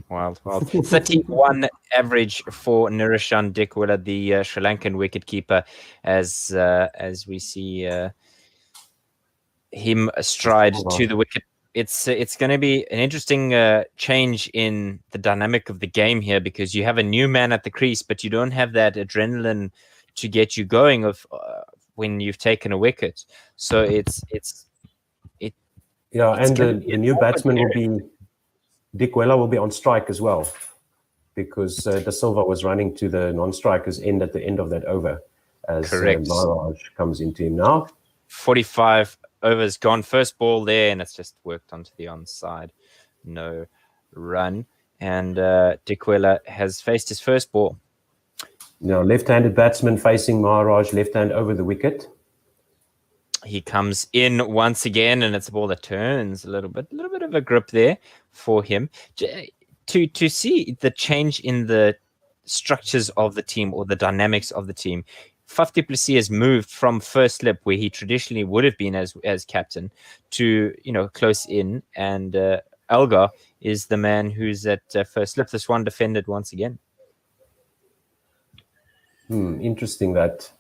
Wild. 31 average for Niroshan Dikwala, the Sri Lankan wicketkeeper, as we see him stride to the wicket it's going to be an interesting change in the dynamic of the game here, because you have a new man at the crease, but you don't have that adrenaline to get you going of when you've taken a wicket. So it's and the new batsman will be Dikwela will be on strike as well, because De Silva was running to the non-strikers end at the end of that over as Maharaj comes into him now. 45 overs gone. First ball there, and it's just worked onto the onside. No run. And Dikwela has faced his first ball. Now, left-handed batsman facing Maharaj, left hand over the wicket. He comes in once again, and it's a ball that turns a little bit of a grip there for him. To see the change in the structures of the team or the dynamics of the team. Faf du Plessis has moved from first slip, where he traditionally would have been as captain, to close in, and Elgar is the man who's at first slip. This one defended once again. Interesting that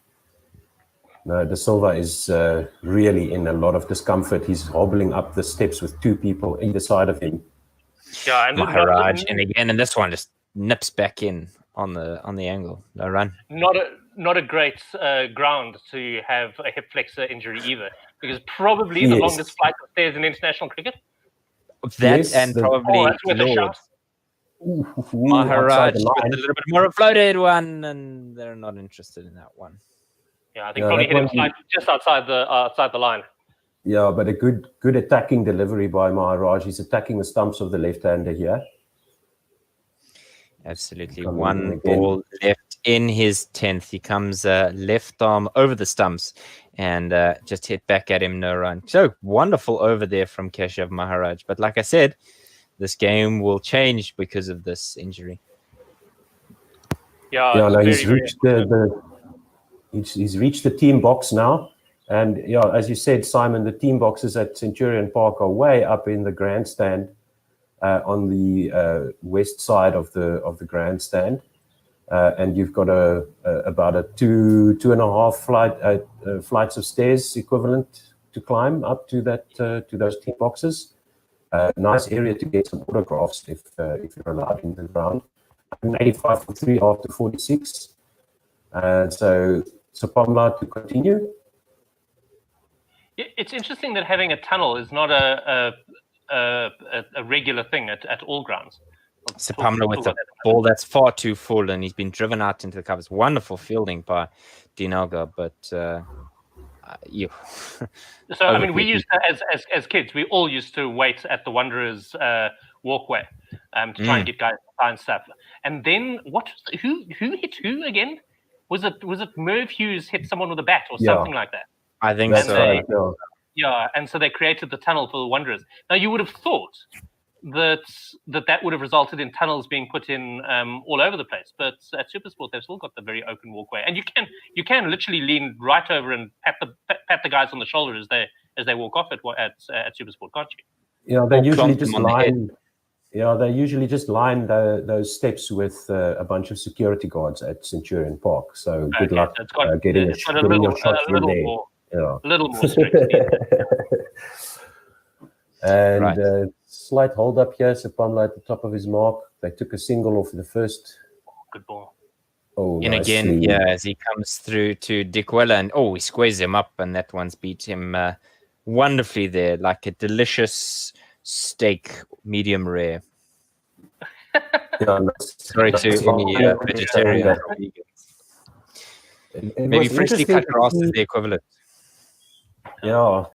De Silva is really in a lot of discomfort. He's hobbling up the steps with two people either side of him. Yeah, and Maharaj, and this one just nips back in on the angle. No run. Not a great ground to have a hip flexor injury either, because probably the longest flight of stairs in international cricket. Probably Lord. Maharaj with a little bit more floated one, and they're not interested in that one. Yeah, I think probably hit him just outside the line. Yeah, but a good attacking delivery by Maharaj. He's attacking the stumps of the left-hander here. Absolutely. One ball left in his 10th. He comes left arm over the stumps and just hit back at him. No run. So wonderful over there from Keshav Maharaj. But like I said, this game will change because of this injury. He's reached the team box now. And as you said, Simon, the team boxes at Centurion Park are way up in the grandstand. On the west side of the grandstand, and you've got about a two and a half flights of stairs equivalent to climb up to those team boxes. Nice area to get some autographs if you're allowed in the ground. 185 for 3 after 46. So Sepamla to continue. It's interesting that having a tunnel is not a regular thing at all grounds. Sepamla with a ball that's far too full, and he's been driven out into the covers. Wonderful fielding by Dean Elgar, but So I mean, we used to, as kids, we all used to wait at the Wanderers walkway to try and get guys to sign stuff. And then who hit who again? Was it Merv Hughes hit someone with a bat or something like that? I think so. Yeah, and so they created the tunnel for the Wanderers. Now, you would have thought that would have resulted in tunnels being put in all over the place, but at SuperSport they've still got the very open walkway, and you can literally lean right over and pat the guys on the shoulder as they walk off at SuperSport, can't you? Yeah, they usually just line. Yeah, they usually just line those steps with a bunch of security guards at Centurion Park. So good luck getting your shots in there. A little more strict. And slight hold up here. Sepamla at the top of his mark. They took a single off the first. Good ball. And again, as he comes through to Dikwela, and he squares him up, and that one's beat him wonderfully there, like a delicious steak, medium rare. Sorry to any vegetarian. Maybe freshly cut grass is the equivalent. Yeah,